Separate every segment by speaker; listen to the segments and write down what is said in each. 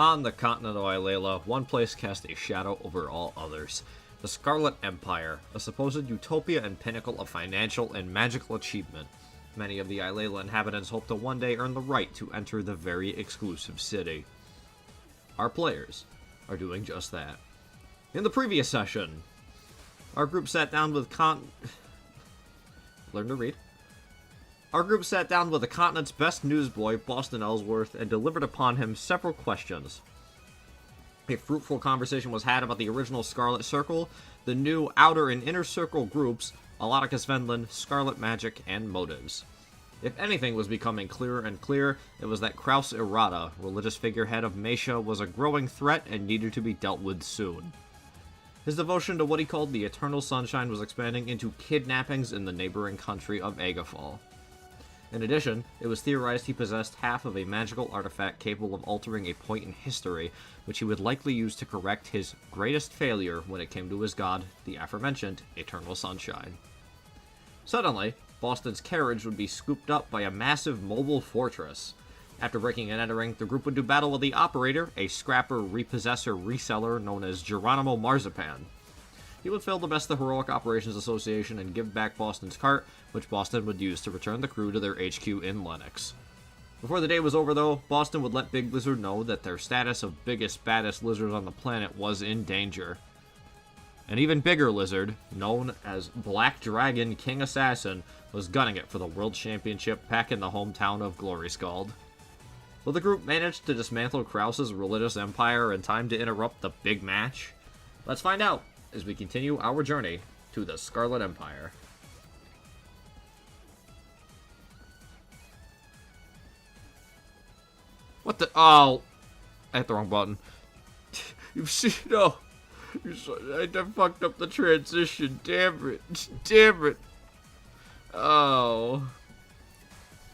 Speaker 1: On the continent of Ilela, one place cast a shadow over all others. The Scarlet Empire, a supposed utopia and pinnacle of financial and magical achievement. Many of the Ilela inhabitants hope to one day earn the right to enter the very exclusive city. Our players are doing just that. In the previous session, our group sat down with Learn to read. Our group sat down with the continent's best newsboy, Boston Ellsworth, and delivered upon him several questions. A fruitful conversation was had about the original Scarlet Circle, the new Outer and Inner Circle groups, Alauticus Venlin, Scarlet Magic, and motives. If anything was becoming clearer and clearer, it was that Kraus Errata, religious figurehead of Mesha, was a growing threat and needed to be dealt with soon. His devotion to what he called the Eternal Sunshine was expanding into kidnappings in the neighboring country of Agafall. In addition, it was theorized he possessed half of a magical artifact capable of altering a point in history, which he would likely use to correct his greatest failure when it came to his god, the aforementioned Eternal Sunshine. Suddenly, Boston's carriage would be scooped up by a massive mobile fortress. After breaking and entering, the group would do battle with the Operator, a scrapper, repossessor, reseller known as Geronimo Marzipan. He would fill the Best of Heroic Operations Association and give back Boston's cart, which Boston would use to return the crew to their HQ in Lennox. Before the day was over, though, Boston would let Big Lizard know that their status of biggest, baddest lizard on the planet was in danger. An even bigger lizard, known as Black Dragon King Assassin, was gunning it for the World Championship back in the hometown of Glory Scald. Will the group manage to dismantle Kraus's religious empire in time to interrupt the big match? Let's find out as we continue our journey to the Scarlet Empire. What the? Oh! I hit the wrong button. You see, no. I fucked up the transition. Damn it. Damn it. Oh.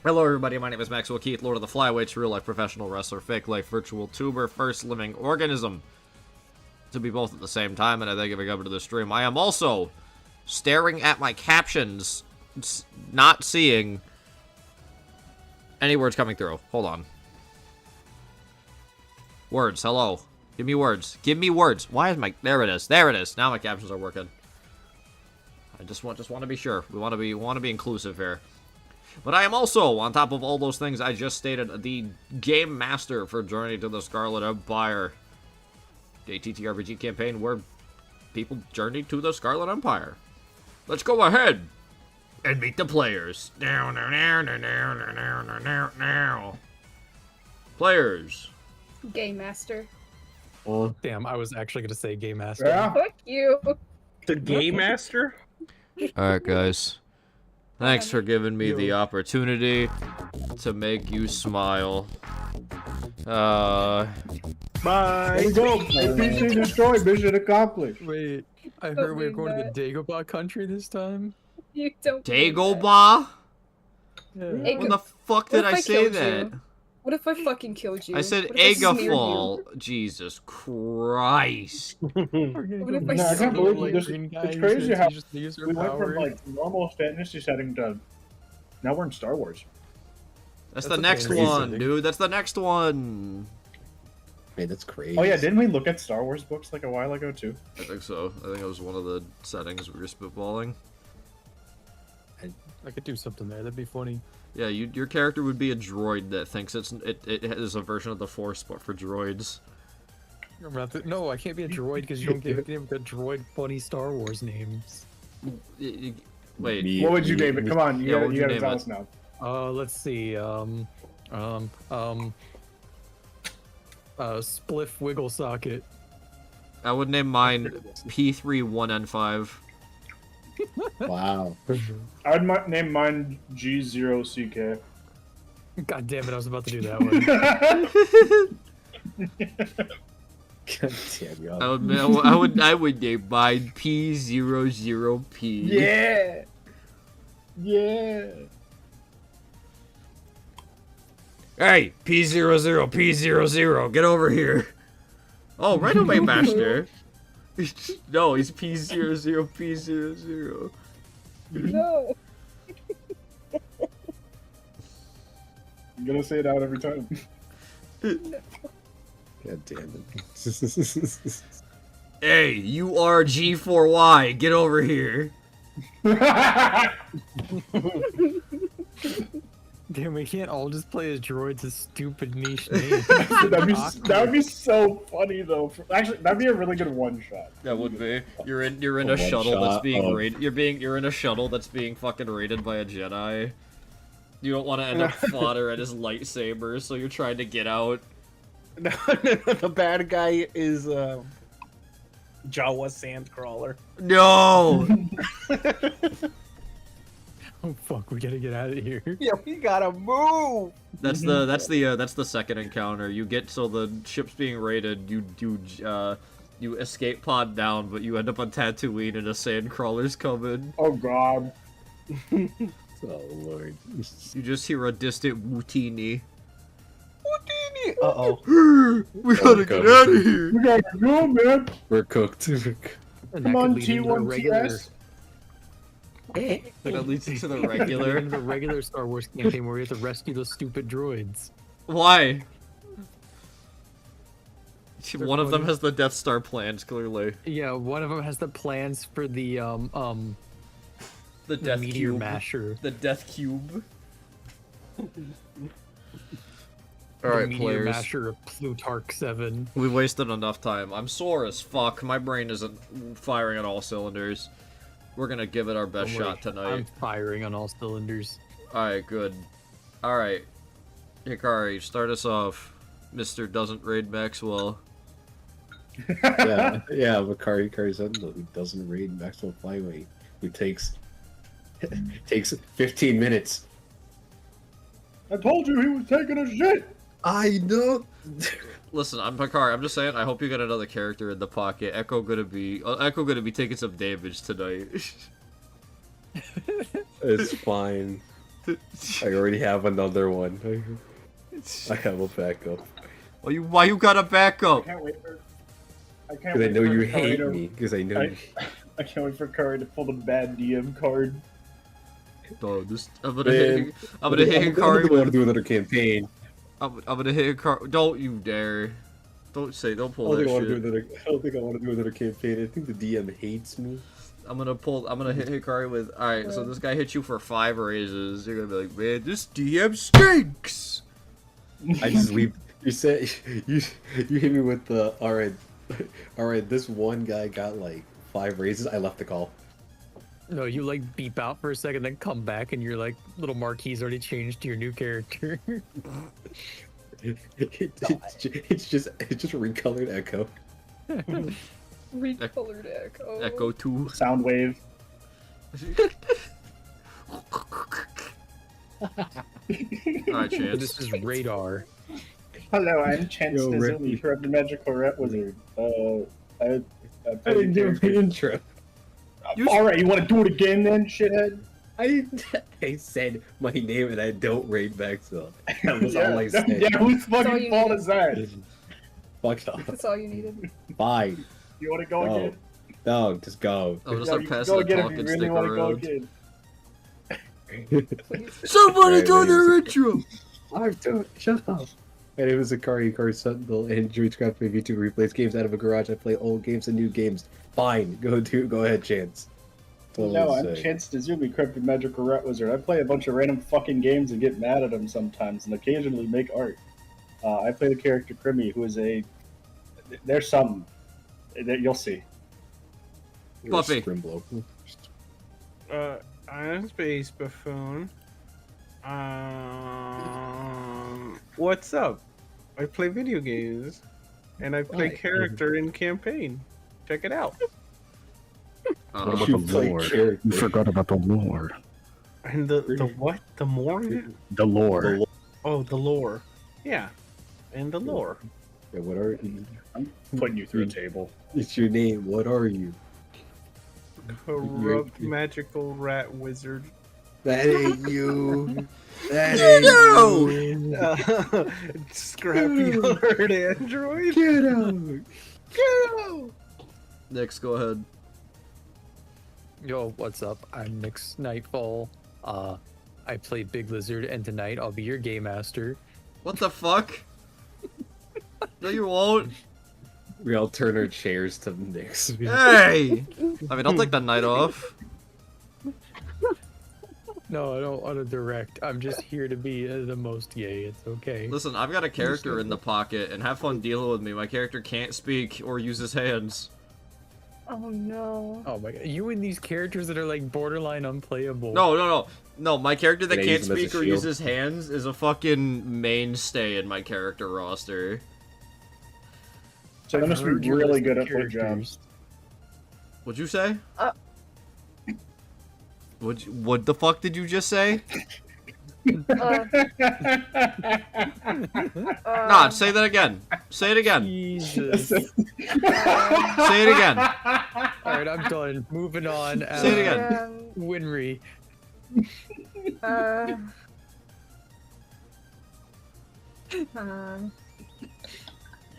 Speaker 1: Hello everybody, my name is Maxwell Keith, Lord of the Flyweights, real-life professional wrestler, fake-life virtual tuber, first living organism. To be both at the same time, and I think if I come to the stream, I am also staring at my captions, not seeing any words coming through. Hold on. Words, hello. Give me words. Give me words. Why is my... There it is. There it is. Now my captions are working. I just want to be sure. We want to be inclusive here. But I am also, on top of all those things I just stated, the game master for Journey to the Scarlet Empire. A TTRPG campaign where people journey to the Scarlet Empire. Let's go ahead and meet the players. Players.
Speaker 2: Game master.
Speaker 3: Oh,
Speaker 4: Damn, I was actually going to say Game Master.
Speaker 3: yeah.
Speaker 2: Fuck you.
Speaker 5: The Game Master?
Speaker 1: Alright, guys. Thanks for giving me the opportunity to make you smile.
Speaker 5: Bye.
Speaker 3: There we go. PC destroyed. Mission accomplished.
Speaker 4: Wait, I heard we were going to the Dagobah country this time?
Speaker 2: You don't.
Speaker 1: Dagobah?
Speaker 4: Yeah.
Speaker 1: When the fuck did
Speaker 2: What if
Speaker 1: I
Speaker 2: I
Speaker 1: say
Speaker 2: killed
Speaker 1: that?
Speaker 2: you? What if I fucking killed you?
Speaker 1: I said
Speaker 2: What if I smeared
Speaker 1: Agafall. Jesus Christ.
Speaker 4: We're gonna
Speaker 2: What if
Speaker 4: go
Speaker 2: I
Speaker 3: No, I can't
Speaker 4: see
Speaker 3: believe
Speaker 4: like
Speaker 3: this.
Speaker 4: green guy
Speaker 3: It's
Speaker 4: who's
Speaker 3: crazy
Speaker 4: gonna
Speaker 3: how
Speaker 4: teach us to use our
Speaker 3: we went
Speaker 4: power.
Speaker 3: from like normal fantasy setting to now we're in Star Wars.
Speaker 1: That's
Speaker 4: That's
Speaker 1: the next
Speaker 4: okay.
Speaker 1: one, dude. That's the next one.
Speaker 6: Hey, that's crazy.
Speaker 3: Oh yeah, didn't we look at Star Wars books like a while ago too?
Speaker 1: I think so. I think it was one of the settings we were spitballing.
Speaker 4: I could do something there. That'd be funny.
Speaker 1: Yeah, your character would be a droid that thinks it is a version of the Force, but for droids.
Speaker 4: No, I can't be a droid because you don't give the droid funny Star Wars names.
Speaker 1: Wait.
Speaker 3: What would you name it? Come on,
Speaker 1: Yeah, what would
Speaker 3: you
Speaker 1: you
Speaker 3: gotta
Speaker 1: name
Speaker 3: tell
Speaker 1: it?
Speaker 3: us now.
Speaker 4: Let's see. Spliff Wiggle Socket.
Speaker 1: I would name mine P31N5.
Speaker 6: Wow.
Speaker 3: I'd name mine G0CK.
Speaker 4: God damn it! I was about to do that one.
Speaker 6: God damn you.
Speaker 1: I would name mine P00P.
Speaker 3: Yeah. Yeah.
Speaker 1: Hey, P00, P00, get over here. Oh, right away, Master. No, he's P00, P00.
Speaker 2: No.
Speaker 3: I'm gonna say it out every time.
Speaker 6: God damn it.
Speaker 1: Hey, you are G4Y. Get over here.
Speaker 4: Damn, we can't all just play as droids a stupid niche name.
Speaker 3: That'd be so funny though. Actually, that'd be a really good one shot.
Speaker 1: That would be. You're in
Speaker 6: A
Speaker 1: a shuttle that's
Speaker 6: one-shot
Speaker 1: being
Speaker 6: of-
Speaker 1: raided. You're in a shuttle that's being fucking raided by a Jedi. You don't want to end up fodder at his lightsaber, so you're trying to get out.
Speaker 5: No, the bad guy is Jawa Sandcrawler.
Speaker 1: No.
Speaker 4: Oh fuck, we gotta get out of here.
Speaker 5: Yeah, we gotta move.
Speaker 1: That's the second encounter. You get so the ship's being raided. You escape pod down, but you end up on Tatooine and a sandcrawler's coming.
Speaker 3: Oh god.
Speaker 6: Oh lord.
Speaker 1: You just hear a distant Wootini.
Speaker 5: Uh-oh.
Speaker 1: We gotta get out of here.
Speaker 3: We gotta go, man.
Speaker 6: We're cooked.
Speaker 4: And
Speaker 3: Come
Speaker 4: that
Speaker 3: on,
Speaker 4: could lead into the
Speaker 3: T1TS.
Speaker 1: That leads to the
Speaker 4: Could lead
Speaker 1: regular.
Speaker 4: into the regular Star Wars campaign where we have to rescue those stupid droids.
Speaker 1: Why?
Speaker 4: They're
Speaker 1: One of them
Speaker 4: funny.
Speaker 1: has the Death Star plans, clearly.
Speaker 4: Yeah, one of them has the plans for the
Speaker 1: The Death
Speaker 4: meteor
Speaker 1: Cube.
Speaker 4: masher.
Speaker 1: The Death Cube.
Speaker 4: The
Speaker 1: Alright,
Speaker 4: meteor
Speaker 1: players.
Speaker 4: masher of Plutarch 7.
Speaker 1: We wasted enough time. I'm sore as fuck. My brain isn't firing on all cylinders. We're gonna give it our best
Speaker 4: Don't worry,
Speaker 1: shot tonight.
Speaker 4: I'm firing on all cylinders.
Speaker 1: Alright, good. Alright. Hikari, start us off. Mr. Doesn't Raid Maxwell.
Speaker 6: Yeah, Makari Sentinel, who doesn't raid Maxwell Flyway, who takes 15 minutes.
Speaker 3: I told you he was taking a shit.
Speaker 6: I know.
Speaker 1: Listen, I'm Hikari. I'm just saying, I hope you get another character in the pocket. Echo gonna be taking some damage tonight.
Speaker 6: It's fine. I already have another one. I have a backup.
Speaker 1: Why you got a backup?
Speaker 3: I can't wait for.
Speaker 6: Because I know you hate me. Because I know you.
Speaker 3: I can't wait for Curry to pull the bad DM card.
Speaker 1: Oh, I'm gonna
Speaker 6: Man,
Speaker 1: hit Hikari
Speaker 6: I want to
Speaker 1: with.
Speaker 6: do another campaign.
Speaker 1: I'm gonna hit Hikari. Don't you dare! Don't pull that shit.
Speaker 6: I don't think I want to do another campaign. I think the DM hates me.
Speaker 1: I'm gonna hit Hikari with. All right, so this guy hits you for 5 raises. You're gonna be like, man, this DM stinks.
Speaker 6: I just leave. You said you hit me with the all right. This one guy got like 5 raises. I left the call.
Speaker 4: No, you like beep out for a second, then come back, and your like little marquee's already changed to your new character.
Speaker 6: It's just recolored Echo.
Speaker 2: Recolored Echo.
Speaker 1: Echo 2.
Speaker 3: Sound wave.
Speaker 1: Alright, Chance.
Speaker 4: This is radar.
Speaker 3: Hello, I'm Chance
Speaker 6: Yo,
Speaker 3: Nizumi
Speaker 6: Ricky.
Speaker 3: from the Magical Rat Wizard. I
Speaker 6: didn't give the intro.
Speaker 3: Alright, you want to do it again then, shithead?
Speaker 6: I said my name and I don't raid Maxwell. That was all I said.
Speaker 3: Yeah, whose
Speaker 2: all
Speaker 3: fucking
Speaker 2: you
Speaker 3: fault
Speaker 2: need.
Speaker 3: is that?
Speaker 6: Fuck off.
Speaker 2: That's all you needed.
Speaker 6: Fine.
Speaker 3: You want to go
Speaker 6: No.
Speaker 3: again?
Speaker 6: No, just go.
Speaker 1: I'm gonna
Speaker 3: No,
Speaker 1: start
Speaker 3: you can
Speaker 1: passing
Speaker 3: go
Speaker 1: the
Speaker 3: again if
Speaker 1: talking
Speaker 3: you really
Speaker 1: stick
Speaker 3: want to go
Speaker 1: around.
Speaker 3: again.
Speaker 2: Please.
Speaker 1: Somebody
Speaker 6: Alright,
Speaker 1: do
Speaker 6: ladies.
Speaker 1: their intro!
Speaker 6: I'm doing. Shut up. My name is Akari Sentinel, and Druidcraft my V2 replays games out of a garage. I play old games and new games. Fine, go ahead, Chance. That's all
Speaker 3: No,
Speaker 6: I
Speaker 3: I'm
Speaker 6: say.
Speaker 3: Chance Nizumi, Cryptid Magical Rat Wizard. I play a bunch of random fucking games and get mad at them sometimes, and occasionally make art. I play the character Crimmy, who is a. There's some. You'll see.
Speaker 6: You're a
Speaker 1: Buffy.
Speaker 6: Scrimblow.
Speaker 5: I'm Space Buffoon. What's up? I play video games, and I play
Speaker 6: Right.
Speaker 5: character in campaign. Check it out.
Speaker 1: Uh,
Speaker 7: What
Speaker 6: You
Speaker 7: about the
Speaker 6: play
Speaker 7: lore?
Speaker 6: character.
Speaker 7: You forgot about the lore.
Speaker 5: And the what? The more?
Speaker 7: The lore.
Speaker 6: The lore.
Speaker 5: Oh, the lore. Yeah, and the lore.
Speaker 6: Yeah, what are you?
Speaker 3: Putting you through a table.
Speaker 6: It's your name. What are you?
Speaker 5: Corrupt magical rat wizard.
Speaker 6: That ain't you. That
Speaker 1: No!
Speaker 6: ain't you.
Speaker 5: Scrappy hard android.
Speaker 6: Get out.
Speaker 5: Get out!
Speaker 1: Next, go ahead.
Speaker 4: Yo, what's up? I'm Nyx Nightfall. I play Big Lizard, and tonight I'll be your game master.
Speaker 1: What the fuck? No, you won't.
Speaker 6: We all turn our chairs to Nick's.
Speaker 1: Hey! I mean, I'll take the night off.
Speaker 4: No, I don't want to direct. I'm just here to be the most gay. It's okay.
Speaker 1: Listen, I've got a character in the pocket, and have fun dealing with me. My character can't speak or use his hands.
Speaker 2: Oh no.
Speaker 4: Oh my god, you and these characters that are like borderline unplayable.
Speaker 1: No, my character that
Speaker 6: Can I
Speaker 1: can't
Speaker 6: use him as a
Speaker 1: speak or use
Speaker 6: shield?
Speaker 1: his hands is a fucking mainstay in my character roster.
Speaker 3: So they
Speaker 4: I've
Speaker 3: must be
Speaker 4: heard your
Speaker 3: really
Speaker 4: list
Speaker 3: good
Speaker 4: of
Speaker 3: at foot
Speaker 4: characters.
Speaker 3: jobs.
Speaker 1: What'd you say?
Speaker 2: Uh.
Speaker 1: What the fuck did you just say?
Speaker 2: Uh,
Speaker 1: Nah, say that again. Say it again.
Speaker 4: Jesus.
Speaker 1: Say it again.
Speaker 4: Alright, I'm done. Moving on.
Speaker 1: Say it again.
Speaker 4: Winry.
Speaker 2: Uh,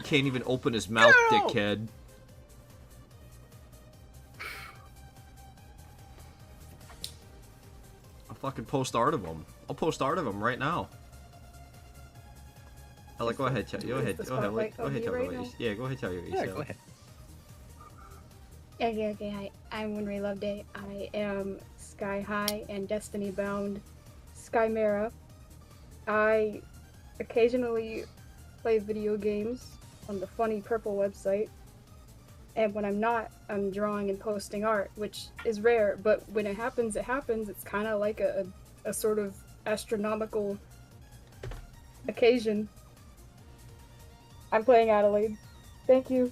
Speaker 1: Can't even open his mouth, dickhead. I'll fucking post art of him. I'll post art of him right now. Go ahead, go ahead,
Speaker 2: Is
Speaker 1: go
Speaker 2: the
Speaker 1: ahead,
Speaker 2: spotlight
Speaker 1: go
Speaker 2: on
Speaker 1: ahead,
Speaker 2: you
Speaker 1: tell me
Speaker 2: right
Speaker 1: what you,
Speaker 2: now?
Speaker 1: yeah, go ahead, tell you what you
Speaker 4: Yeah,
Speaker 1: said.
Speaker 4: go ahead.
Speaker 2: okay, hi. I'm Winry Loveday. I am Sky High and Destiny Bound Skymera. I occasionally play video games on the Funny Purple website. And when I'm not, I'm drawing and posting art, which is rare, but when it happens, it happens. It's kind of like a sort of astronomical occasion. I'm playing Adelaide. Thank you.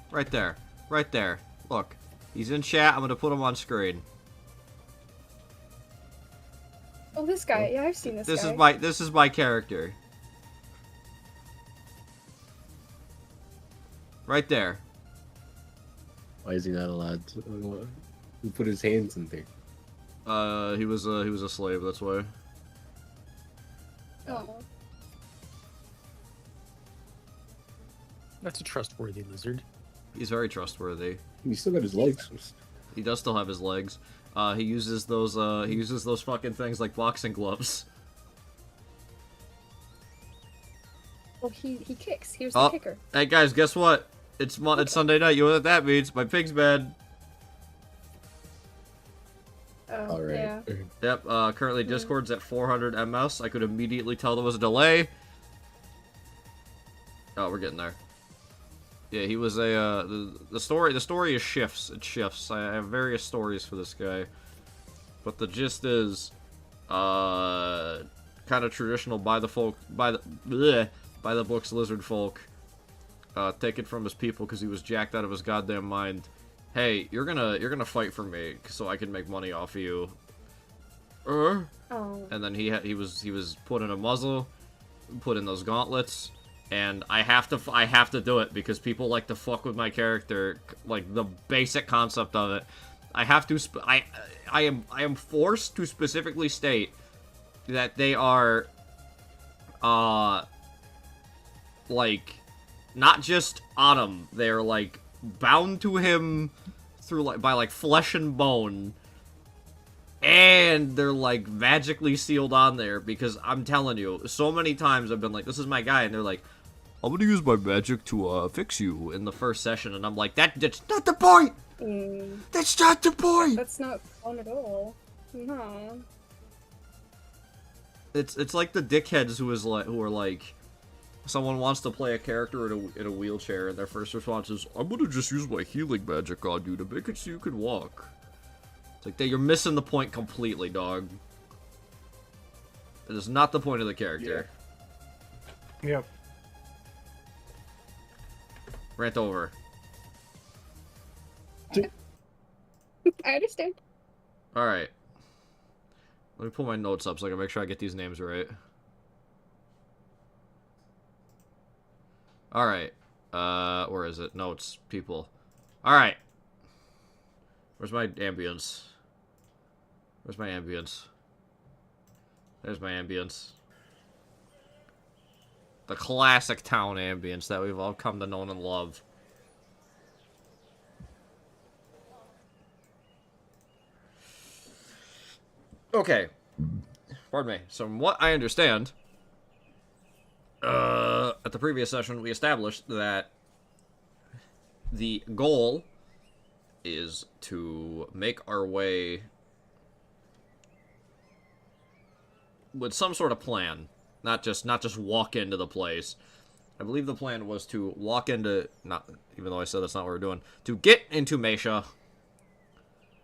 Speaker 1: Right there. Right there. Look. He's in chat. I'm gonna put him on screen.
Speaker 2: Oh, this guy. Yeah, I've seen this guy.
Speaker 1: This is my character. Right there.
Speaker 6: Why is he not allowed to? Who put his hands in there?
Speaker 1: He was a slave, that's why.
Speaker 2: Oh.
Speaker 4: That's a trustworthy lizard.
Speaker 1: He's very trustworthy.
Speaker 6: He still got his legs.
Speaker 1: He does still have his legs. He uses those fucking things like boxing gloves.
Speaker 2: Oh, he kicks. Here's the kicker.
Speaker 1: Hey guys, guess what? It's Sunday night. You know what that means? My pig's bad.
Speaker 2: Oh,
Speaker 6: All right.
Speaker 2: yeah.
Speaker 1: Yep. Currently Discord's at 400 ms. I could immediately tell there was a delay. Oh, we're getting there. Yeah, he was a the story is shifts. It shifts. I have various stories for this guy, but the gist is, kind of traditional by the books lizard folk. Taken from his people because he was jacked out of his goddamn mind. Hey, you're gonna fight for me so I can make money off of you.
Speaker 2: Oh.
Speaker 1: And then he was put in a muzzle, put in those gauntlets, and I have to do it because people like to fuck with my character, like the basic concept of it. I have to I am forced to specifically state that they are like not just on him, they're like bound to him through by flesh and bone, and they're like magically sealed on there because I'm telling you, so many times I've been like, this is my guy, and they're like, I'm gonna use my magic to fix you in the first session, and I'm like, that's not the point. That's not the point.
Speaker 2: That's not fun at all. No.
Speaker 1: It's like the dickheads who are like, someone wants to play a character in a wheelchair, and their first response is, I'm gonna just use my healing magic on you to make it so you can walk. It's like, you're missing the point completely, dog. It is not the point of the character.
Speaker 5: Yep.
Speaker 1: Rant over.
Speaker 2: I understand.
Speaker 1: Alright. Let me pull my notes up so I can make sure I get these names right. Alright. Where is it? Notes. People. Alright. Where's my ambience? Where's my ambience? There's my ambience. The classic town ambience that we've all come to know and love. Okay. Pardon me. So from what I understand, At the previous session, we established that the goal is to make our way with some sort of plan, not just walk into the place. I believe the plan was to walk into, not even though I said that's not what we're doing, to get into Mesha,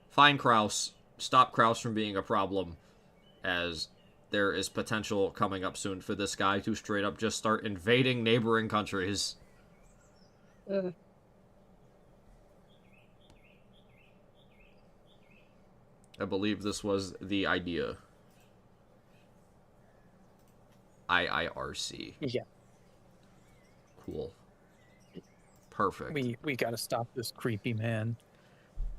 Speaker 1: find Kraus, stop Kraus from being a problem, as there is potential coming up soon for this guy to straight up just start invading neighboring countries.
Speaker 2: Ugh.
Speaker 1: I believe this was the idea. IIRC.
Speaker 4: Yeah.
Speaker 1: Cool. Perfect.
Speaker 4: We gotta stop this creepy man.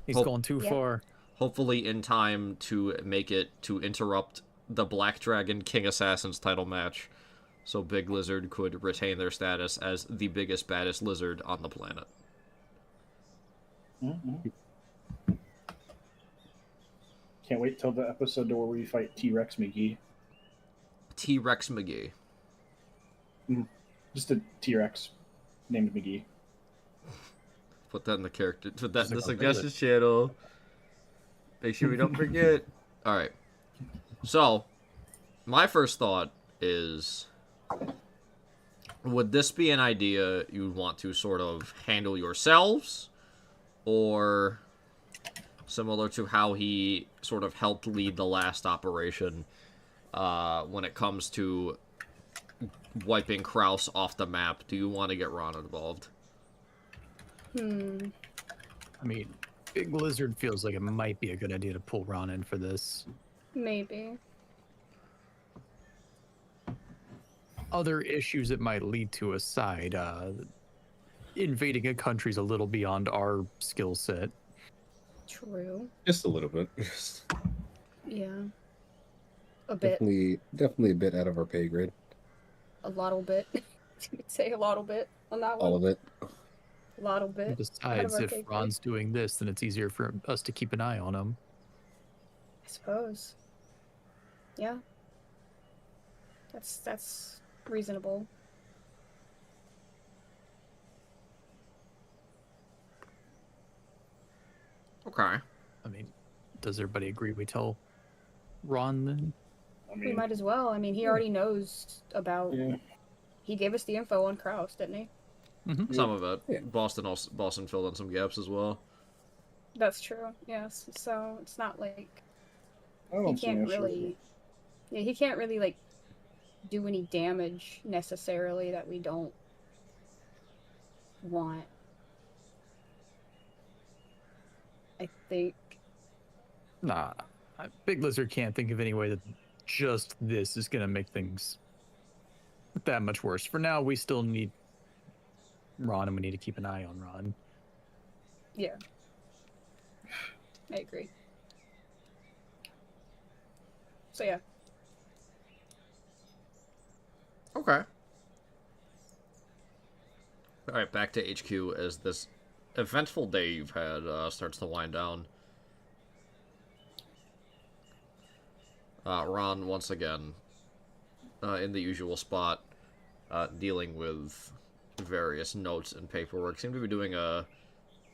Speaker 4: He's
Speaker 1: Hope-
Speaker 4: going too
Speaker 2: Yeah.
Speaker 4: far.
Speaker 1: Hopefully in time to make it to interrupt the Black Dragon King Assassins title match, so Big Lizard could retain their status as the biggest, baddest lizard on the planet.
Speaker 3: Mm-hmm. Can't wait till the episode where we fight T-Rex McGee.
Speaker 1: T-Rex McGee.
Speaker 3: Just a T-Rex named McGee.
Speaker 1: Put that in the character. Put that in the
Speaker 4: Just like
Speaker 1: suggestions channel. Make sure we don't forget. All right. So, my first thought is, would this be an idea you'd want to sort of handle yourselves, or similar to how he sort of helped lead the last operation when it comes to wiping Kraus off the map? Do you want to get Ron involved?
Speaker 4: I mean, Big Lizard feels like it might be a good idea to pull Ron in for this.
Speaker 2: Maybe.
Speaker 4: Other issues it might lead to aside, invading a country's a little beyond our skill set.
Speaker 2: True.
Speaker 6: Just a little bit.
Speaker 2: Yeah. A bit.
Speaker 6: Definitely a bit out of our pay grade.
Speaker 2: A lot bit. You'd say a lot bit on that one.
Speaker 6: All of it.
Speaker 2: A lot bit.
Speaker 4: Besides,
Speaker 2: our
Speaker 4: if
Speaker 2: pay grade.
Speaker 4: Ron's doing this, then it's easier for us to keep an eye on him.
Speaker 2: I suppose. Yeah. That's reasonable.
Speaker 1: Okay.
Speaker 4: I mean, does everybody agree we tell Ron then?
Speaker 3: I
Speaker 2: We
Speaker 3: mean,
Speaker 2: might as well. I mean, he already knows about.
Speaker 3: yeah.
Speaker 2: He gave us the info on Kraus, didn't he?
Speaker 1: Some of it.
Speaker 6: Yeah.
Speaker 1: Boston filled in some gaps as well.
Speaker 2: That's true. Yes. So it's not like
Speaker 3: I
Speaker 2: he
Speaker 3: don't see
Speaker 2: can't
Speaker 3: an issue with
Speaker 2: really.
Speaker 3: it.
Speaker 2: Yeah, he can't really like do any damage necessarily that we don't want. I think.
Speaker 4: Nah, Big Lizard can't think of any way that just this is gonna make things that much worse. For now, we still need Ron, and we need to keep an eye on Ron.
Speaker 2: Yeah. I agree. So yeah.
Speaker 1: Okay. Alright, back to HQ as this eventful day you've had starts to wind down. Ron, once again, in the usual spot, dealing with various notes and paperwork. Seem to be doing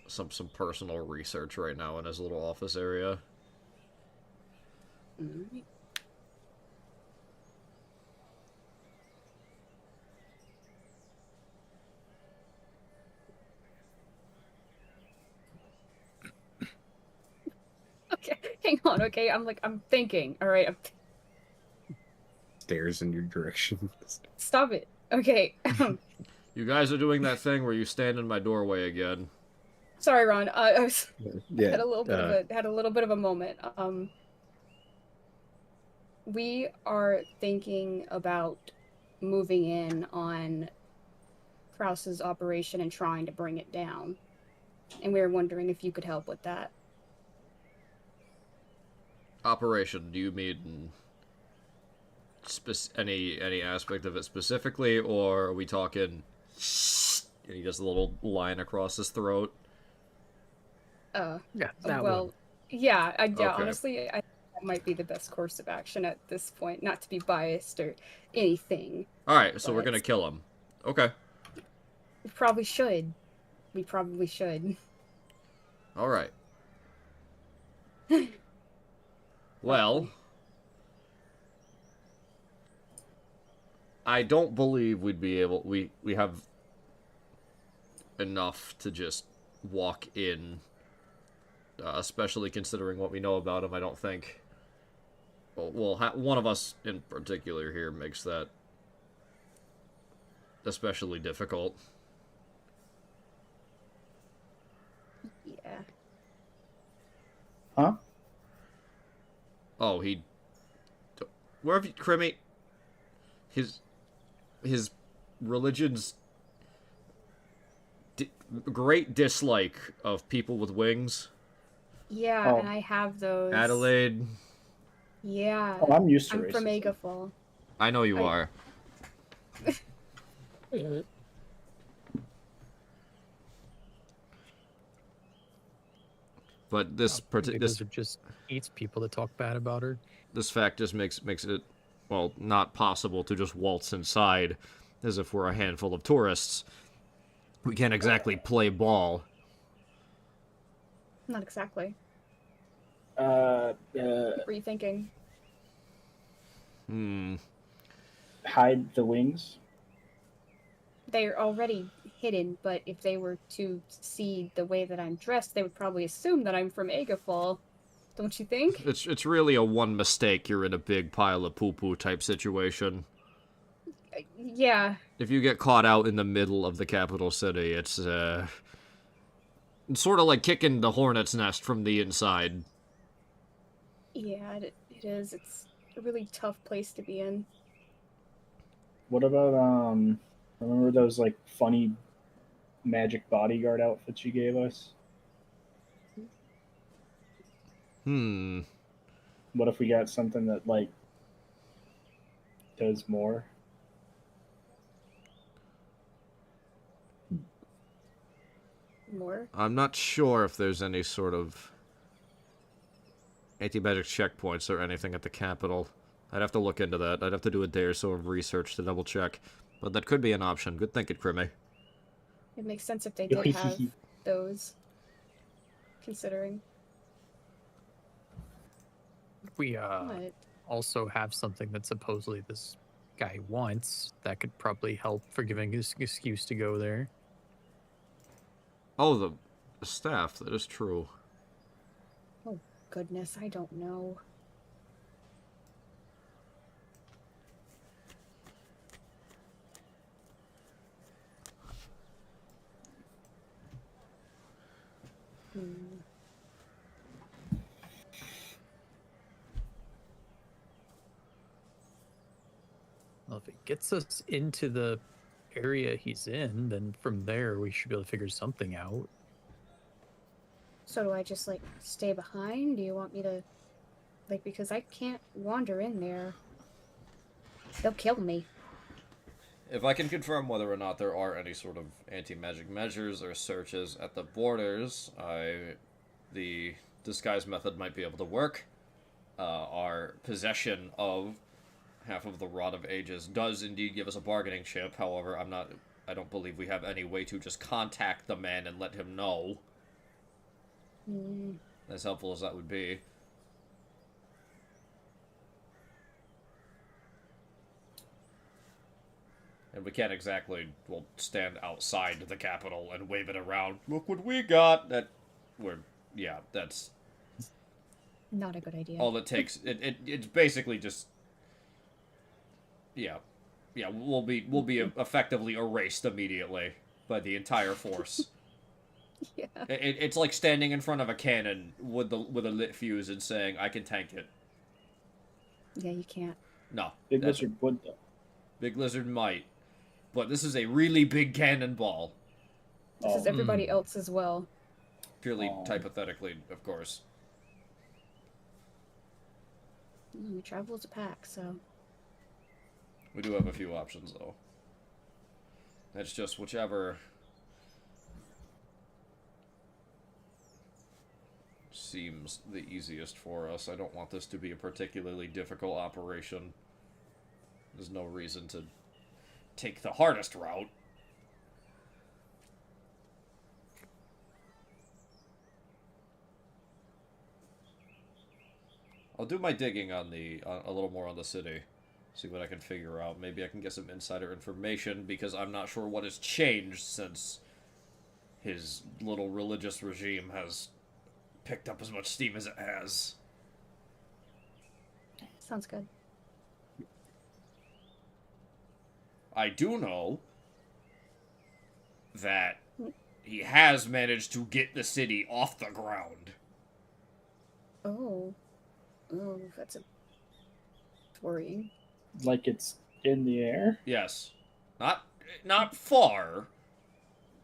Speaker 1: some personal research right now in his little office area.
Speaker 2: Alright. Okay, hang on. Okay, I'm thinking. All right,
Speaker 6: Stares in your direction.
Speaker 2: stop it. Okay,
Speaker 1: You guys are doing that thing where you stand in my doorway again.
Speaker 2: sorry, Ron. I
Speaker 6: Yeah.
Speaker 2: had a little bit of a moment. We are thinking about moving in on Kraus's operation and trying to bring it down, and we were wondering if you could help with that.
Speaker 1: Operation, do you mean any aspect of it specifically, or are we talking he does a little line across his throat?
Speaker 4: Yeah, that
Speaker 2: Well,
Speaker 4: one.
Speaker 2: yeah,
Speaker 1: Okay.
Speaker 2: honestly, I that might be the best course of action at this point. Not to be biased or anything.
Speaker 1: Alright, so we're
Speaker 2: But-
Speaker 1: gonna kill him. Okay.
Speaker 2: We probably should. We probably should.
Speaker 1: Alright. Well, I don't believe we'd be able... We have enough to just walk in. Especially considering what we know about him, I don't think... Well, one of us in particular here makes that especially difficult.
Speaker 2: Yeah.
Speaker 3: Huh?
Speaker 1: Oh, he... Where have you... Crimmy? His religion's... great dislike of people with wings.
Speaker 2: Yeah,
Speaker 3: Oh.
Speaker 2: and I have those.
Speaker 1: Adelaide,
Speaker 2: Yeah.
Speaker 3: Oh, I'm used to
Speaker 2: I'm from
Speaker 3: racism.
Speaker 2: Agafall.
Speaker 1: I know you
Speaker 2: I-
Speaker 1: are. But this
Speaker 4: Big
Speaker 1: this
Speaker 4: Lizard just eats people that talk bad about her.
Speaker 1: this fact just makes it, well, not possible to just waltz inside as if we're a handful of tourists. We can't exactly play ball.
Speaker 2: Not exactly.
Speaker 3: Uh,
Speaker 2: What were you thinking?
Speaker 3: hide the wings.
Speaker 2: They're already hidden, but if they were to see the way that I'm dressed, they would probably assume that I'm from Agafall. Don't you think?
Speaker 1: It's really a one mistake, you're in a big pile of poo-poo type situation.
Speaker 2: Yeah.
Speaker 1: If you get caught out in the middle of the capital city, it's sort of like kicking the hornet's nest from the inside.
Speaker 2: Yeah, it is. It's a really tough place to be in.
Speaker 3: What about remember those like funny magic bodyguard outfits you gave us? What if we got something that like does more?
Speaker 2: More?
Speaker 1: I'm not sure if there's any sort of anti-magic checkpoints or anything at the capital. I'd have to look into that. I'd have to do a day or so of research to double check. But that could be an option. Good thinking, Crimmy.
Speaker 2: It makes sense if they did have those. Considering.
Speaker 4: We
Speaker 2: But
Speaker 4: also have something that supposedly this guy wants that could probably help for giving his excuse to go there.
Speaker 1: Oh, the staff. That is true.
Speaker 2: goodness, I don't know.
Speaker 4: Well, if it gets us into the area he's in, then from there we should be able to figure something out.
Speaker 2: So do I just, like, stay behind? Do you want me to... Like, because I can't wander in there. They'll kill me.
Speaker 1: If I can confirm whether or not there are any sort of anti-magic measures or searches at the borders, the disguise method might be able to work. Our possession of half of the Rod of Ages does indeed give us a bargaining chip. However, I don't believe we have any way to just contact the man and let him know. As helpful as that would be. And we can't exactly, well, stand outside the capital and wave it around. Look what we got! That's
Speaker 2: Not a good idea.
Speaker 1: all it takes. It's basically just... Yeah, we'll be effectively erased immediately by the entire force.
Speaker 2: Yeah.
Speaker 1: It's like standing in front of a cannon with a lit fuse and saying, "I can tank it."
Speaker 2: Yeah, you can't.
Speaker 1: No,
Speaker 3: Big Lizard would though.
Speaker 1: Big Lizard might, but this is a really big cannonball.
Speaker 2: This is everybody else as well.
Speaker 1: Purely hypothetically, of course.
Speaker 2: We travel as a pack, so...
Speaker 1: We do have a few options, though. That's just whichever seems the easiest for us. I don't want this to be a particularly difficult operation. There's no reason to take the hardest route. I'll do my digging on a little more on the city. See what I can figure out. Maybe I can get some insider information, because I'm not sure what has changed since his little religious regime has picked up as much steam as it has.
Speaker 2: Sounds good.
Speaker 1: I do know that he has managed to get the city off the ground.
Speaker 2: Oh. Oh, that's worrying.
Speaker 3: Like it's in the air?
Speaker 1: Yes. Not far,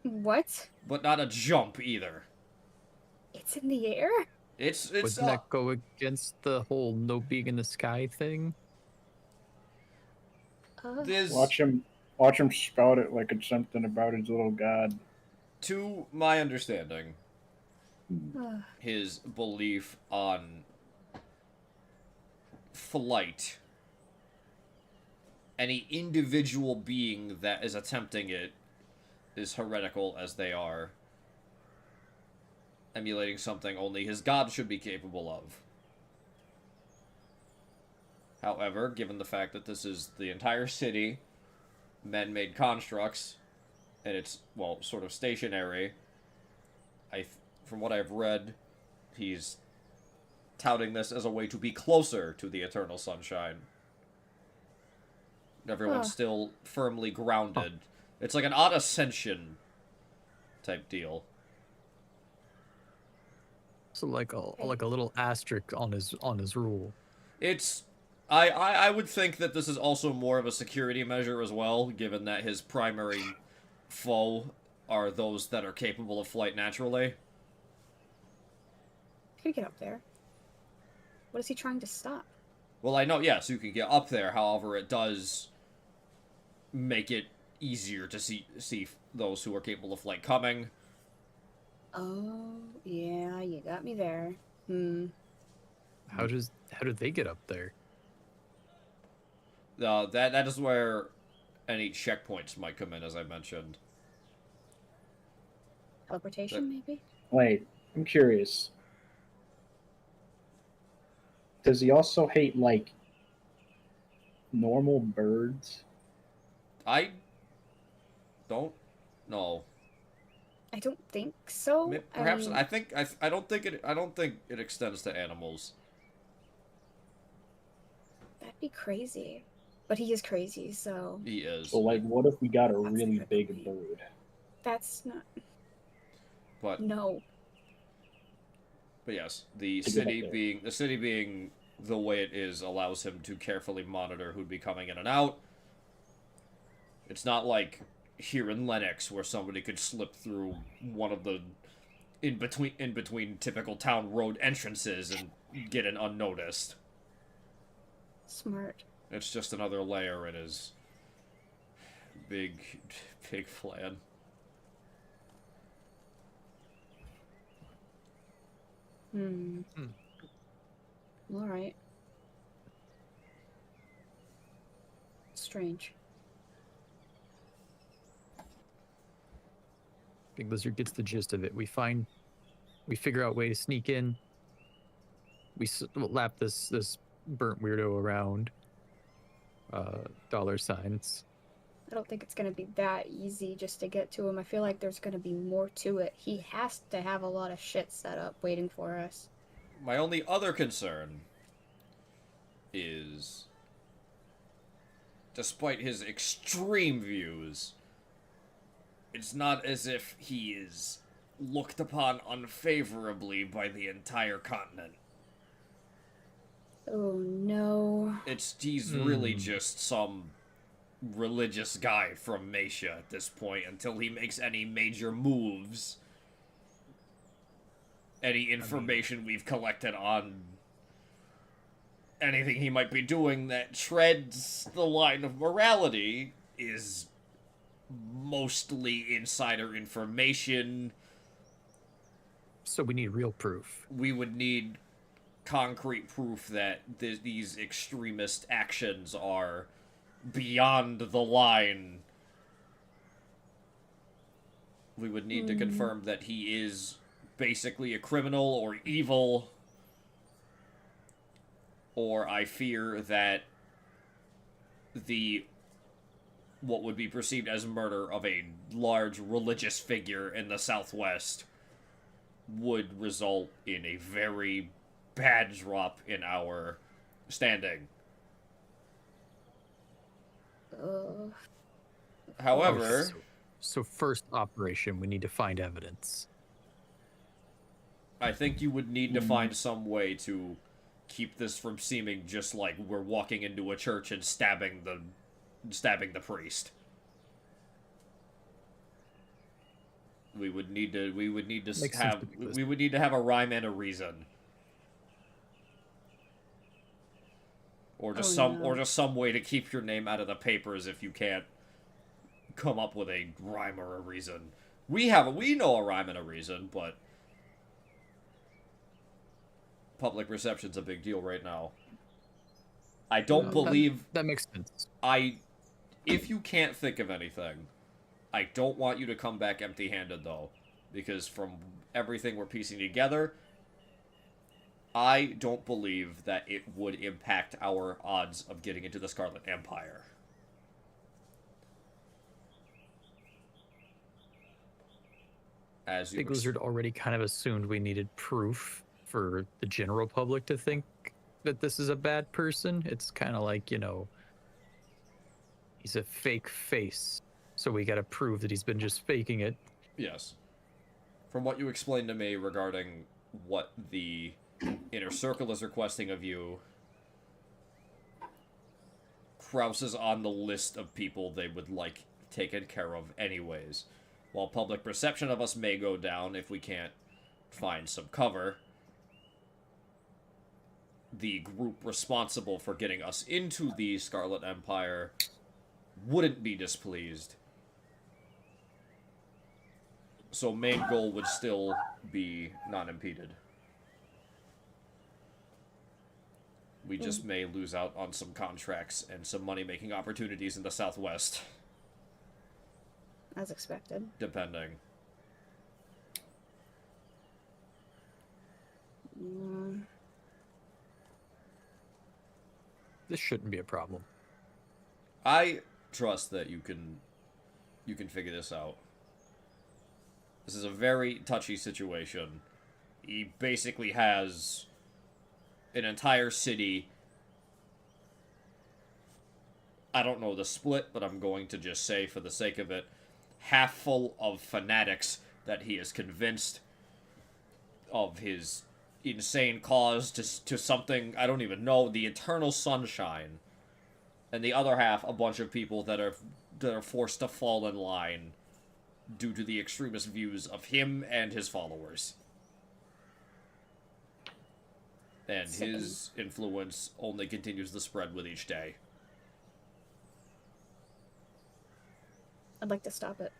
Speaker 2: What?
Speaker 1: but not a jump either.
Speaker 2: It's in the air?
Speaker 1: It's
Speaker 4: Wouldn't that go against the whole no being in the sky thing?
Speaker 1: There's,
Speaker 3: Watch him spout it like it's something about his little god.
Speaker 1: to my understanding,
Speaker 2: uh,
Speaker 1: his belief on flight, any individual being that is attempting it is heretical as they are, emulating something only his god should be capable of. However, given the fact that this is the entire city, men-made constructs, and it's, well, sort of stationary, from what I've read, he's touting this as a way to be closer to the eternal sunshine. Everyone's still firmly grounded. It's like an odd ascension type deal.
Speaker 4: So like a little asterisk on his rule.
Speaker 1: It's... I would think that this is also more of a security measure as well, given that his primary foe are those that are capable of flight naturally.
Speaker 2: could get up there. What is he trying to stop?
Speaker 1: Well, I know, yes, you can get up there, however, it does make it easier to see those who are capable of flight coming.
Speaker 2: Oh, yeah, you got me there.
Speaker 4: How did they get up there?
Speaker 1: That is where any checkpoints might come in, as I mentioned.
Speaker 2: Teleportation, maybe?
Speaker 3: Wait, I'm curious. Does he also hate, like, normal birds?
Speaker 1: I don't know.
Speaker 2: I don't think so.
Speaker 1: Perhaps
Speaker 2: mean,
Speaker 1: I don't think it extends to animals.
Speaker 2: that'd be crazy. But he is crazy, so
Speaker 1: He is.
Speaker 3: So, like, what if we got a
Speaker 2: That's
Speaker 3: really
Speaker 2: good.
Speaker 3: big bird?
Speaker 2: that's not.
Speaker 1: But
Speaker 2: No.
Speaker 1: yes, the
Speaker 3: To get
Speaker 1: city
Speaker 3: up there.
Speaker 1: being the way it is allows him to carefully monitor who'd be coming in and out. It's not like here in Lennox where somebody could slip through one of the in between typical town road entrances and get in unnoticed.
Speaker 2: Smart.
Speaker 1: It's just another layer in his big plan.
Speaker 2: Alright. Strange.
Speaker 4: Big Lizard gets the gist of it. We figure out a way to sneak in. We lap this burnt weirdo around. Dollar signs.
Speaker 2: I don't think it's gonna be that easy just to get to him. I feel like there's gonna be more to it. He has to have a lot of shit set up waiting for us.
Speaker 1: My only other concern is, despite his extreme views, it's not as if he is looked upon unfavorably by the entire continent.
Speaker 2: Oh no.
Speaker 1: He's really just some religious guy from Meisha at this point until he makes any major moves. Any information we've collected on anything he might be doing that treads the line of morality is mostly insider information
Speaker 4: So we need real proof.
Speaker 1: We would need concrete proof that these extremist actions are beyond the line. We would need to confirm that he is basically a criminal or evil, or I fear that what would be perceived as murder of a large religious figure in the Southwest would result in a very bad drop in our standing. However,
Speaker 4: So first operation, we need to find evidence.
Speaker 1: I think you would need to find some way to keep this from seeming just like we're walking into a church and stabbing the priest. We would need to
Speaker 4: Makes sense
Speaker 1: have
Speaker 4: because-
Speaker 1: we would need to have a rhyme and a reason. Or just some way to keep your name out of the papers if you can't come up with a rhyme or a reason. We know a rhyme and a reason, but public perception's a big deal right now. I don't believe
Speaker 4: that makes sense.
Speaker 1: if you can't think of anything, I don't want you to come back empty-handed though, because from everything we're piecing together, I don't believe that it would impact our odds of getting into the Scarlet Empire. As you
Speaker 4: Big Lizard already kind of assumed we needed proof for the general public to think that this is a bad person. It's kind of like, he's a fake face, so we gotta prove that he's been just faking it.
Speaker 1: Yes. From what you explained to me regarding what the Inner Circle is requesting of you, Kraus is on the list of people they would like taken care of anyways. While public perception of us may go down if we can't find some cover, the group responsible for getting us into the Scarlet Empire wouldn't be displeased. So main goal would still be non-impeded. We just may lose out on some contracts and some money-making opportunities in the Southwest.
Speaker 2: As expected.
Speaker 1: Depending.
Speaker 4: This shouldn't be a problem.
Speaker 1: I trust that you can figure this out. This is a very touchy situation. He basically has an entire city. I don't know the split, but I'm going to just say for the sake of it, half full of fanatics that he is convinced of his insane cause to something, I don't even know, the eternal sunshine. And the other half, a bunch of people that are forced to fall in line due to the extremist views of him and his followers. And his influence only continues to spread with each day.
Speaker 2: I'd like to stop it.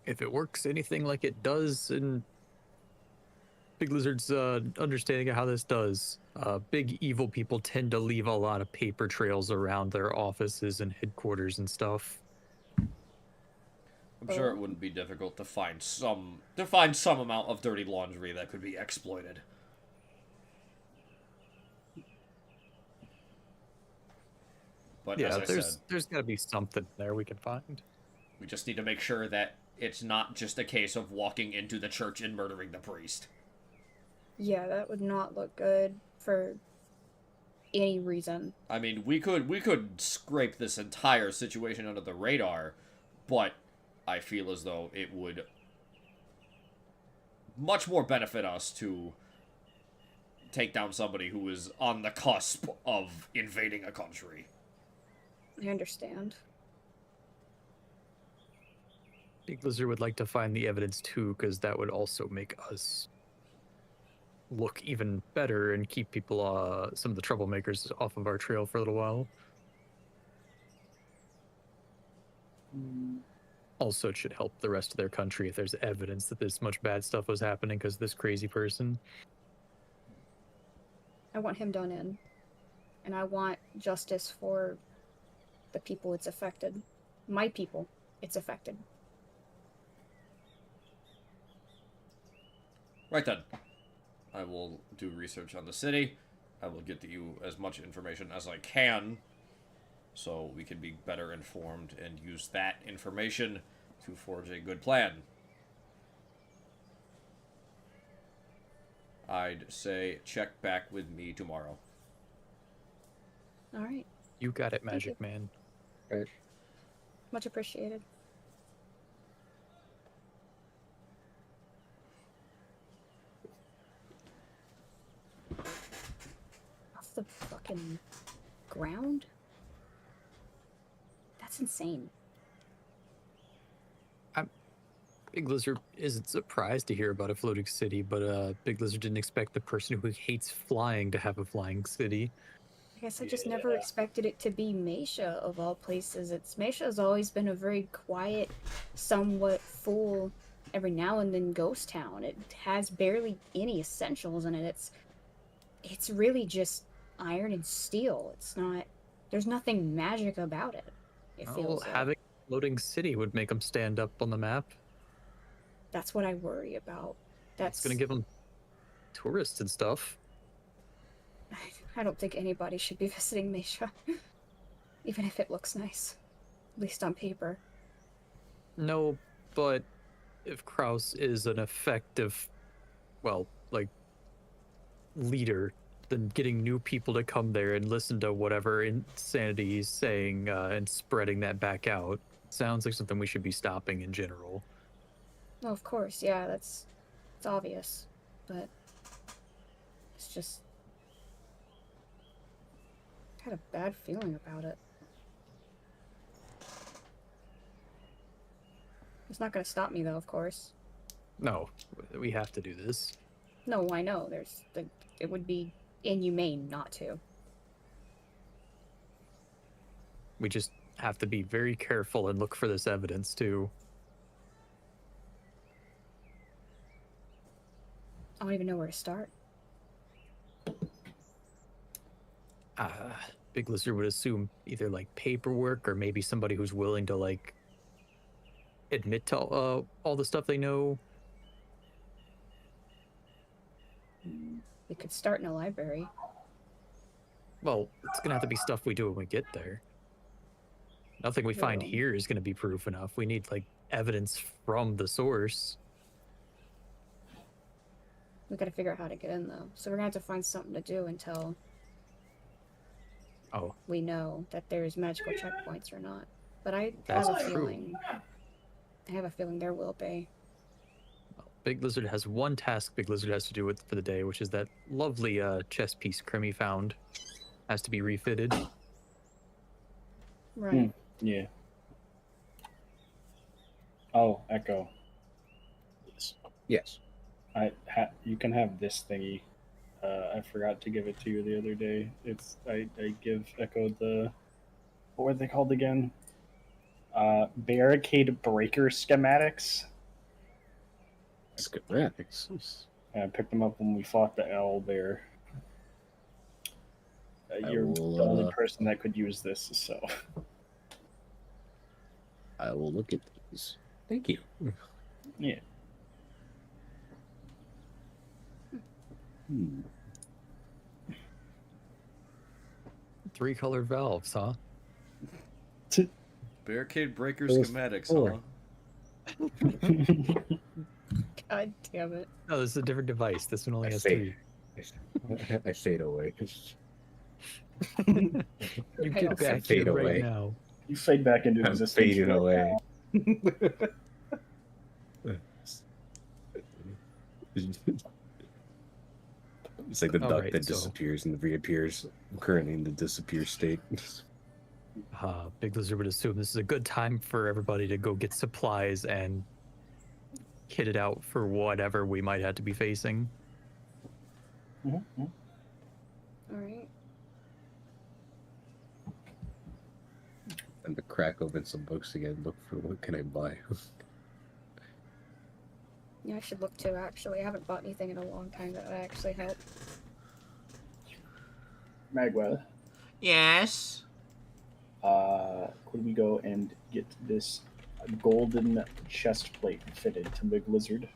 Speaker 4: If it works anything like it does in Big Lizard's understanding of how this does, big evil people tend to leave a lot of paper trails around their offices and headquarters and stuff.
Speaker 1: I'm sure it wouldn't be difficult to find some amount of dirty laundry that could be exploited. But
Speaker 4: Yeah,
Speaker 1: as I said,
Speaker 4: there's got to be something there we can find.
Speaker 1: we just need to make sure that it's not just a case of walking into the church and murdering the priest.
Speaker 2: Yeah, that would not look good for any reason.
Speaker 1: I mean, we could scrape this entire situation under the radar, but I feel as though it would much more benefit us to take down somebody who is on the cusp of invading a country.
Speaker 2: I understand.
Speaker 4: Big Lizard would like to find the evidence too, because that would also make us look even better and keep people, some of the troublemakers off of our trail for a little while. Also, it should help the rest of their country if there's evidence that this much bad stuff was happening because this crazy person.
Speaker 2: I want him done in. And I want justice for the people it's affected. My people it's affected.
Speaker 1: Right then. I will do research on the city. I will get to you as much information as I can so we can be better informed and use that information to forge a good plan. I'd say check back with me tomorrow.
Speaker 2: All right.
Speaker 4: You got it, Magic
Speaker 2: you.
Speaker 4: Man.
Speaker 6: Right.
Speaker 2: Much appreciated. Off the fucking ground? That's insane.
Speaker 4: Big Lizard isn't surprised to hear about a floating city, but Big Lizard didn't expect the person who hates flying to have a flying city.
Speaker 2: I guess I just never expected it to be Meisha of all places. Meisha has always been a very quiet, somewhat full, every now and then ghost town. It has barely any essentials in it. It's really just iron and steel. It's not. There's nothing magic about it. It feels like.
Speaker 4: Having a floating city would make them stand up on the map.
Speaker 2: That's what I worry about.
Speaker 4: It's gonna give them tourists and stuff.
Speaker 2: I don't think anybody should be visiting Meisha, even if it looks nice, at least on paper.
Speaker 4: No, but if Kraus is an effective, leader, then getting new people to come there and listen to whatever insanity he's saying and spreading that back out sounds like something we should be stopping in general.
Speaker 2: Well, of course, yeah, it's obvious, but it's just. I had a bad feeling about it. It's not going to stop me, though, of course.
Speaker 4: No, we have to do this.
Speaker 2: No, I know. It would be inhumane not to.
Speaker 4: We just have to be very careful and look for this evidence, too.
Speaker 2: I don't even know where to start.
Speaker 4: Big Lizard would assume either paperwork or maybe somebody who's willing to admit to all the stuff they know.
Speaker 2: We could start in a library.
Speaker 4: Well, it's gonna have to be stuff we do when we get there. Nothing we find here is gonna be proof enough. We need evidence from the source.
Speaker 2: We gotta figure out how to get in, though. So we're gonna have to find something to do until we know that there's magical checkpoints or not. But I have a feeling there will be.
Speaker 4: Well, Big Lizard has one task Big Lizard has to do for the day, which is that lovely chess piece Crimmy found. Has to be refitted.
Speaker 2: Right.
Speaker 3: Yeah. Oh, Echo.
Speaker 6: Yes.
Speaker 3: You can have this thingy. I forgot to give it to you the other day. I give Echo what were they called again? Barricade breaker schematics.
Speaker 6: Schematics.
Speaker 3: I picked them up when we fought the owl bear. You're the only person that could use this, so.
Speaker 6: I will look at these. Thank you.
Speaker 3: Yeah.
Speaker 4: 3-color valves, huh?
Speaker 1: Barricade breaker
Speaker 6: Those
Speaker 1: schematics,
Speaker 6: four.
Speaker 1: huh?
Speaker 2: God damn it.
Speaker 4: No, this is a different device. This one only
Speaker 6: I
Speaker 4: has
Speaker 6: fade.
Speaker 4: 3.
Speaker 6: I fade away.
Speaker 4: You
Speaker 2: I
Speaker 4: get
Speaker 2: also
Speaker 4: back
Speaker 6: fade
Speaker 4: here
Speaker 6: away.
Speaker 4: right now.
Speaker 3: You fade back into
Speaker 6: I'm
Speaker 3: existence.
Speaker 6: fading
Speaker 3: right
Speaker 6: away.
Speaker 3: now.
Speaker 6: It's like the duck
Speaker 4: Alright,
Speaker 6: that
Speaker 4: so-
Speaker 6: disappears and reappears. I'm currently in the disappear state.
Speaker 4: Big Lizard would assume this is a good time for everybody to go get supplies and kit it out for whatever we might have to be facing.
Speaker 3: Mhm, mhm.
Speaker 2: Alright.
Speaker 6: Time to crack open some books again. Look for what can I buy.
Speaker 2: Yeah, I should look too, actually. I haven't bought anything in a long time that would actually help.
Speaker 3: Magwell,
Speaker 1: Yes.
Speaker 3: could we go and get this golden chest plate fitted to Big Lizard?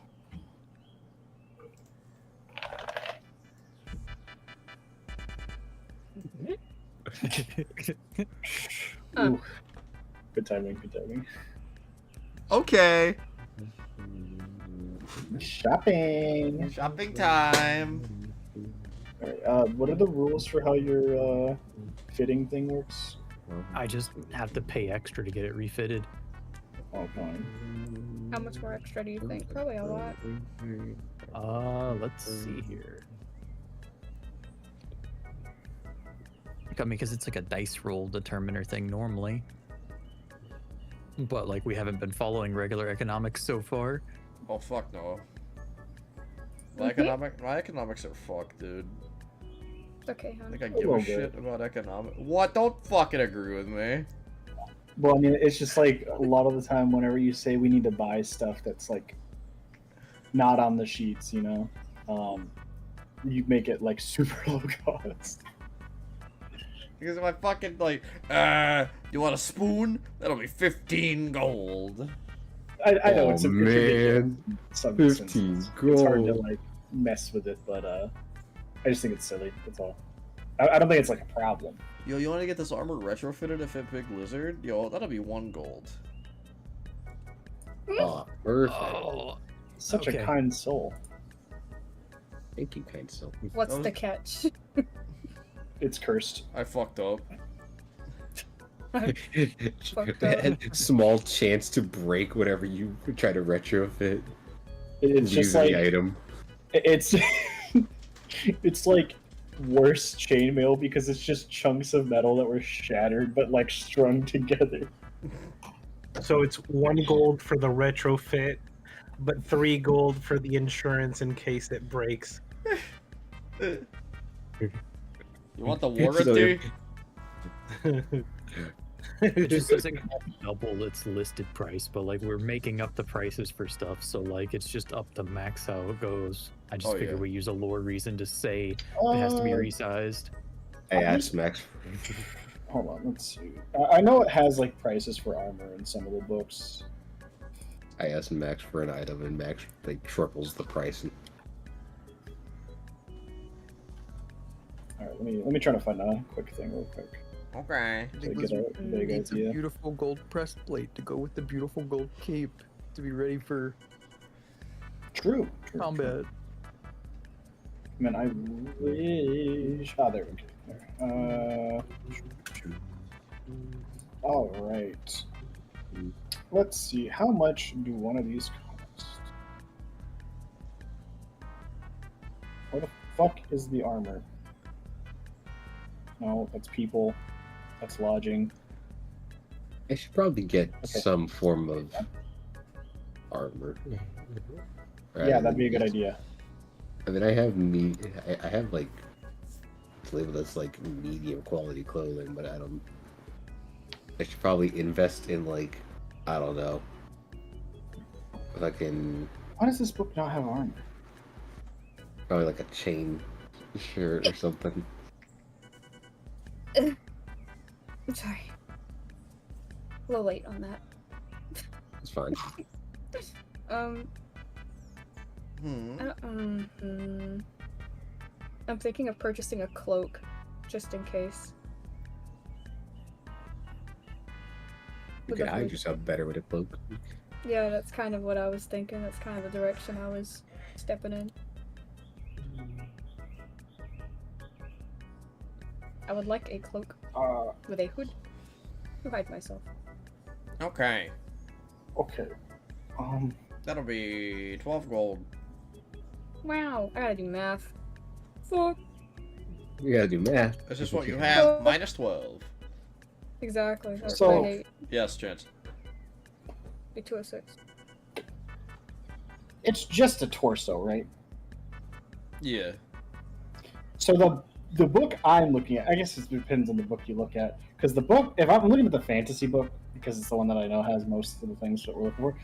Speaker 3: Ooh. Good timing, good timing.
Speaker 1: Okay.
Speaker 3: Shopping!
Speaker 1: Shopping time.
Speaker 3: Alright, what are the rules for how your fitting thing works?
Speaker 4: I just have to pay extra to get it refitted.
Speaker 3: Oh, fine.
Speaker 2: How much more extra do you think? Probably a lot.
Speaker 4: Let's see here. I mean, because it's like a dice roll determiner thing normally. But, like, we haven't been following regular economics so far.
Speaker 1: Oh fuck no. My economics are fucked, dude.
Speaker 2: It's okay,
Speaker 1: I
Speaker 2: hon.
Speaker 1: think I
Speaker 3: A
Speaker 1: give
Speaker 3: little
Speaker 1: a
Speaker 3: bit.
Speaker 1: shit about economics. What? Don't fucking agree with me.
Speaker 3: Well, I mean, it's just like a lot of the time whenever you say we need to buy stuff that's like not on the sheets, you know, you make it like super low cost.
Speaker 1: Because if I fucking like, you want a spoon? That'll be 15 gold.
Speaker 3: I know it's ridiculous.
Speaker 6: man,
Speaker 3: in some
Speaker 6: 15
Speaker 3: instances. It's hard to
Speaker 6: gold.
Speaker 3: like mess with it, but I just think it's silly. That's all. I don't think it's like a problem.
Speaker 1: Yo, you want to get this armor retrofitted to fit Big Lizard? Yo, that'll be 1 gold.
Speaker 6: Oh, perfect.
Speaker 4: Oh,
Speaker 3: Such
Speaker 4: Okay.
Speaker 3: a kind soul.
Speaker 6: Thank you, kind soul.
Speaker 2: What's the catch?
Speaker 3: It's cursed.
Speaker 1: I fucked up.
Speaker 2: Fucked up.
Speaker 6: Small chance to break whatever you try to retrofit.
Speaker 3: It's just
Speaker 6: Use
Speaker 3: like
Speaker 6: the item.
Speaker 3: it's it's like worse chainmail because it's just chunks of metal that were shattered but like strung together.
Speaker 5: So it's 1 gold for the retrofit, but 3 gold for the insurance in case it breaks.
Speaker 1: You want the
Speaker 6: So
Speaker 1: warranty?
Speaker 4: it just doesn't double its listed price, but like we're making up the prices for stuff, so like it's just up to max how it goes. I just
Speaker 1: Oh,
Speaker 4: figure
Speaker 1: yeah.
Speaker 4: we use a lore reason to say it has to be resized.
Speaker 6: I asked Max.
Speaker 3: Hold on, let's see. I know it has like prices for armor in some of the books.
Speaker 6: I asked Max for an item, and Max like triples the price.
Speaker 3: All right, let me try to find a quick thing real quick.
Speaker 1: Okay.
Speaker 3: So I get a big idea.
Speaker 4: beautiful gold breastplate to go with the beautiful gold cape to be ready for
Speaker 3: True.
Speaker 4: combat.
Speaker 3: Man, I wish. Ah, there we go. All right. Let's see. How much do one of these cost? Where the fuck is the armor? No, that's people. That's lodging.
Speaker 6: I should probably get
Speaker 3: Okay.
Speaker 6: some form of armor.
Speaker 3: Yeah, that'd be a good idea.
Speaker 6: I mean, I have like it's labeled as like medium quality clothing, but I should probably invest in like, I don't know, fucking
Speaker 3: Why does this book not have armor?
Speaker 6: probably like a chain shirt or something.
Speaker 2: I'm sorry. A little late on that.
Speaker 6: It's fine.
Speaker 2: I'm thinking of purchasing a cloak, just in case.
Speaker 6: You could hide yourself better with a cloak.
Speaker 2: Yeah, that's kind of what I was thinking. That's kind of the direction I was stepping in. I would like a cloak with a hood to hide myself.
Speaker 1: Okay.
Speaker 3: Okay.
Speaker 1: That'll be 12 gold.
Speaker 2: Wow, I gotta do math. Fuck.
Speaker 6: You gotta do math.
Speaker 1: This is what you have, minus 12.
Speaker 2: Exactly. That's
Speaker 3: So-
Speaker 2: what I hate.
Speaker 1: Yes, Chance.
Speaker 2: Be 206.
Speaker 3: It's just a torso, right?
Speaker 1: Yeah.
Speaker 3: So the book I'm looking at, I guess it depends on the book you look at. Because the book, if I'm looking at the fantasy book, because it's the one that I know has most of the things that we're looking for,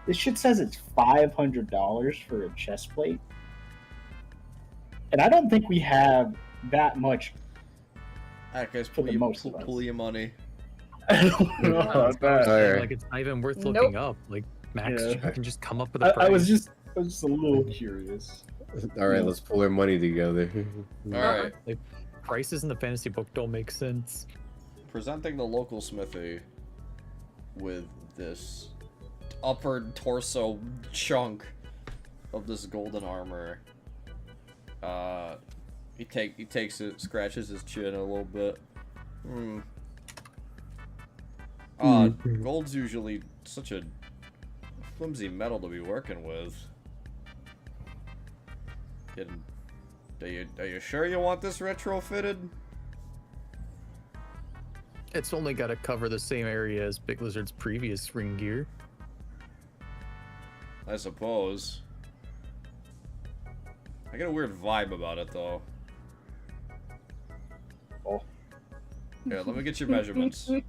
Speaker 3: this shit says it's $500 for a chest plate. And I don't think we have that much.
Speaker 1: Alright, guys,
Speaker 3: For the most of us.
Speaker 1: pull your money.
Speaker 3: I don't know about that.
Speaker 6: Alright.
Speaker 4: Like it's not even worth
Speaker 2: Nope.
Speaker 4: looking up. Like Max,
Speaker 3: Yeah.
Speaker 4: you can just come up with a price.
Speaker 3: I was just a little curious.
Speaker 6: All right, let's pull our money together.
Speaker 1: Alright,
Speaker 4: Like prices in the fantasy book don't make sense.
Speaker 1: presenting the local smithy with this upper torso chunk of this golden armor. He takes it, scratches his chin a little bit. Gold's usually such a flimsy metal to be working with. Are you sure you want this retrofitted?
Speaker 4: It's only got to cover the same area as Big Lizard's previous ring gear.
Speaker 1: I suppose. I get a weird vibe about it, though.
Speaker 3: Oh.
Speaker 1: Here, let me get your measurements. You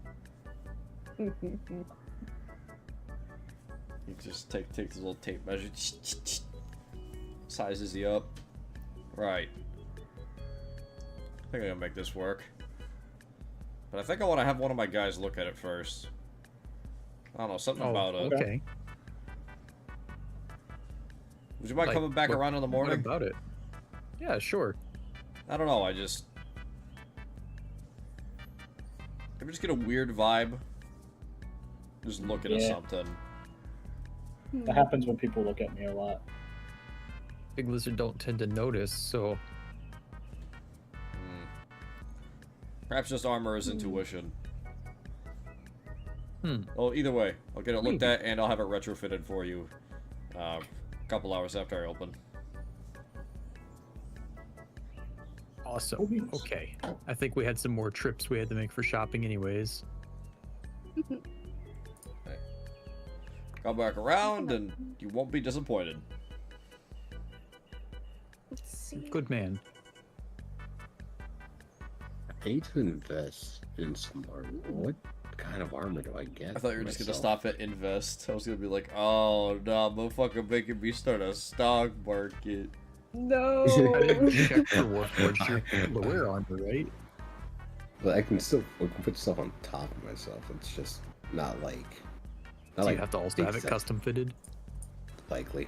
Speaker 1: just take this little tape measure. Sizes you up. Right. I think I can make this work. But I think I want to have one of my guys look at it first. I don't know, something about it.
Speaker 4: Okay.
Speaker 1: Would you mind
Speaker 4: Like,
Speaker 1: coming back
Speaker 4: what-
Speaker 1: around in the
Speaker 4: What
Speaker 1: morning?
Speaker 4: about it? Yeah, sure.
Speaker 1: I don't know, I just get a weird vibe. Just looking at
Speaker 3: Yeah.
Speaker 1: something.
Speaker 3: That happens when people look at me a lot.
Speaker 4: Big Lizard don't tend to notice, so
Speaker 1: Perhaps just armor is intuition.
Speaker 4: Hmm.
Speaker 1: Well, either way, I'll get it looked
Speaker 4: Maybe.
Speaker 1: at and I'll have it retrofitted for you. A couple hours after I open.
Speaker 4: awesome.
Speaker 3: Nice.
Speaker 4: Okay. I think we had some more trips we had to make for shopping anyways.
Speaker 1: Come back around and you won't be disappointed.
Speaker 2: Let's see.
Speaker 4: Good man.
Speaker 6: I need to invest in some armor. What kind of armor do I get?
Speaker 1: I thought you were just gonna
Speaker 6: myself?
Speaker 1: stop at invest. I was gonna be like, oh no, motherfucker making me start a stock market.
Speaker 2: No.
Speaker 4: I didn't check for Warforged. But we're on, right?
Speaker 6: But I can put stuff on top of myself. It's just not like. Not
Speaker 4: So
Speaker 6: like
Speaker 4: you have to also
Speaker 6: big
Speaker 4: have it
Speaker 6: set-
Speaker 4: custom fitted.
Speaker 6: Likely.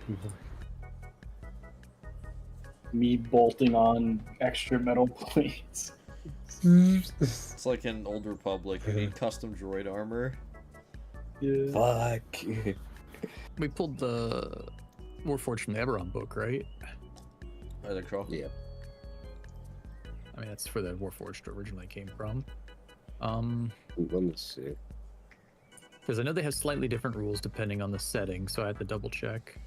Speaker 3: Me bolting on extra metal plates.
Speaker 1: It's like in Old Republic, you need custom droid armor.
Speaker 3: Yeah.
Speaker 6: Fuck.
Speaker 4: We pulled the Warforged from the Eberron book, right?
Speaker 1: I think so.
Speaker 6: Yeah.
Speaker 4: I mean, that's where the Warforged originally came from.
Speaker 6: Let me see.
Speaker 4: Because I know they have slightly different rules depending on the setting, so I had to double check.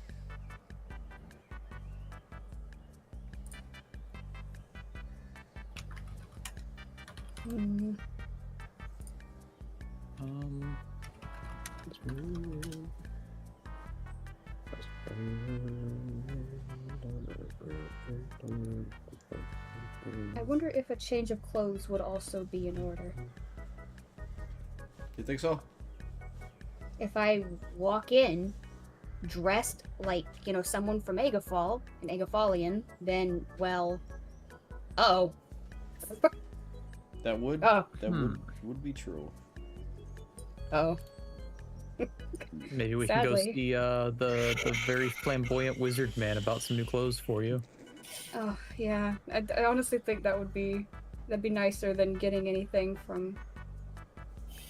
Speaker 2: Mm,
Speaker 4: Um,
Speaker 2: I wonder if a change of clothes would also be in order.
Speaker 1: You think so?
Speaker 2: If I walk in dressed like, you know, someone from Agafall, an Agafallian, then, well, oh.
Speaker 1: That would
Speaker 2: Oh.
Speaker 1: that would be true.
Speaker 2: Oh.
Speaker 4: maybe we can go
Speaker 2: Sadly.
Speaker 4: see the very flamboyant wizard man about some new clothes for you.
Speaker 2: Oh, yeah. I honestly think that'd be nicer than getting anything from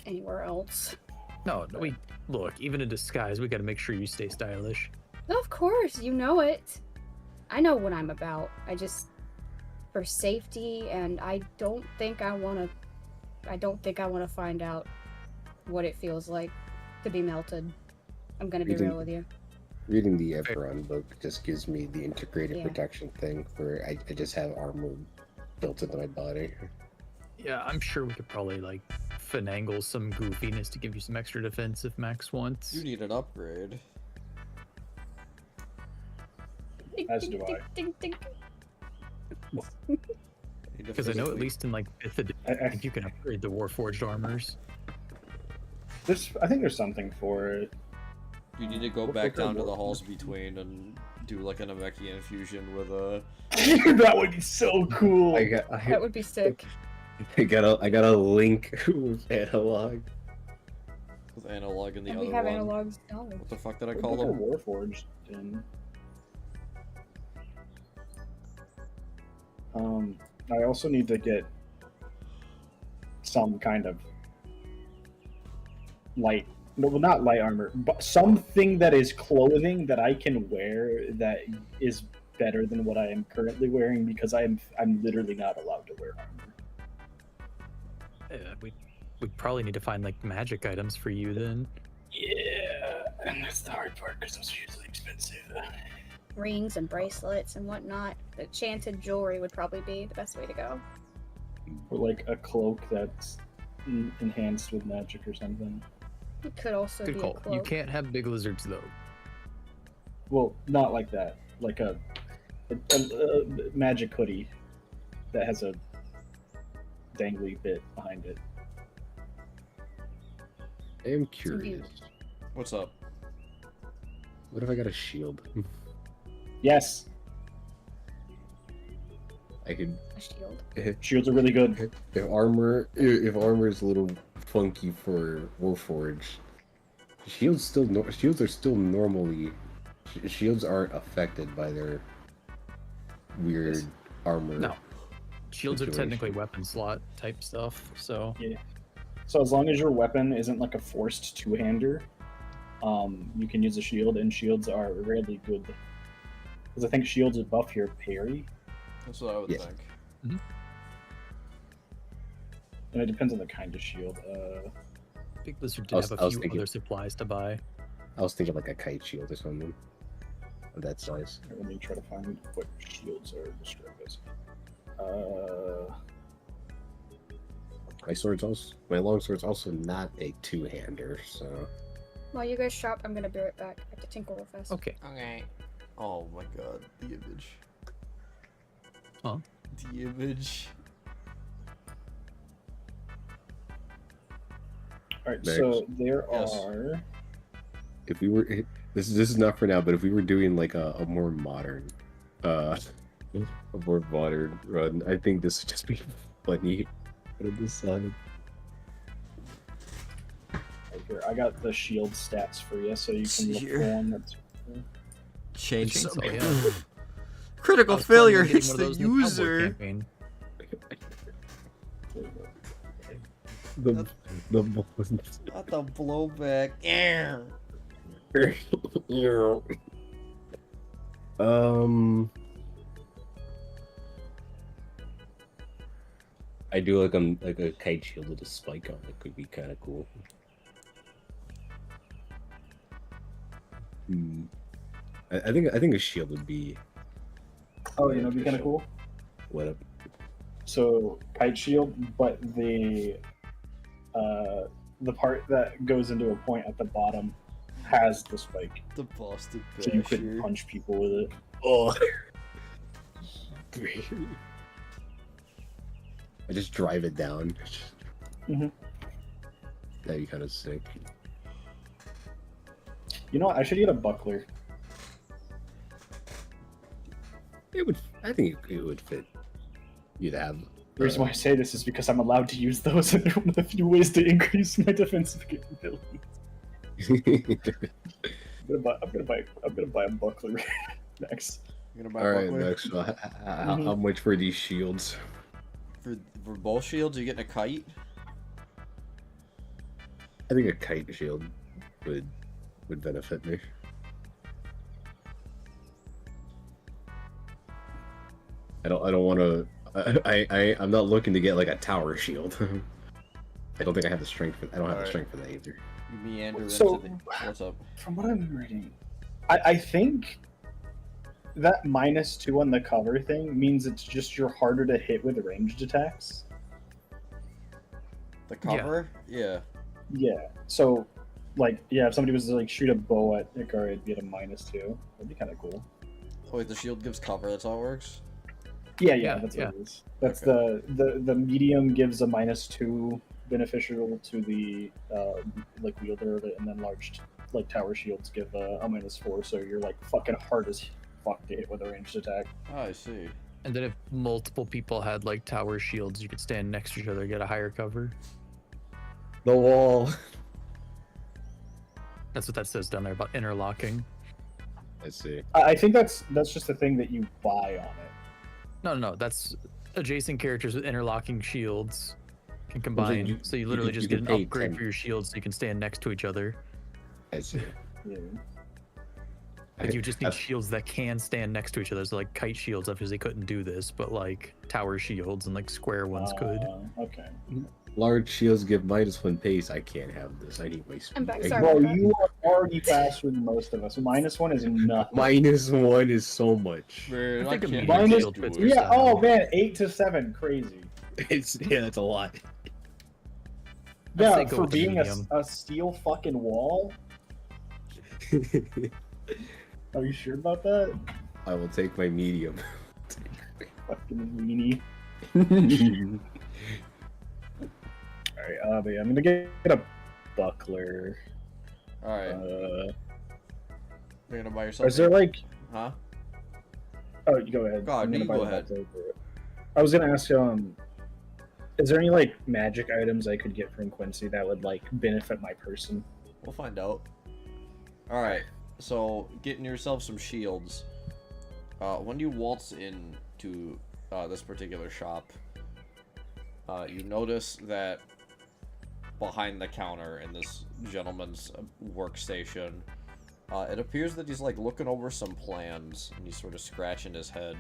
Speaker 2: anywhere else.
Speaker 4: No, we look. Even in disguise, we got to make sure you stay stylish.
Speaker 2: Of course, you know it. I know what I'm about. I just, for safety, and I don't think I want to find out what it feels like to be melted. I'm gonna be
Speaker 6: Reading-
Speaker 2: real with you.
Speaker 6: Reading the Eberron book just gives me the integrated
Speaker 2: Yeah.
Speaker 6: protection thing where I just have armor built into my body.
Speaker 4: Yeah, I'm sure we could probably like finagle some goofiness to give you some extra defense if Max wants.
Speaker 1: You need an upgrade.
Speaker 3: As do I.
Speaker 2: Ding, ding, ding.
Speaker 4: Because I know at least in like 5th edition, I think you can upgrade the Warforged armors.
Speaker 3: I think there's something for it.
Speaker 1: You need to go back down to the halls between and do like an Namekian infusion with a.
Speaker 3: That would be so cool.
Speaker 2: That would be sick.
Speaker 6: I got a link with analog.
Speaker 1: With analog in the
Speaker 2: And
Speaker 1: other
Speaker 2: we have
Speaker 1: one.
Speaker 2: analogs now.
Speaker 1: What the fuck did I
Speaker 3: Put
Speaker 1: call
Speaker 3: like a
Speaker 1: them?
Speaker 3: Warforged in. I also need to get some kind of light. No, well, not light armor, but something that is clothing that I can wear that is better than what I am currently wearing because I'm literally not allowed to wear armor.
Speaker 4: We'd probably need to find like magic items for you then.
Speaker 3: Yeah, and that's the hard part because those are usually expensive.
Speaker 2: Rings and bracelets and whatnot. The enchanted jewelry would probably be the best way to go.
Speaker 3: Or like a cloak that's enhanced with magic or something.
Speaker 2: It could also
Speaker 4: Good
Speaker 2: be
Speaker 4: call.
Speaker 2: a cloak.
Speaker 4: You can't have big lizards though.
Speaker 3: Well, not like that. Like a magic hoodie that has a dangly bit behind it.
Speaker 6: I am curious.
Speaker 1: What's up?
Speaker 6: What if I got a shield?
Speaker 3: Yes,
Speaker 6: I could.
Speaker 2: A shield.
Speaker 3: shields are really good.
Speaker 6: If armor is a little funky for Warforged, shields are still normally. Shields aren't affected by their weird armor.
Speaker 4: No. Shields are
Speaker 6: situation.
Speaker 4: technically weapon slot type stuff, so
Speaker 3: Yeah. So as long as your weapon isn't like a forced two-hander, you can use a shield, and shields are really good. Because I think shields buff your parry,
Speaker 1: That's what I would
Speaker 6: Yeah.
Speaker 1: think.
Speaker 3: and it depends on the kind of shield.
Speaker 4: Big Lizard
Speaker 6: I
Speaker 4: did
Speaker 6: was-
Speaker 4: have
Speaker 6: I
Speaker 4: a
Speaker 6: was
Speaker 4: few
Speaker 6: thinking-
Speaker 4: other supplies to buy.
Speaker 6: I was thinking like a kite shield or something of that size.
Speaker 3: Let me try to find what shields are described as.
Speaker 6: My longsword's also not a two-hander, so
Speaker 2: While you guys shop, I'm gonna be right back. I have to tinkle real fast.
Speaker 4: Okay.
Speaker 1: Okay. Oh my god, the image.
Speaker 4: Huh?
Speaker 1: The image.
Speaker 3: All right,
Speaker 6: Next.
Speaker 3: so there
Speaker 1: Yes.
Speaker 3: are.
Speaker 6: if we were this is not for now, but if we were doing like a more modern run, I think this would just be funny. What did this sound?
Speaker 3: Right here, I got the shield stats for you, so you can look
Speaker 1: Here.
Speaker 3: for one that's.
Speaker 1: Change
Speaker 4: Chainsaw,
Speaker 1: something.
Speaker 4: yeah.
Speaker 1: Critical
Speaker 4: I was planning
Speaker 1: failure
Speaker 4: on getting
Speaker 1: hits
Speaker 4: one of
Speaker 1: the
Speaker 4: those in the cowboy
Speaker 1: user.
Speaker 4: campaign.
Speaker 6: The
Speaker 1: Not the blowback. Yeah.
Speaker 6: I do like a kite shield with a spike on it. Could be kind of cool. I think a shield would be
Speaker 3: Oh, you know, it'd be kind of cool.
Speaker 6: what up.
Speaker 3: So kite shield, but the part that goes into a point at the bottom has the spike,
Speaker 1: The Boston
Speaker 3: so you could
Speaker 1: Basher.
Speaker 3: punch people with it.
Speaker 6: Oh. I just drive it down.
Speaker 3: Mhm.
Speaker 6: That'd be kind of sick.
Speaker 3: You know what? I should get a buckler.
Speaker 6: It would. I think it would fit. You'd have.
Speaker 3: The reason why I say this is because I'm allowed to use those in one of the few ways to increase my defensive capability. I'm gonna buy a buckler next.
Speaker 1: You gonna buy
Speaker 6: All right,
Speaker 1: buckler?
Speaker 6: next. So how much for these shields?
Speaker 1: For both shields, you getting a kite?
Speaker 6: I think a kite shield would benefit me. I don't want to. I'm not looking to get like a tower shield. I don't think I have the strength for. I don't have the
Speaker 1: Alright.
Speaker 6: strength for that either.
Speaker 1: You meander
Speaker 3: So-
Speaker 1: into the. What's up?
Speaker 3: From what I'm reading, I think that -2 on the cover thing means it's just you're harder to hit with ranged attacks.
Speaker 1: The cover? Yeah.
Speaker 3: Yeah. So, like, yeah, if somebody was to like shoot a bow at Ikari, it'd be at a -2. That'd be kind of cool.
Speaker 1: Oh wait, the shield gives cover. That's how it works.
Speaker 3: Yeah, that's what it is. That's
Speaker 1: Okay.
Speaker 3: the medium gives a -2 beneficial to the like wielder of it, and then large like tower shields give a -4, so you're like fucking hard as fuck to hit with a ranged attack.
Speaker 1: Oh, I see.
Speaker 4: And then if multiple people had like tower shields, you could stand next to each other, get a higher cover.
Speaker 6: The wall.
Speaker 4: That's what that says down there about interlocking.
Speaker 6: I see.
Speaker 3: I think that's just a thing that you buy on it.
Speaker 4: No, that's adjacent characters with interlocking shields can combine. So you literally just get an
Speaker 6: pay
Speaker 4: upgrade
Speaker 6: 10.
Speaker 4: for your shields so you can stand next to each other.
Speaker 6: I see.
Speaker 3: Yeah.
Speaker 4: Like you just need
Speaker 6: I-
Speaker 4: shields that can stand next to each other. So like kite shields, obviously couldn't do this, but like tower shields and like square ones could.
Speaker 3: Okay.
Speaker 6: Large shields give -1 pace. I can't have this. I need my speed.
Speaker 2: I'm back,
Speaker 6: I-
Speaker 2: sorry.
Speaker 3: Bro, you are already faster than most of us. -1 is nothing.
Speaker 6: -1 is so much.
Speaker 1: Man,
Speaker 4: I think a
Speaker 1: can't
Speaker 4: medium
Speaker 3: Minus-
Speaker 4: shield fits
Speaker 1: do it.
Speaker 4: your
Speaker 3: Yeah.
Speaker 4: style.
Speaker 3: Oh man, 8 to 7, crazy.
Speaker 6: That's a lot.
Speaker 4: I'd
Speaker 3: Yeah,
Speaker 4: say go
Speaker 3: for
Speaker 4: with the
Speaker 3: being
Speaker 4: medium.
Speaker 3: a steel fucking wall. Are you sure about that?
Speaker 6: I will take my medium.
Speaker 3: Fucking weenie. Alright, but yeah, I'm gonna get a buckler.
Speaker 1: Alright, you're gonna buy yourself.
Speaker 3: Is there like?
Speaker 1: Huh?
Speaker 3: Oh, you go ahead.
Speaker 1: Go ahead,
Speaker 3: I'm gonna
Speaker 1: you
Speaker 3: buy
Speaker 1: go
Speaker 3: the
Speaker 1: ahead.
Speaker 3: buckler. I was gonna ask, is there any like magic items I could get from Quincy that would like benefit my person?
Speaker 1: We'll find out. Alright, so getting yourself some shields. When you waltz into this particular shop, you notice that behind the counter in this gentleman's workstation, it appears that he's like looking over some plans and he's sort of scratching his head.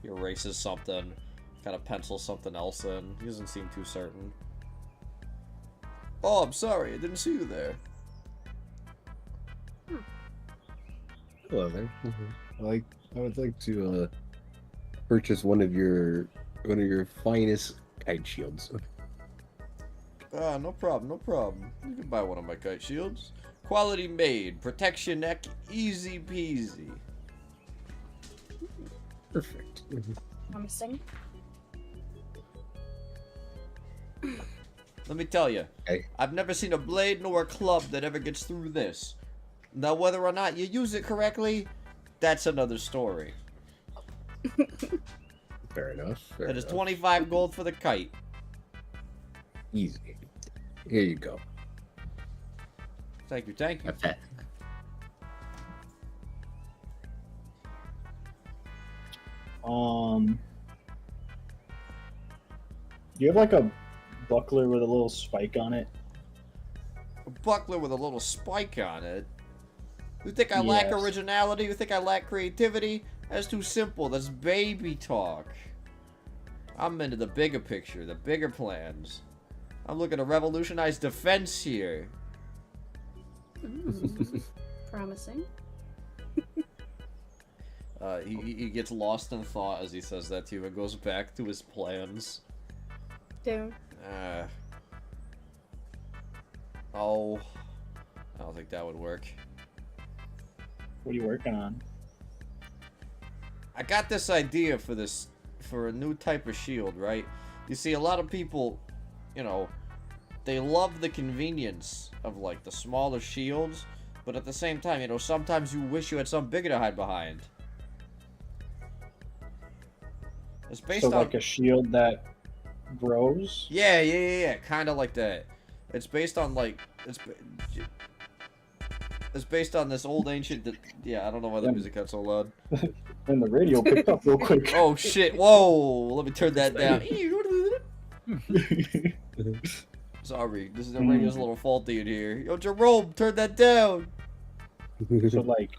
Speaker 1: He erases something, kind of pencils something else in. He doesn't seem too certain. Oh, I'm sorry, I didn't see you there.
Speaker 6: Hello there. I would like to purchase one of your finest kite shields.
Speaker 1: No problem, no problem. You can buy one of my kite shields. Quality made, protects your neck, easy peasy.
Speaker 6: Perfect.
Speaker 2: Promising.
Speaker 1: Let me tell you,
Speaker 6: Okay.
Speaker 1: I've never seen a blade nor a club that ever gets through this. Now, whether or not you use it correctly, that's another story.
Speaker 6: Fair enough. Fair
Speaker 1: It is
Speaker 6: enough.
Speaker 1: 25 gold for the kite.
Speaker 6: Easy. Here you go.
Speaker 1: Thank you, thank you.
Speaker 6: Okay.
Speaker 3: Do you have like a buckler with a little spike on it?
Speaker 1: A buckler with a little spike on it. You think I lack
Speaker 3: Yes.
Speaker 1: originality? You think I lack creativity? That's too simple. That's baby talk. I'm into the bigger picture, the bigger plans. I'm looking to revolutionize defense here.
Speaker 2: Promising.
Speaker 1: He gets lost in thought as he says that to you and goes back to his plans.
Speaker 2: Damn.
Speaker 1: Oh, I don't think that would work.
Speaker 3: What are you working on?
Speaker 1: I got this idea for a new type of shield, right? You see, a lot of people, you know, they love the convenience of like the smaller shields, but at the same time, you know, sometimes you wish you had something bigger to hide behind. It's based
Speaker 3: So
Speaker 1: on
Speaker 3: like a shield that grows?
Speaker 1: yeah, kind of like that. It's based on like it's based on this old ancient. Yeah, I don't know why the
Speaker 3: Yeah.
Speaker 1: music got so loud.
Speaker 3: And the radio picked up real quick.
Speaker 1: Oh shit! Whoa! Let me turn that down. Sorry, this is the radio's a little faulty in here. Yo, Jerome, turn that down.
Speaker 3: So like,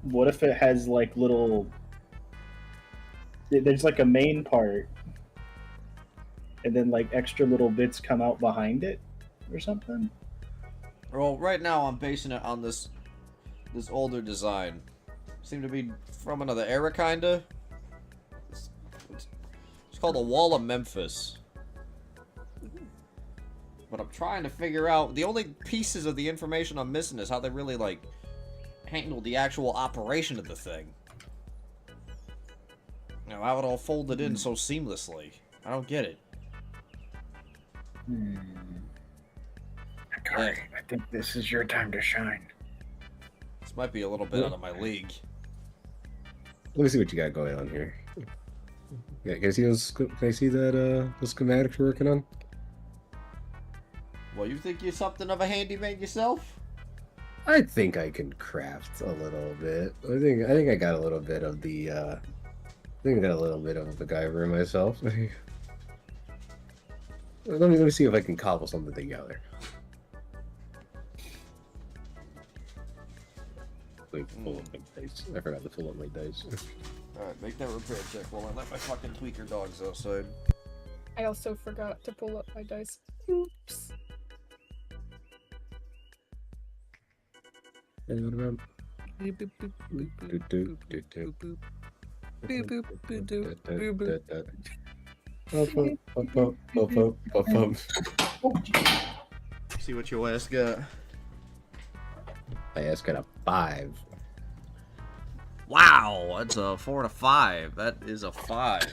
Speaker 3: what if it has like little? There's like a main part, and then like extra little bits come out behind it, or something.
Speaker 1: Well, right now I'm basing it on this older design. Seem to be from another era, kinda. It's called the Wall of Memphis. But I'm trying to figure out, the only pieces of the information I'm missing is how they really like handle the actual operation of the thing. You know, how it all folded in so seamlessly. I don't get it.
Speaker 7: Akari, I think this is your time to shine.
Speaker 1: This might be a little bit out of my league.
Speaker 6: Let me see what you got going on here. Yeah, can I see those? Can I see that? Those schematics you're working on?
Speaker 1: Well, you think you're something of a handyman yourself?
Speaker 6: I think I can craft a little bit. I think I got a little bit of the. I think I got a little bit of the Guyver in myself. Let me see if I can cobble something together. Wait, pull up my dice. I forgot to pull up my dice.
Speaker 1: Alright, make that repair check while I let my fucking tweaker dogs outside.
Speaker 2: I also forgot to pull up my dice. Oops.
Speaker 6: Hey, what about?
Speaker 4: Boop, boop, boop, boop, boop, boop, boop, boop, boop, boop, boop, boop, boop.
Speaker 1: See what your ass got.
Speaker 6: My ass got a 5.
Speaker 1: Wow, that's a 4 to 5. That is a 5.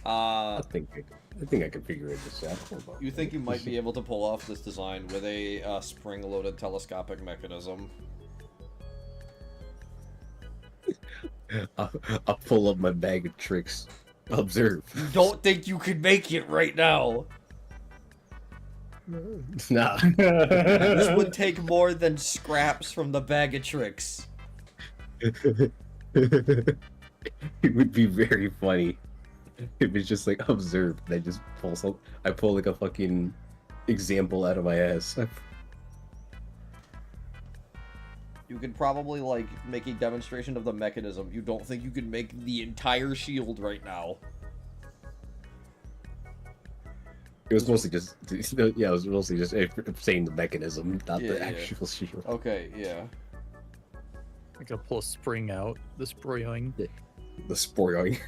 Speaker 6: I think I can figure this out. Hold on.
Speaker 1: You think you might be able to pull off this design with a spring-loaded telescopic mechanism?
Speaker 6: I'll pull up my bag of tricks. Observe.
Speaker 1: You don't think you could make it right now?
Speaker 6: Nah.
Speaker 1: This would take more than scraps from the bag of tricks.
Speaker 6: It would be very funny if it's just like observe. And I just pull some. I pull like a fucking example out of my ass.
Speaker 1: You could probably, like, make a demonstration of the mechanism. You don't think you could make the entire shield right now?
Speaker 6: It was mostly just, yeah, it was mostly just saying the mechanism, not the actual shield.
Speaker 1: Okay, yeah.
Speaker 4: I gotta pull a spring out. The sproing.
Speaker 6: The spoiling.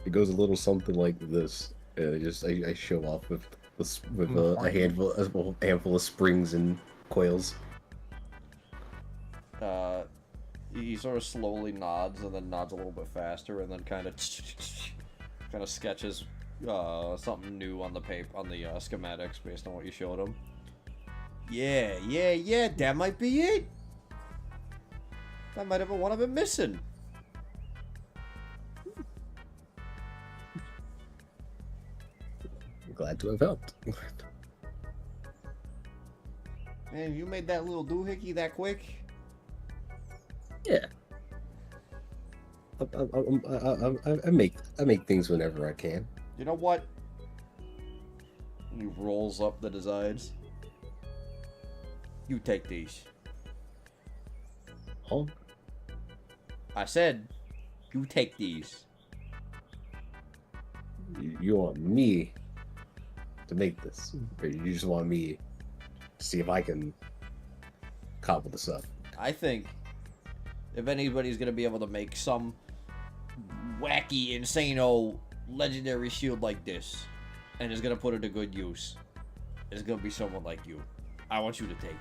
Speaker 6: It goes a little something like this. I show off with a handful of springs and coils.
Speaker 1: He sort of slowly nods and then nods a little bit faster and then kind of sketches something new on the schematics based on what you showed him. Yeah, that might be it. That might have been one of them missing.
Speaker 6: I'm glad to have helped.
Speaker 1: Man, you made that little doohickey that quick?
Speaker 6: Yeah. I make things whenever I can.
Speaker 1: You know what? He rolls up the designs. You take these.
Speaker 6: Oh.
Speaker 1: I said, you take these.
Speaker 6: You want me to make this, or you just want me to see if I can cobble this up?
Speaker 1: I think if anybody's gonna be able to make some wacky, insane-o legendary shield like this, and is gonna put it to good use, it's gonna be someone like you. I want you to take it.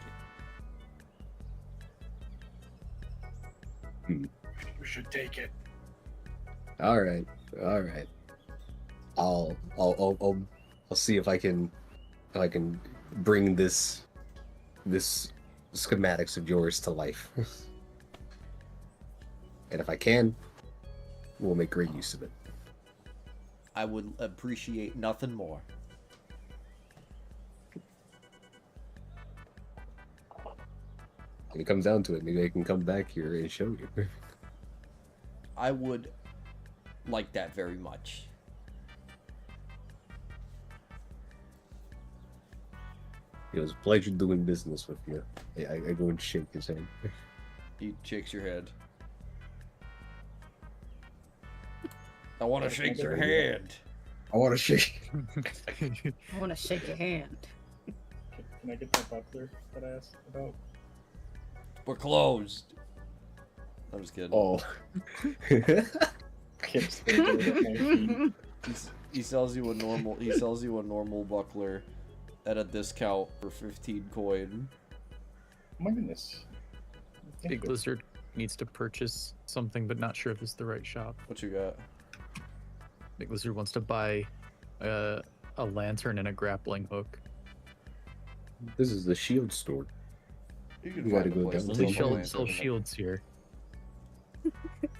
Speaker 7: You should take it.
Speaker 6: All right. I'll see if I can bring this schematics of yours to life. And if I can, we'll make great use of it.
Speaker 1: I would appreciate nothing more.
Speaker 6: When it comes down to it, maybe I can come back here and show you.
Speaker 1: I would like that very much.
Speaker 6: It was a pleasure doing business with you. I go and shake his hand.
Speaker 1: He shakes your head. I want to shake your hand.
Speaker 6: I want to shake.
Speaker 2: I want to shake your hand.
Speaker 3: Can I get that buckler that I asked about?
Speaker 1: We're closed. I'm just kidding.
Speaker 6: Oh.
Speaker 3: Kip's thinking with my feet.
Speaker 1: He sells you a normal. He sells you a normal buckler at a discount for 15 coin.
Speaker 3: Oh my goodness.
Speaker 4: Big Lizard needs to purchase something, but not sure if it's the right shop.
Speaker 1: What you got?
Speaker 4: Big Lizard wants to buy a lantern and a grappling hook.
Speaker 6: This is the shield store.
Speaker 1: You
Speaker 6: You gotta go down.
Speaker 4: Only
Speaker 6: Someone
Speaker 4: sell shields here.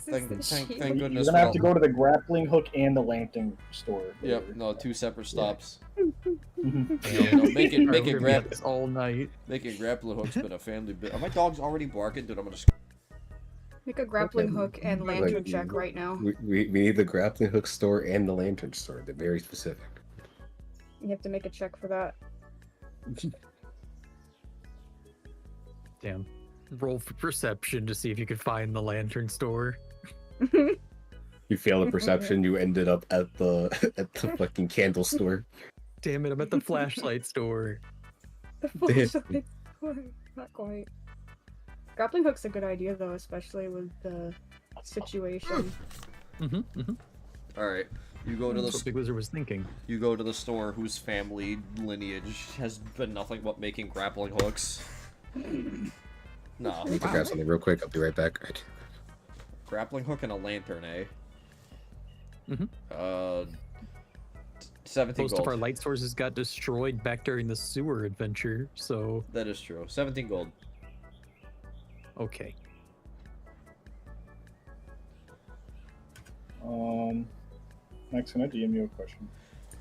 Speaker 1: Thank
Speaker 3: You're
Speaker 1: goodness.
Speaker 3: gonna have to go to the grappling hook and the lantern store.
Speaker 1: Yep. No, 2 separate stops.
Speaker 3: Mhm.
Speaker 1: Yeah, no, making
Speaker 4: We're gonna be
Speaker 1: grab
Speaker 4: at this all night.
Speaker 1: making grappling hooks been a family bit. Are my dogs already barking? Dude, I'm gonna.
Speaker 2: Make a grappling
Speaker 6: Okay.
Speaker 2: hook and
Speaker 6: Like,
Speaker 2: lantern check right now.
Speaker 6: We need the grappling hook store and the lantern store. They're very specific.
Speaker 2: You have to make a check for that.
Speaker 4: Damn. Roll for perception to see if you could find the lantern store.
Speaker 6: You fail a perception, you ended up at the fucking candle store.
Speaker 4: Damn it, I'm at the flashlight store.
Speaker 2: Flashlight. Not quite. Grappling hook's a good idea though, especially with the situation.
Speaker 1: All right. You go to
Speaker 4: That's what
Speaker 1: the
Speaker 4: Big Wizard was thinking.
Speaker 1: you go to the store whose family lineage has been nothing but making grappling hooks. No,
Speaker 6: I need to grab something real quick. I'll be right back.
Speaker 1: grappling hook and a lantern, eh?
Speaker 4: Mhm.
Speaker 1: 17
Speaker 4: Most
Speaker 1: gold.
Speaker 4: of our light sources got destroyed back during the sewer adventure, so
Speaker 1: That is true. 17 gold.
Speaker 4: okay.
Speaker 3: Max, can I DM you a question?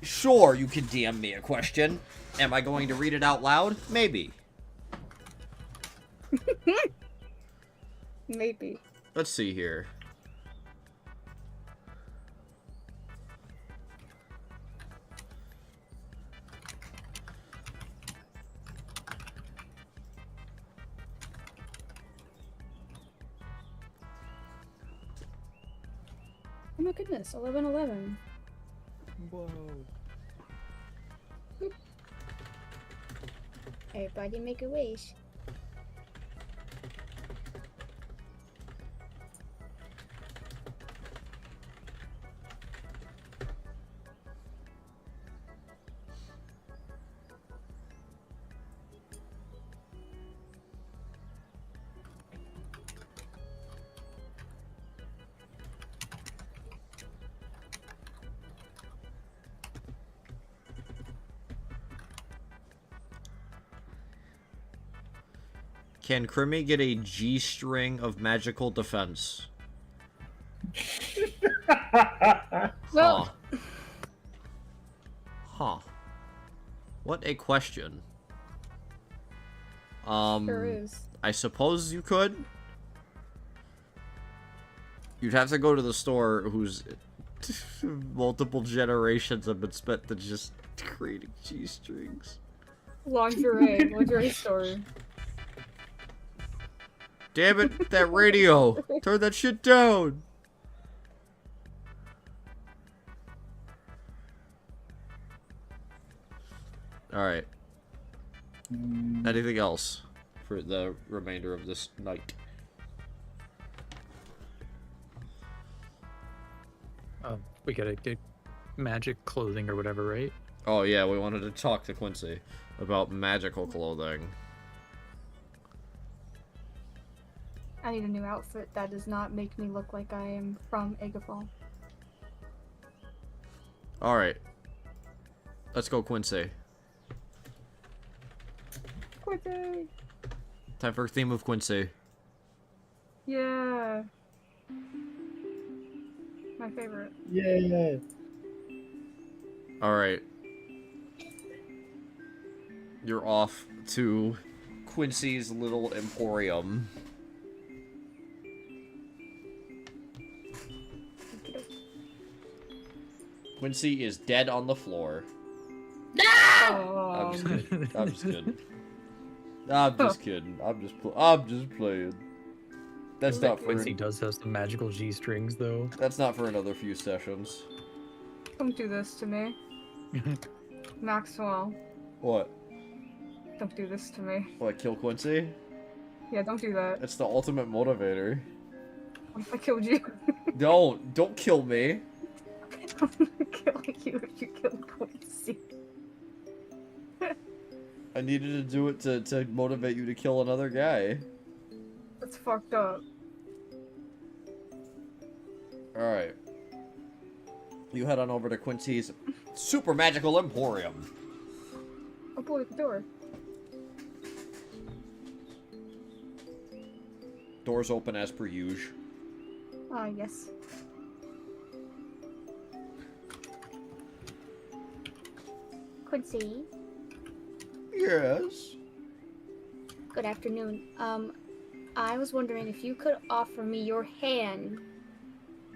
Speaker 1: Sure, you can DM me a question. Am I going to read it out loud? Maybe.
Speaker 2: Maybe.
Speaker 1: Let's see here.
Speaker 2: Oh my goodness, 11:11.
Speaker 4: Whoa.
Speaker 2: Everybody make a wish.
Speaker 1: Can Crimmy get a G-string of magical defense?
Speaker 2: Well,
Speaker 1: Huh. What a question.
Speaker 2: sure is.
Speaker 1: I suppose you could. You'd have to go to the store whose multiple generations have been spent to just creating G-strings.
Speaker 2: Lingerie store.
Speaker 1: Damn it, that radio! Turn that shit down! Alright. Anything else for the remainder of this night?
Speaker 4: We gotta get magic clothing or whatever, right?
Speaker 1: Oh yeah, we wanted to talk to Quincy about magical clothing.
Speaker 2: I need a new outfit that does not make me look like I am from Agafall.
Speaker 1: Alright. Let's go, Quincy.
Speaker 2: Quincy!
Speaker 1: Time for a theme of Quincy.
Speaker 2: Yeah. My favorite.
Speaker 3: Yeah.
Speaker 1: Alright. You're off to Quincy's little emporium. Quincy is dead on the floor. I'm just kidding. I'm just kidding. I'm just kidding. I'm just playing. That's not for.
Speaker 4: Quincy does have some magical G strings, though.
Speaker 1: That's not for another few sessions.
Speaker 2: Don't do this to me. Maxwell,
Speaker 1: What?
Speaker 2: don't do this to me.
Speaker 1: What? Kill Quincy?
Speaker 2: Yeah, don't do that.
Speaker 1: It's the ultimate motivator.
Speaker 2: What if I killed you?
Speaker 1: Don't kill me.
Speaker 2: I'm gonna kill you if you kill Quincy.
Speaker 1: I needed to do it to motivate you to kill another guy.
Speaker 2: That's fucked up.
Speaker 1: Alright. You head on over to Quincy's Super Magical Emporium.
Speaker 2: Oh boy, the door.
Speaker 1: Doors open as per usual.
Speaker 2: Ah, yes. Quincy,
Speaker 1: Yes.
Speaker 2: good afternoon. I was wondering if you could offer me your hand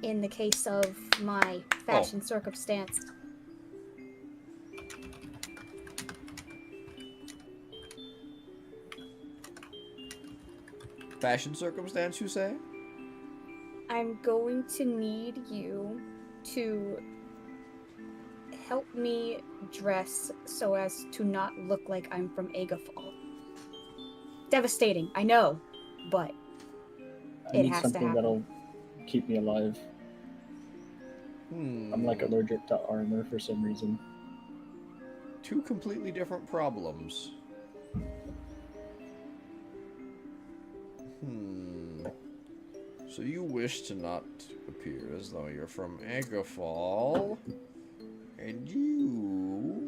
Speaker 2: in the case of my fashion circumstance.
Speaker 1: Fashion circumstance, you say?
Speaker 2: I'm going to need you to help me dress so as to not look like I'm from Agafall. Devastating, I know, but
Speaker 3: I
Speaker 2: it
Speaker 3: need
Speaker 2: has to
Speaker 3: something
Speaker 2: happen.
Speaker 3: that'll keep me alive. I'm like allergic to armor for some reason.
Speaker 1: Two completely different problems. So you wish to not appear as though you're from Agafall, and you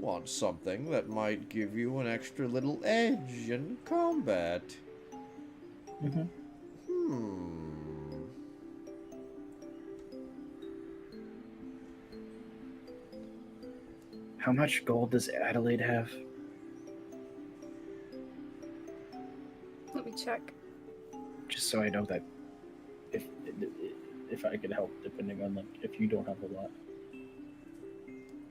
Speaker 1: want something that might give you an extra little edge in combat.
Speaker 7: How much gold does Adelaide have?
Speaker 2: Let me check.
Speaker 7: Just so I know that.
Speaker 3: If I could help, depending on like if you don't have a lot.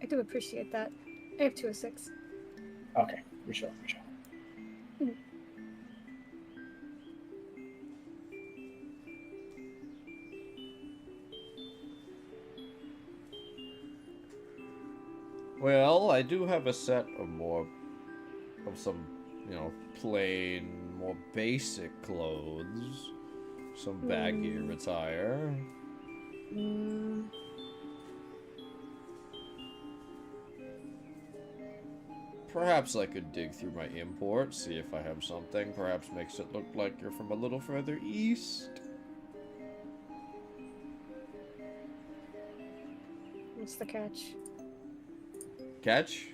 Speaker 2: I do appreciate that. I have 2 of 6.
Speaker 3: Okay, we shall.
Speaker 1: Well, I do have a set of some, plain, more basic clothes. Some baggier attire. Perhaps I could dig through my imports, see if I have something. Perhaps makes it look like you're from a little further east.
Speaker 2: What's the catch?
Speaker 1: Catch?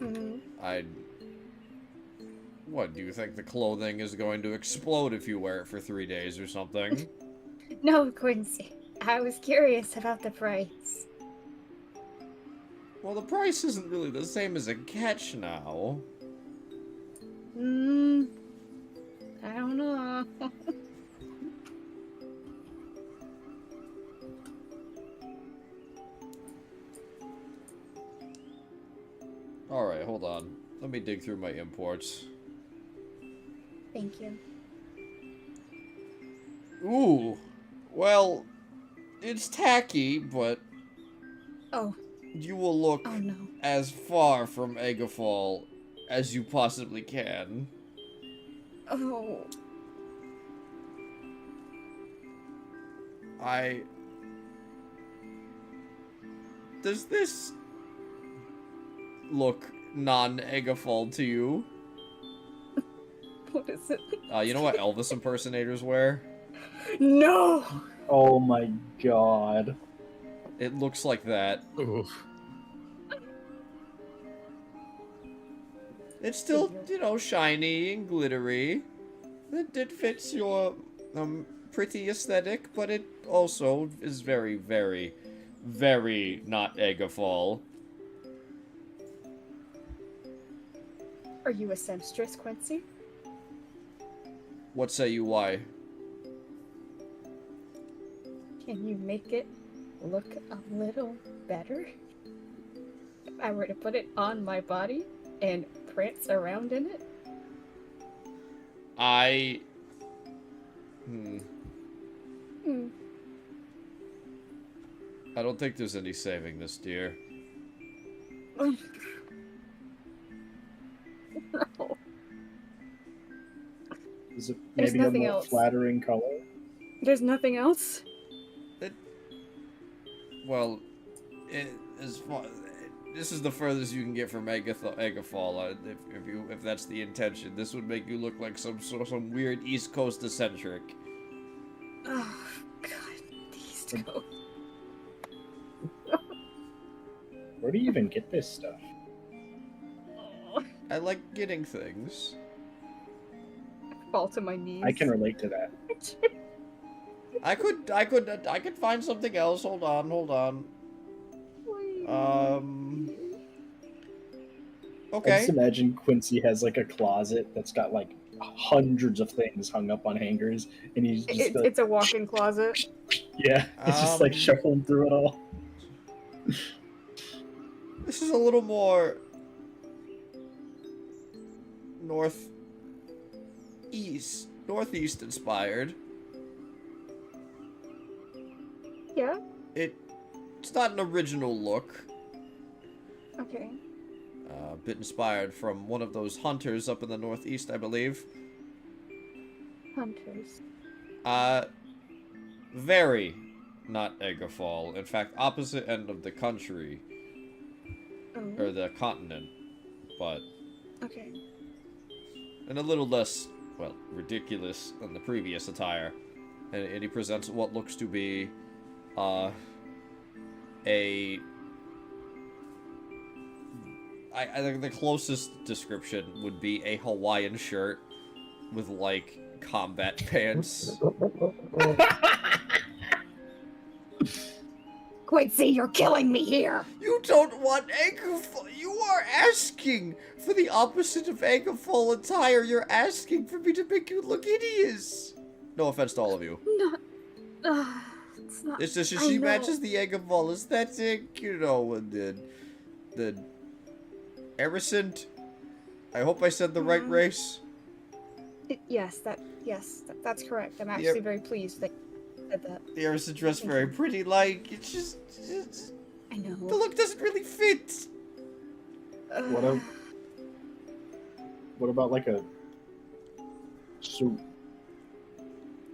Speaker 2: Mm-hmm.
Speaker 1: What, do you think the clothing is going to explode if you wear it for 3 days or something?
Speaker 2: No, Quincy. I was curious about the price.
Speaker 1: Well, the price isn't really the same as a catch now.
Speaker 2: I don't know.
Speaker 1: Alright, hold on. Let me dig through my imports.
Speaker 2: Thank you.
Speaker 1: Ooh. Well, it's tacky, but
Speaker 2: Oh.
Speaker 1: you will look
Speaker 2: Oh no.
Speaker 1: as far from Agafall as you possibly can.
Speaker 2: Oh.
Speaker 1: Does this look non-Agafall to you?
Speaker 2: What is it?
Speaker 1: You know what Elvis impersonators wear?
Speaker 2: No!
Speaker 3: Oh my god.
Speaker 1: It looks like that.
Speaker 4: Ooh.
Speaker 1: It's still, shiny and glittery. It fits your pretty aesthetic, but it also is very, very, very not Agafall.
Speaker 2: Are you a seamstress, Quincy?
Speaker 1: What say you why?
Speaker 2: Can you make it look a little better? If I were to put it on my body and prance around in it?
Speaker 1: I don't think there's any saving this, dear.
Speaker 2: No.
Speaker 3: Is it
Speaker 2: There's
Speaker 3: maybe a
Speaker 2: nothing
Speaker 3: more
Speaker 2: else.
Speaker 3: flattering color?
Speaker 2: There's nothing else?
Speaker 1: Well, this is the furthest you can get from Egafall. If that's the intention, this would make you look like some weird East Coast eccentric.
Speaker 2: Oh, God. These two.
Speaker 3: Where do you even get this stuff?
Speaker 1: I like getting things.
Speaker 2: Fall to my knees.
Speaker 3: I can relate to that.
Speaker 1: I could find something else. Hold on.
Speaker 3: I
Speaker 1: Okay.
Speaker 3: just imagine Quincy has like a closet that's got like hundreds of things hung up on hangers, and he's just like,
Speaker 2: It's a walk-in closet.
Speaker 3: yeah, it's just like shuffling through it all.
Speaker 1: This is a little more northeast inspired.
Speaker 2: Yeah?
Speaker 1: It's not an original look.
Speaker 2: Okay.
Speaker 1: A bit inspired from one of those hunters up in the northeast, I believe.
Speaker 2: Hunters.
Speaker 1: Very not Egafall. In fact, opposite end of the country.
Speaker 2: Oh.
Speaker 1: Or the continent. But,
Speaker 2: Okay.
Speaker 1: and a little less, well, ridiculous than the previous attire. And he presents what looks to be, I think the closest description would be a Hawaiian shirt with, like, combat pants.
Speaker 2: Quincy, you're killing me here!
Speaker 1: You don't want Egafall. You are asking for the opposite of Egafall attire. You're asking for me to make you look hideous. No offense to all of you.
Speaker 2: Not... it's not...
Speaker 1: It's just
Speaker 2: I
Speaker 1: she
Speaker 2: know.
Speaker 1: matches the Egafall aesthetic, you know, and the Erisant. I hope I said the right race.
Speaker 2: Yes, that's correct. I'm actually very pleased that you said that.
Speaker 1: The Erisant dress very pretty, like, it's just
Speaker 2: I know.
Speaker 1: the look doesn't really fit.
Speaker 3: What about like a suit?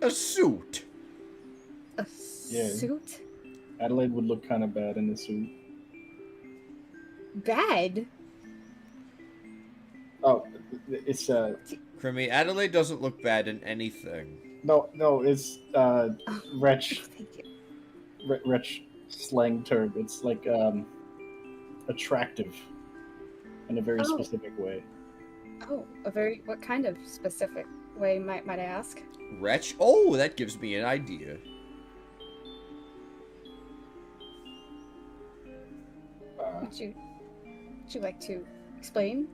Speaker 1: A suit.
Speaker 2: A
Speaker 3: Yeah.
Speaker 2: suit?
Speaker 3: Adelaide would look kind of bad in a suit.
Speaker 2: Bad?
Speaker 3: Oh, it's
Speaker 1: Crimmy, Adelaide doesn't look bad in anything.
Speaker 3: no, it's Wretch
Speaker 2: Thank you.
Speaker 3: Wretch slang term. It's like attractive in a very
Speaker 2: Oh.
Speaker 3: specific way.
Speaker 2: Oh, what kind of specific way might I ask?
Speaker 1: Wretch? Oh, that gives me an idea.
Speaker 2: Would you like to explain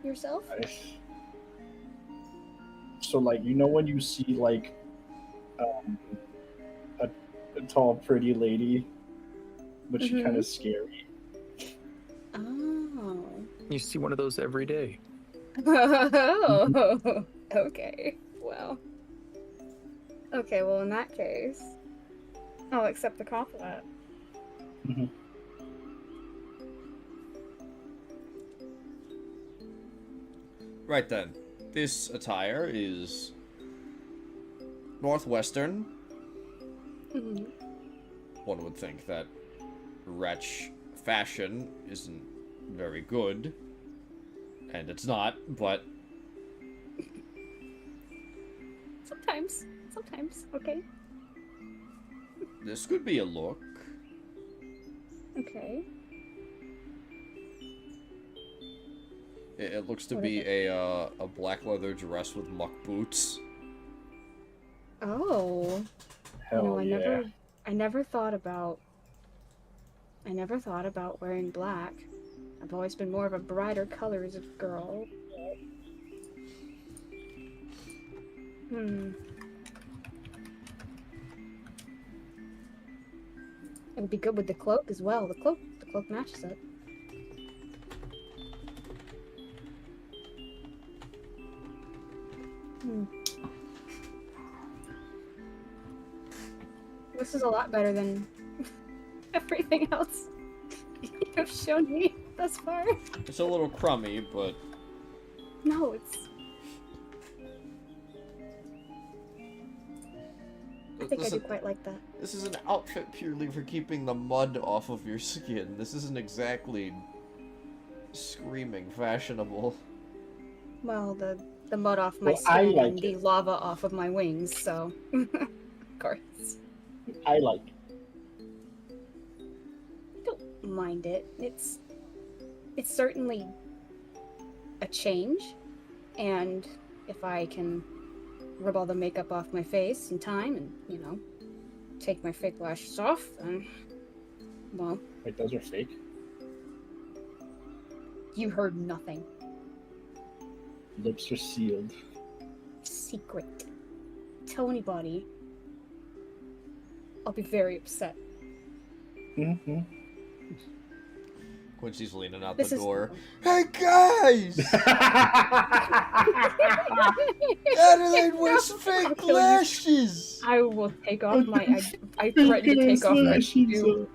Speaker 2: yourself?
Speaker 3: So like, you know, when you see like a tall pretty lady, but she kind of scary.
Speaker 2: Oh.
Speaker 4: You see one of those every day.
Speaker 2: Oh. Okay. Well. Okay, well in that case, I'll accept the compliment.
Speaker 3: Mhm.
Speaker 1: Right then. This attire is northwestern.
Speaker 2: Mhm.
Speaker 1: One would think that Wretch fashion isn't very good. And it's not, but
Speaker 2: Sometimes, okay.
Speaker 1: this could be a look.
Speaker 2: Okay.
Speaker 1: It looks to
Speaker 2: What
Speaker 1: be
Speaker 2: is
Speaker 1: a black leather dress with muck boots.
Speaker 2: Oh.
Speaker 3: Hell
Speaker 2: No,
Speaker 3: yeah.
Speaker 2: I never thought about wearing black. I've always been more of a brighter colors girl. It would be good with the cloak as well. The cloak matches it. This is a lot better than everything else you've shown me thus far.
Speaker 1: It's a little crummy, but
Speaker 2: No, it's I think I do quite like that.
Speaker 1: This is an outfit purely for keeping the mud off of your skin. This isn't exactly screaming fashionable.
Speaker 2: Well, the mud off my
Speaker 3: Well, I
Speaker 2: skin
Speaker 3: like
Speaker 2: and the
Speaker 3: it.
Speaker 2: lava off of my wings, so of course.
Speaker 3: I like it.
Speaker 2: I don't mind it. It's certainly a change, and if I can rub all the makeup off my face in time and, you know, take my fake lashes off, then, well,
Speaker 3: Wait, those are fake?
Speaker 2: you heard nothing.
Speaker 3: Lips are sealed.
Speaker 2: Secret. Tell anybody. I'll be very upset.
Speaker 3: Mm-hmm.
Speaker 1: Quincy's leaning out
Speaker 2: This
Speaker 1: the
Speaker 2: is-
Speaker 1: door. Hey guys! Adelaide wears fake
Speaker 2: I'll kill you.
Speaker 1: lashes!
Speaker 2: I will take off my. I threaten to take off my shoe.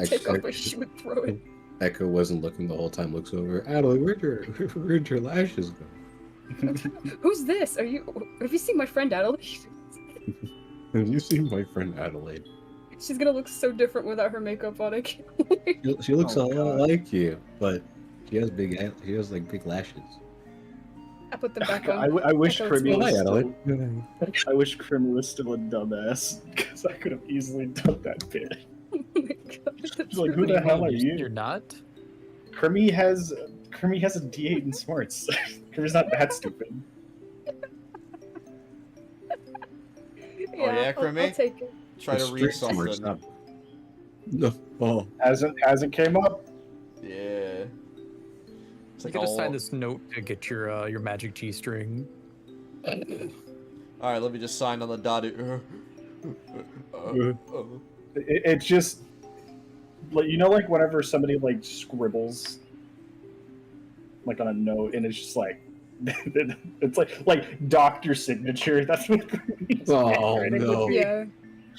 Speaker 2: Take off my shoe and throw it.
Speaker 6: Echo wasn't looking the whole time. Looks over. Adelaide, where'd your lashes go?
Speaker 2: Who's this? Are you? Have you seen my friend Adelaide?
Speaker 6: Have you seen my friend Adelaide?
Speaker 2: She's gonna look so different without her makeup on. I can't wait.
Speaker 6: She looks
Speaker 3: Oh,
Speaker 6: a lot
Speaker 3: God.
Speaker 6: like you, but she has like big lashes.
Speaker 2: I put them back on.
Speaker 3: I wish
Speaker 2: Echo, it's
Speaker 3: Crimmy
Speaker 2: me.
Speaker 3: was
Speaker 6: Hi, Adelaide.
Speaker 3: still, I wish Crimmy was still a dumbass, because I could have easily done that bit.
Speaker 2: Oh my God, that's
Speaker 3: Like, who
Speaker 2: really
Speaker 3: the hell are
Speaker 4: You're
Speaker 3: you?
Speaker 4: not?
Speaker 3: Crimmy has a D8 in smarts. Crimmy's not that stupid.
Speaker 1: yeah,
Speaker 2: I'll
Speaker 1: Crimmy?
Speaker 2: take it.
Speaker 1: Try to read something.
Speaker 6: No. Oh.
Speaker 3: Hasn't came up.
Speaker 1: Yeah. It's
Speaker 4: You
Speaker 1: like
Speaker 4: could just sign
Speaker 1: all...
Speaker 4: this note to get your magic G-string.
Speaker 1: Alright, let me just sign on the dotted...
Speaker 3: It's just like, you know, like whenever somebody like scribbles like on a note and it's just like it's like doctor signature. That's what Crimmy's
Speaker 6: Oh,
Speaker 3: handwriting would
Speaker 6: no.
Speaker 3: be.
Speaker 2: Yeah.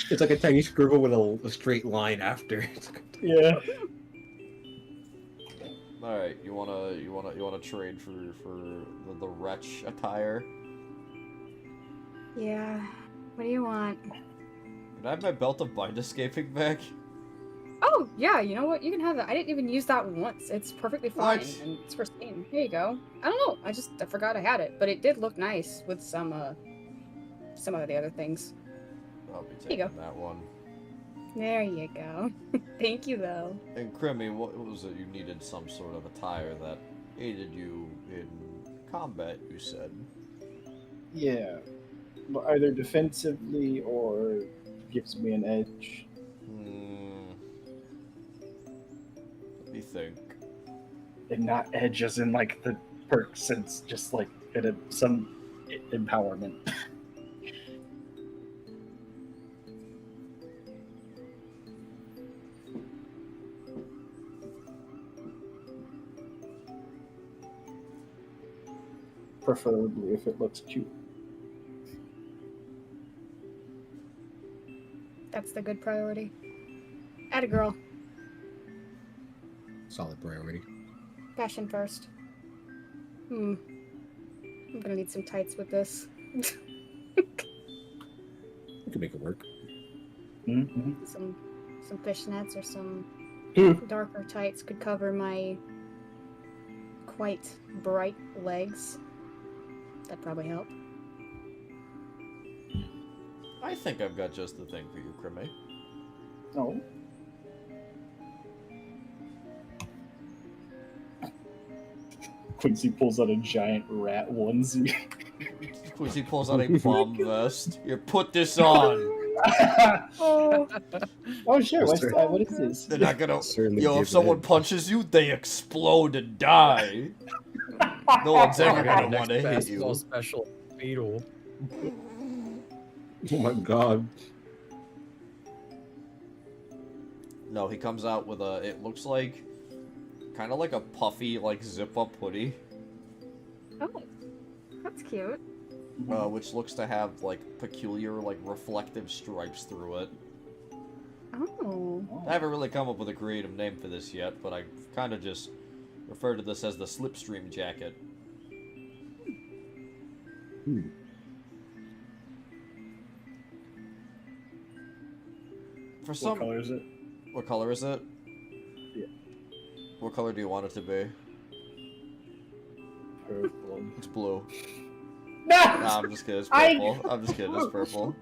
Speaker 6: It's like a tiny scribble with a straight line after. It's like
Speaker 3: Yeah.
Speaker 1: Alright, you wanna trade for the wretch attire?
Speaker 2: Yeah. What do you want?
Speaker 1: Can I have my belt of bind escaping back?
Speaker 2: Oh yeah, you know what? You can have that. I didn't even use that once. It's perfectly fine,
Speaker 1: What?
Speaker 2: and it's pristine. Here you go. I don't know. I forgot I had it, but it did look nice with some of the other things.
Speaker 1: I'll be
Speaker 2: you go.
Speaker 1: taking that one.
Speaker 2: There you go. Thank you though.
Speaker 1: And Crimmy, what was it? You needed some sort of attire that aided you in combat, you said.
Speaker 3: Yeah. But either defensively or gives me an edge.
Speaker 1: Let me think.
Speaker 3: And not edge as in like the perks, it's just like some empowerment. Preferably if it looks cute.
Speaker 2: That's the good priority. Atta girl.
Speaker 6: solid priority.
Speaker 2: Fashion first. I'm gonna need some tights with this.
Speaker 6: You can make it work.
Speaker 3: Mm-hmm.
Speaker 2: some fishnets or some
Speaker 3: Hmm.
Speaker 2: darker tights could cover my quite bright legs. That'd probably help.
Speaker 1: I think I've got just the thing for you, Crimmy.
Speaker 3: Oh. Quincy pulls out a giant rat onesie.
Speaker 1: Quincy pulls out a bomb vest. Here, put this on.
Speaker 2: Oh,
Speaker 3: Oh sure. What's,
Speaker 6: Sir.
Speaker 3: what is this?
Speaker 1: They're not gonna.
Speaker 6: Certainly
Speaker 1: Yo,
Speaker 6: give
Speaker 1: if someone
Speaker 6: it.
Speaker 1: punches you, they explode and die. No one's ever gonna want to hit you.
Speaker 4: Special beetle.
Speaker 6: Oh my god.
Speaker 1: No, he comes out with a. It looks like, kind of like a puffy, like zip-up hoodie,
Speaker 2: oh, that's cute.
Speaker 1: which looks to have like peculiar, like reflective stripes through it.
Speaker 2: Oh,
Speaker 1: I haven't really come up with a creative name for this yet, but I kind of just refer to this as the Slipstream jacket. For
Speaker 3: What
Speaker 1: some,
Speaker 3: color is it?
Speaker 1: what color is it?
Speaker 3: Yeah.
Speaker 1: What color do you want it to be?
Speaker 3: Purple.
Speaker 1: It's blue.
Speaker 3: No!
Speaker 1: Nah, I'm just kidding. It's purple. I'm just kidding. It's purple.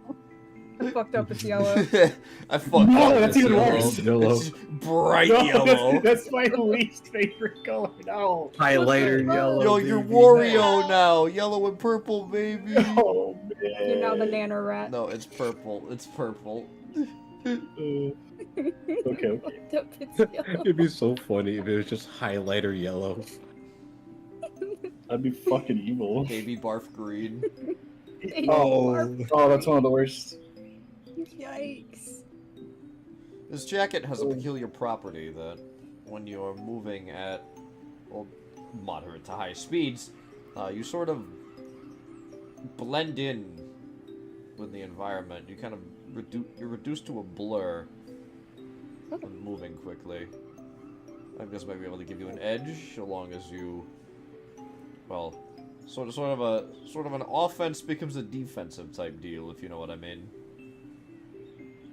Speaker 2: I fucked up. It's yellow.
Speaker 1: I fucked
Speaker 3: No,
Speaker 1: up.
Speaker 3: that's
Speaker 1: It's
Speaker 3: even
Speaker 1: yellow.
Speaker 3: worse.
Speaker 6: Yellow.
Speaker 1: It's bright
Speaker 3: No,
Speaker 1: yellow.
Speaker 3: That's my least favorite color. No.
Speaker 6: Highlighter
Speaker 2: What the
Speaker 6: yellow.
Speaker 1: Yo, you're
Speaker 6: baby.
Speaker 1: Wario now. Yellow and purple, baby.
Speaker 3: Oh man.
Speaker 2: You're now the nano rat.
Speaker 1: No, it's purple. It's purple.
Speaker 3: Okay. Okay.
Speaker 2: Fucked up. It's yellow.
Speaker 6: It'd be so funny if it was just highlighter yellow.
Speaker 3: That'd be fucking evil.
Speaker 1: Baby barf green.
Speaker 3: Oh, that's one of the worst.
Speaker 2: Yikes.
Speaker 1: This jacket has a peculiar property that when you're moving at, well, moderate to high speeds, you sort of blend in with the environment. You kind of you're reduced to a blur when moving quickly. I guess I might be able to give you an edge, so long as you, well, sort of an offense becomes a defensive type deal, if you know what I mean.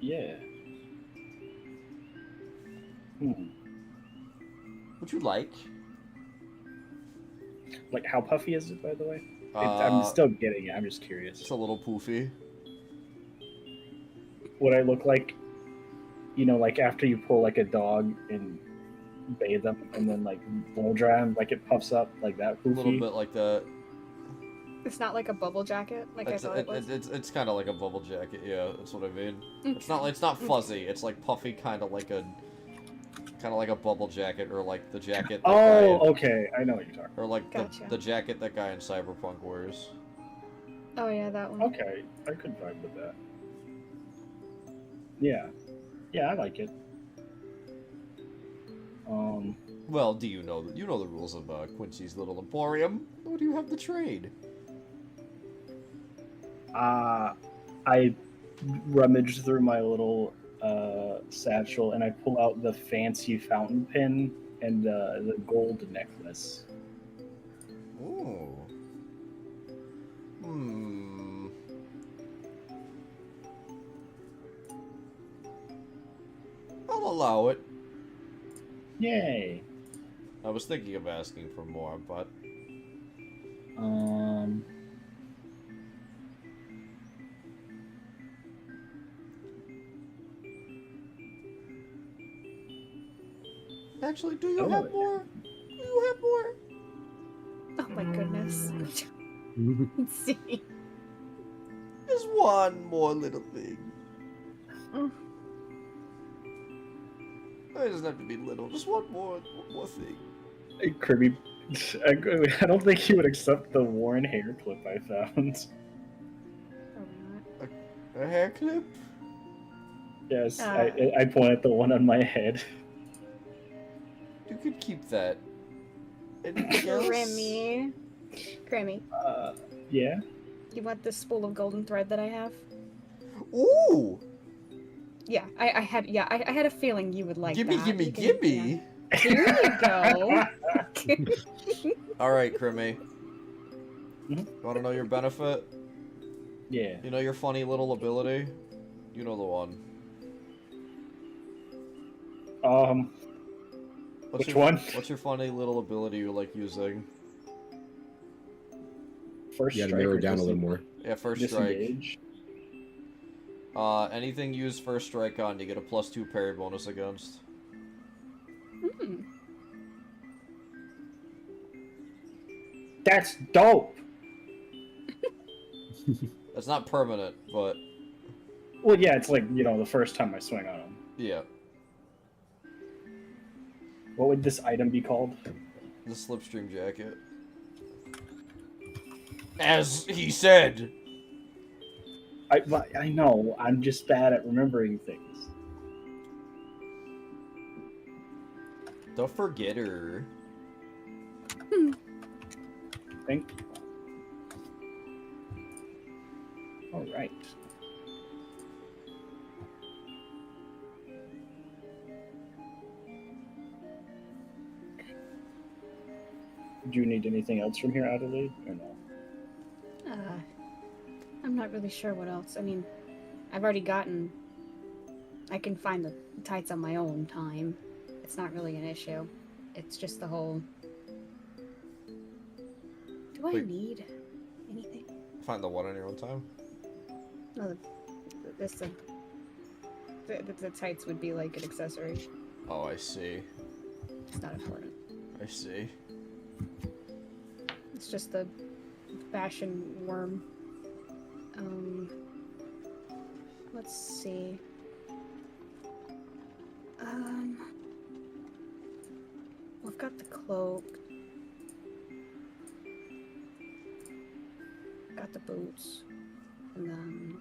Speaker 3: Yeah.
Speaker 1: Would you like?
Speaker 3: Like, how puffy is it, by the way?
Speaker 1: Uh,
Speaker 3: I'm still getting it. I'm just curious.
Speaker 1: It's a little poofy.
Speaker 3: Would I look like, you know, like after you pull like a dog and bathe them and then like blow dry them, like it puffs up like that
Speaker 1: A
Speaker 3: poofy?
Speaker 1: little bit like that.
Speaker 2: It's not like a bubble jacket, like I thought it was.
Speaker 1: It's kind of like a bubble jacket. Yeah, that's what I mean.
Speaker 2: Mm.
Speaker 1: It's not fuzzy. It's like puffy, kind of like a bubble jacket, or like the jacket. That
Speaker 3: Oh,
Speaker 1: guy,
Speaker 3: okay. I know what you're talking
Speaker 1: or like
Speaker 2: Gotcha.
Speaker 1: the jacket that guy in Cyberpunk wears.
Speaker 2: Oh yeah, that one.
Speaker 3: about. Okay, I could vibe with that. Yeah. Yeah, I like it.
Speaker 1: Well, do you know the rules of Quincy's Little Emporium? What do you have to trade?
Speaker 3: I rummage through my little satchel and I pull out the fancy fountain pen and the gold necklace.
Speaker 1: Ooh. Hmm. I'll allow it.
Speaker 3: Yay.
Speaker 1: I was thinking of asking for more, but actually, do you have more? Do you have more?
Speaker 2: Oh my goodness. Let's see.
Speaker 1: Just one more little thing.
Speaker 2: Mm.
Speaker 1: It doesn't have to be little. Just one more thing.
Speaker 3: Hey, Kirby, I don't think he would accept the worn hair clip I found.
Speaker 2: Probably not.
Speaker 1: A hair clip?
Speaker 3: Yes, I point at the one on my head.
Speaker 1: You could keep that. Anything else?
Speaker 2: Grammy,
Speaker 3: Yeah?
Speaker 2: you want this spool of golden thread that I have?
Speaker 1: Ooh!
Speaker 2: Yeah, I had a feeling you would like
Speaker 1: Gimme,
Speaker 2: that.
Speaker 1: gimme,
Speaker 2: You can-
Speaker 1: gimme!
Speaker 2: yeah. Here you go.
Speaker 1: Alright, Crimmy.
Speaker 3: Mhm.
Speaker 1: You wanna know your benefit?
Speaker 3: Yeah.
Speaker 1: You know your funny little ability? You know the one.
Speaker 3: Which one?
Speaker 1: What's your funny little ability you like using?
Speaker 3: First
Speaker 6: You gotta
Speaker 3: strike
Speaker 6: narrow
Speaker 3: or
Speaker 6: it down a little more.
Speaker 1: Yeah, first strike.
Speaker 3: disengage?
Speaker 1: Anything used first strike on, you get a +2 parry bonus against.
Speaker 2: Hmm.
Speaker 3: That's dope!
Speaker 1: It's not permanent, but
Speaker 3: Well, yeah, it's like, you know, the first time I swing on him.
Speaker 1: yeah.
Speaker 3: What would this item be called?
Speaker 1: The slipstream jacket. As he said!
Speaker 3: I know, I'm just bad at remembering things.
Speaker 1: The forgetter.
Speaker 3: Think. Alright. Do you need anything else from here, Adelaide, or no?
Speaker 2: I'm not really sure what else. I mean, I've already gotten I can find the tights on my own time. It's not really an issue. It's just the whole. Do I
Speaker 1: Wait.
Speaker 2: need anything?
Speaker 1: Find the one on your own time?
Speaker 2: No, the tights would be like an accessory.
Speaker 1: Oh, I see.
Speaker 2: It's not important.
Speaker 1: I see.
Speaker 2: It's just the fashion worm. Let's see. I've got the cloak. Got the boots. And then,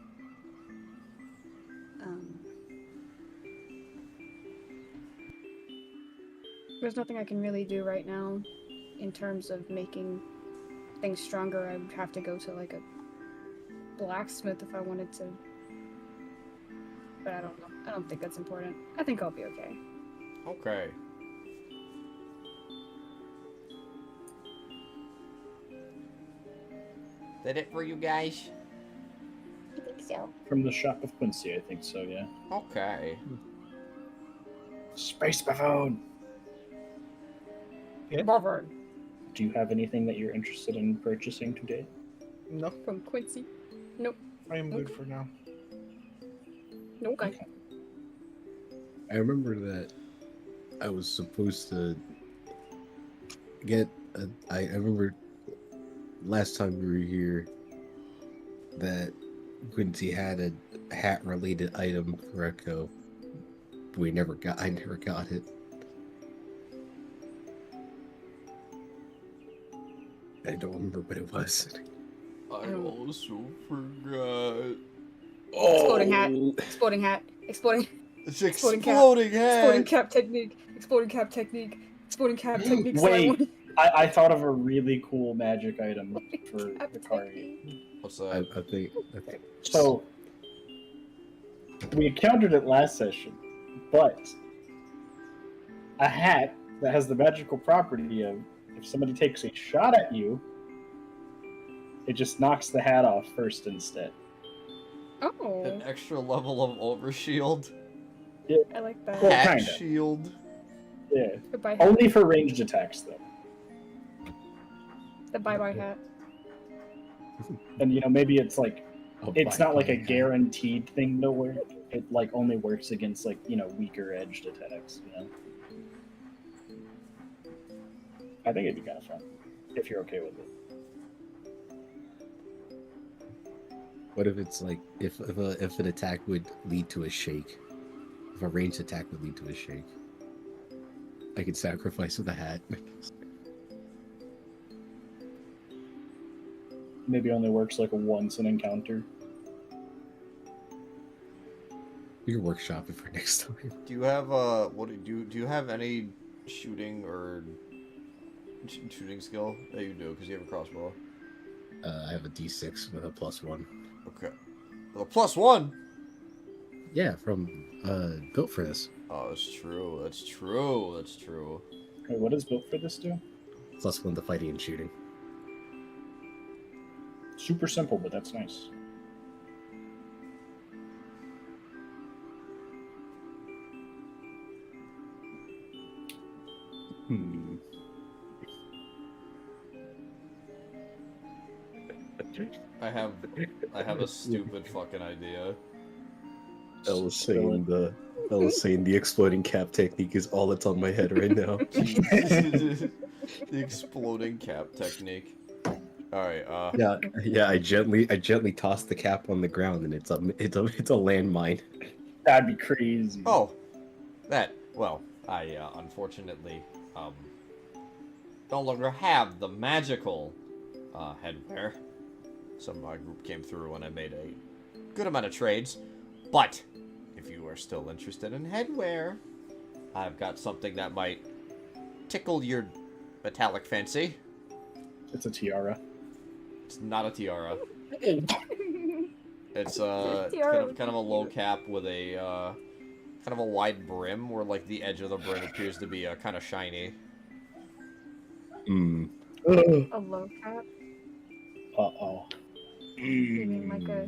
Speaker 2: there's nothing I can really do right now in terms of making things stronger. I would have to go to like a blacksmith if I wanted to. But I don't know. I don't think that's important. I think I'll be okay.
Speaker 1: Okay. That it for you guys?
Speaker 2: I think so.
Speaker 3: From the shop of Quincy, I think so, yeah.
Speaker 1: Okay.
Speaker 3: Space Buffoon!
Speaker 2: Bavard.
Speaker 3: Do you have anything that you're interested in purchasing today?
Speaker 5: No,
Speaker 2: From Quincy. Nope.
Speaker 5: I am good for now.
Speaker 2: No guy.
Speaker 6: I remember that I was supposed to get I remember last time we were here that Quincy had a hat related item for Echo. I never got it. I don't remember what it was.
Speaker 1: I also forgot.
Speaker 2: Exploding hat. Exploding hat. Exploding.
Speaker 1: It's
Speaker 2: Exploding
Speaker 1: exploding
Speaker 2: cap.
Speaker 1: head.
Speaker 2: Exploding cap technique. Exploding cap technique. Exploding cap technique.
Speaker 3: Wait. I thought of a really cool magic item for
Speaker 2: Cap
Speaker 3: Hikari.
Speaker 2: technique.
Speaker 1: What's
Speaker 6: I
Speaker 1: that?
Speaker 6: think
Speaker 3: So, we encountered it last session, but a hat that has the magical property of if somebody takes a shot at you, it just knocks the hat off first instead.
Speaker 2: Oh,
Speaker 1: An extra level of overshield.
Speaker 2: I like that.
Speaker 3: Well,
Speaker 1: Hat
Speaker 3: kinda.
Speaker 1: shield.
Speaker 3: Yeah.
Speaker 2: Goodbye hat.
Speaker 3: Only for ranged attacks, though.
Speaker 2: The bye-bye hat.
Speaker 3: And, maybe it's like, it's not like a
Speaker 6: guarantee.
Speaker 3: guaranteed thing to work. It, like, only works against, like, weaker edged attacks, I think it'd be kind of fun, if you're okay with it.
Speaker 6: What if it's like if an attack would lead to a shake? If a ranged attack would lead to a shake, I could sacrifice with a hat.
Speaker 3: Maybe only works, like, once an encounter.
Speaker 6: We can workshop it for next time.
Speaker 1: Do you have do you have any shooting or shooting skill? Yeah, you do because you have a crossbow.
Speaker 6: I have a D6 with a +1.
Speaker 1: Okay. Well, +1.
Speaker 6: Yeah, from built for this.
Speaker 1: Oh, that's true. That's true. That's true.
Speaker 3: Wait, what does built for this do?
Speaker 6: +1 to fighting and shooting.
Speaker 3: Super simple, but that's nice.
Speaker 1: I have a stupid fucking idea.
Speaker 6: I was saying the exploding cap technique is all that's on my head right now.
Speaker 1: The exploding cap technique. All right.
Speaker 6: Yeah. I gently toss the cap on the ground, and it's a landmine.
Speaker 3: That'd be crazy.
Speaker 1: Oh, that. Well, I unfortunately no longer have the magical headwear. Some of my group came through and I made a good amount of trades. But if you are still interested in headwear, I've got something that might tickle your metallic fancy.
Speaker 3: It's a tiara.
Speaker 1: It's not a tiara. It's
Speaker 2: Tiara.
Speaker 1: kind of a low cap with a kind of a wide brim, where like the edge of the brim appears to be kind of shiny.
Speaker 6: Hmm.
Speaker 2: A low cap?
Speaker 3: Uh-oh.
Speaker 2: You mean like a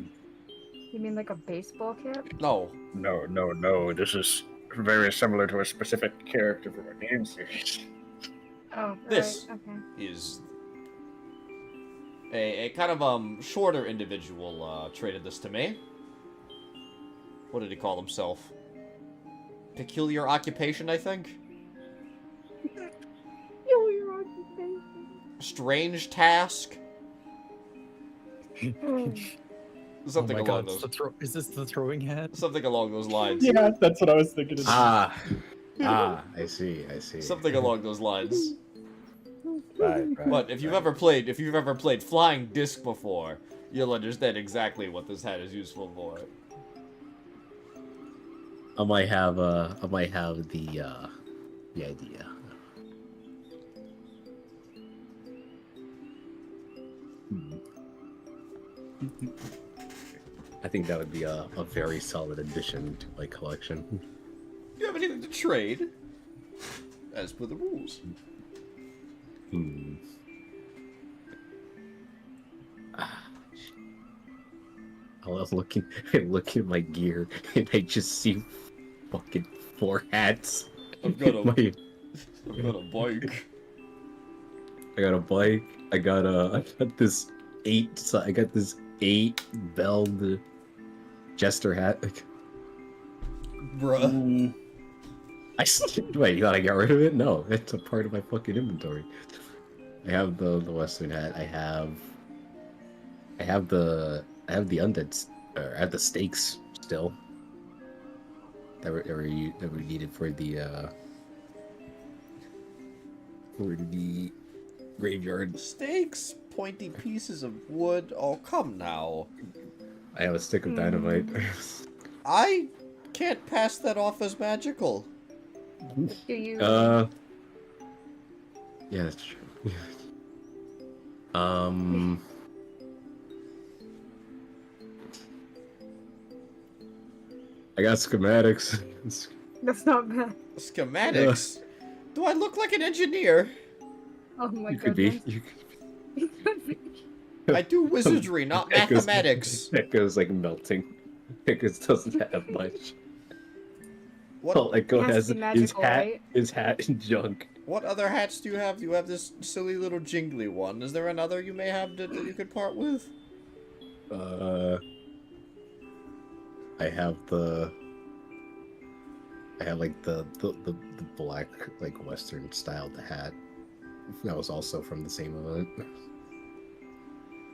Speaker 2: You mean like a baseball cap?
Speaker 1: No.
Speaker 3: No. This is very similar to a specific character from a game series.
Speaker 2: Oh,
Speaker 1: This
Speaker 2: right. Okay.
Speaker 1: is a kind of shorter individual traded this to me. What did he call himself? Peculiar occupation, I think.
Speaker 2: Your occupation.
Speaker 1: Strange task. Something
Speaker 4: oh my
Speaker 1: along
Speaker 4: God, it's
Speaker 1: those.
Speaker 4: is this the throwing hat?
Speaker 1: Something along those lines.
Speaker 3: Yeah, that's what I was thinking.
Speaker 6: I see.
Speaker 1: Something along those lines.
Speaker 6: Right.
Speaker 1: But if you've ever played Flying Disc before, you'll understand exactly what this hat is useful for.
Speaker 6: I might have the idea. I think that would be a very solid addition to my collection.
Speaker 1: You have anything to trade? As per the rules.
Speaker 6: I was looking at my gear and I just see fucking 4 hats.
Speaker 1: I've got a bike.
Speaker 6: I got a bike. I got this 8 belled jester hat.
Speaker 1: Bruh.
Speaker 6: Wait, you thought I got rid of it? No, it's a part of my fucking inventory. I have the western hat. I have the undead. I have the stakes still. That were needed for the graveyard.
Speaker 1: Stakes, pointy pieces of wood. Oh, come now.
Speaker 6: I have a stick of dynamite.
Speaker 1: I can't pass that off as magical.
Speaker 2: Do you?
Speaker 6: Yeah, that's true. I got schematics.
Speaker 2: That's not bad.
Speaker 1: Schematics? Do I look like an engineer?
Speaker 2: Oh my
Speaker 6: You could be.
Speaker 2: goodness.
Speaker 6: You
Speaker 1: I do wizardry, not
Speaker 6: Echo's-
Speaker 1: mathematics.
Speaker 6: Echo's like melting. Echoes doesn't have much.
Speaker 1: What?
Speaker 6: Well, Echo
Speaker 2: It has
Speaker 6: has
Speaker 2: to be magical, right?
Speaker 6: his hat and junk.
Speaker 1: What other hats do you have? You have this silly little jingly one. Is there another you may have that you could part with?
Speaker 6: I have like the black like western styled hat. That was also from the same event.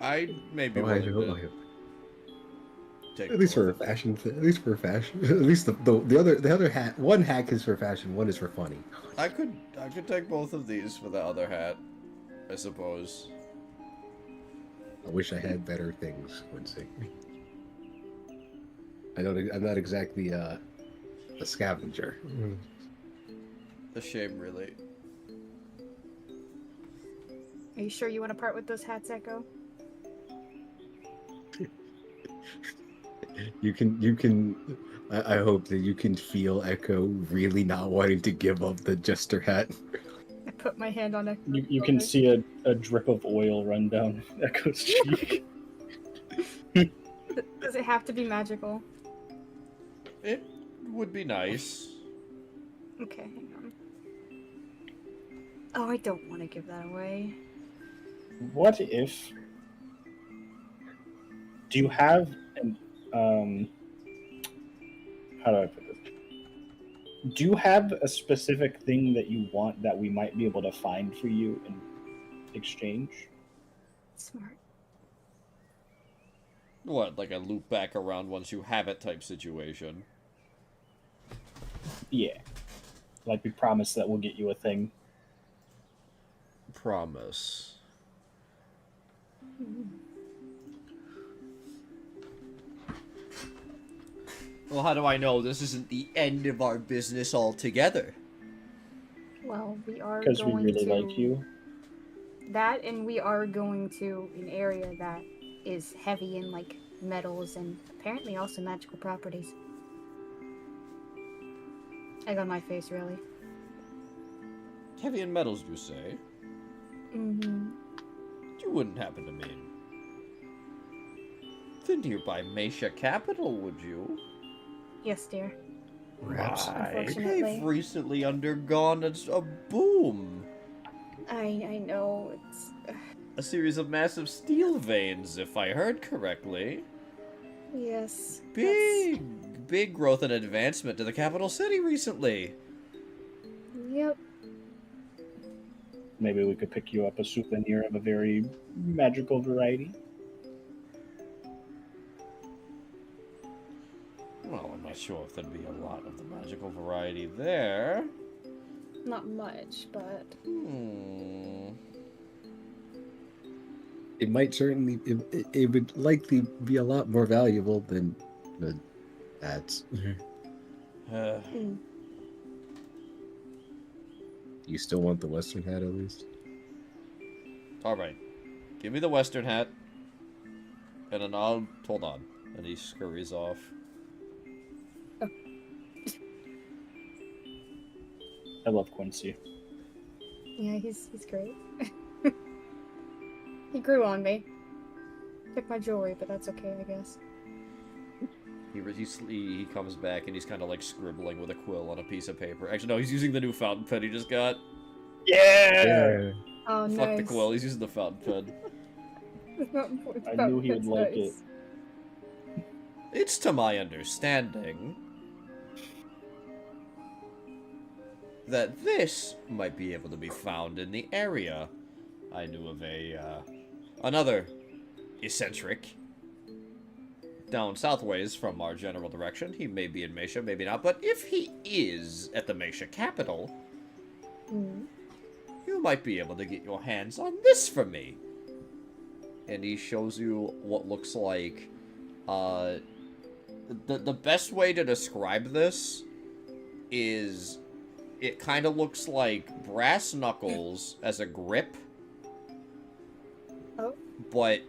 Speaker 1: I may be
Speaker 6: Oh,
Speaker 1: willing
Speaker 6: I
Speaker 1: to
Speaker 6: do.
Speaker 1: take
Speaker 6: At least
Speaker 1: both.
Speaker 6: for a fashion. At least for fashion. At least the other hat. One hat is for fashion. One is for funny.
Speaker 1: I could take both of these for the other hat, I suppose.
Speaker 6: I wish I had better things. Quincy. I'm not exactly a scavenger.
Speaker 1: A shame, really.
Speaker 2: Are you sure you want to part with those hats, Echo?
Speaker 6: You can. I hope that you can feel Echo really not wanting to give up the jester hat.
Speaker 2: I put my hand on it.
Speaker 3: You can see a drip of oil run down Echo's cheek.
Speaker 2: Does it have to be magical?
Speaker 1: It would be nice.
Speaker 2: Okay, hang on. Oh, I don't want to give that away.
Speaker 3: What if? Do you have an how do I put this? Do you have a specific thing that you want that we might be able to find for you in exchange?
Speaker 2: Smart.
Speaker 1: What, like a loop back around once you have it type situation?
Speaker 3: Yeah. Like we promise that we'll get you a thing.
Speaker 1: Promise. Well, how do I know this isn't the end of our business altogether?
Speaker 2: Well, we are
Speaker 3: Because we
Speaker 2: going
Speaker 3: really
Speaker 2: to
Speaker 3: like you.
Speaker 2: that, and we are going to an area that is heavy in like metals and apparently also magical properties. Egg on my face, really.
Speaker 1: Heavy in metals, you say?
Speaker 2: Mm-hmm.
Speaker 1: You wouldn't happen to mean the nearby Meisha capital, would you?
Speaker 2: Yes, dear.
Speaker 6: Perhaps.
Speaker 1: Why,
Speaker 2: Unfortunately.
Speaker 1: they've recently undergone a boom.
Speaker 2: I know, it's...
Speaker 1: A series of massive steel veins, if I heard correctly.
Speaker 2: yes.
Speaker 1: Big growth and advancement to the capital city recently.
Speaker 2: Yep.
Speaker 3: Maybe we could pick you up a souvenir of a very magical variety.
Speaker 1: Well, I'm not sure if there'd be a lot of the magical variety there.
Speaker 2: Not much, but...
Speaker 6: It might certainly, it would likely be a lot more valuable than the hats. You still want the Western hat at least?
Speaker 1: Alright. Give me the Western hat. And then I'll... Hold on. And he scurries off.
Speaker 3: I love Quincy.
Speaker 2: Yeah, he's great. He grew on me. Took my jewelry, but that's okay, I guess.
Speaker 1: He comes back and he's kind of like scribbling with a quill on a piece of paper. Actually, no, he's using the new fountain pen he just got.
Speaker 3: Yeah!
Speaker 2: Oh,
Speaker 1: Fuck
Speaker 2: nice.
Speaker 1: the quill, he's using the fountain pen.
Speaker 3: I knew he would like it.
Speaker 1: It's to my understanding that this might be able to be found in the area. I knew of another eccentric down southways from our general direction. He may be in Meisha, maybe not, but if he is at the Meisha capital, you might be able to get your hands on this for me. And he shows you what looks like, the best way to describe this is it kind of looks like brass knuckles as a grip.
Speaker 2: Oh.
Speaker 1: But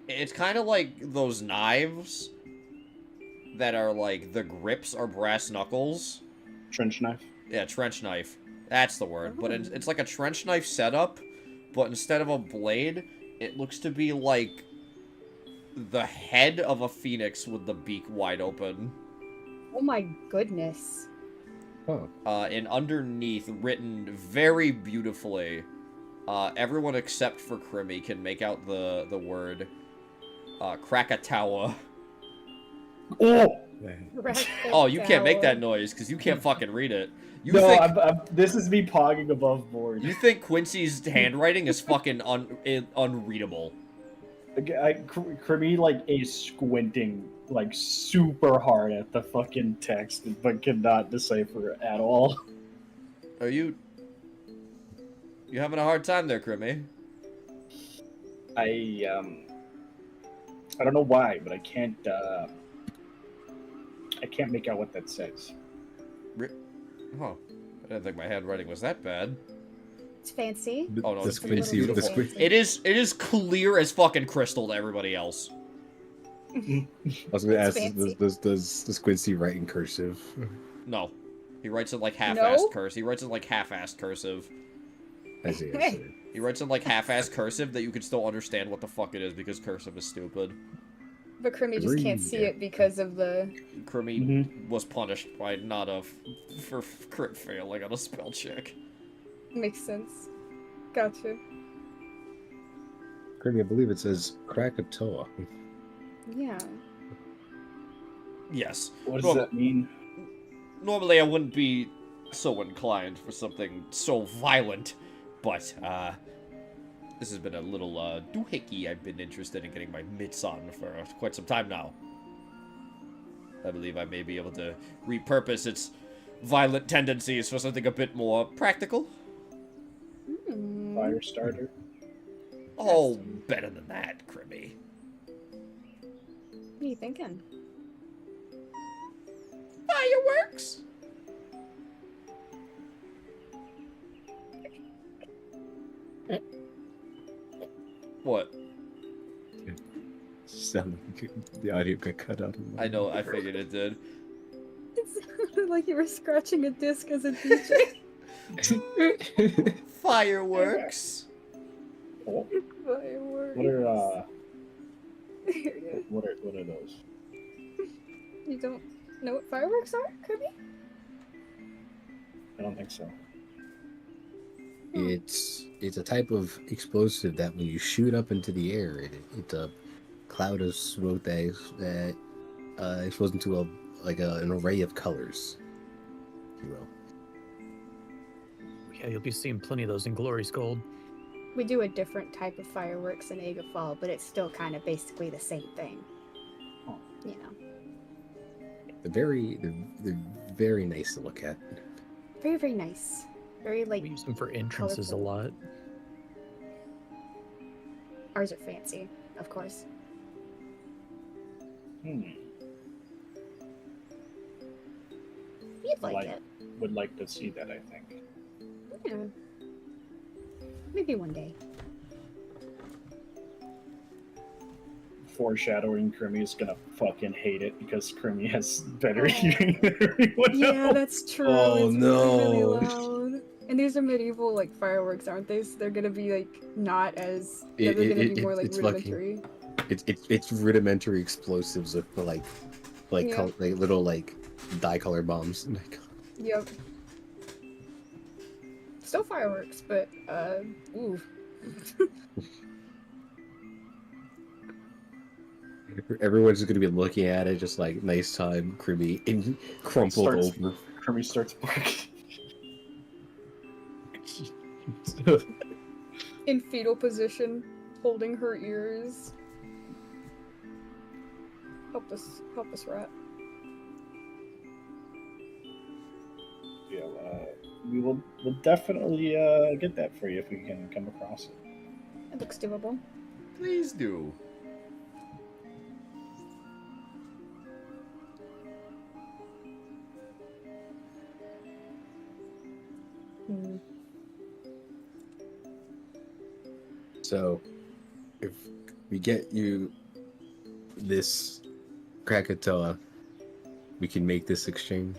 Speaker 1: it's kind of like those knives that are like the grips are brass knuckles.
Speaker 3: Trench knife.
Speaker 1: Yeah, trench knife. That's the word. But it's like a trench knife setup, but instead of a blade, it looks to be like the head of a phoenix with the beak wide open.
Speaker 2: Oh my goodness.
Speaker 6: Oh.
Speaker 1: And underneath, written very beautifully, everyone except for Crimmy can make out the word Krakatoa.
Speaker 3: Oh!
Speaker 1: Oh, you can't make that noise because you can't fucking read it. You
Speaker 3: No,
Speaker 1: think
Speaker 3: this is me pogging above board.
Speaker 1: you think Quincy's handwriting is fucking unreadable?
Speaker 3: Crimmy like is squinting like super hard at the fucking text, but cannot decipher it at all.
Speaker 1: Are you having a hard time there, Crimmy?
Speaker 3: I don't know why, but I can't make out what that says.
Speaker 1: Oh, I didn't think my handwriting was that bad.
Speaker 2: It's fancy.
Speaker 1: Oh no,
Speaker 6: The
Speaker 1: it's
Speaker 6: squincy,
Speaker 1: beautiful.
Speaker 6: the squincy.
Speaker 1: It is clear as fucking crystal to everybody else.
Speaker 6: I was gonna ask,
Speaker 2: fancy.
Speaker 6: does the Squincy write in cursive?
Speaker 1: No, he writes it like half-assed
Speaker 2: No?
Speaker 1: cursive. He writes it like half-assed cursive.
Speaker 6: I see. I see.
Speaker 1: He writes it like half-assed cursive that you can still understand what the fuck it is because cursive is stupid.
Speaker 2: But Crimmy just can't see it because of the...
Speaker 1: Crimmy was punished by for crit failing on a spell check.
Speaker 2: Makes sense. Gotcha.
Speaker 6: Kirby, I believe it says Krakatoa.
Speaker 2: Yeah.
Speaker 1: Yes.
Speaker 3: What does that mean?
Speaker 1: Normally I wouldn't be so inclined for something so violent, but this has been a little doohickey I've been interested in getting my mitts on for quite some time now. I believe I may be able to repurpose its violent tendencies for something a bit more practical.
Speaker 3: Fire starter.
Speaker 1: Oh, better than that, Crimmy.
Speaker 2: What are you thinking?
Speaker 1: Fireworks? What?
Speaker 6: Sound like the audio got cut out.
Speaker 1: I know, I figured it did.
Speaker 2: It sounded like you were scratching a disc as a DJ.
Speaker 1: Fireworks?
Speaker 3: Oh,
Speaker 2: Fireworks.
Speaker 3: what are
Speaker 2: Here it is.
Speaker 3: What are those?
Speaker 2: You don't know what fireworks are, Kirby?
Speaker 3: I don't think so.
Speaker 6: It's a type of explosive that when you shoot up into the air, it's a cloud of smoke that explodes into an array of colors, if you will.
Speaker 4: Yeah, you'll be seeing plenty of those in Glory's Gold.
Speaker 2: We do a different type of fireworks in Aga Fall, but it's still kind of basically the same thing.
Speaker 3: Oh.
Speaker 2: You know.
Speaker 6: They're very nice to look at.
Speaker 2: Very, very nice. Very, like,
Speaker 4: We use them for entrances
Speaker 2: colorful.
Speaker 4: a lot.
Speaker 2: Ours are fancy, of course. You'd like it.
Speaker 3: Would like to see that, I think.
Speaker 2: Yeah. Maybe one day.
Speaker 3: Foreshadowing, Crimmy's gonna fucking hate it because Crimmy has better hearing than everyone
Speaker 2: Yeah,
Speaker 3: else.
Speaker 2: that's true.
Speaker 6: Oh,
Speaker 2: it's
Speaker 6: no.
Speaker 2: really, really loud. And these are medieval like fireworks, aren't they? So they're gonna be like not as. They're gonna be more like
Speaker 6: it's
Speaker 2: rudimentary.
Speaker 6: It's rudimentary explosives with
Speaker 2: Yeah.
Speaker 6: little dye-color bombs.
Speaker 2: Yep. Still fireworks, but ooh.
Speaker 6: Everyone's just gonna be looking at it, just like nice time, Crimmy, and crumpled over.
Speaker 3: Crimmy starts barking.
Speaker 2: In fetal position, holding her ears. Help us, rat.
Speaker 3: Yeah, we'll definitely get that for you if we can come across it.
Speaker 2: It looks doable.
Speaker 1: Please do.
Speaker 2: Hmm.
Speaker 6: So, if we get you this Krakatoa, we can make this exchange.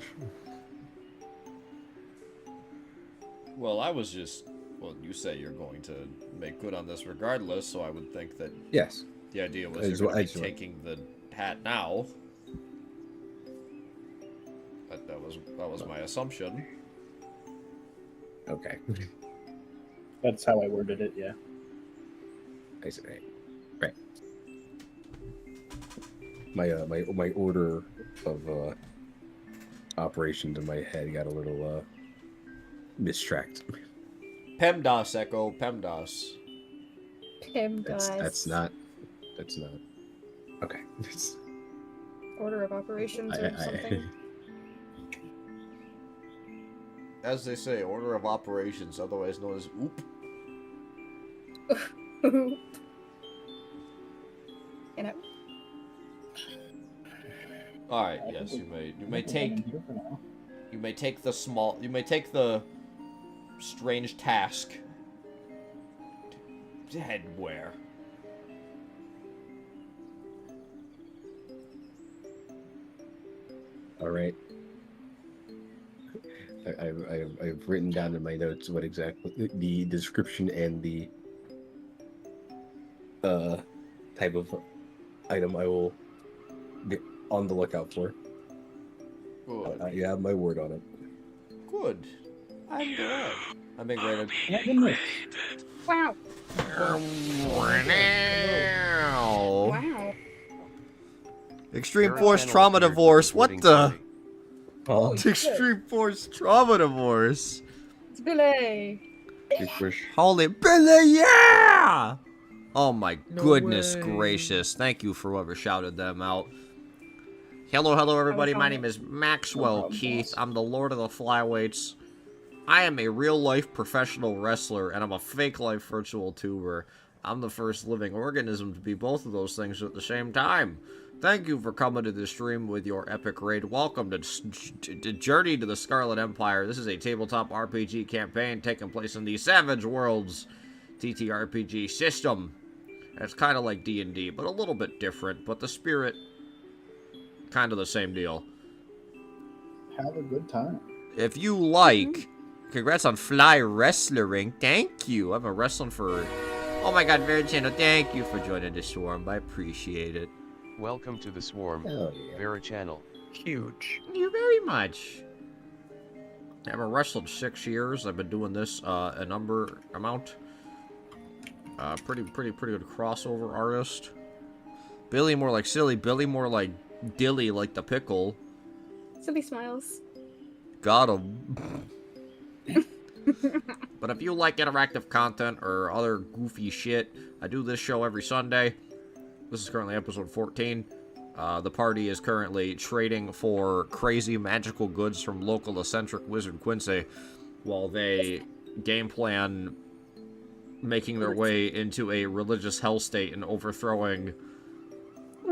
Speaker 1: Well, you say you're going to make good on this regardless, so I would think that
Speaker 6: Yes.
Speaker 1: the idea was
Speaker 6: As
Speaker 1: you're
Speaker 6: well-
Speaker 1: going to
Speaker 6: as
Speaker 1: be
Speaker 6: well.
Speaker 1: taking the hat now. But that was my assumption.
Speaker 6: Okay.
Speaker 3: That's how I worded it, yeah.
Speaker 6: I see. Right. My order of operations in my head got a little mistracked.
Speaker 1: PEMDAS, Echo, PEMDAS.
Speaker 2: Him, guys.
Speaker 6: That's not. Okay.
Speaker 2: Order of operations or something.
Speaker 1: As they say, order of operations, otherwise known as OOP.
Speaker 2: You know.
Speaker 1: Alright, yes, you may take the strange task to head where?
Speaker 6: All right. I've written down in my notes what exactly the description and the type of item I will be on the lookout for.
Speaker 1: Good.
Speaker 6: I have my word on it.
Speaker 1: Good. I'm glad. I'm being rated.
Speaker 2: Wow.
Speaker 1: Wow.
Speaker 2: Wow.
Speaker 1: Extreme Force Trauma Divorce. What the?
Speaker 6: Oh,
Speaker 1: Extreme Force Trauma Divorce.
Speaker 2: It's Billy.
Speaker 1: Holy Billy, yeah! Oh my
Speaker 4: No
Speaker 1: goodness
Speaker 4: way.
Speaker 1: gracious. Thank you for whoever shouted them out. Hello, everybody. My name is Maxwell
Speaker 3: problem,
Speaker 1: Keith.
Speaker 3: boss.
Speaker 1: I'm the Lord of the Flyweights. I am a real-life professional wrestler, and I'm a fake-life virtual tuber. I'm the first living organism to be both of those things at the same time. Thank you for coming to the stream with your epic raid. Welcome to Journey to the Scarlet Empire. This is a tabletop RPG campaign taking place in the Savage Worlds TTRPG system. It's kind of like D&D, but a little bit different, but the spirit, kind of the same deal.
Speaker 3: Have a good time.
Speaker 1: If you like, congrats on Fly Wrestling. Thank you. I've been wrestling for Oh my god, Vera Channel, thank you for joining the swarm. I appreciate it.
Speaker 8: Welcome to the swarm,
Speaker 6: Hell yeah.
Speaker 8: Vera channel.
Speaker 4: Huge.
Speaker 1: Thank you very much. I haven't wrestled 6 years. I've been doing this a number amount. Pretty good crossover artist. Billy more like silly. Billy more like dilly, like the pickle.
Speaker 2: Silly smiles.
Speaker 1: Got him. But if you like interactive content or other goofy shit, I do this show every Sunday. This is currently episode 14. The party is currently trading for crazy magical goods from local eccentric wizard Quincy while they game plan making their way into a religious hell state and overthrowing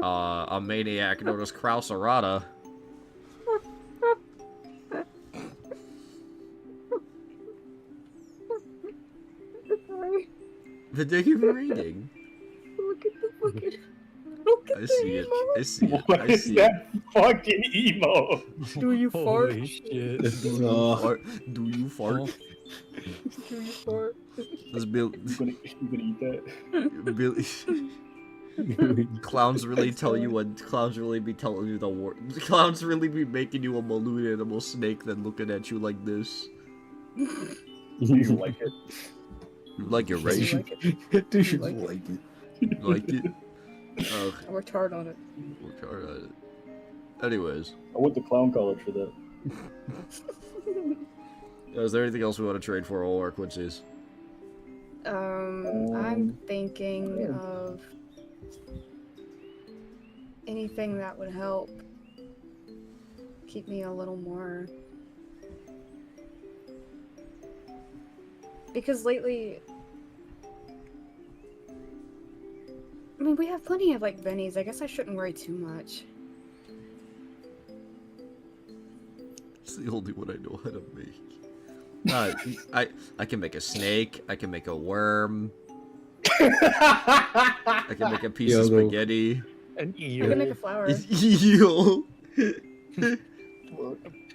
Speaker 1: a maniac known as Kraus Arata.
Speaker 2: Sorry.
Speaker 1: But thank you for reading.
Speaker 2: Look at the fucking. Look at
Speaker 1: I
Speaker 2: the
Speaker 1: see it.
Speaker 2: emo.
Speaker 1: I see it.
Speaker 3: What
Speaker 1: I
Speaker 3: is
Speaker 1: see
Speaker 3: that fucking emo?
Speaker 2: Do you fart?
Speaker 4: Holy shit.
Speaker 1: it. Do you fart?
Speaker 2: Do you fart?
Speaker 1: This Bill,
Speaker 3: You gonna eat that?
Speaker 1: Billy. Clowns really tell you what. Clowns really be telling you the word. Clowns really be making you a balloon animal snake, then looking at you like this.
Speaker 3: Do you like it?
Speaker 1: You like it,
Speaker 2: Do
Speaker 1: right?
Speaker 2: you like it?
Speaker 6: Do you
Speaker 2: like it?
Speaker 6: like it?
Speaker 1: You like it?
Speaker 2: I worked hard on it.
Speaker 1: Worked hard at it. Anyways,
Speaker 3: I went to clown college for that.
Speaker 1: is there anything else we want to trade for all our Quincy's?
Speaker 2: I'm thinking of anything that would help keep me a little more. Because lately, I mean, we have plenty of like bennies. I guess I shouldn't worry too much.
Speaker 1: It's the only one I know how to make. I can make a snake. I can make a worm. I can make a piece of
Speaker 6: Yo,
Speaker 1: spaghetti.
Speaker 4: An
Speaker 2: I
Speaker 4: ear.
Speaker 2: can make a flower.
Speaker 1: Yo.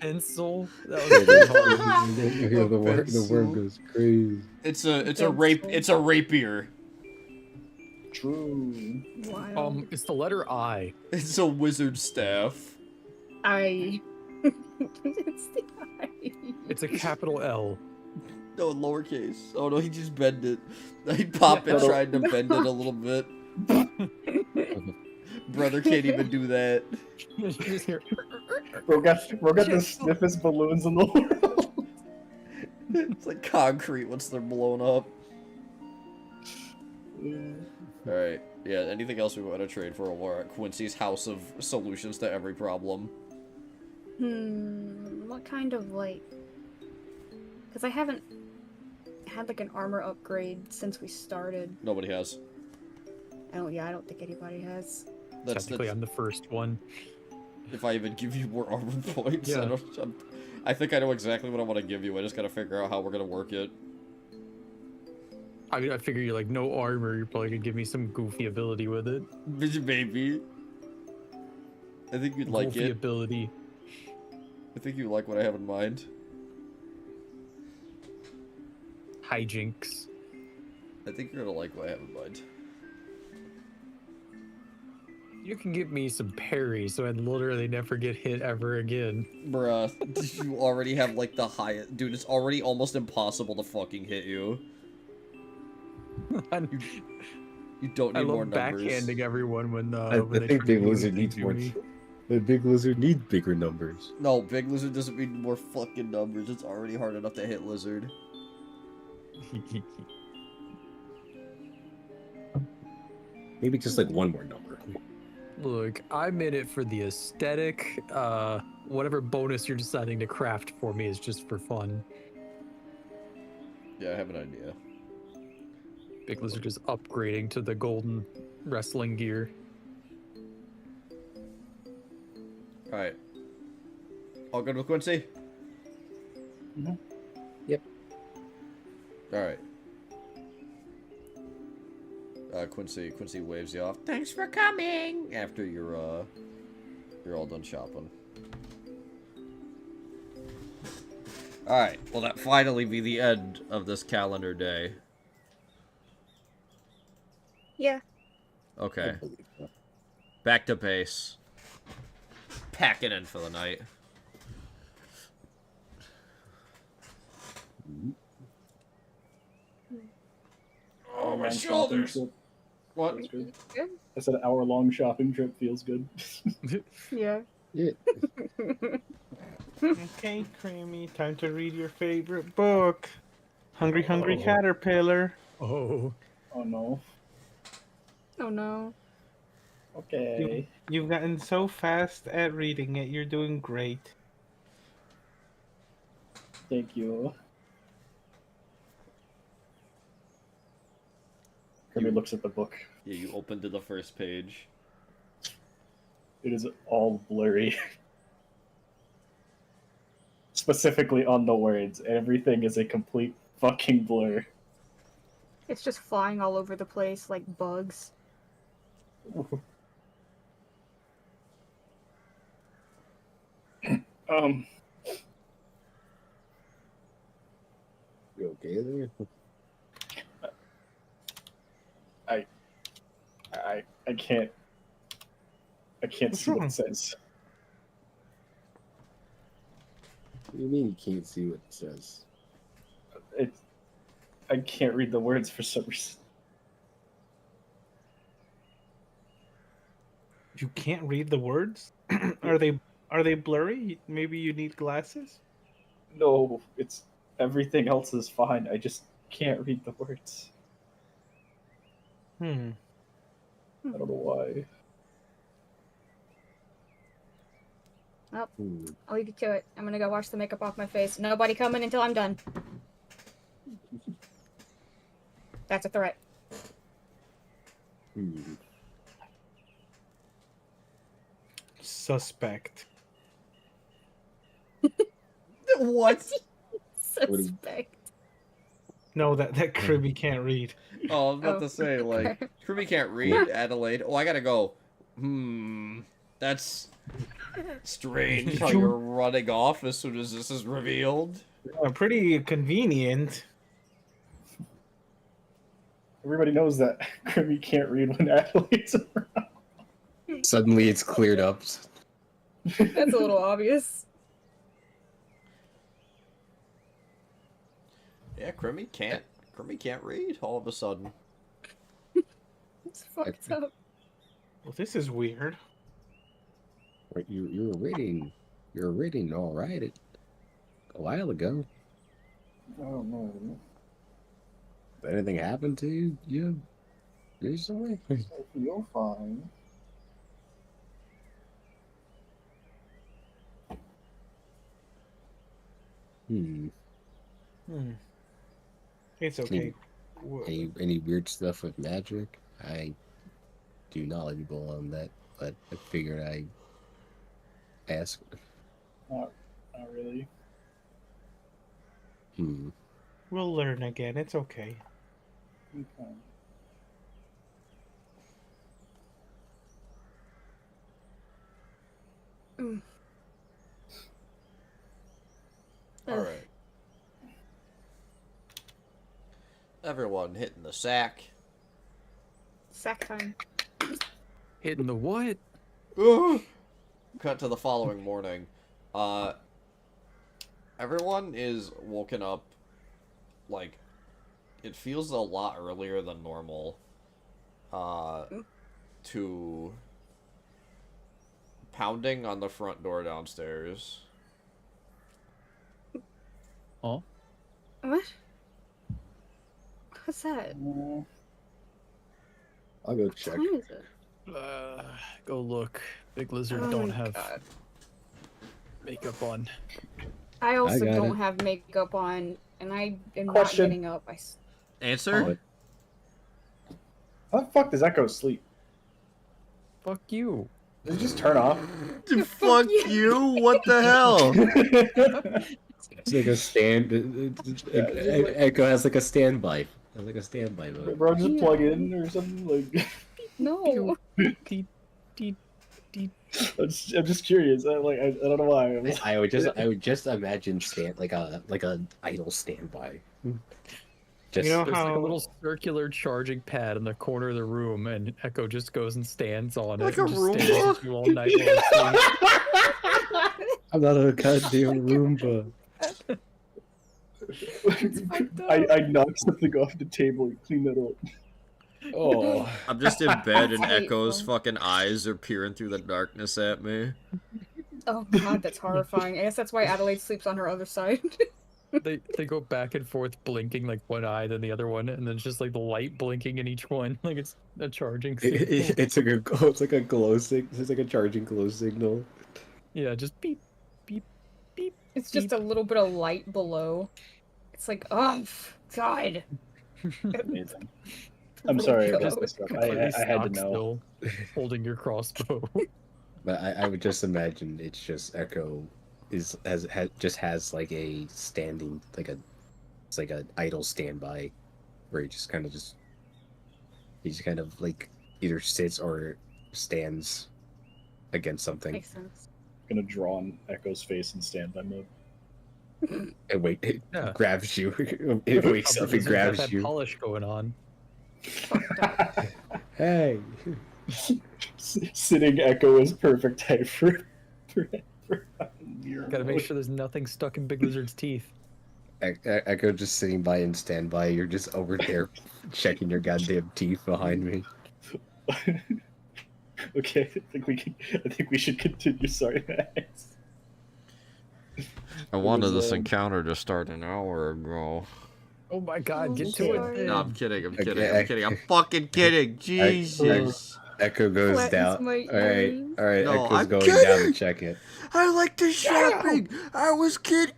Speaker 4: Pencil. That
Speaker 6: Yeah,
Speaker 4: was pretty hard.
Speaker 6: the worm goes crazy.
Speaker 1: It's a rapier.
Speaker 3: True.
Speaker 2: Wow.
Speaker 4: It's the letter I.
Speaker 1: It's a wizard staff.
Speaker 2: I. It's the I.
Speaker 4: It's a capital L.
Speaker 1: No, lowercase. Oh no, he just bent it. He popped it,
Speaker 3: Yeah.
Speaker 1: tried to bend it a little bit. Brother can't even do that.
Speaker 4: You just hear.
Speaker 3: Bro got the sniffest balloons in the world.
Speaker 1: It's like concrete once they're blown up. Alright, yeah, anything else we want to trade for a Quincy's house of solutions to every problem?
Speaker 2: What kind of like? Because I haven't had like an armor upgrade since we started.
Speaker 1: Nobody has.
Speaker 2: I don't think anybody has.
Speaker 1: That's
Speaker 4: Technically, I'm the first one.
Speaker 1: if I even give you more armor points.
Speaker 4: Yeah.
Speaker 1: I think I know exactly what I want to give you. I just gotta figure out how we're gonna work it.
Speaker 4: I figure you're like, no armor, you're probably gonna give me some goofy ability with it.
Speaker 1: Maybe. I think you'd like
Speaker 4: Goofy
Speaker 1: it.
Speaker 4: ability.
Speaker 1: I think you like what I have in mind.
Speaker 4: Hijinks.
Speaker 1: I think you're gonna like what I have in mind.
Speaker 4: You can give me some parry so I'd literally never get hit ever again.
Speaker 1: Bruh, you already have like the highest. Dude, it's already almost impossible to fucking hit you. You don't
Speaker 4: I
Speaker 1: need more
Speaker 4: love
Speaker 1: numbers.
Speaker 4: backhanding everyone when
Speaker 6: I
Speaker 4: when they
Speaker 6: think
Speaker 4: try to
Speaker 6: Big
Speaker 4: do
Speaker 6: Lizard
Speaker 4: anything
Speaker 6: needs
Speaker 4: to
Speaker 6: more.
Speaker 4: me.
Speaker 6: The Big Lizard needs bigger numbers.
Speaker 1: No, Big Lizard doesn't mean more fucking numbers. It's already hard enough to hit Lizard.
Speaker 6: Maybe just like one more number.
Speaker 4: Look, I'm in it for the aesthetic. Whatever bonus you're deciding to craft for me is just for fun.
Speaker 1: Yeah, I have an idea.
Speaker 4: Big Lizard is upgrading to the golden wrestling gear.
Speaker 1: Alright. All good with Quincy?
Speaker 7: Mhm. Yep.
Speaker 1: Alright. Quincy waves you off. Thanks for coming! After you're all done shopping. Alright, well that finally be the end of this calendar day.
Speaker 2: Yeah.
Speaker 6: I
Speaker 1: Okay.
Speaker 6: believe that.
Speaker 1: Back to base. Packing in for the night.
Speaker 6: Mhm.
Speaker 1: Oh, my
Speaker 3: Hour-long shopping
Speaker 1: shoulders.
Speaker 3: trip
Speaker 1: What?
Speaker 3: feels good.
Speaker 2: Good.
Speaker 3: I said an hour-long shopping trip feels good.
Speaker 2: Yeah.
Speaker 6: Yeah.
Speaker 5: Okay, Creamy, time to read your favorite book. Hungry
Speaker 4: Oh.
Speaker 5: Caterpillar.
Speaker 4: Oh.
Speaker 3: Oh no.
Speaker 2: Oh no.
Speaker 3: Okay.
Speaker 5: You've gotten so fast at reading it. You're doing great.
Speaker 3: Thank you. Kirby looks at the book.
Speaker 1: Yeah, you open to the first page.
Speaker 3: It is all blurry. Specifically on the words. Everything is a complete fucking blur.
Speaker 2: It's just flying all over the place like bugs.
Speaker 3: Um,
Speaker 6: You okay there?
Speaker 3: I can't
Speaker 5: What's
Speaker 3: see what
Speaker 5: wrong?
Speaker 3: it says.
Speaker 6: What do you mean you can't see what it says?
Speaker 3: I can't read the words for some reason.
Speaker 5: You can't read the words? Are they blurry? Maybe you need glasses?
Speaker 3: No, it's everything else is fine. I just can't read the words.
Speaker 5: Hmm.
Speaker 3: I don't know why.
Speaker 6: Hmm.
Speaker 2: I'll leave you to it. I'm gonna go wash the makeup off my face. Nobody coming until I'm done. That's a threat.
Speaker 6: Hmm.
Speaker 5: Suspect.
Speaker 1: What?
Speaker 2: Suspect.
Speaker 5: No, that Kirby can't read.
Speaker 1: Oh, I was about
Speaker 2: Oh.
Speaker 1: to say, like, Kirby can't read, Adelaide. Oh, I gotta go. That's strange how you're running off as soon as this is revealed.
Speaker 5: Pretty convenient.
Speaker 3: Everybody knows that Kirby can't read when Adelaide's around.
Speaker 6: Suddenly it's cleared up.
Speaker 2: That's a little obvious.
Speaker 1: Yeah, Kirby can't read all of a sudden.
Speaker 2: It's fucked up.
Speaker 5: Well, this is weird.
Speaker 6: Wait, you were reading all right a while ago.
Speaker 3: I don't know.
Speaker 6: Did anything happen to you recently?
Speaker 3: I feel fine.
Speaker 6: Hmm.
Speaker 5: Hmm. It's okay.
Speaker 6: Any weird stuff with magic? I do knowledgeable on that, but I figured I ask.
Speaker 3: Not really.
Speaker 6: Hmm.
Speaker 5: We'll learn again. It's okay.
Speaker 3: Okay.
Speaker 1: All right. Everyone hitting the sack.
Speaker 2: Sack time.
Speaker 4: Hitting the what?
Speaker 1: Cut to the following morning. Everyone is woken up, like, it feels a lot earlier than normal, to pounding on the front door downstairs.
Speaker 4: Oh,
Speaker 2: What? What's that?
Speaker 6: I'll go
Speaker 2: What
Speaker 6: check.
Speaker 2: time is it?
Speaker 4: go look. Big Lizard
Speaker 2: Oh
Speaker 4: don't
Speaker 2: my
Speaker 4: have
Speaker 2: God.
Speaker 4: makeup on.
Speaker 2: I also
Speaker 6: got
Speaker 2: don't
Speaker 6: it.
Speaker 2: have makeup on, and I am not
Speaker 3: Question.
Speaker 2: getting up.
Speaker 1: Answer?
Speaker 6: What?
Speaker 3: How the fuck does Echo sleep?
Speaker 4: Fuck you.
Speaker 3: Does it just turn off?
Speaker 1: Fuck you! What the hell?
Speaker 6: It's like a stand. Echo has like a standby. Has like a standby mode.
Speaker 3: Bro, just plug in or something like.
Speaker 2: No.
Speaker 4: Deet, deet, deet.
Speaker 3: I'm just curious. I don't know why.
Speaker 6: I would just imagine like a idle standby. Just
Speaker 5: You know
Speaker 4: There's like a
Speaker 5: how
Speaker 4: little circular charging pad in the corner of the room, and Echo just goes and stands on
Speaker 1: Like
Speaker 4: it and
Speaker 1: a
Speaker 4: just stares
Speaker 1: Roomba?
Speaker 4: at you all night while asleep.
Speaker 6: I'm not a goddamn Roomba.
Speaker 2: fucked up.
Speaker 3: I knocked something off the table and cleaned that up.
Speaker 6: Oh,
Speaker 1: I'm just in bed and
Speaker 2: That's
Speaker 1: Echo's
Speaker 2: hateful.
Speaker 1: fucking eyes are peering through the darkness at me.
Speaker 2: Oh god, that's horrifying. I guess that's why Adelaide sleeps on her other side.
Speaker 4: They go back and forth, blinking like one eye, then the other one, and then it's just like the light blinking in each one, like it's a charging signal.
Speaker 6: it's like a glow signal. It's like a charging glow signal.
Speaker 4: Yeah, just beep, beep, beep.
Speaker 2: It's just a little bit of light below. It's like, oh, God.
Speaker 3: Amazing. I'm sorry
Speaker 2: Really
Speaker 3: about this stuff.
Speaker 4: Completely
Speaker 3: I had to
Speaker 4: stock
Speaker 3: know.
Speaker 4: still, holding your crossbow.
Speaker 6: But I would just imagine it's just Echo has like a standing it's like an idle standby where he just kind of like either sits or stands against something
Speaker 2: Makes sense.
Speaker 3: Gonna draw on Echo's face in standby mode.
Speaker 6: and wait, it
Speaker 4: Yeah.
Speaker 6: grabs you. It wakes up and
Speaker 4: Blizzard got
Speaker 6: grabs
Speaker 4: that
Speaker 6: you.
Speaker 4: polish going on.
Speaker 2: Fucked up.
Speaker 6: Hey,
Speaker 3: Sitting Echo is perfect height for
Speaker 4: Gotta make sure there's nothing stuck in Big Lizard's teeth.
Speaker 6: Echo just sitting by in standby. You're just over there checking your goddamn teeth behind me.
Speaker 3: Okay, I think we should continue. Sorry, Max.
Speaker 1: I wanted
Speaker 3: was,
Speaker 1: this encounter to start an hour ago.
Speaker 4: Oh my god, get
Speaker 2: I'm
Speaker 4: to it
Speaker 2: sorry.
Speaker 4: then.
Speaker 1: No, I'm kidding, I'm kidding,
Speaker 6: Okay,
Speaker 1: I'm kidding. I'm fucking kidding. Jesus.
Speaker 6: Echo goes
Speaker 2: Flattens
Speaker 6: down.
Speaker 2: my
Speaker 6: All right,
Speaker 2: ears.
Speaker 6: all right.
Speaker 1: No,
Speaker 6: Echo's
Speaker 1: I'm
Speaker 6: going
Speaker 1: kidding.
Speaker 6: down to check it.
Speaker 1: I like the shopping. I was kidding.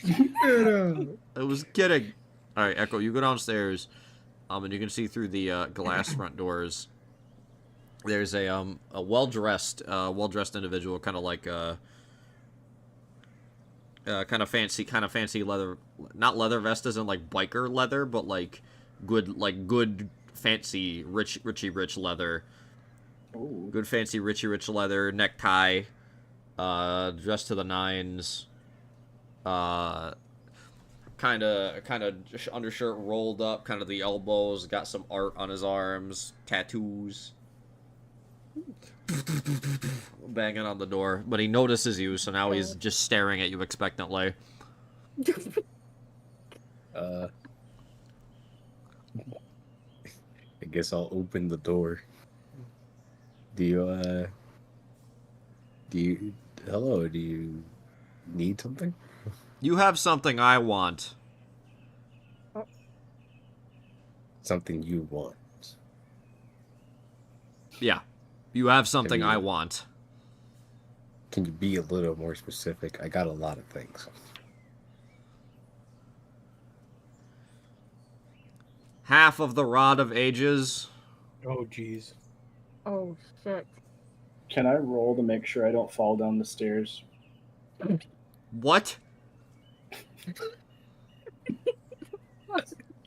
Speaker 1: Get out. I was kidding. All right, Echo, you go downstairs, and you can see through the glass front doors. There's a well-dressed individual, kind of like kind of fancy leather, not leather vest as in like biker leather, but like good fancy rich leather.
Speaker 3: Oh,
Speaker 1: Good fancy rich leather necktie, dressed to the nines. Kind of undershirt rolled up, kind of the elbows. Got some art on his arms, tattoos. Banging on the door, but he notices you, so now he's just staring at you expectantly.
Speaker 6: I guess I'll open the door. Do you need something?
Speaker 1: You have something I want.
Speaker 6: Something you want.
Speaker 1: Yeah. You have something
Speaker 6: Can
Speaker 1: I
Speaker 6: you-
Speaker 1: want.
Speaker 6: Can you be a little more specific? I got a lot of things.
Speaker 1: Half of the Rod of Ages.
Speaker 5: Oh, jeez.
Speaker 2: Oh, shit.
Speaker 3: can I roll to make sure I don't fall down the stairs?
Speaker 1: What?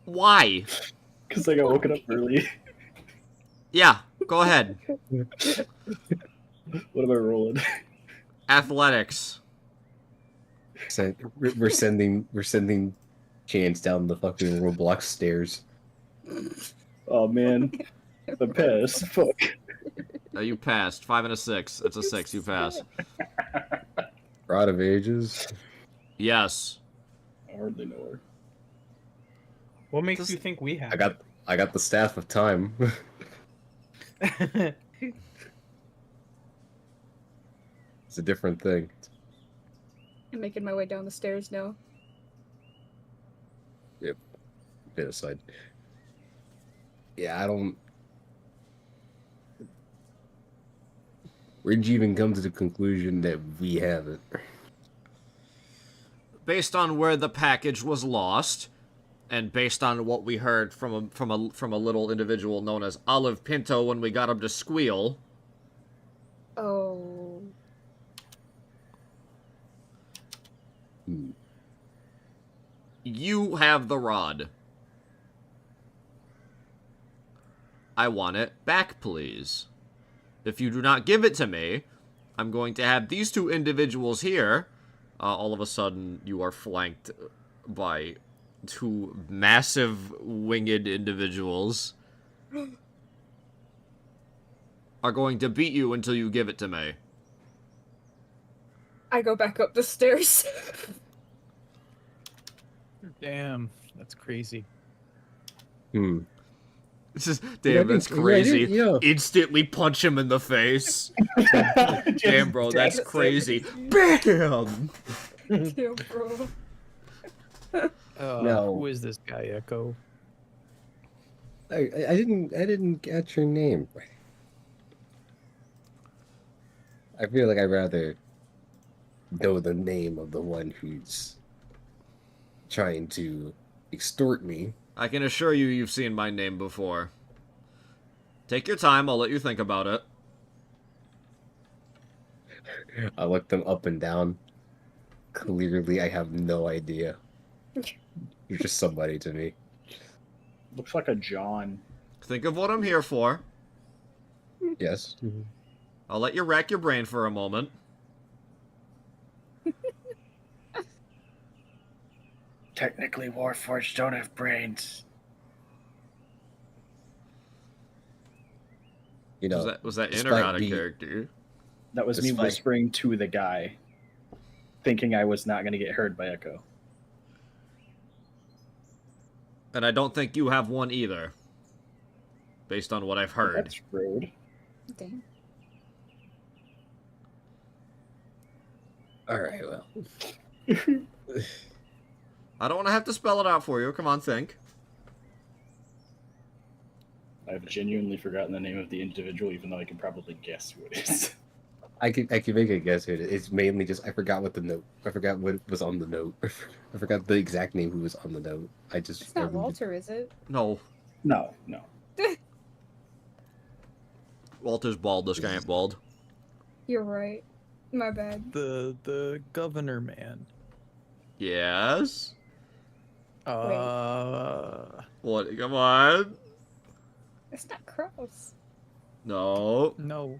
Speaker 1: Why?
Speaker 3: Because I got woken up early.
Speaker 1: Yeah, go ahead.
Speaker 3: What am I rolling?
Speaker 1: Athletics.
Speaker 6: We're sending Chance down the fucking Roblox stairs.
Speaker 3: Oh man, the pass. Fuck.
Speaker 1: You passed. 5 and a 6. It's a 6. You pass.
Speaker 6: Rod of Ages.
Speaker 1: Yes.
Speaker 3: I hardly know her.
Speaker 5: What makes
Speaker 1: Does-
Speaker 5: you think we have?
Speaker 6: I got the Staff of Time. It's a different thing.
Speaker 2: I'm making my way down the stairs now.
Speaker 6: Bit aside. Yeah, I don't. Where'd you even come to the conclusion that we have it?
Speaker 1: Based on where the package was lost, and based on what we heard from a little individual known as Olive Pinto when we got him to squeal,
Speaker 2: Oh.
Speaker 1: you have the rod. I want it back, please. If you do not give it to me, I'm going to have these two individuals here. All of a sudden, you are flanked by two massive winged individuals are going to beat you until you give it to me.
Speaker 2: I go back up the stairs.
Speaker 4: Damn, that's crazy.
Speaker 6: Hmm.
Speaker 1: This is
Speaker 6: Yeah,
Speaker 1: damn. That's
Speaker 6: yeah,
Speaker 1: crazy.
Speaker 6: yeah.
Speaker 1: Instantly punch him in the face.
Speaker 3: Just
Speaker 1: Damn, bro, that's
Speaker 3: dead
Speaker 1: crazy.
Speaker 3: serious.
Speaker 1: Bam.
Speaker 2: Damn, bro.
Speaker 6: No.
Speaker 4: Who is this guy, Echo?
Speaker 6: I didn't get your name. I feel like I'd rather know the name of the one who's trying to extort me.
Speaker 1: I can assure you you've seen my name before. Take your time, I'll let you think about it.
Speaker 6: I look them up and down. Clearly, I have no idea. You're just somebody to me.
Speaker 3: Looks like a John.
Speaker 1: Think of what I'm here for.
Speaker 6: Yes.
Speaker 1: I'll let you rack your brain for a moment.
Speaker 7: Technically, Warforged don't have brains.
Speaker 6: You know,
Speaker 1: Was that in or
Speaker 6: despite
Speaker 1: out of
Speaker 6: the-
Speaker 1: character?
Speaker 3: That was me
Speaker 6: Despite-
Speaker 3: whispering to the guy, thinking I was not going to get heard by Echo.
Speaker 1: And I don't think you have one either. Based on what I've heard.
Speaker 3: That's rude.
Speaker 2: Damn.
Speaker 6: all right, well.
Speaker 1: I don't want to have to spell it out for you. Come on, think.
Speaker 3: I've genuinely forgotten the name of the individual, even though I can probably guess who it is.
Speaker 6: I can make a guess here. It's mainly just I forgot what was on the note. I forgot the exact name who was on the note.
Speaker 2: It's not Walter, is it?
Speaker 1: No.
Speaker 3: No.
Speaker 1: Walter's bald. This guy ain't bald.
Speaker 2: You're right. My bad.
Speaker 4: The governor man.
Speaker 1: Yes? What? Come on.
Speaker 2: It's not Kraus.
Speaker 1: No.
Speaker 4: No,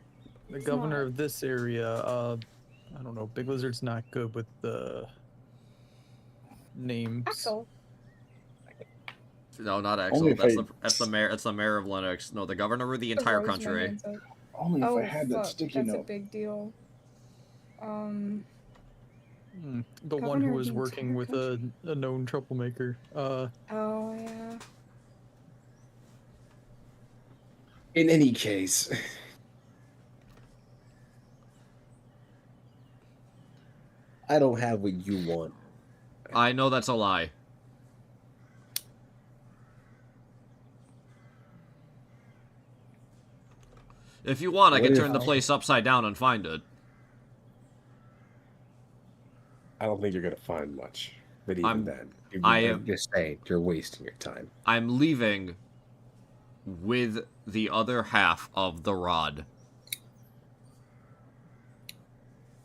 Speaker 4: the
Speaker 2: It's
Speaker 4: governor
Speaker 2: not.
Speaker 4: of this area. I don't know. Big Lizard's not good with the names.
Speaker 2: Axel.
Speaker 1: No, not Axel.
Speaker 3: Only if
Speaker 1: That's the mayor. That's the mayor of Lennox. No, the governor of the entire
Speaker 2: Rose, my
Speaker 1: country.
Speaker 2: hand's up.
Speaker 3: Only if
Speaker 2: Oh,
Speaker 3: I had that
Speaker 2: fuck.
Speaker 3: sticky
Speaker 2: That's a
Speaker 3: note.
Speaker 2: big deal.
Speaker 4: The one
Speaker 2: Governor
Speaker 4: who
Speaker 2: of
Speaker 4: was
Speaker 2: the
Speaker 4: working
Speaker 2: entire
Speaker 4: with a known troublemaker.
Speaker 2: Oh, yeah.
Speaker 6: In any case, I don't have what you want.
Speaker 1: I know that's a lie. If you want, I
Speaker 6: What
Speaker 1: can
Speaker 6: if-
Speaker 1: turn the place upside down and find it.
Speaker 6: I don't think you're gonna find much. But even
Speaker 1: I'm-
Speaker 6: then,
Speaker 1: I'm
Speaker 6: just saying you're wasting your time.
Speaker 1: I'm leaving with the other half of the rod.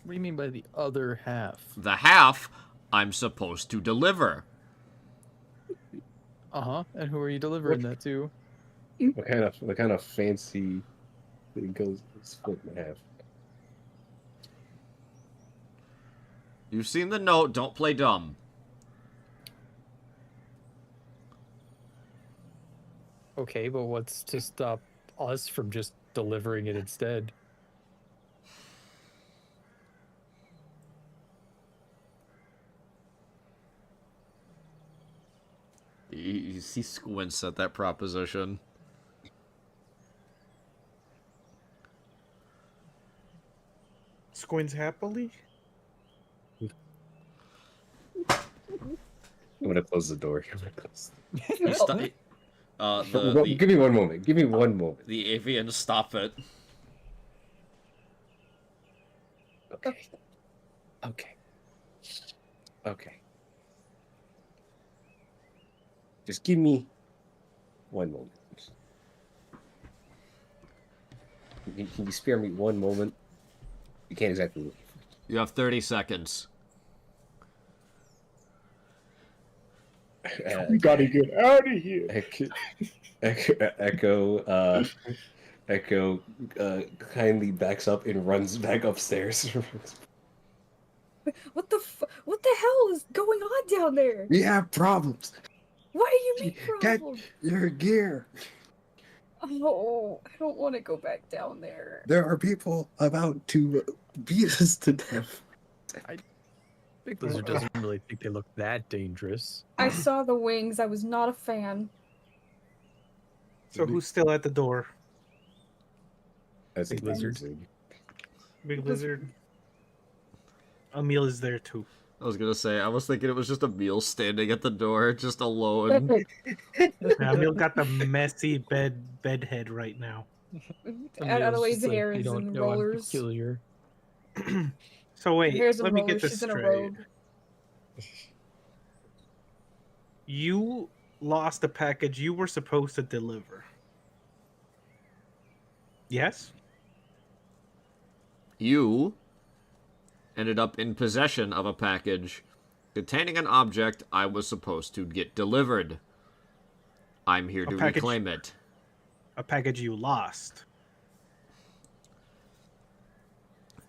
Speaker 4: What do you mean by the other half?
Speaker 1: The half I'm supposed to deliver.
Speaker 4: And who are you delivering that to?
Speaker 6: What kind of fancy thing goes split in half?
Speaker 1: You've seen the note, don't play dumb.
Speaker 4: Okay, but what's to stop us from just delivering it instead?
Speaker 1: He squints at that proposition.
Speaker 5: Squints happily.
Speaker 6: I'm gonna close the door. I'm gonna close.
Speaker 1: You sto-
Speaker 6: Give me one moment. Give me one moment.
Speaker 1: the avians stop it.
Speaker 6: Okay. Okay. Okay. Just give me one moment. Can you spare me one moment? You can't exactly leave.
Speaker 1: You have 30 seconds.
Speaker 3: We gotta get out of here.
Speaker 6: Echo kindly backs up and runs back upstairs.
Speaker 2: What the hell is going on down there?
Speaker 6: We have problems.
Speaker 2: Why do you make
Speaker 6: Get
Speaker 2: problems?
Speaker 6: your gear.
Speaker 2: Oh, I don't want to go back down there.
Speaker 6: There are people about to beat us to death.
Speaker 4: Big Lizard doesn't really think they look that dangerous.
Speaker 2: I saw the wings. I was not a fan.
Speaker 5: So who's still at the door?
Speaker 6: That's
Speaker 4: Big
Speaker 6: a
Speaker 4: lizard.
Speaker 5: Big Lizard. Emil is there too.
Speaker 1: I was gonna say, I was thinking it was just Emil standing at the door, just alone.
Speaker 5: Emil got the messy bed head right now.
Speaker 2: Adelaide's
Speaker 4: Just like,
Speaker 2: hair
Speaker 4: "You
Speaker 2: is
Speaker 4: don't
Speaker 2: in
Speaker 4: know I'm
Speaker 2: rollers.
Speaker 4: peculiar."
Speaker 5: So wait,
Speaker 2: Hair's in
Speaker 5: let me
Speaker 2: rollers.
Speaker 5: get this
Speaker 2: She's in a
Speaker 5: straight.
Speaker 2: robe.
Speaker 5: You lost a package you were supposed to deliver. Yes?
Speaker 1: You ended up in possession of a package containing an object I was supposed to get delivered. I'm here to
Speaker 5: package-
Speaker 1: reclaim it.
Speaker 5: A package you lost.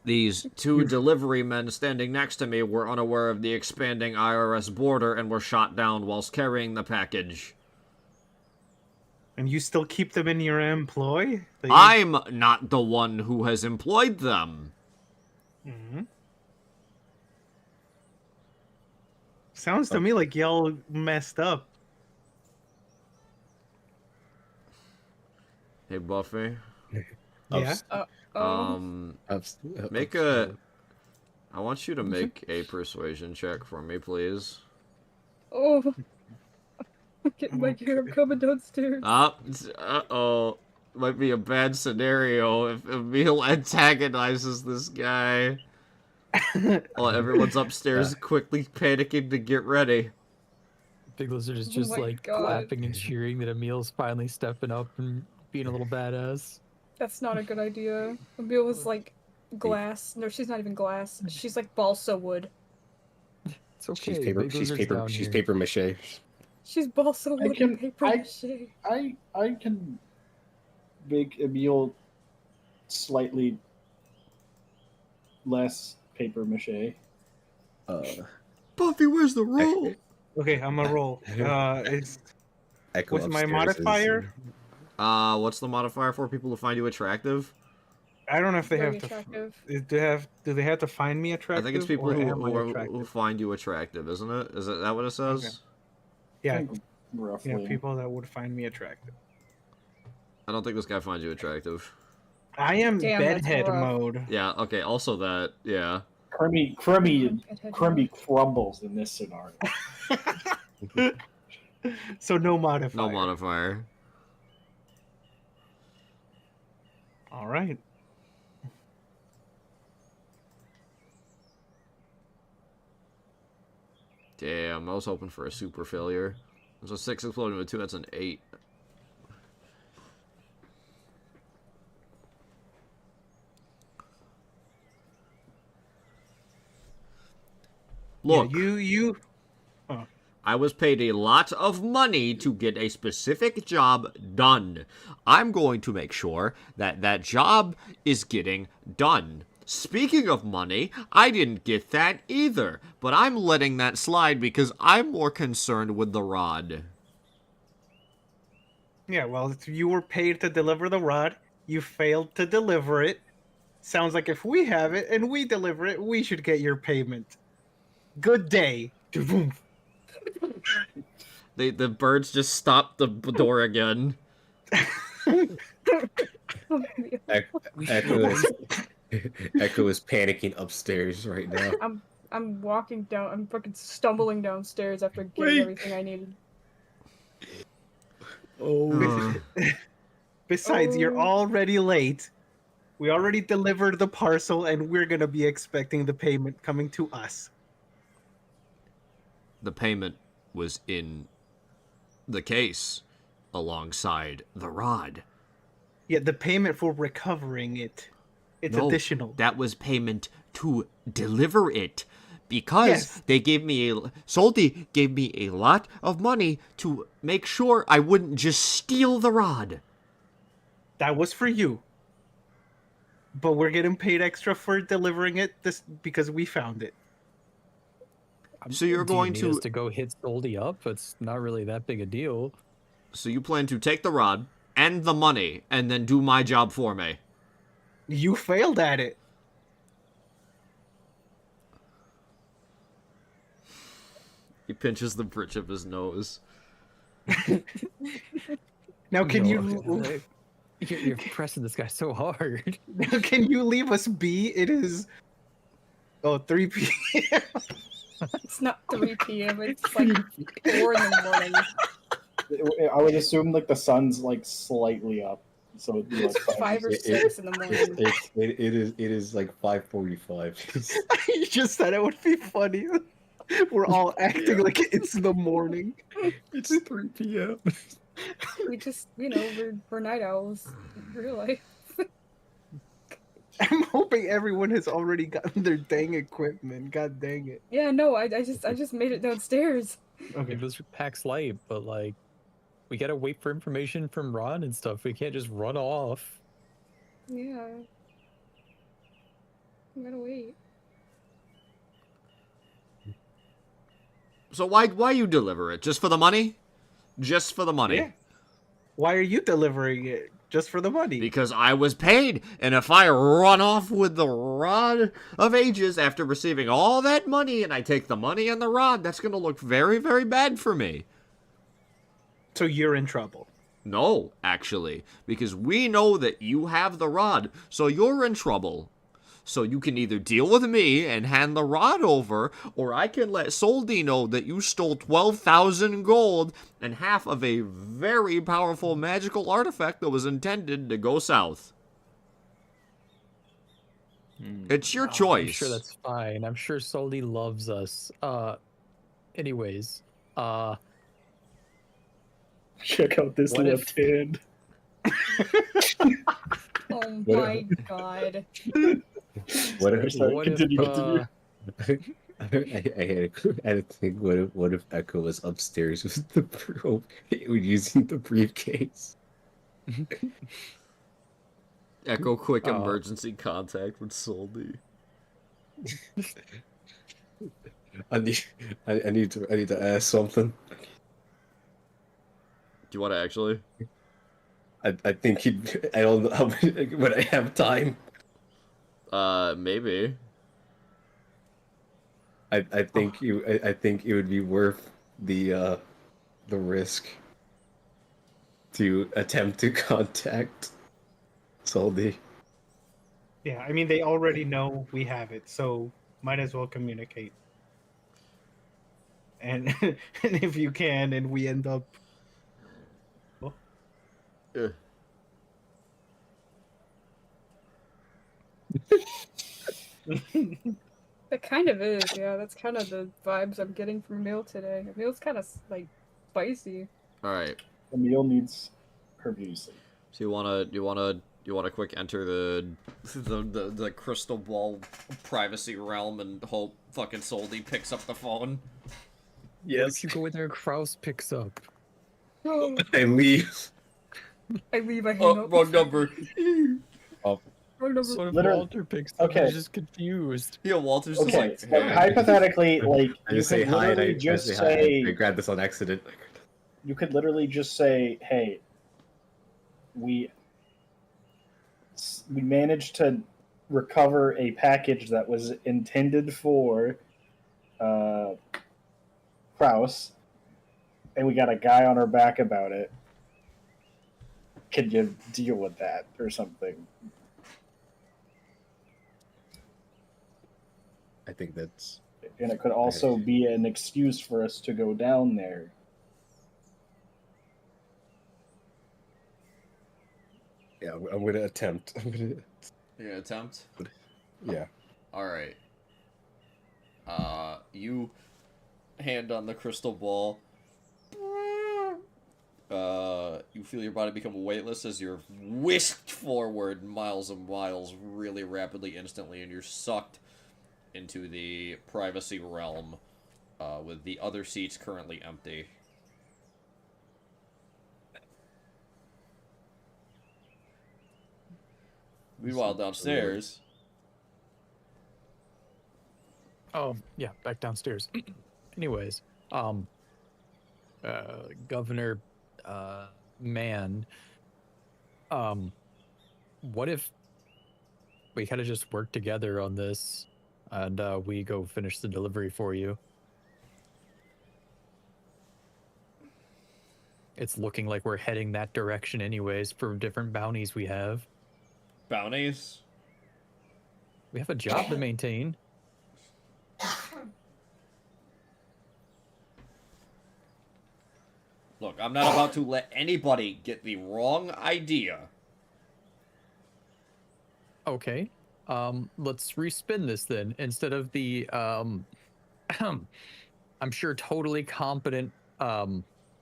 Speaker 1: These two delivery men standing next to me were unaware of the expanding IRS border and were shot down whilst carrying the package.
Speaker 5: And you still keep them in your employ?
Speaker 1: I'm not the one who has employed them.
Speaker 5: hmm Sounds to me like y'all messed up.
Speaker 1: Hey, Buffy.
Speaker 5: Yeah?
Speaker 1: Make a... I want you to make a persuasion check for me, please.
Speaker 2: Oh. I'm getting my gear. I'm coming downstairs.
Speaker 1: Uh-oh. Might be a bad scenario if Emil antagonizes this guy. While everyone's upstairs quickly panicking to get ready.
Speaker 4: Big Lizard is
Speaker 2: Oh
Speaker 4: just
Speaker 2: my
Speaker 4: like
Speaker 2: God.
Speaker 4: clapping and cheering that Emil's finally stepping up and being a little badass.
Speaker 2: That's not a good idea. Emil was like glass. No, she's not even glass. She's like balsa wood.
Speaker 4: It's okay.
Speaker 6: She's paper.
Speaker 4: Big
Speaker 6: She's
Speaker 4: Lizard's
Speaker 6: paper.
Speaker 4: down
Speaker 6: She's
Speaker 4: here.
Speaker 6: paper mache.
Speaker 2: She's balsa wood and paper mache.
Speaker 3: I can make Emil slightly less paper mache.
Speaker 1: Buffy, where's the roll?
Speaker 5: Okay, I'm gonna roll. It's
Speaker 6: Echo
Speaker 5: what's my
Speaker 6: upstairs is-
Speaker 5: modifier?
Speaker 1: What's the modifier for people to find you attractive?
Speaker 5: I don't know if they
Speaker 2: Very
Speaker 5: have to.
Speaker 2: attractive.
Speaker 5: Do they have to find me
Speaker 1: I
Speaker 5: attractive?
Speaker 1: think it's people
Speaker 5: or
Speaker 1: who,
Speaker 5: am I
Speaker 1: who, are-
Speaker 5: attractive?
Speaker 1: who find you attractive, isn't it? Is that what it says?
Speaker 5: Okay. Yeah,
Speaker 3: Roughly.
Speaker 5: yeah, people that would find me attractive.
Speaker 1: I don't think this guy finds you attractive.
Speaker 5: I am
Speaker 2: Damn, that's
Speaker 5: bedhead
Speaker 2: rough.
Speaker 5: mode.
Speaker 1: Yeah, okay, also that, yeah.
Speaker 3: Crummy crumbles in this scenario.
Speaker 5: So no modifier.
Speaker 1: No modifier.
Speaker 5: All right.
Speaker 1: Damn, I was hoping for a super failure. There's a 6 exploding with 2, that's an 8. Look,
Speaker 5: Yeah, you.
Speaker 1: I was paid a lot of money to get a specific job done. I'm going to make sure that that job is getting done. Speaking of money, I didn't get that either, but I'm letting that slide because I'm more concerned with the rod.
Speaker 5: Yeah, well, if you were paid to deliver the rod, you failed to deliver it. Sounds like if we have it and we deliver it, we should get your payment. Good day. Boom.
Speaker 1: The birds just stopped the door again.
Speaker 6: Echo is panicking upstairs right now.
Speaker 2: I'm walking down. I'm fucking stumbling downstairs after getting everything I needed.
Speaker 5: Besides, you're
Speaker 2: Oh.
Speaker 5: already late. We already delivered the parcel, and we're gonna be expecting the payment coming to us.
Speaker 1: The payment was in the case alongside the rod.
Speaker 5: Yeah, the payment for recovering it. It's
Speaker 1: No,
Speaker 5: additional.
Speaker 1: That was payment to deliver it. Because
Speaker 5: Yes.
Speaker 1: they gave me Solti gave me a lot of money to make sure I wouldn't just steal the rod.
Speaker 5: That was for you. But we're getting paid extra for delivering it this because we found it.
Speaker 1: So you're
Speaker 4: Do you
Speaker 1: going
Speaker 4: need
Speaker 1: to...
Speaker 4: us to go hit Soldy up? It's not really that big a deal.
Speaker 1: So you plan to take the rod and the money and then do my job for me.
Speaker 5: You failed at it.
Speaker 1: He pinches the bridge of his nose.
Speaker 5: Now, can
Speaker 4: No, you're pressing this guy so hard.
Speaker 5: now can you leave us be? It is 3 p.m.
Speaker 2: It's not 3 p.m. It's like 4 in the morning.
Speaker 3: I would assume like the sun's like slightly up, so it'd be like
Speaker 2: 5 or 6 in the morning.
Speaker 6: It is like 5:45.
Speaker 5: You just said it would be funny. We're all acting like it's the morning.
Speaker 4: It's 3 p.m.
Speaker 2: We just, we're night owls in real life.
Speaker 5: I'm hoping everyone has already gotten their dang equipment. God dang it.
Speaker 2: Yeah, no, I just made it downstairs.
Speaker 5: Okay.
Speaker 4: Those are packs light, but like, we gotta wait for information from Ron and stuff. We can't just run off.
Speaker 2: Yeah. I'm gonna wait.
Speaker 1: So why you deliver it? Just for the money? Just for the money.
Speaker 5: Yeah. Why are you delivering it? Just for the money.
Speaker 1: Because I was paid, and if I run off with the Rod of Ages after receiving all that money, and I take the money and the rod, that's going to look very, very bad for me.
Speaker 5: So you're in trouble.
Speaker 1: No, actually, because we know that you have the rod, so you're in trouble. So you can either deal with me and hand the rod over, or I can let Soldy know that you stole 12,000 gold and half of a very powerful magical artifact that was intended to go south. It's your choice.
Speaker 4: I'm sure that's fine. I'm sure Soldy loves us. Anyways,
Speaker 3: check out this
Speaker 4: What
Speaker 3: left hand.
Speaker 2: Oh my god.
Speaker 6: What if,
Speaker 3: Sorry,
Speaker 4: what
Speaker 3: continue,
Speaker 4: if,
Speaker 3: continue.
Speaker 6: I had to think, what if Echo was upstairs with the probe using the briefcase?
Speaker 1: Echo quick
Speaker 4: Oh.
Speaker 1: emergency contact with Soldy.
Speaker 6: I need to ask something.
Speaker 1: Do you want to actually?
Speaker 6: I think he'd. I don't know. Would I have time?
Speaker 1: Maybe.
Speaker 6: I think I think it would be worth the risk to attempt to contact Soldy.
Speaker 5: Yeah, I mean, they already know we have it, so might as well communicate. And, and if you can, and we end up...
Speaker 1: Uh,
Speaker 2: It kind of is, yeah. That's kind of the vibes I'm getting from Emil today. Emil's kind of, like, spicy.
Speaker 1: Alright.
Speaker 3: Emil needs her music.
Speaker 1: So you wanna quick enter the crystal ball privacy realm and hope fucking Soldy picks up the phone?
Speaker 4: What if you go in there and Kraus picks up?
Speaker 2: Oh,
Speaker 6: I leave.
Speaker 2: I leave, I hang
Speaker 1: Oh,
Speaker 2: up.
Speaker 1: wrong number.
Speaker 2: Wrong number.
Speaker 4: What if
Speaker 3: Literally-
Speaker 4: Walter picks up?
Speaker 3: okay.
Speaker 4: He's just confused.
Speaker 1: Yeah, Walter's just
Speaker 3: Okay,
Speaker 1: like,
Speaker 3: so
Speaker 1: hey.
Speaker 3: hypothetically, like
Speaker 6: I
Speaker 3: you
Speaker 6: just say
Speaker 3: could
Speaker 6: hi. And
Speaker 3: literally
Speaker 6: I
Speaker 3: just
Speaker 6: say hi. I
Speaker 3: say,
Speaker 6: grabbed this on accident.
Speaker 3: you could literally just say, "Hey, we managed to recover a package that was intended for Kraus, and we got a guy on our back about it. Can you deal with that or something?"
Speaker 6: I think that's.
Speaker 3: And it could also be an excuse for us to go down there.
Speaker 6: Yeah, I'm gonna attempt.
Speaker 1: You gonna attempt?
Speaker 6: Yeah.
Speaker 1: Alright. You hand on the crystal ball. You feel your body become weightless as you're whisked forward miles and miles really rapidly, instantly, and you're sucked into the privacy realm, with the other seats currently empty. Meanwhile, downstairs,
Speaker 4: Oh, yeah, back downstairs. Anyways, Governor, Man, what if we kind of just work together on this, and we go finish the delivery for you? It's looking like we're heading that direction anyways for different bounties we have.
Speaker 1: Bounties?
Speaker 4: We have a job to maintain.
Speaker 1: Look, I'm not about to let anybody get the wrong idea.
Speaker 4: Okay. Let's respin this then. Instead of the I'm sure totally competent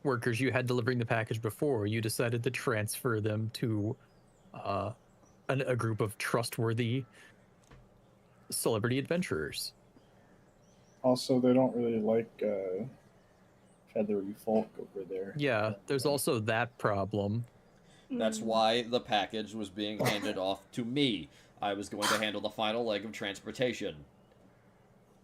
Speaker 4: workers you had delivering the package before, you decided to transfer them to a group of trustworthy celebrity adventurers.
Speaker 3: Also, they don't really like feathery folk over there.
Speaker 4: Yeah, there's also that problem.
Speaker 1: That's why the package was being handed off to me. I was going to handle the final leg of transportation.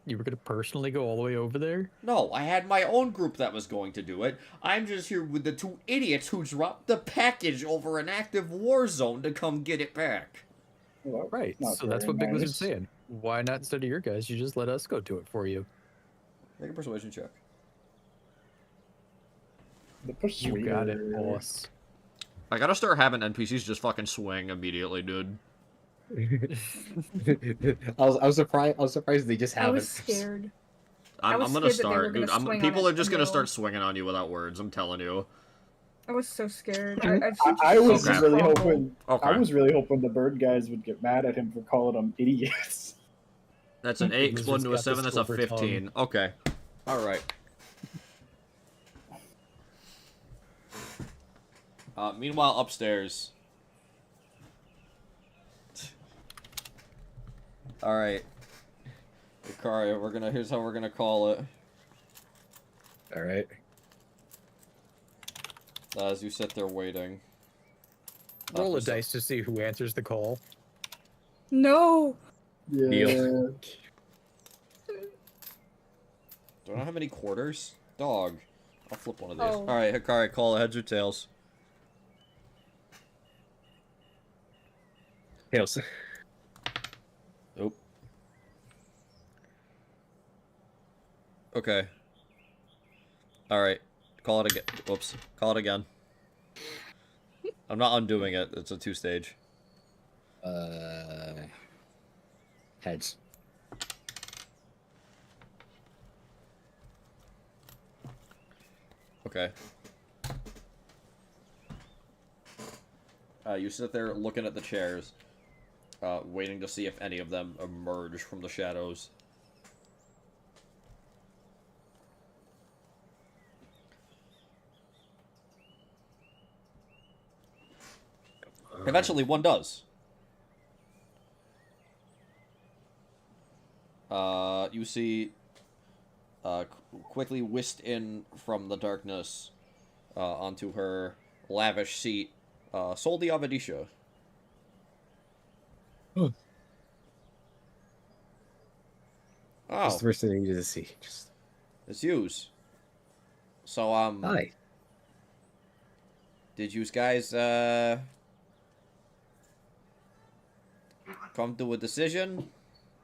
Speaker 4: You were going to personally go all the way over there?
Speaker 1: No, I had my own group that was going to do it. I'm just here with the two idiots who dropped the package over an active war zone to come get it back.
Speaker 3: Well,
Speaker 4: Right,
Speaker 3: not
Speaker 4: so that's
Speaker 3: very
Speaker 4: what Big Lizard's
Speaker 3: nice.
Speaker 4: saying. Why not, instead of your guys, you just let us go do it for you?
Speaker 1: Make a persuasion check.
Speaker 3: The persuader.
Speaker 4: You got it, boss.
Speaker 1: I gotta start having NPCs just fucking swing immediately, dude.
Speaker 6: I was surprised. I was surprised they just
Speaker 2: I
Speaker 6: haven't.
Speaker 2: was scared.
Speaker 1: I'm
Speaker 2: was
Speaker 1: gonna
Speaker 2: scared that they were
Speaker 1: start,
Speaker 2: gonna
Speaker 1: dude.
Speaker 2: swing on
Speaker 1: People
Speaker 2: it
Speaker 1: are just
Speaker 2: a
Speaker 1: gonna
Speaker 2: mill.
Speaker 1: start swinging on you without words. I'm telling you.
Speaker 2: I was so scared.
Speaker 3: I was
Speaker 1: Okay.
Speaker 3: really hoping.
Speaker 1: Okay.
Speaker 3: I was really hoping the bird guys would get mad at him for calling them idiots.
Speaker 1: That's an 8 exploding to a
Speaker 4: Lizard's got
Speaker 1: 7.
Speaker 4: the
Speaker 1: That's a
Speaker 4: silver tongue.
Speaker 1: 15. Okay. All right. Meanwhile, upstairs. All right. Hikaria, here's how we're gonna call it.
Speaker 6: All right.
Speaker 1: As you sit there waiting.
Speaker 4: Roll a
Speaker 1: for some-
Speaker 4: dice to see who answers the call.
Speaker 2: No.
Speaker 3: Yeah.
Speaker 6: Neil.
Speaker 1: Do I not have any quarters? Dog. I'll flip one of these.
Speaker 2: Oh.
Speaker 1: All right, Hikari, call it heads or tails.
Speaker 6: Tails.
Speaker 1: Nope. Okay. All right. Call it again. Whoops. Call it again. I'm not undoing it. It's a 2-stage.
Speaker 6: Heads.
Speaker 1: Okay. You sit there looking at the chairs, waiting to see if any of them emerge from the shadows. Eventually, one does. You see, quickly whisked in from the darkness onto her lavish seat, Soldi Avadisha.
Speaker 6: Oh. That's
Speaker 1: Oh,
Speaker 6: the first thing I needed to see. Just
Speaker 1: it's yous. So,
Speaker 6: hi.
Speaker 1: did you guys, come to a decision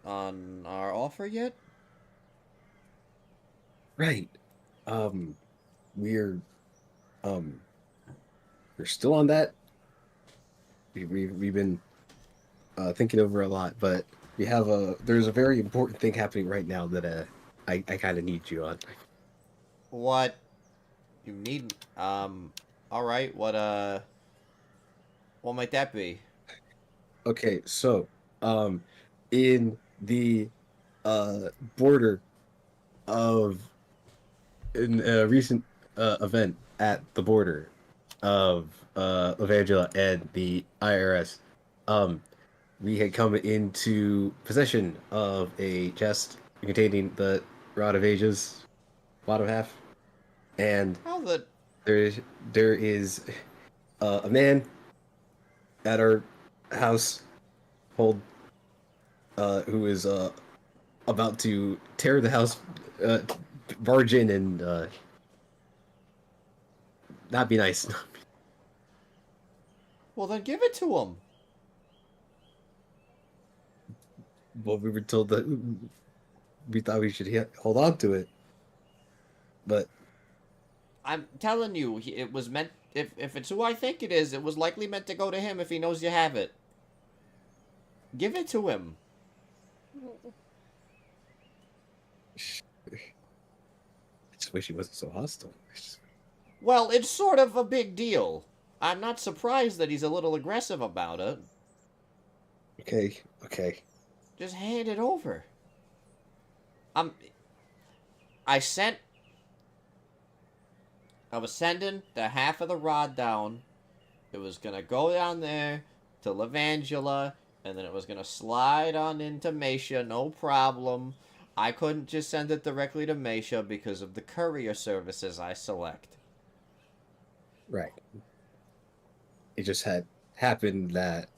Speaker 1: on our offer yet?
Speaker 6: Right. We're we're still on that. We've been thinking over a lot, but there's a very important thing happening right now that I kind of need you on.
Speaker 1: What? You need, alright, what might that be?
Speaker 6: Okay, so in the border of in a recent event at the border of Angela and the IRS, we had come into possession of a chest containing the Rod of Ages, bottom half, and
Speaker 1: How the...
Speaker 6: there is a man at our house who is about to tear the house barge in and not be nice.
Speaker 1: Well, then give it to him.
Speaker 6: Well, we were told that we thought we should hold on to it, but
Speaker 1: I'm telling you, it was meant. If it's who I think it is, it was likely meant to go to him if he knows you have it. Give it to him.
Speaker 6: I just wish he wasn't so hostile.
Speaker 1: Well, it's sort of a big deal. I'm not surprised that he's a little aggressive about it.
Speaker 6: Okay, okay.
Speaker 1: Just hand it over. I was sending the half of the rod down. It was gonna go down there to Levangela, and then it was gonna slide on into Mesha, no problem. I couldn't just send it directly to Mesha because of the courier services I select.
Speaker 6: Right. It just had happened that,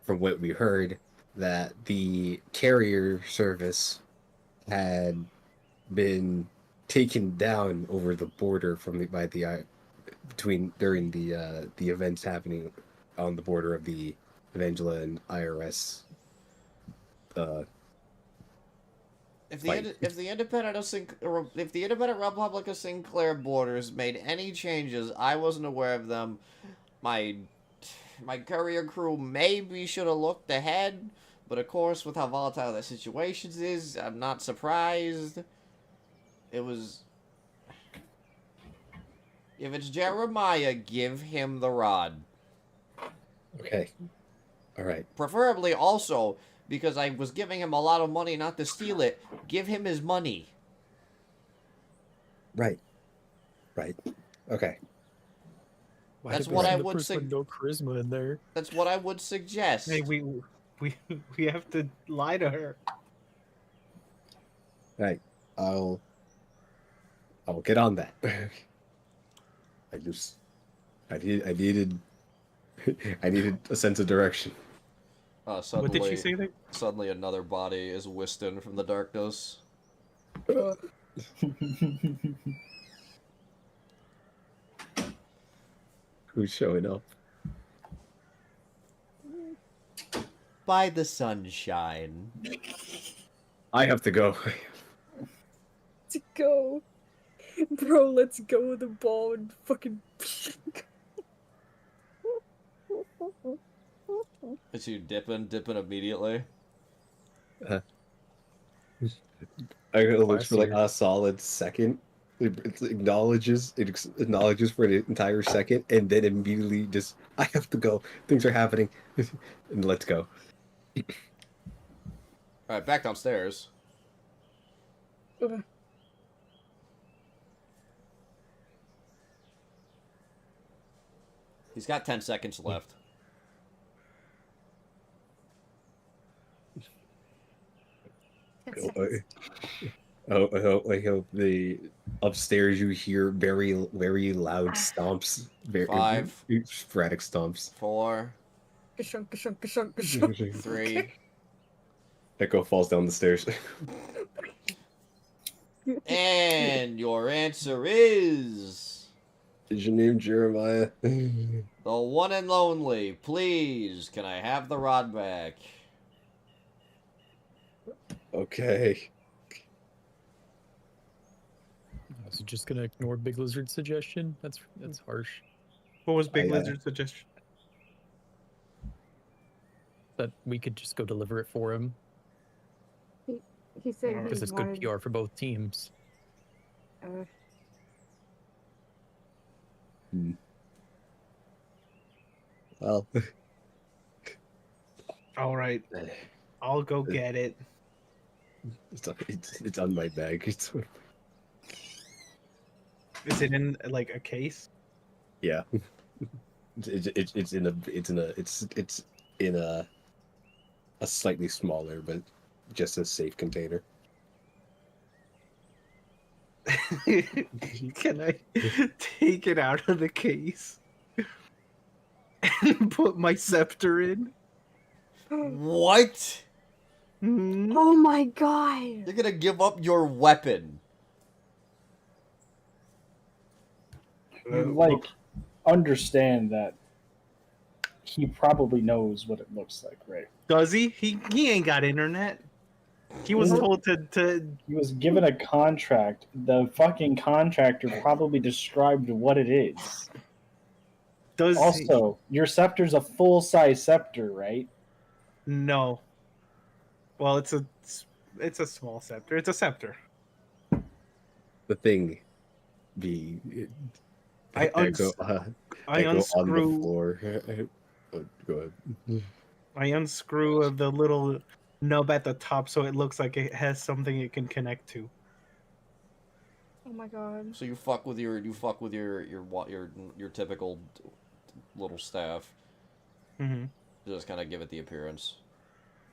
Speaker 6: from what we heard, that the carrier service had been taken down over the border during the events happening on the border of the Evangela and IRS.
Speaker 1: If the Independent Republic of Sinclair borders made any changes, I wasn't aware of them. My courier crew maybe should have looked ahead, but of course, with how volatile the situation is, I'm not surprised. It was. If it's Jeremiah, give him the rod.
Speaker 6: Okay. All right.
Speaker 1: Preferably also, because I was giving him a lot of money not to steal it, give him his money.
Speaker 6: Right. Right. Okay.
Speaker 4: Why
Speaker 1: That's
Speaker 4: did we
Speaker 1: what
Speaker 4: send
Speaker 1: I
Speaker 4: the
Speaker 1: would
Speaker 4: person with no charisma in there.
Speaker 1: That's what I would suggest.
Speaker 5: Hey, we have to lie to her.
Speaker 6: Right. I'll get on that. I needed a sense of direction.
Speaker 5: What did she say there?
Speaker 1: Suddenly another body is whisked in from the darkness.
Speaker 6: Who's showing up?
Speaker 1: By the sunshine.
Speaker 6: I have to go.
Speaker 2: Let's go. Bro, let's go with the ball and fucking.
Speaker 1: Is you dipping immediately?
Speaker 6: I gotta look for like a solid second. It acknowledges for an entire second, and then immediately just I have to go. Things are happening, and let's go.
Speaker 1: Alright, back downstairs. He's got 10 seconds left.
Speaker 6: I hope the upstairs you hear very loud stomps, very
Speaker 1: 5,
Speaker 6: sporadic stomps.
Speaker 1: 4,
Speaker 2: Kashunk, kashunk, kashunk, kashunk.
Speaker 1: 3.
Speaker 6: Echo falls down the stairs.
Speaker 1: And your answer is...
Speaker 6: Is your name Jeremiah?
Speaker 1: The one and lonely. Please, can I have the rod back?
Speaker 6: Okay.
Speaker 4: Was it just gonna ignore Big Lizard's suggestion? That's harsh.
Speaker 5: What was Big
Speaker 6: I,
Speaker 5: Lizard's suggestion?
Speaker 4: That we could just go deliver it for him
Speaker 2: He said he
Speaker 4: because it's good
Speaker 2: wanted.
Speaker 4: PR for both teams.
Speaker 6: Well,
Speaker 5: All right, I'll go get it.
Speaker 6: it's on my bag.
Speaker 5: Is it in like a case?
Speaker 6: Yeah. It's in a slightly smaller but just a safe container.
Speaker 5: Can I take it out of the case and put my scepter in?
Speaker 1: What?
Speaker 5: Mhm.
Speaker 2: Oh my god!
Speaker 1: You're gonna give up your weapon.
Speaker 3: Like, understand that he probably knows what it looks like, right?
Speaker 5: Does he? He ain't got internet. He was
Speaker 3: Mhm.
Speaker 5: told to.
Speaker 3: He was given a contract. The fucking contractor probably described what it is.
Speaker 5: Does
Speaker 3: Also, your scepter's a full-size scepter, right?
Speaker 5: no. Well, it's a small scepter. It's a scepter.
Speaker 6: The thing be
Speaker 5: I
Speaker 6: Echo,
Speaker 5: I
Speaker 6: Echo on the
Speaker 5: unscrew
Speaker 6: floor. Oh, go ahead.
Speaker 5: I unscrew the little nub at the top so it looks like it has something it can connect to.
Speaker 2: Oh my god.
Speaker 1: So you fuck with your your typical little staff.
Speaker 5: Mm-hmm.
Speaker 1: Just kind of give it the appearance.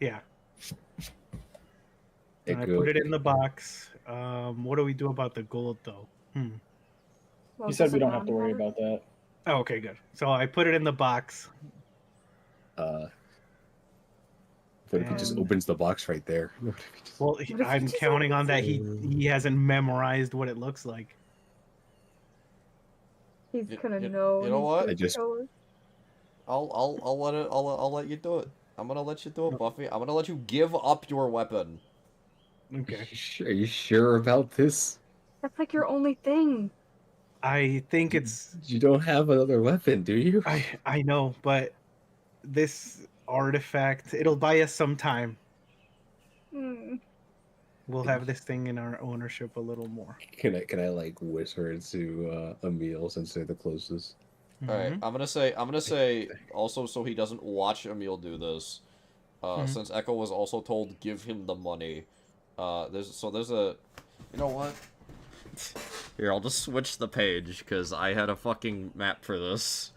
Speaker 5: Yeah. And I
Speaker 6: Echo.
Speaker 5: put it in the box. What do we do about the gold though?
Speaker 2: Well,
Speaker 3: He said
Speaker 2: does
Speaker 3: we
Speaker 2: it
Speaker 3: don't have to worry
Speaker 2: matter?
Speaker 3: about that.
Speaker 5: Oh, okay, good. So I put it in the box.
Speaker 6: What if he just
Speaker 2: And-
Speaker 6: opens the box right there? What if he just-
Speaker 5: Well,
Speaker 2: What if
Speaker 5: I'm
Speaker 2: he just
Speaker 5: counting on that
Speaker 2: opens
Speaker 5: he hasn't memorized what it looks like.
Speaker 2: He's
Speaker 1: You-
Speaker 2: gonna
Speaker 1: you-
Speaker 2: know.
Speaker 1: you know
Speaker 2: he's
Speaker 1: what?
Speaker 2: gonna
Speaker 6: I just-
Speaker 2: tell us.
Speaker 1: I'll let you do it. I'm gonna let you do it, Buffy. I'm gonna let you give up your weapon.
Speaker 5: Okay.
Speaker 6: Are you sure about this?
Speaker 2: That's like your only thing.
Speaker 5: I think it's
Speaker 6: You don't have another weapon, do you?
Speaker 5: I know, but this artifact it'll buy us some time.
Speaker 2: Hmm.
Speaker 5: We'll have this thing in our ownership a little more.
Speaker 6: Can I like whisper into Emil since they're the closest?
Speaker 1: All right,
Speaker 5: Mhm.
Speaker 1: I'm gonna say also so he doesn't watch Emil do this.
Speaker 5: Mhm.
Speaker 1: Since Echo was also told give him the money. There's a, you know what? Here, I'll just switch the page because I had a fucking map for this.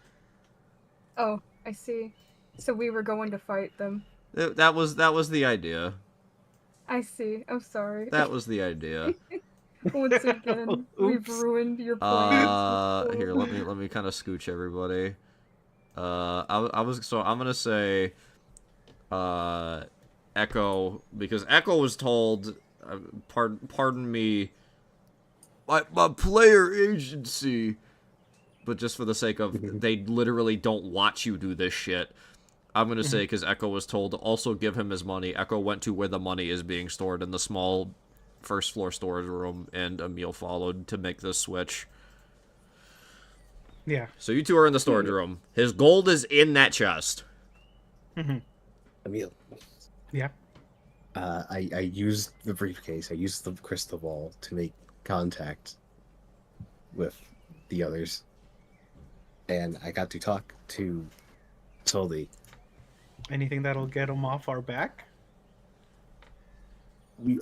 Speaker 2: Oh, I see. So we were going to fight them.
Speaker 1: That was the idea.
Speaker 2: I see. I'm sorry.
Speaker 1: That was the idea.
Speaker 2: Once again, we've
Speaker 5: Oops.
Speaker 2: ruined your plans.
Speaker 1: Here, let me kind of scooch everybody. I'm gonna say, Echo, because Echo was told, pardon me, my player agency, but just for the sake of, they literally don't watch you do this shit. I'm gonna say, because Echo was told to also give him his money. Echo went to where the money is being stored in the small first floor storage room, and Emil followed to make this switch.
Speaker 5: Yeah.
Speaker 1: So you two are in the storage room. His gold is in that chest.
Speaker 6: Emil.
Speaker 5: Yeah.
Speaker 6: I used the briefcase. I used the crystal ball to make contact with the others, and I got to talk to Sully.
Speaker 5: Anything that'll get them off our back?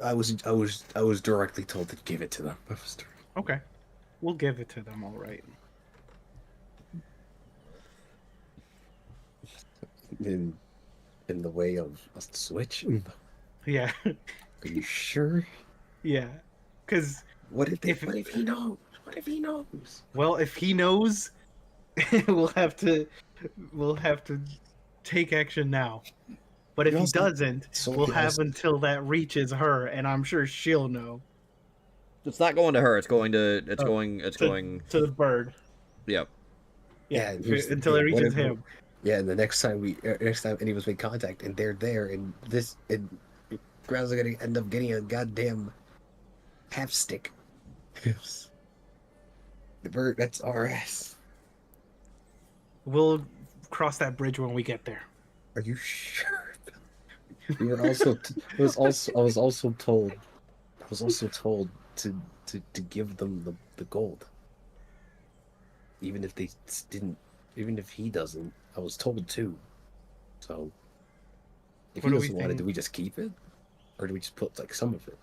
Speaker 6: I was directly told to give it to them.
Speaker 5: Okay. We'll give it to them, all right.
Speaker 6: In the way of a switch.
Speaker 5: Yeah.
Speaker 6: Are you sure?
Speaker 5: Yeah. Because,
Speaker 6: What if
Speaker 5: If-
Speaker 6: what if he knows? What if he knows?
Speaker 5: well, if he knows, we'll have to take action now. But if
Speaker 6: You
Speaker 5: he
Speaker 6: also-
Speaker 5: doesn't,
Speaker 6: so
Speaker 5: we'll
Speaker 6: he
Speaker 5: have
Speaker 6: also-
Speaker 5: until that reaches her, and I'm sure she'll know.
Speaker 1: It's not going to her. It's going to. It's
Speaker 5: Oh,
Speaker 1: going. It's going.
Speaker 5: To the bird.
Speaker 1: Yep.
Speaker 5: Yeah,
Speaker 6: and here's the
Speaker 5: until it
Speaker 6: thing,
Speaker 5: reaches
Speaker 6: whatever-
Speaker 5: him.
Speaker 6: Yeah, and the next time any of us make contact and they're there and Ground's gonna end up getting a goddamn half stick. The bird, that's our ass.
Speaker 5: We'll cross that bridge when we get there.
Speaker 6: Are you sure? We were also I was also told to give them the gold. Even if they didn't, even if he doesn't, I was told to. So if
Speaker 5: What
Speaker 6: he
Speaker 5: do we
Speaker 6: doesn't want it,
Speaker 5: think?
Speaker 6: do we just keep it? Or do we just put like some of it?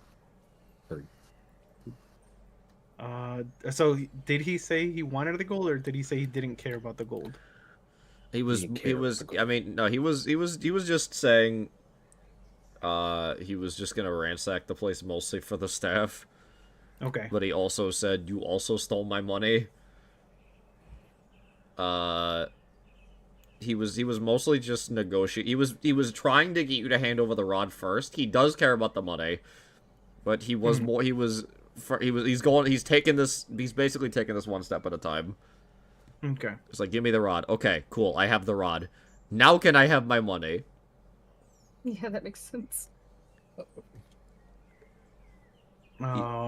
Speaker 5: So did he say he wanted the gold, or did he say he didn't care about the gold?
Speaker 1: He was.
Speaker 6: didn't
Speaker 1: He
Speaker 6: care
Speaker 1: was.
Speaker 6: about the
Speaker 1: I mean, no. He was just saying. He was just gonna ransack the place mostly for the staff,
Speaker 5: Okay.
Speaker 1: but he also said, "You also stole my money." He he was mostly just negotiate. He was trying to get you to hand over the rod first. He does care about the money, but he was more he's taking this. He's basically taking this one step at a time.
Speaker 5: Okay.
Speaker 1: It's like, give me the rod. Okay, cool. I have the rod. Now can I have my money?
Speaker 2: Yeah, that makes sense.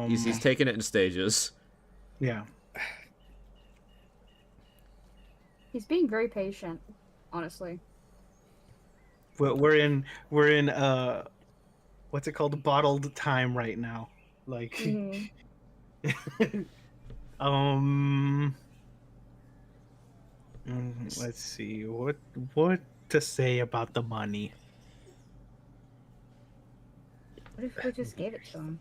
Speaker 1: He's taking it in stages.
Speaker 5: Yeah.
Speaker 2: He's being very patient, honestly.
Speaker 5: We're in what's it called, bottled time right now. Like
Speaker 2: Mhm.
Speaker 5: let's see what to say about the money.
Speaker 2: What if we just gave it to him?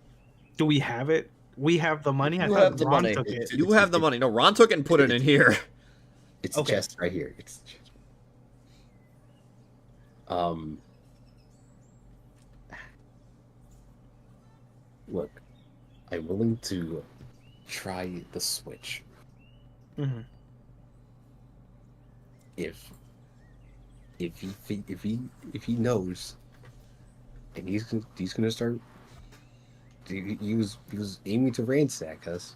Speaker 5: Do we have it? We have the money. I
Speaker 1: You
Speaker 5: thought
Speaker 1: have the
Speaker 5: Ron
Speaker 1: money.
Speaker 5: took it.
Speaker 1: You have the money. No, Ron took it and put it in here.
Speaker 6: It's
Speaker 5: Okay.
Speaker 6: just right here. It's just... Look, I'm willing to try the switch
Speaker 5: Mhm.
Speaker 6: if he knows, and he's gonna start. He was aiming to ransack us.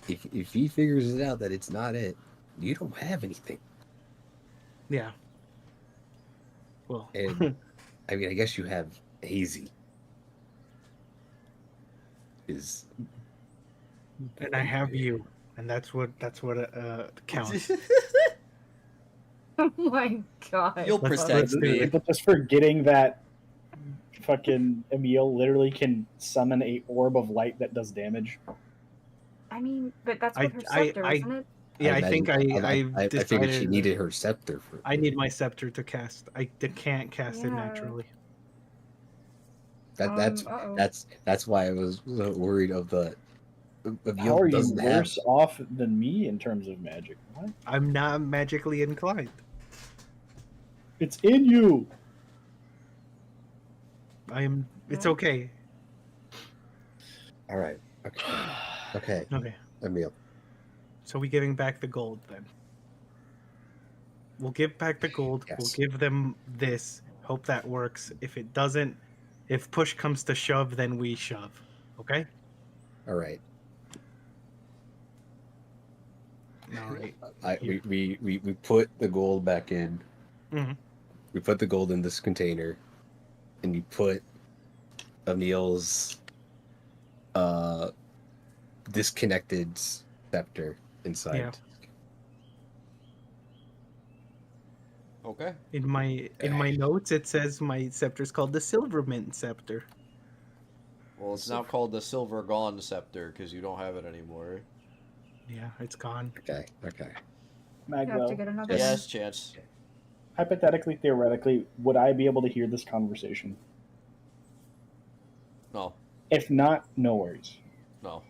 Speaker 6: If he figures it out that it's not it, you don't have anything.
Speaker 5: Yeah. Well,
Speaker 6: And I mean, I guess you have Hazy. Is
Speaker 5: and I have you, and that's what counts.
Speaker 2: Oh my god.
Speaker 8: You'll
Speaker 5: Let's
Speaker 8: protect
Speaker 5: do
Speaker 8: me.
Speaker 5: it.
Speaker 3: But just forgetting that fucking Emil literally can summon a orb of light that does damage.
Speaker 2: I mean, but that's
Speaker 5: I-
Speaker 2: with her
Speaker 5: I-
Speaker 2: scepter,
Speaker 5: I-
Speaker 2: isn't it?
Speaker 5: Yeah, I think I
Speaker 6: figured she
Speaker 5: decided
Speaker 6: needed her scepter for.
Speaker 5: I need my scepter to cast. I can't cast it
Speaker 2: Yeah.
Speaker 5: naturally.
Speaker 6: That's
Speaker 2: Uh-oh.
Speaker 6: that's why I was so worried of the.
Speaker 3: How are you
Speaker 6: doesn't have.
Speaker 3: worse off than me in terms of magic? What?
Speaker 5: I'm not magically inclined.
Speaker 3: It's in you.
Speaker 5: It's okay.
Speaker 6: All right. Okay. Okay.
Speaker 5: Okay.
Speaker 6: Emil.
Speaker 5: So we giving back the gold then. We'll give back the gold. We'll
Speaker 6: Yes.
Speaker 5: give them this. Hope that works. If it doesn't, if push comes to shove, then we shove. Okay?
Speaker 6: All right.
Speaker 5: All right.
Speaker 6: We put the gold back in.
Speaker 5: Mhm.
Speaker 6: We put the gold in this container, and you put Emil's disconnected scepter inside.
Speaker 5: Yeah.
Speaker 1: Okay.
Speaker 5: In my notes, it says my scepter is called the Silver Mint Scepter.
Speaker 1: Well, it's now called the Silver Gone Scepter because you don't have it anymore.
Speaker 5: Yeah, it's gone.
Speaker 6: Okay. Okay.
Speaker 2: You have to
Speaker 3: Magwell,
Speaker 2: get another
Speaker 1: Yes, Chance.
Speaker 3: hypothetically, theoretically, would I be able to hear this conversation?
Speaker 1: No.
Speaker 3: If not, no worries.
Speaker 1: No.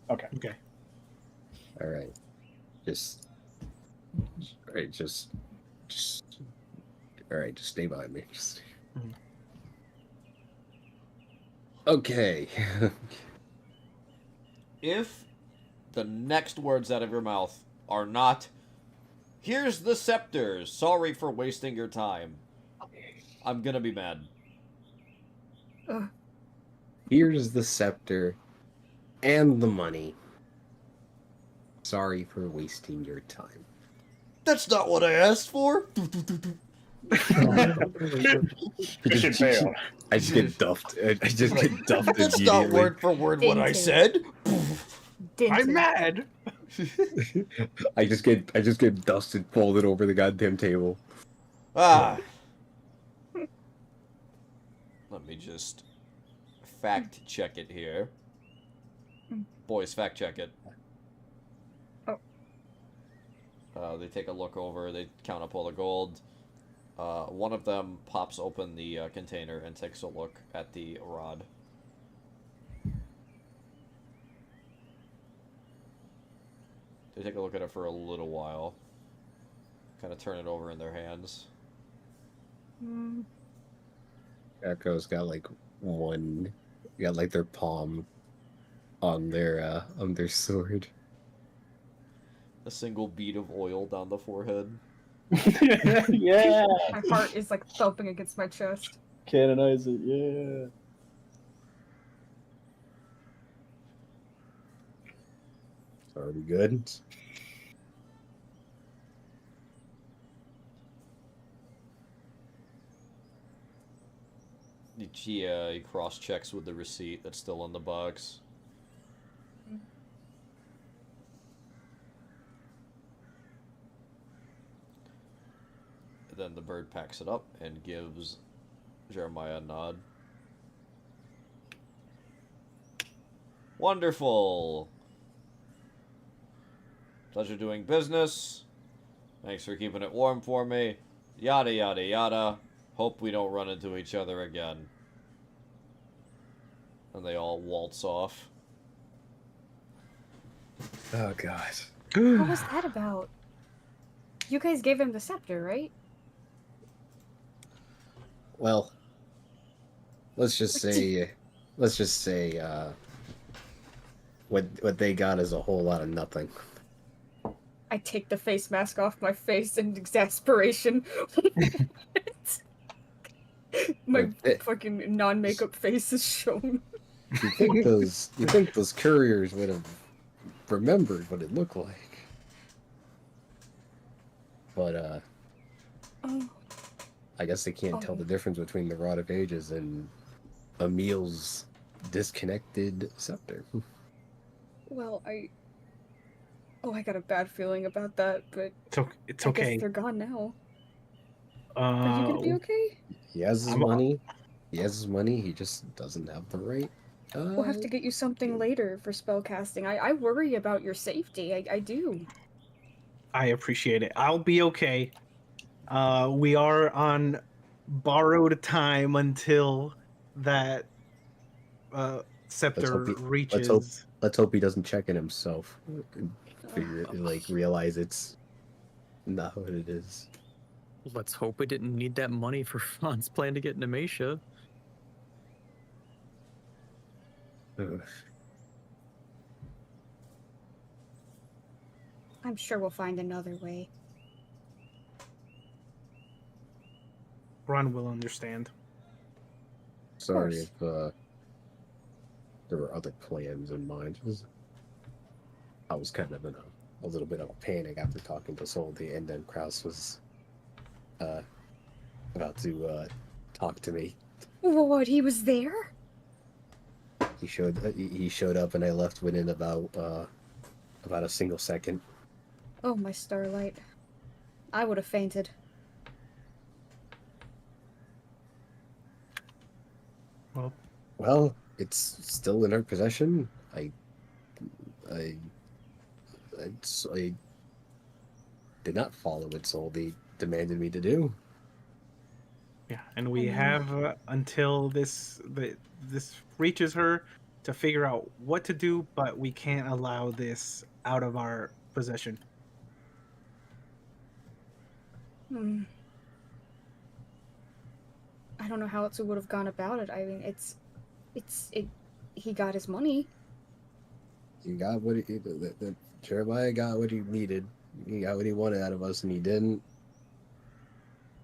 Speaker 3: Okay.
Speaker 5: Okay.
Speaker 6: All right. Just. All right. Just. All right. Just stay by me. Just...
Speaker 5: Mhm.
Speaker 6: Okay.
Speaker 1: If the next words out of your mouth are not, "Here's the scepter, sorry for wasting your time," I'm gonna be mad.
Speaker 2: Ugh.
Speaker 6: Here's the scepter and the money. Sorry for wasting your time.
Speaker 1: That's not what I asked for!
Speaker 3: Mission failed.
Speaker 6: I just get duffed. I just get duffed
Speaker 1: That's not
Speaker 6: immediately.
Speaker 1: word for word what I
Speaker 2: Dented.
Speaker 1: said!
Speaker 2: Dented.
Speaker 5: I'm mad.
Speaker 6: I just get dusted, folded over the goddamn table.
Speaker 1: Ah. Let me just fact check it here. Boys, fact check it. They take a look over, they count up all the gold. One of them pops open the container and takes a look at the rod. They take a look at it for a little while. Kind of turn it over in their hands.
Speaker 2: Mm,
Speaker 6: Echo's got like one, got like their palm on their sword.
Speaker 1: A single bead of oil down the forehead.
Speaker 3: Yeah.
Speaker 2: My heart is like thumping against my chest.
Speaker 3: Canonize it. Yeah.
Speaker 6: So are we good?
Speaker 1: He cross-checks with the receipt that's still on the box. Then the bird packs it up and gives Jeremiah a nod. Wonderful! Pleasure doing business. Thanks for keeping it warm for me. Yada yada yada. Hope we don't run into each other again. And they all waltz off.
Speaker 6: Oh god.
Speaker 2: What was that about? You guys gave him the scepter, right?
Speaker 6: Well, let's just say what they got is a whole lot of nothing.
Speaker 2: I take the face mask off my face in exasperation. My fucking non-makeup face is shown.
Speaker 6: You think those couriers would have remembered what it looked like? But
Speaker 2: Oh,
Speaker 6: I guess they can't tell the difference between the Rod of Ages and Emil's disconnected scepter.
Speaker 2: well, I got a bad feeling about that, but
Speaker 5: It's
Speaker 2: I
Speaker 5: okay.
Speaker 2: guess they're gone now. Are you gonna be okay?
Speaker 6: He has his
Speaker 5: I'm-
Speaker 6: money. He has his money. He just doesn't have the right.
Speaker 2: We'll have to get you something later for spellcasting. I worry about your safety. I do.
Speaker 5: I appreciate it. I'll be okay. We are on borrowed time until that scepter reaches.
Speaker 6: Let's hope he doesn't check it himself. Realize it's not what it is.
Speaker 4: Let's hope we didn't need that money for Fran's plan to get Nemesha.
Speaker 6: Ugh.
Speaker 2: I'm sure we'll find another way.
Speaker 5: Ron will understand.
Speaker 6: Sorry
Speaker 2: course.
Speaker 6: if there were other plans in mind. I was kind of in a little bit of a panic after talking to Soldi, and then Kraus was about to talk to me.
Speaker 2: What? He was there?
Speaker 6: He showed up, and I left within about a single second.
Speaker 2: Oh, my starlight. I would have fainted.
Speaker 6: Well, it's still in our possession. I did not follow what Soldi demanded me to do.
Speaker 5: Yeah, and we have until this reaches her to figure out what to do, but we can't allow this out of our possession.
Speaker 2: I don't know how else we would have gone about it. I mean, he got his money.
Speaker 6: He got what Jeremiah got what he needed. He got what he wanted out of us, and he didn't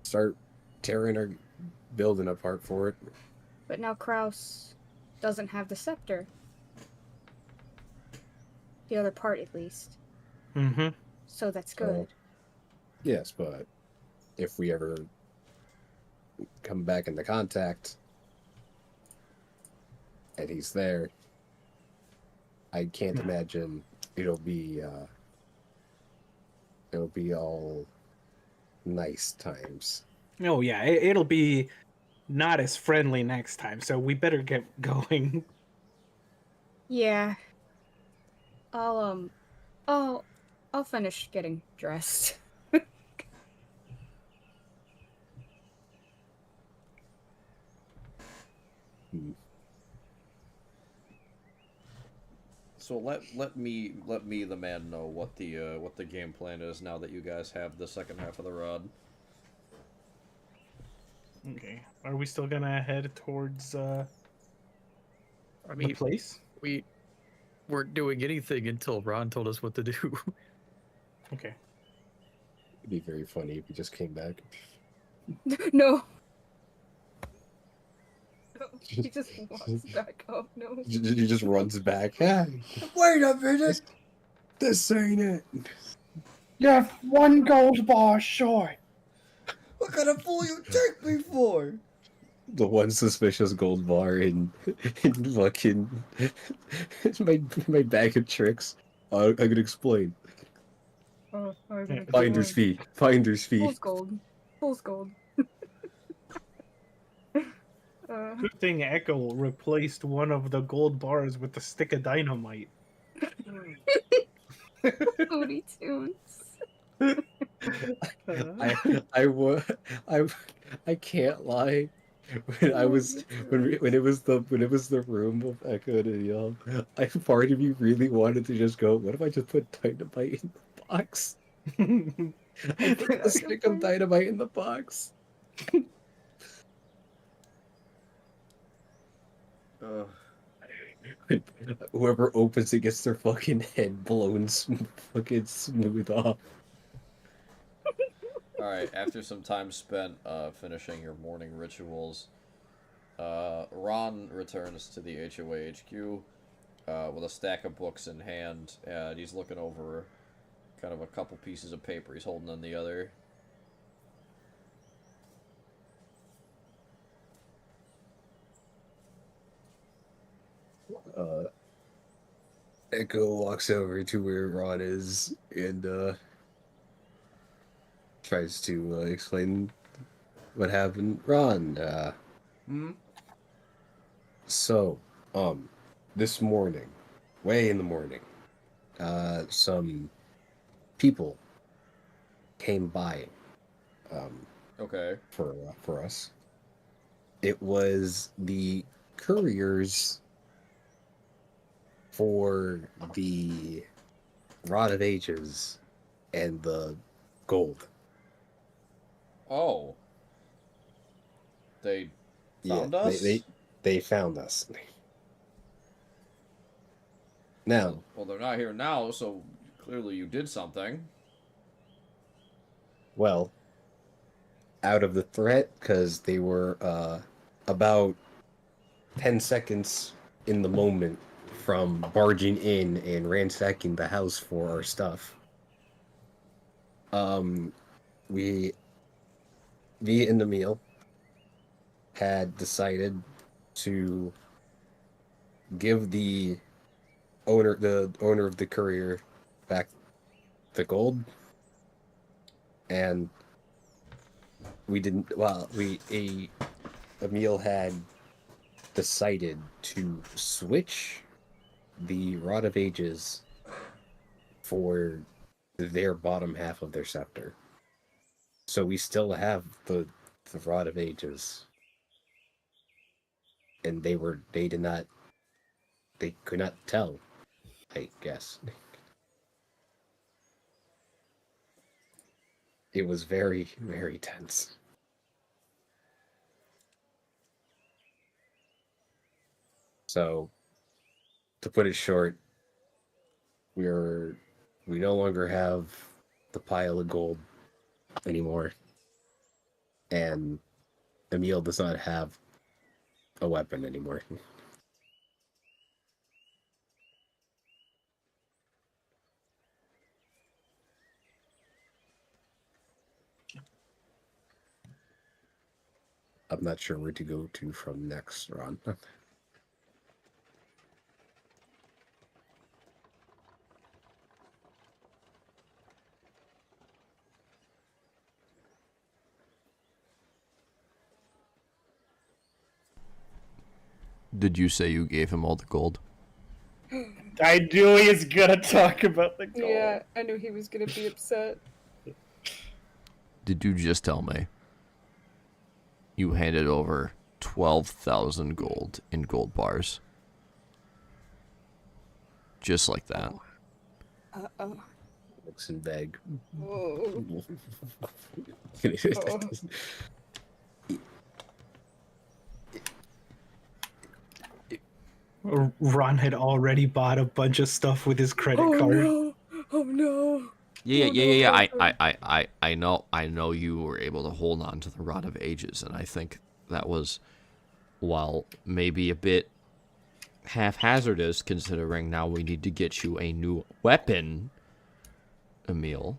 Speaker 6: start tearing our building apart for it.
Speaker 2: But now Kraus doesn't have the scepter. The other part, at least.
Speaker 5: Mm-hmm.
Speaker 2: So that's good.
Speaker 6: Yes, but if we ever come back into contact and he's there, I can't imagine it'll be all nice times.
Speaker 5: Oh yeah, it'll be not as friendly next time, so we better get going.
Speaker 2: Yeah. I'll finish getting dressed.
Speaker 1: So let me the man know what the game plan is now that you guys have the second half of the rod.
Speaker 5: Okay. Are we still gonna head towards
Speaker 4: I mean,
Speaker 5: the place?
Speaker 4: we weren't doing anything until Ron told us what to do.
Speaker 5: Okay.
Speaker 6: It'd be very funny if he just came back.
Speaker 2: No. No, he just walks back up. No.
Speaker 6: He just runs back. Ah, wait a minute! This ain't it.
Speaker 7: You're 1 gold bar short.
Speaker 1: What kind of fool you take me for?
Speaker 6: The one suspicious gold bar in fucking my bag of tricks. I could explain.
Speaker 2: Oh, I gotta go
Speaker 6: Finder's
Speaker 2: on.
Speaker 6: fee. Finder's fee.
Speaker 2: Fool's gold. Fool's gold.
Speaker 5: Good thing Echo replaced one of the gold bars with a stick of dynamite.
Speaker 2: Looney Tunes.
Speaker 6: I can't lie. When I was when it was the room of Echo and Emil, part of me really wanted to just go, what if I just put dynamite in the box? I put a stick of dynamite in the box. Whoever opens it gets their fucking head blown fucking smooth off.
Speaker 1: Alright, after some time spent finishing your morning rituals, Ron returns to the HOA HQ with a stack of books in hand, and he's looking over kind of a couple pieces of paper he's holding in the other.
Speaker 6: Echo walks over to where Ron is and tries to explain what happened. Ron, so, this morning, way in the morning, some people came by,
Speaker 1: Okay.
Speaker 6: for us. It was the couriers for the Rod of Ages and the gold.
Speaker 1: Oh. They found us?
Speaker 6: They found us. Now,
Speaker 1: Well, they're not here now, so clearly you did something.
Speaker 6: well, out of the threat, because they were about 10 seconds in the moment from barging in and ransacking the house for our stuff. Me and Emil had decided to give the owner of the courier back the gold, and we didn't. Well, Emil had decided to switch the Rod of Ages for their bottom half of their scepter. So we still have the Rod of Ages. And they could not tell, I guess. It was very, very tense. So, to put it short, we no longer have the pile of gold anymore, and Emil does not have a weapon anymore. I'm not sure where to go to from next, Ron.
Speaker 1: Did you say you gave him all the gold?
Speaker 7: I knew he was gonna talk about the gold.
Speaker 2: Yeah, I knew he was gonna be upset.
Speaker 1: Did you just tell me you handed over 12,000 gold in gold bars? Just like that.
Speaker 2: Uh-oh.
Speaker 6: Nixon bag.
Speaker 2: Oh.
Speaker 5: Ron had already bought a bunch of stuff with his credit card.
Speaker 2: No. Oh no.
Speaker 1: Yeah. I know you were able to hold on to the Rod of Ages, and I think that was, while maybe a bit haphazardous, considering now we need to get you a new weapon, Emil.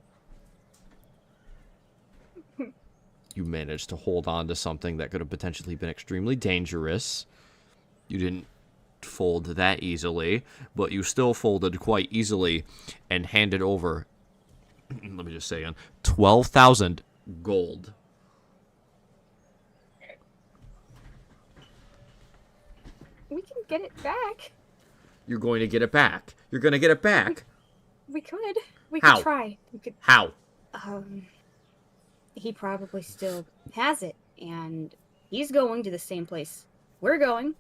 Speaker 1: You managed to hold on to something that could have potentially been extremely dangerous. You didn't fold that easily, but you still folded quite easily and handed over, let me just say again, 12,000 gold.
Speaker 2: We can get it back.
Speaker 1: You're going to get it back. You're going to get it back.
Speaker 2: We could. We
Speaker 1: How?
Speaker 2: could try. We could.
Speaker 1: How?
Speaker 8: He probably still has it, and he's going to the same place we're going.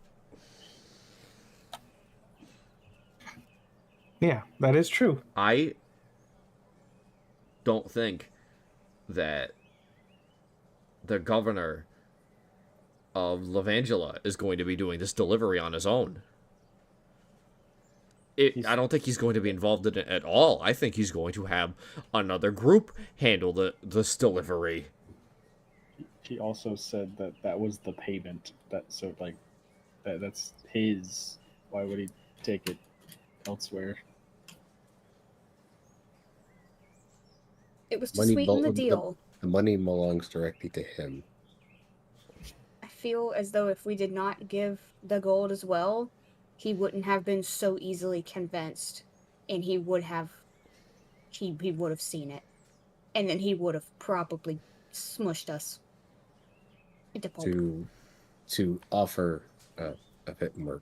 Speaker 5: Yeah, that is true.
Speaker 1: I don't think that the governor of Levangela is going to be doing this delivery on his own. I don't think he's going to be involved in it at all. I think he's going to have another group handle this delivery.
Speaker 3: He also said that that was the payment. That's his. Why would he take it elsewhere?
Speaker 8: It was to sweeten the deal.
Speaker 6: The money belongs directly to him.
Speaker 8: I feel as though if we did not give the gold as well, he wouldn't have been so easily convinced, and he would have seen it, and then he would have probably smushed us into pulp.
Speaker 6: To offer a bit more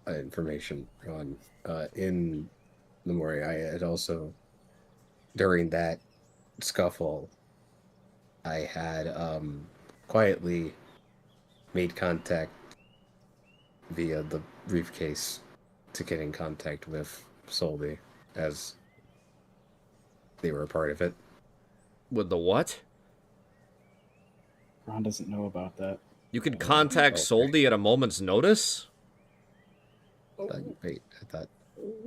Speaker 6: information on in Lemuria, I had also, during that scuffle, I had quietly made contact via the briefcase to get in contact with Solby, as they were a part of it.
Speaker 1: With the what?
Speaker 3: Ron doesn't know about that.
Speaker 1: You can contact Soldy at a moment's notice?
Speaker 6: Wait, I thought...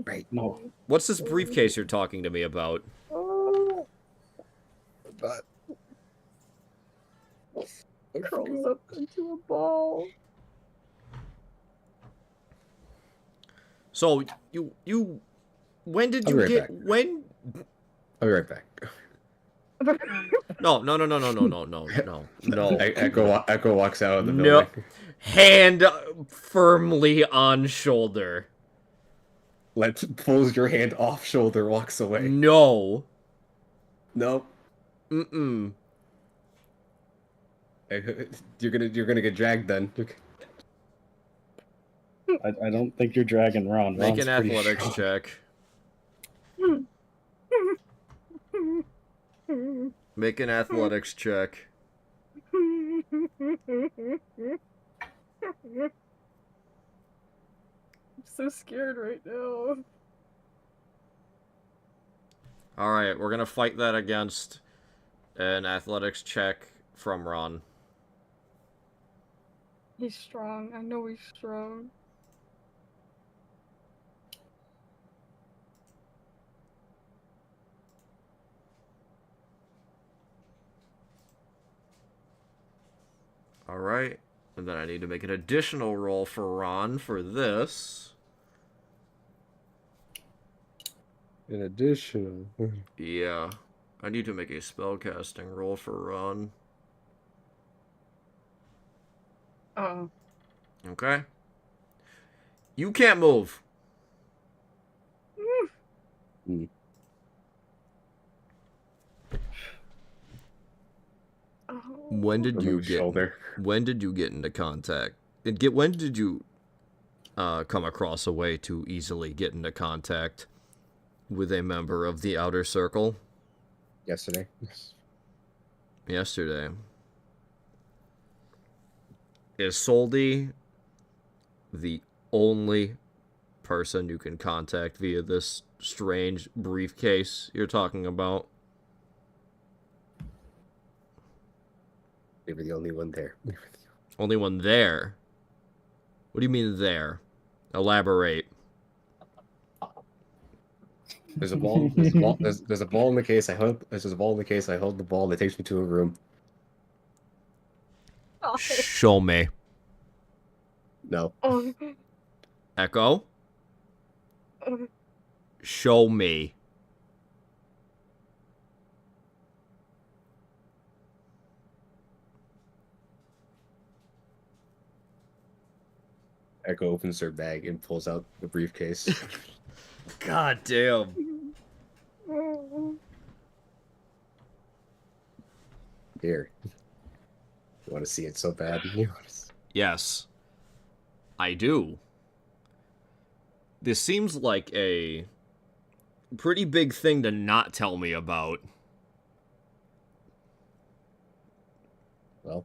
Speaker 6: Right.
Speaker 3: No.
Speaker 1: What's this briefcase you're talking to me about?
Speaker 6: But...
Speaker 2: Curls up into a ball.
Speaker 1: So, you... When did
Speaker 6: I'll
Speaker 1: you
Speaker 6: be right
Speaker 1: get...
Speaker 6: back.
Speaker 1: When...
Speaker 6: I'll be right back.
Speaker 1: No.
Speaker 6: Echo walks out of the
Speaker 1: No.
Speaker 6: building.
Speaker 1: Hand firmly on shoulder.
Speaker 6: Pulls your hand off shoulder, walks away.
Speaker 1: No.
Speaker 6: Nope.
Speaker 1: Mm-mm.
Speaker 6: You're gonna get dragged then.
Speaker 3: I don't think you're dragging Ron.
Speaker 1: Make
Speaker 3: Ron's
Speaker 1: an
Speaker 3: pretty
Speaker 1: athletics
Speaker 3: strong.
Speaker 1: check. Make an athletics check.
Speaker 2: I'm so scared right now.
Speaker 1: Alright, we're gonna fight that against an athletics check from Ron.
Speaker 2: He's strong. I know he's strong.
Speaker 1: Alright, and then I need to make an additional roll for Ron for this.
Speaker 6: An additional.
Speaker 1: Yeah, I need to make a spellcasting roll for Ron.
Speaker 2: Oh.
Speaker 1: Okay. You can't move.
Speaker 6: Mm.
Speaker 1: When did you
Speaker 6: Remove
Speaker 1: get?
Speaker 6: shoulder.
Speaker 1: When did you get into contact? When did you come across a way to easily get into contact with a member of the Outer Circle?
Speaker 6: Yesterday.
Speaker 1: Yesterday. Is Soldy the only person you can contact via this strange briefcase you're talking about?
Speaker 6: They were the only one there.
Speaker 1: Only one there? What do you mean there? Elaborate.
Speaker 6: There's a ball. There's a ball. There's a ball in the case. There's a ball in the case. I hold the ball. That takes me to a room.
Speaker 2: Oh,
Speaker 1: Show me.
Speaker 6: No.
Speaker 2: oh,
Speaker 1: Echo?
Speaker 2: oh.
Speaker 1: Show me.
Speaker 6: Echo opens her bag and pulls out the briefcase.
Speaker 1: God damn.
Speaker 6: Here. You want to see it so bad?
Speaker 1: Yes. I do. This seems like a pretty big thing to not tell me about.
Speaker 6: Well,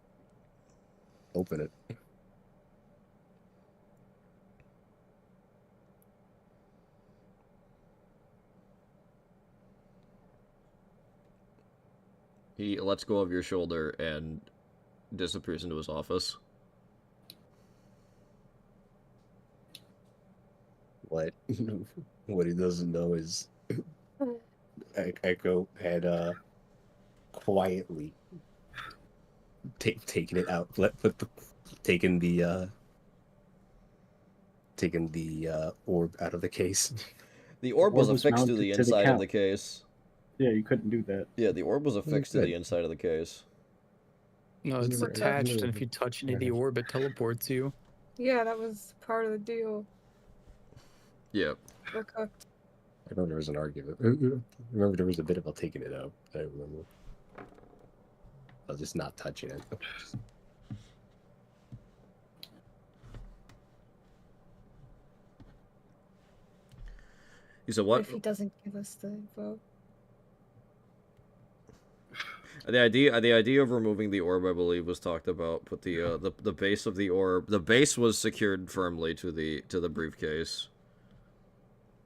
Speaker 6: open it.
Speaker 1: He lets go of your shoulder and disappears into his office.
Speaker 6: What? What he doesn't know is Echo had quietly taken it out, taken the orb out of the case.
Speaker 1: The orb was
Speaker 3: Orb was
Speaker 1: affixed to
Speaker 3: mounted
Speaker 1: the
Speaker 3: to the
Speaker 1: inside of
Speaker 3: cap.
Speaker 1: the case.
Speaker 3: Yeah, you couldn't do that.
Speaker 1: Yeah, the orb was affixed to
Speaker 6: good.
Speaker 1: the inside of the case.
Speaker 4: No, it's
Speaker 6: Never-
Speaker 4: attached, and
Speaker 6: never-
Speaker 4: if you touch any of the orb, it teleports you.
Speaker 2: Yeah, that was part of the deal.
Speaker 1: Yeah.
Speaker 2: We're cooked.
Speaker 6: I remember there was an argument. I remember there was a bit about taking it out. I remember. I was just not touching it.
Speaker 1: He said,
Speaker 2: What
Speaker 1: what?
Speaker 2: if he doesn't give us the info?
Speaker 1: The idea of removing the orb, I believe, was talked about, but the base of the orb, the base was secured firmly to the briefcase.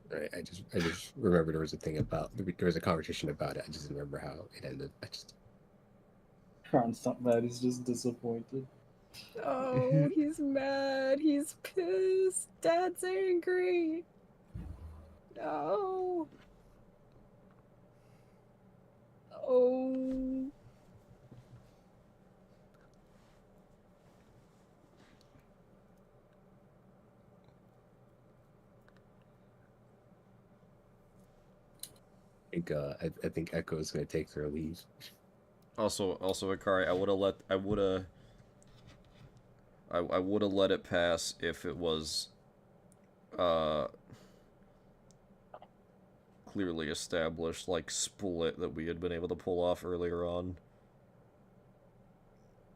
Speaker 6: Right, I just remember there was a thing about there was a conversation about it. I just didn't remember how it ended.
Speaker 3: Ron's not mad, he's just disappointed.
Speaker 2: Oh, he's mad. He's pissed. Dad's angry. No. Oh.
Speaker 6: I think Echo is gonna take their leave.
Speaker 1: Also, Akari, I would have let it pass if it was clearly established, like, split that we had been able to pull off earlier on.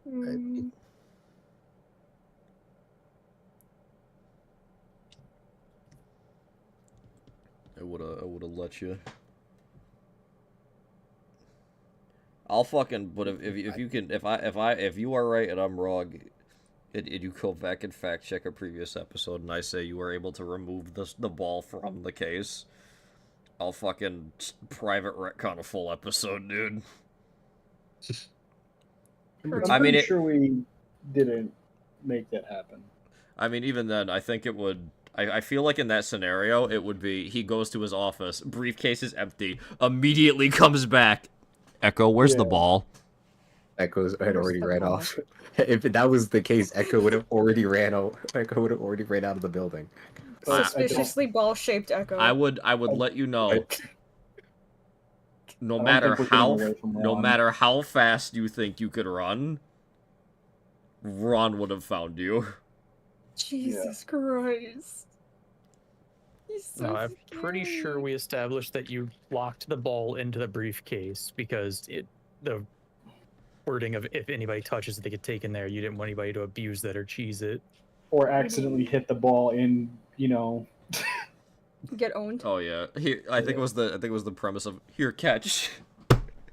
Speaker 2: Mm.
Speaker 1: I would have let you. I'll fucking. But if you can, if you are right and I'm wrong, and you go back and fact check a previous episode, and I say you were able to remove the ball from the case, I'll fucking private retcon a full episode, dude.
Speaker 3: I'm
Speaker 1: I mean,
Speaker 3: pretty sure we didn't make that happen.
Speaker 1: I mean, even then, I think it would. I feel like in that scenario, it would be he goes to his office, briefcase is empty, immediately comes back. Echo, where's the
Speaker 3: Yeah.
Speaker 1: ball?
Speaker 6: Echo's had
Speaker 2: Where's
Speaker 6: already
Speaker 2: the
Speaker 6: ran
Speaker 2: ball?
Speaker 6: off. If that was the case, Echo would have already ran out. Echo would have already ran out of the building.
Speaker 3: But I
Speaker 2: Suspiciously ball-shaped echo.
Speaker 1: I would let you know. No
Speaker 3: don't
Speaker 1: matter
Speaker 3: think we're
Speaker 1: how
Speaker 3: getting away from
Speaker 1: no
Speaker 3: Ron.
Speaker 1: matter how fast you think you could run, Ron would have found you.
Speaker 2: Jesus Christ. He's so
Speaker 4: No, I'm pretty sure
Speaker 2: scary.
Speaker 4: we established that you locked the ball into the briefcase because the wording of if anybody touches it, they get taken there. You didn't want anybody to abuse that or cheese it.
Speaker 3: Or accidentally hit the ball in,
Speaker 2: Get owned.
Speaker 1: Oh yeah. Here I think it was the premise of here catch.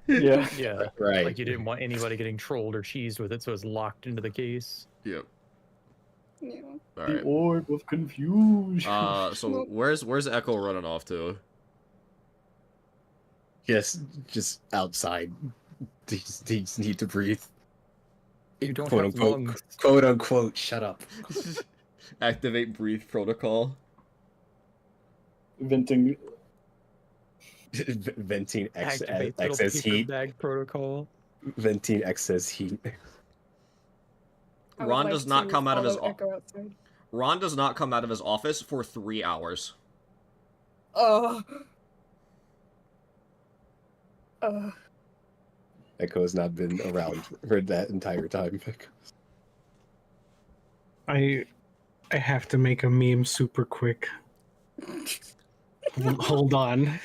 Speaker 3: yeah.
Speaker 4: Yeah,
Speaker 6: Right.
Speaker 4: like you didn't want anybody getting trolled or cheesed with it, so it's locked into the case.
Speaker 1: Yep.
Speaker 2: Yeah.
Speaker 1: All
Speaker 3: The
Speaker 1: right.
Speaker 3: orb of confusion.
Speaker 1: So where's Echo running off to?
Speaker 6: Just outside. They just need to breathe.
Speaker 4: You don't
Speaker 6: Quote
Speaker 4: have
Speaker 6: unquote.
Speaker 4: lungs.
Speaker 6: Quote unquote. Shut up.
Speaker 1: Activate breathe protocol.
Speaker 3: Venting.
Speaker 6: venting
Speaker 4: Activate little
Speaker 6: excess
Speaker 4: paper
Speaker 6: heat.
Speaker 4: bag protocol.
Speaker 6: Venting excess heat.
Speaker 2: I would
Speaker 1: Ron
Speaker 2: like
Speaker 1: does not
Speaker 2: to
Speaker 1: come out of his
Speaker 2: follow Echo outside.
Speaker 1: Ron does not come out of his office for 3 hours.
Speaker 2: Uh.
Speaker 6: Echo has not been around for that entire time.
Speaker 5: I have to make a meme super quick. Hold on.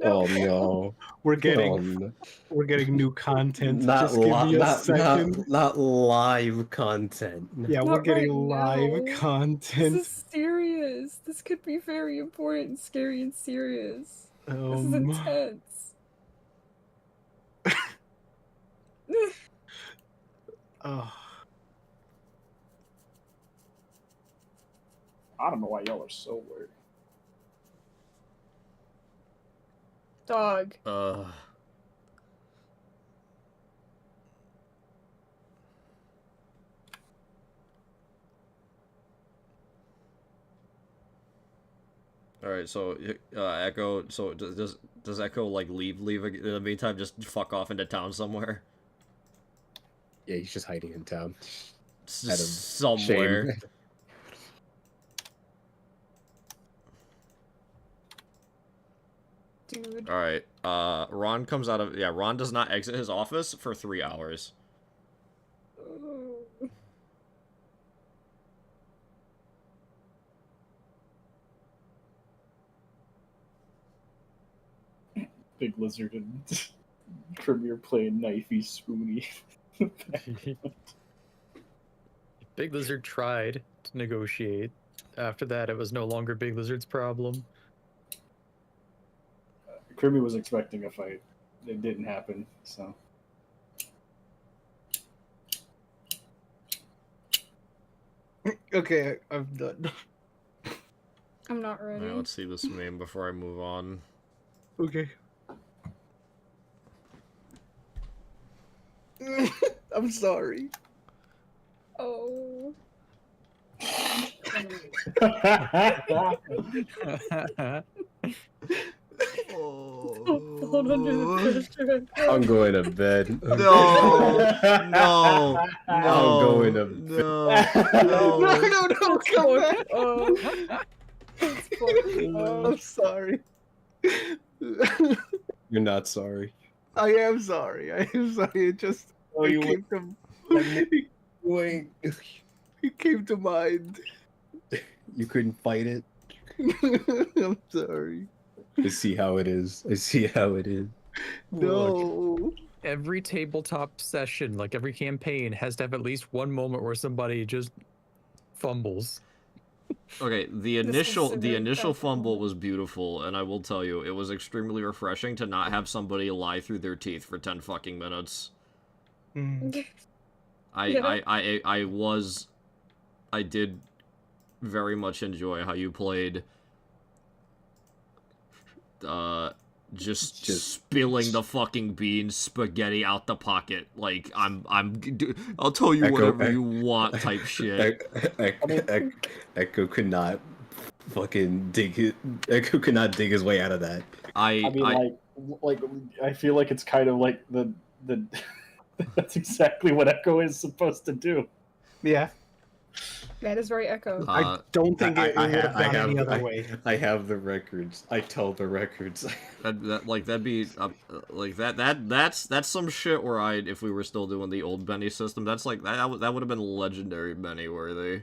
Speaker 6: Oh no.
Speaker 5: We're getting
Speaker 6: Oh, no.
Speaker 5: we're getting new content.
Speaker 6: Not
Speaker 5: Just give me a
Speaker 6: not
Speaker 5: second.
Speaker 6: not live content.
Speaker 5: Yeah, we're
Speaker 2: Not
Speaker 5: getting
Speaker 2: right
Speaker 5: live
Speaker 2: now.
Speaker 5: content.
Speaker 2: This is serious. This could be very important, scary, and serious. This is intense.
Speaker 5: Oh,
Speaker 3: I don't know why y'all are so weird.
Speaker 2: Dog.
Speaker 1: Alright, so Echo. So does Echo like leave in the meantime? Just fuck off into town somewhere.
Speaker 6: Yeah, he's just hiding in town.
Speaker 1: Just somewhere.
Speaker 6: Shame.
Speaker 2: Dude.
Speaker 1: Alright, Ron comes out of... Yeah, Ron does not exit his office for 3 hours.
Speaker 3: Big Lizard and Premier playing knifey spoony.
Speaker 4: Big Lizard tried to negotiate. After that, it was no longer Big Lizard's problem.
Speaker 3: Kirby was expecting a fight. It didn't happen, so.
Speaker 5: okay, I'm done.
Speaker 2: I'm not ready.
Speaker 1: Alright, let's see this meme before I move on.
Speaker 5: Okay. I'm sorry.
Speaker 2: Oh. Hold under the pressure.
Speaker 6: I'm going to bed.
Speaker 1: No, no,
Speaker 6: I'm going to
Speaker 1: no,
Speaker 5: No, come back.
Speaker 2: I'm
Speaker 5: sorry.
Speaker 6: You're not sorry.
Speaker 5: I am sorry. It just
Speaker 6: you
Speaker 5: came to
Speaker 6: Wait.
Speaker 5: it came to mind.
Speaker 6: You couldn't fight it?
Speaker 5: I'm sorry.
Speaker 6: I see how it is.
Speaker 5: No.
Speaker 4: Every tabletop session, like every campaign, has to have at least one moment where somebody just fumbles.
Speaker 1: Okay, the
Speaker 2: This is
Speaker 1: initial
Speaker 2: severe
Speaker 1: fumble was beautiful, and I will tell you, it was extremely refreshing to not have somebody lie through their teeth for 10 fucking minutes.
Speaker 5: Mm.
Speaker 1: I did very much enjoy how you played just spilling the fucking beans spaghetti out the pocket. Like, I'll tell you whatever you want type shit.
Speaker 6: Echo could not fucking Echo could not dig his way out of that.
Speaker 3: I mean, I feel like it's kind of like the that's exactly what Echo is supposed to do.
Speaker 5: Yeah.
Speaker 2: That is very Echo.
Speaker 5: I don't think it would have gone any other way.
Speaker 6: I have the records. I tell the records.
Speaker 1: That's some shit where if we were still doing the old Benny system, that's like that would have been legendary Benny worthy.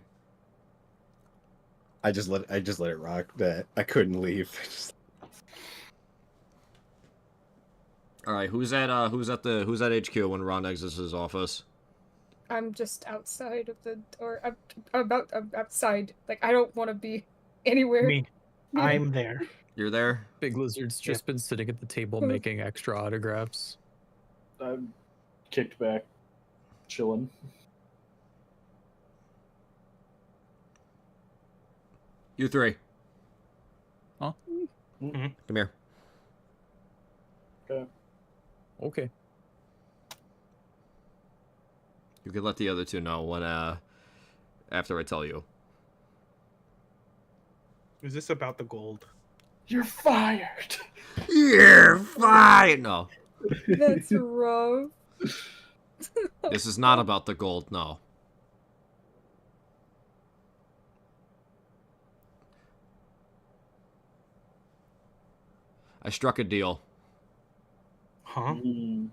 Speaker 6: I just let it rock. That I couldn't leave.
Speaker 1: All right, who's at HQ when Ron exits his office?
Speaker 2: I'm just outside of the door. I'm outside. Like, I don't want to be anywhere.
Speaker 5: Me. I'm there.
Speaker 1: You're there?
Speaker 4: Big Lizard's just been sitting at the table making extra autographs.
Speaker 3: I'm kicked back, chilling.
Speaker 1: You three.
Speaker 4: Huh?
Speaker 5: Mm-hmm.
Speaker 1: Come here.
Speaker 3: Okay.
Speaker 4: Okay.
Speaker 1: You can let the other two know when after I tell you.
Speaker 5: Is this about the gold?
Speaker 3: You're fired.
Speaker 1: You're fine. No,
Speaker 2: That's rough.
Speaker 1: this is not about the gold. No. I struck a deal.
Speaker 5: Huh?
Speaker 3: Mm.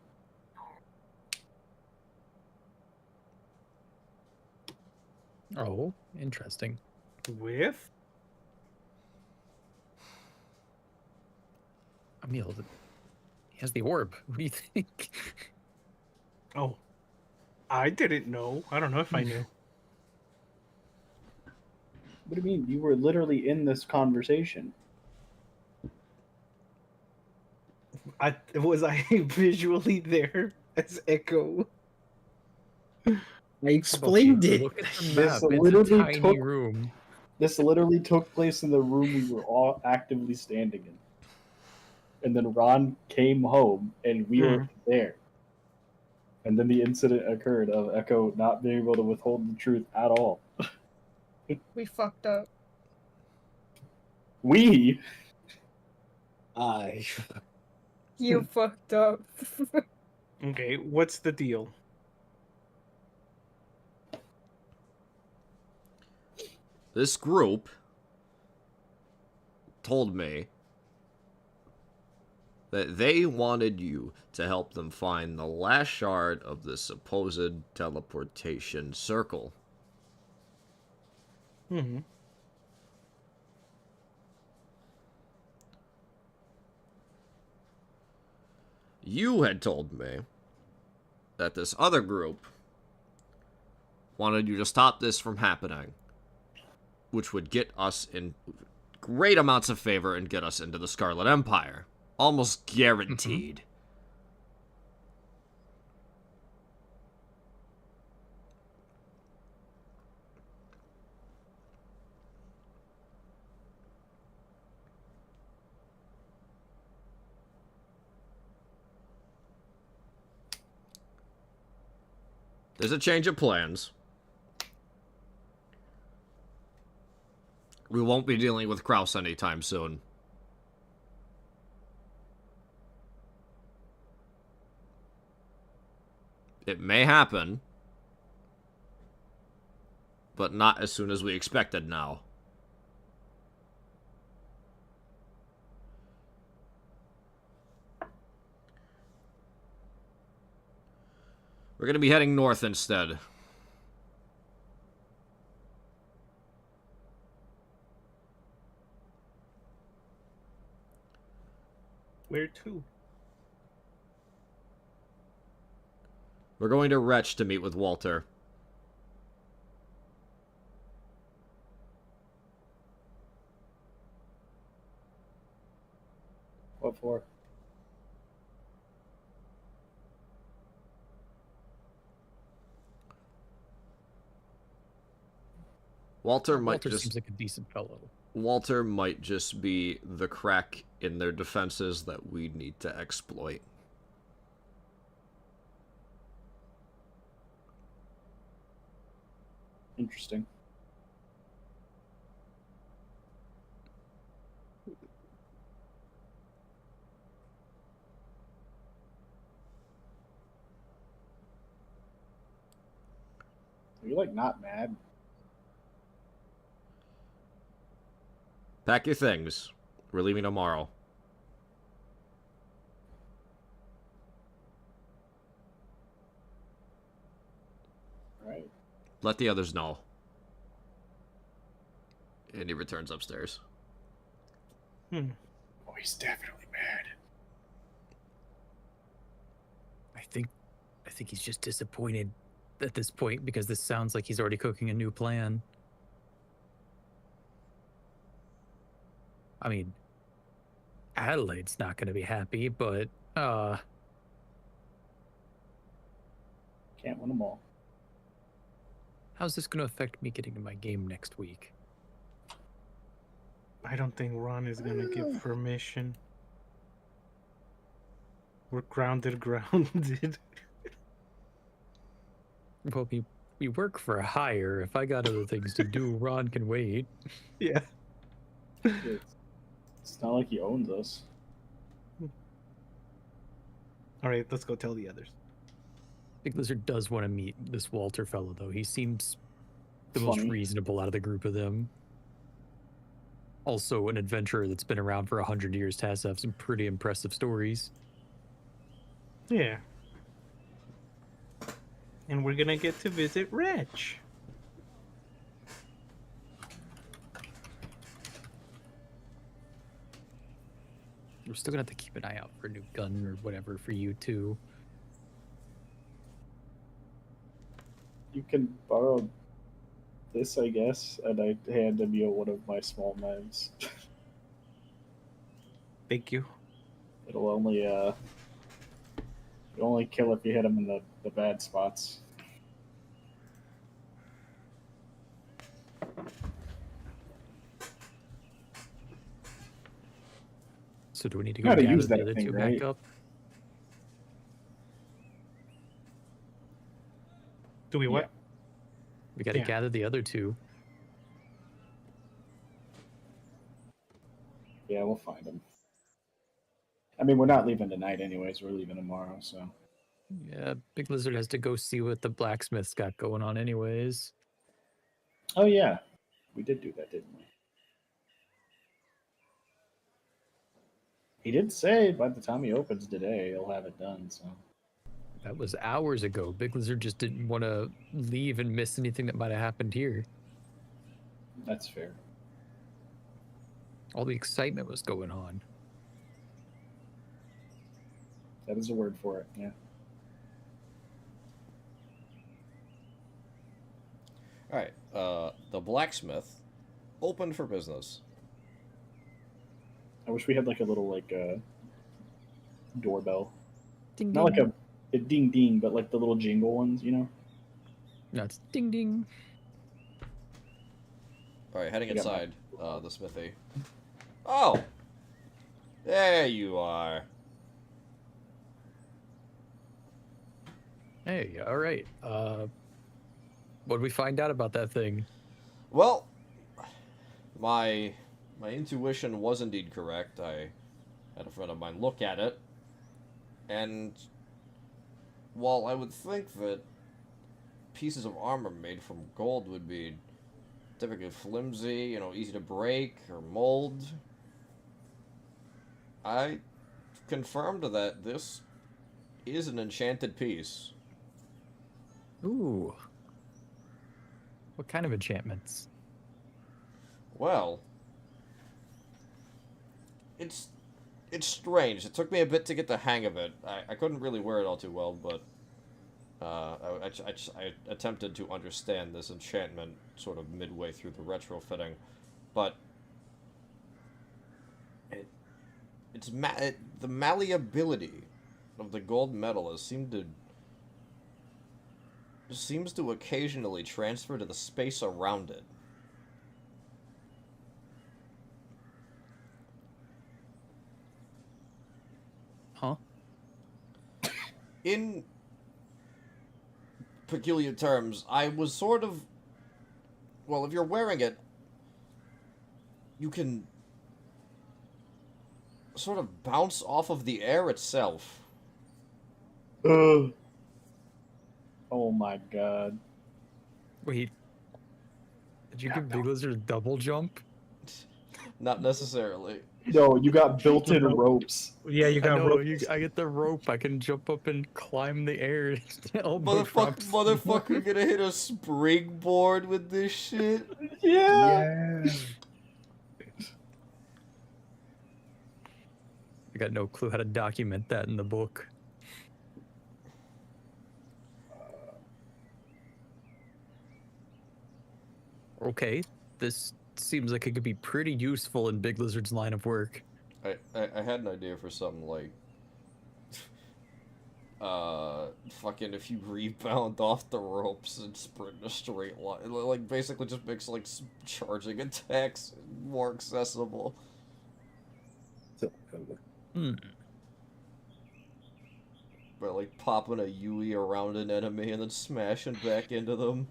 Speaker 4: Oh, interesting.
Speaker 5: With?
Speaker 4: Emil, he has the orb. What do you think?
Speaker 5: Oh, I didn't know. I don't know if I knew.
Speaker 3: What do you mean? You were literally in this conversation.
Speaker 5: Was I visually there as Echo?
Speaker 6: I explained it.
Speaker 4: Look at the
Speaker 3: This
Speaker 4: map. It's a
Speaker 3: literally
Speaker 4: tiny
Speaker 3: took-
Speaker 4: room.
Speaker 3: This literally took place in the room we were all actively standing in. And then Ron came home, and we were there. And then the incident occurred of Echo not being able to withhold the truth at all.
Speaker 2: We fucked up.
Speaker 3: We?
Speaker 2: You fucked up.
Speaker 5: Okay, what's the deal?
Speaker 1: This group told me that they wanted you to help them find the last shard of the supposed teleportation circle.
Speaker 5: Mm-hmm.
Speaker 1: You had told me that this other group wanted you to stop this from happening, which would get us in great amounts of favor and get us into the Scarlet Empire. Almost guaranteed. There's a change of plans. We won't be dealing with Kraus anytime soon. It may happen, but not as soon as we expected now. We're going to be heading north instead.
Speaker 5: Where to?
Speaker 1: We're going to Wretch to meet with Walter.
Speaker 3: What for?
Speaker 1: Walter might
Speaker 4: Walter
Speaker 1: just...
Speaker 4: seems like a decent fellow.
Speaker 1: Walter might just be the crack in their defenses that we need to exploit.
Speaker 3: Interesting. You're like not mad.
Speaker 1: Pack your things. We're leaving tomorrow.
Speaker 3: Right.
Speaker 1: Let the others know. And he returns upstairs.
Speaker 3: Oh, he's definitely mad.
Speaker 4: I think he's just disappointed at this point because this sounds like he's already cooking a new plan. I mean, Adelaide's not going to be happy, but
Speaker 3: Can't win them all.
Speaker 4: how's this going to affect me getting to my game next week?
Speaker 5: I don't think Ron is gonna give permission. We're grounded.
Speaker 4: Well, we work for a hire. If I got other things to do, Ron can wait.
Speaker 5: Yeah.
Speaker 3: It's not like he owns us.
Speaker 5: All right, let's go tell the others.
Speaker 4: Big Lizard does want to meet this Walter fellow, though. He seems the most
Speaker 3: Funny.
Speaker 4: reasonable out of the group of them. Also, an adventurer that's been around for 100 years has to have some pretty impressive stories.
Speaker 5: Yeah. And we're gonna get to visit Rich.
Speaker 4: We're still gonna have to keep an eye out for a new gun or whatever for you too.
Speaker 3: You can borrow this, I guess, and I hand him one of my small knives.
Speaker 5: Thank you.
Speaker 3: It'll only kill if you hit him in the bad spots.
Speaker 4: So do we need to
Speaker 3: You
Speaker 4: go
Speaker 3: gotta
Speaker 4: gather
Speaker 3: use
Speaker 4: the
Speaker 3: that
Speaker 4: other
Speaker 3: thing,
Speaker 4: two
Speaker 3: right?
Speaker 4: back up?
Speaker 5: Do we what?
Speaker 4: We gotta
Speaker 5: Yeah.
Speaker 4: gather the other two.
Speaker 3: Yeah, we'll find him. I mean, we're not leaving tonight anyways. We're leaving tomorrow, so.
Speaker 4: Yeah, Big Lizard has to go see what the blacksmith's got going on anyways.
Speaker 3: Oh, yeah. We did do that, didn't we? He did say by the time he opens today, he'll have it done, so.
Speaker 4: That was hours ago. Big Lizard just didn't want to leave and miss anything that might have happened here.
Speaker 3: That's fair.
Speaker 4: All the excitement was going on.
Speaker 3: That is a word for it, yeah.
Speaker 1: Alright, the blacksmith opened for business.
Speaker 3: I wish we had like a little doorbell.
Speaker 4: Ding
Speaker 3: Not
Speaker 4: ding.
Speaker 3: like a ding ding, but like the little jingle ones, you know?
Speaker 4: No, it's ding ding.
Speaker 1: Alright, heading
Speaker 3: You got my-
Speaker 1: inside the smithy. Oh! There you are.
Speaker 4: Hey, all right. What did we find out about that thing?
Speaker 1: Well, my intuition was indeed correct. I had a friend of mine look at it, and while I would think that pieces of armor made from gold would be typically flimsy, easy to break or mold, I confirmed that this is an enchanted piece.
Speaker 4: Ooh. What kind of enchantments?
Speaker 1: Well, it's strange. It took me a bit to get the hang of it. I couldn't really wear it all too well, but I attempted to understand this enchantment sort of midway through the retrofitting, but the malleability of the gold metal seems to occasionally transfer to the space around it.
Speaker 4: Huh?
Speaker 1: In peculiar terms, I was sort of... Well, if you're wearing it, you can sort of bounce off of the air itself.
Speaker 3: Oh my god.
Speaker 4: Wait. Did you give Big Lizard a double jump?
Speaker 1: Not necessarily.
Speaker 3: No, you got built-in ropes.
Speaker 5: Yeah, you
Speaker 4: I
Speaker 5: got
Speaker 4: know,
Speaker 5: ropes.
Speaker 4: I get the rope. I can jump up and climb the air. Elbow drops.
Speaker 1: Motherfucker gonna hit a springboard with this shit?
Speaker 3: Yeah.
Speaker 4: I got no clue how to document that in the book. Okay, this seems like it could be pretty useful in Big Lizard's line of work.
Speaker 1: I had an idea for something like... fucking if you rebound off the ropes and sprint in a straight line. Like, basically just makes, like, charging attacks more accessible.
Speaker 4: Hmm.
Speaker 1: By, like, popping a Yui around an enemy and then smashing back into them.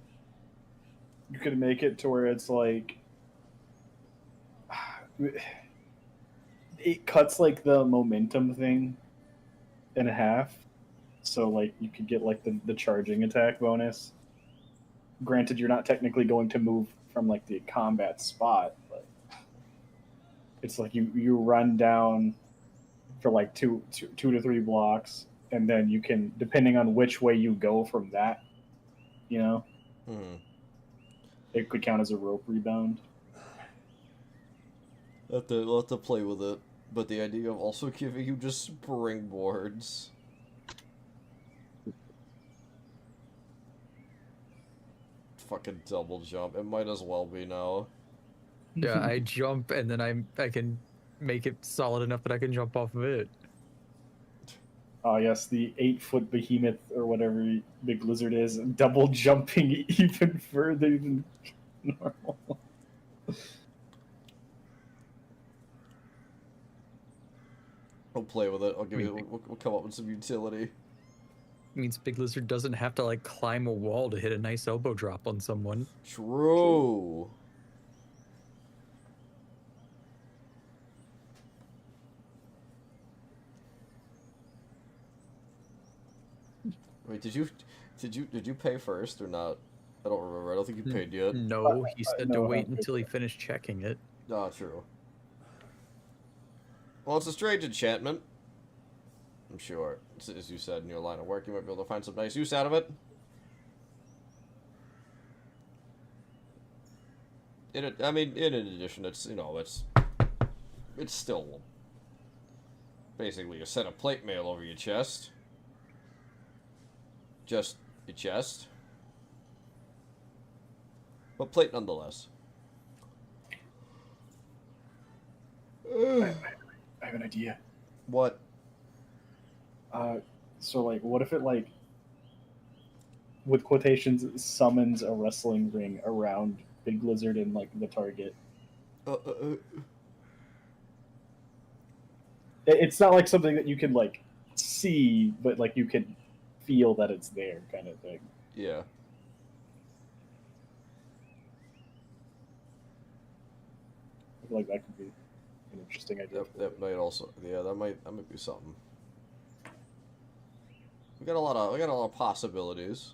Speaker 3: You could make it to where it's like... It cuts like the momentum thing and a half. So like you could get like the charging attack bonus. Granted, you're not technically going to move from like the combat spot, but it's like you run down for like two to three blocks, and then you can, depending on which way you go from that, you know, it could count as a rope rebound.
Speaker 1: We'll have to play with it, but the idea of also giving you just springboards. Fucking double jump. It might as well be now.
Speaker 4: Yeah, I jump and then I can make it solid enough that I can jump off of it.
Speaker 3: Oh yes, the 8-foot behemoth or whatever big lizard is, double jumping even further than normal.
Speaker 1: I'll play with it. I'll give you. We'll come up with some utility.
Speaker 4: Means Big Lizard doesn't have to like climb a wall to hit a nice elbow drop on someone.
Speaker 1: True. Wait, did you pay first or not? I don't remember. I don't think you paid yet.
Speaker 4: No, he said to
Speaker 3: no,
Speaker 4: wait
Speaker 3: I
Speaker 4: until he finished checking it.
Speaker 1: Ah, true. Well, it's a strange enchantment. I'm sure, as you said in your line of work, you might be able to find some nice use out of it. In addition, it's, you know, it's still basically a set of plate mail over your chest. Just your chest. But plate nonetheless.
Speaker 3: I have an idea.
Speaker 1: What?
Speaker 3: So like, what if it like, with quotations, summons a wrestling ring around Big Lizard and like the target? It's not like something that you can like see, but like you can feel that it's there, kind of thing.
Speaker 1: Yeah.
Speaker 3: I feel like that could be an interesting idea.
Speaker 1: That might also, yeah, that might be something. We got a lot of possibilities.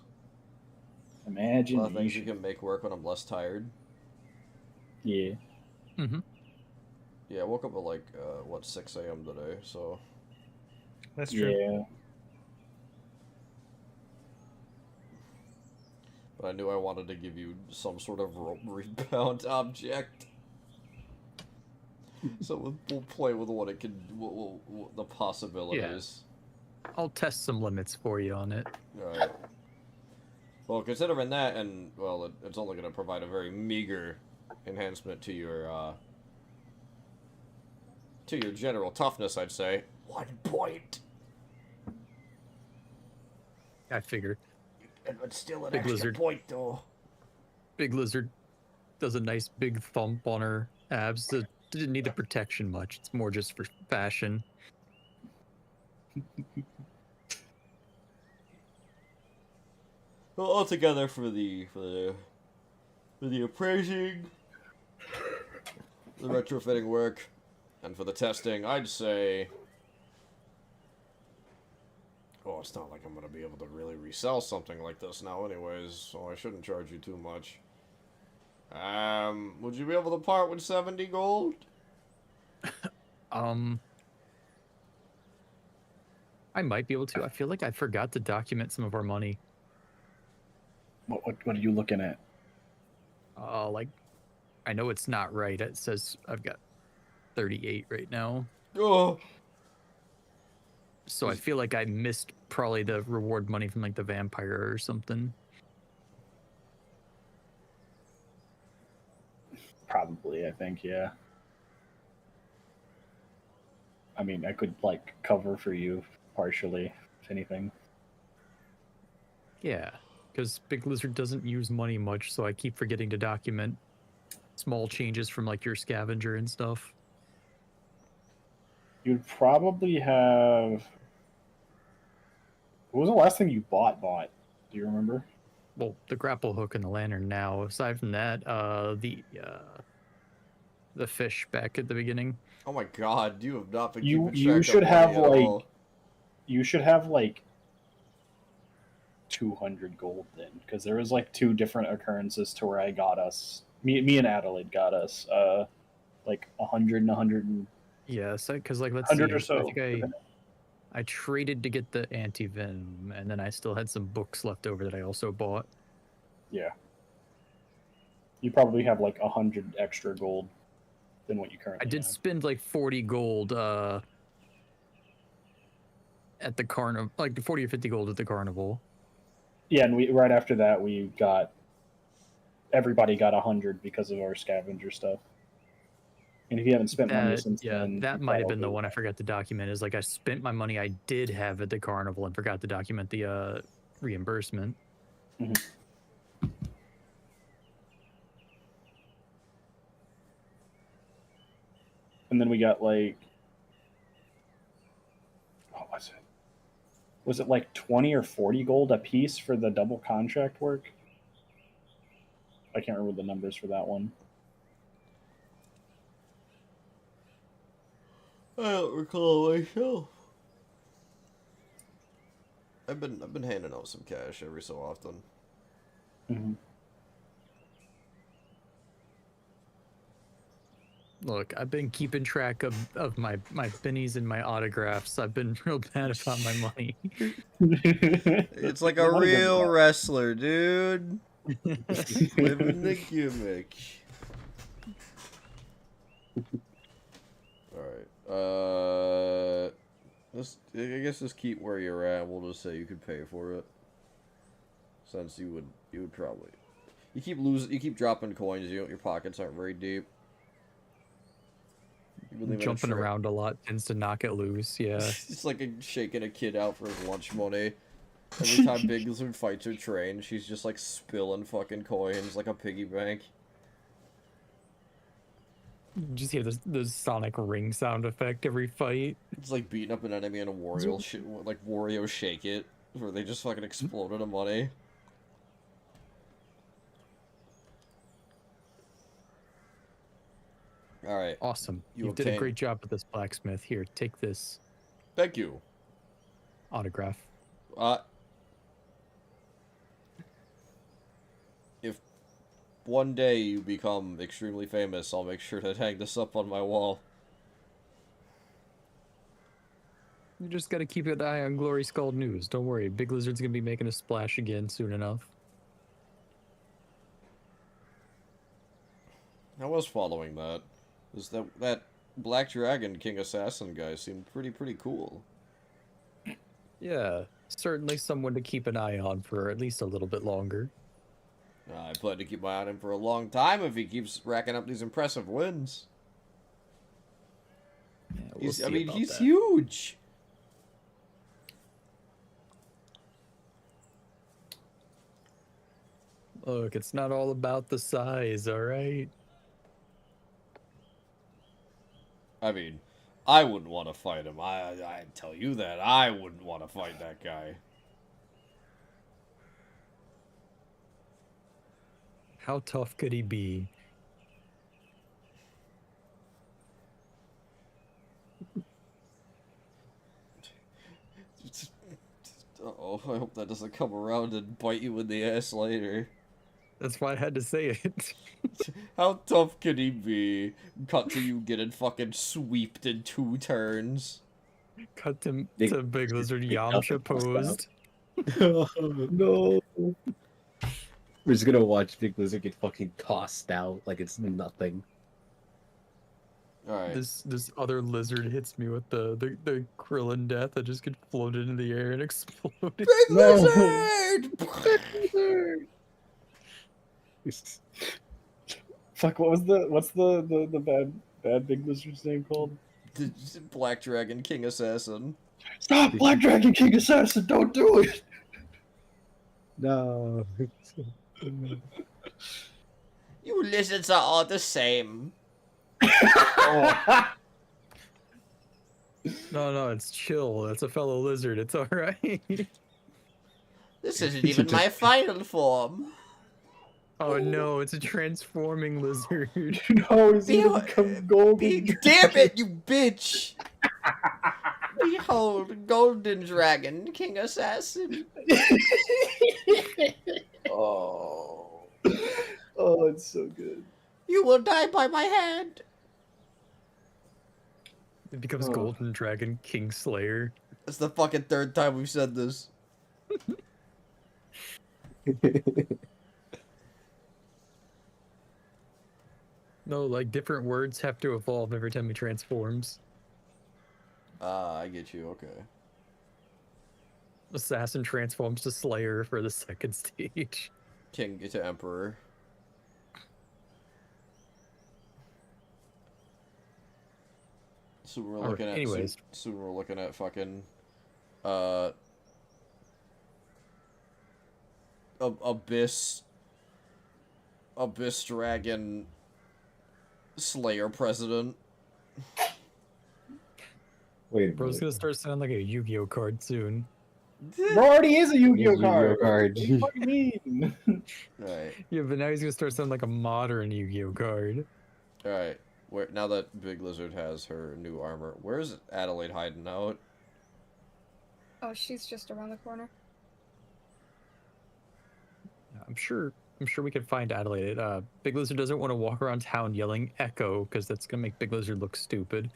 Speaker 3: Imagine
Speaker 1: A lot of things you can make work when I'm less tired.
Speaker 3: Yeah.
Speaker 4: Mm-hmm.
Speaker 1: Yeah, I woke up at like 6 a.m. today, so
Speaker 5: That's true.
Speaker 3: Yeah.
Speaker 1: but I knew I wanted to give you some sort of rope rebound object. So we'll play with what it can, the possibilities.
Speaker 4: I'll test some limits for you on it.
Speaker 1: Alright. Well, considering that, and, well, it's only going to provide a very meager enhancement to your general toughness, I'd say. 1 point!
Speaker 4: I figured.
Speaker 1: But still an
Speaker 4: Big
Speaker 1: extra
Speaker 4: lizard.
Speaker 1: point, though.
Speaker 4: Big Lizard does a nice big thump on her abs. It didn't need the protection much. It's more just for fashion.
Speaker 1: Well, altogether for the appraising, the retrofitting work, and for the testing, I'd say, well, it's not like I'm gonna be able to really resell something like this now, anyways, so I shouldn't charge you too much. Would you be able to part with 70 gold?
Speaker 4: I might be able to. I feel like I forgot to document some of our money.
Speaker 3: What are you looking at?
Speaker 4: Like, I know it's not right. It says I've got 38 right now.
Speaker 1: Oh,
Speaker 4: So I feel like I missed probably the reward money from like the vampire or something.
Speaker 3: Probably, I think, yeah. I mean, I could like cover for you partially, if anything.
Speaker 4: Yeah, because Big Lizard doesn't use money much, so I keep forgetting to document small changes from like your scavenger and stuff.
Speaker 3: You'd probably have. What was the last thing you bought? Do you remember?
Speaker 4: Well, the grapple hook and the lantern now. Aside from that, the fish back at the beginning.
Speaker 1: oh my god, you have not been
Speaker 3: You-
Speaker 1: keeping
Speaker 3: you
Speaker 1: track
Speaker 3: should
Speaker 1: of
Speaker 3: have,
Speaker 1: money at
Speaker 3: like,
Speaker 1: all.
Speaker 3: you should have like 200 gold then, because there was like 2 different occurrences to where I got us. Me and Adelaide got us like 100 and 100 and
Speaker 4: Yeah, so because like let's
Speaker 3: 100
Speaker 4: see,
Speaker 3: or so.
Speaker 4: I think I traded to get the anti-venom, and then I still had some books left over that I also bought.
Speaker 3: Yeah. You probably have like 100 extra gold than what you currently
Speaker 4: I did
Speaker 3: have.
Speaker 4: spend like 40 gold at the carnival, like 40 or 50 gold at the carnival.
Speaker 3: Yeah, and we right after that we got everybody got 100 because of our scavenger stuff. And if you haven't spent money since then,
Speaker 4: that
Speaker 3: you
Speaker 4: might have been the
Speaker 3: probably-
Speaker 4: one I forgot to document. Is like I spent my money I did have at the carnival and forgot to document the reimbursement.
Speaker 3: Mhm. And then we got like, what was it? Was it like 20 or 40 gold a piece for the double contract work? I can't remember the numbers for that one.
Speaker 1: I don't recall myself. I've been handing out some cash every so often.
Speaker 3: Mm-hmm.
Speaker 4: Look, I've been keeping track of my pennies and my autographs. I've been real bad about my money.
Speaker 1: It's like a real wrestler, dude. Living the gimmick. Alright. I guess just keep where you're at. We'll just say you could pay for it. Since you would probably. You keep dropping coins, your pockets aren't very deep.
Speaker 4: Jumping around a lot tends to knock it loose, yeah.
Speaker 1: It's like shaking a kid out for his lunch money. Every time Big Lizard fights her train, she's just like spilling fucking coins like a piggy bank.
Speaker 4: You just hear the sonic ring sound effect every fight.
Speaker 1: It's like beating up an enemy in a Wario Shake It, where they just fucking exploded of money. Alright.
Speaker 4: Awesome. You did a great job with this blacksmith. Here, take this.
Speaker 1: Thank you.
Speaker 4: Autograph.
Speaker 1: If one day you become extremely famous, I'll make sure to hang this up on my wall.
Speaker 4: You just gotta keep an eye on Glory Skull News. Don't worry, Big Lizard's gonna be making a splash again soon enough.
Speaker 1: I was following that. That Black Dragon King Assassin guy seemed pretty cool.
Speaker 4: Yeah, certainly someone to keep an eye on for at least a little bit longer.
Speaker 1: I plan to keep my eye on him for a long time if he keeps racking up these impressive wins.
Speaker 4: Yeah,
Speaker 1: he's huge.
Speaker 4: Look, it's not all about the size, alright?
Speaker 1: I mean, I wouldn't want to fight him. I tell you that. I wouldn't want to fight that guy.
Speaker 4: How tough could he be?
Speaker 1: Uh-oh, I hope that doesn't come around and bite you in the ass later.
Speaker 4: That's why I had to say it.
Speaker 1: How tough could he be? Cut to you getting fucking sweeped in 2 turns.
Speaker 4: Cut to Big Lizard Yamcha posed.
Speaker 6: Oh, no. We're just gonna watch Big Lizard get fucking tossed out like it's nothing.
Speaker 1: Alright.
Speaker 4: This other lizard hits me with the Krillin death that just get floated in the air and exploded.
Speaker 1: Big Lizard!
Speaker 3: Fuck, what's the bad Big Lizard's name called?
Speaker 1: The Black Dragon King Assassin.
Speaker 3: Stop, Black Dragon King Assassin! Don't do it!
Speaker 6: No.
Speaker 1: You lizards are all the same.
Speaker 3: Oh.
Speaker 4: No, it's chill. That's a fellow lizard. It's alright.
Speaker 1: This isn't even my final form.
Speaker 4: Oh no, it's a transforming lizard.
Speaker 3: No, he's gonna become golden.
Speaker 1: Damn it, you bitch! Behold, golden dragon, king assassin.
Speaker 3: Oh. Oh, it's so good.
Speaker 1: You will die by my hand.
Speaker 4: It becomes
Speaker 3: Oh.
Speaker 4: Golden Dragon Kingslayer.
Speaker 1: That's the fucking third time we've said this.
Speaker 4: No, like different words have to evolve every time he transforms.
Speaker 1: Ah, I get you. Okay.
Speaker 4: Assassin transforms to Slayer for the second stage.
Speaker 1: King to emperor. So we're looking at.
Speaker 4: Anyways.
Speaker 1: So we're looking at fucking. Abyss Dragon Slayer president.
Speaker 6: Wait a
Speaker 4: Bro's
Speaker 6: minute.
Speaker 4: gonna start sounding like a Yu-Gi-Oh card soon.
Speaker 3: There already is a Yu-Gi-Oh
Speaker 6: Yu-Gi-Oh
Speaker 3: card.
Speaker 6: card.
Speaker 3: What do you fucking mean?
Speaker 1: Alright.
Speaker 4: Yeah, but now he's gonna start sounding like a modern Yu-Gi-Oh card.
Speaker 1: Alright. Where now that Big Lizard has her new armor, where's Adelaide hiding out?
Speaker 2: Oh, she's just around the corner.
Speaker 4: I'm sure we can find Adelaide. Big Lizard doesn't want to walk around town yelling "Echo" because that's gonna make Big Lizard look stupid.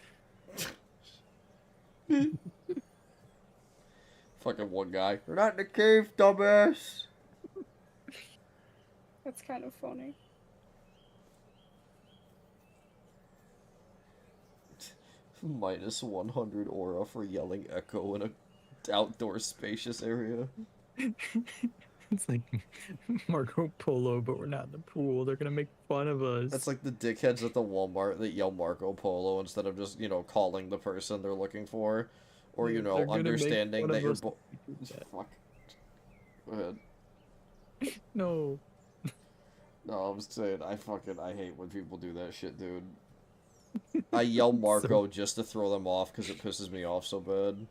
Speaker 1: Fucking one guy. We're not in the cave, dumbass.
Speaker 2: That's kind of funny.
Speaker 1: Minus 100 aura for yelling echo in a outdoor spacious area.
Speaker 4: It's like Marco Polo, but we're not in the pool. They're gonna make fun of us.
Speaker 1: That's like the dickheads at the Walmart that yell Marco Polo instead of just, calling the person they're looking for. Or,
Speaker 4: They're gonna make
Speaker 1: understanding
Speaker 4: fun
Speaker 1: that
Speaker 4: of
Speaker 1: you're...
Speaker 4: us.
Speaker 1: Fuck. Go ahead.
Speaker 4: No.
Speaker 1: No, I'm just saying, I hate when people do that shit, dude. I yell Marco just to throw them off because it pisses me off so bad.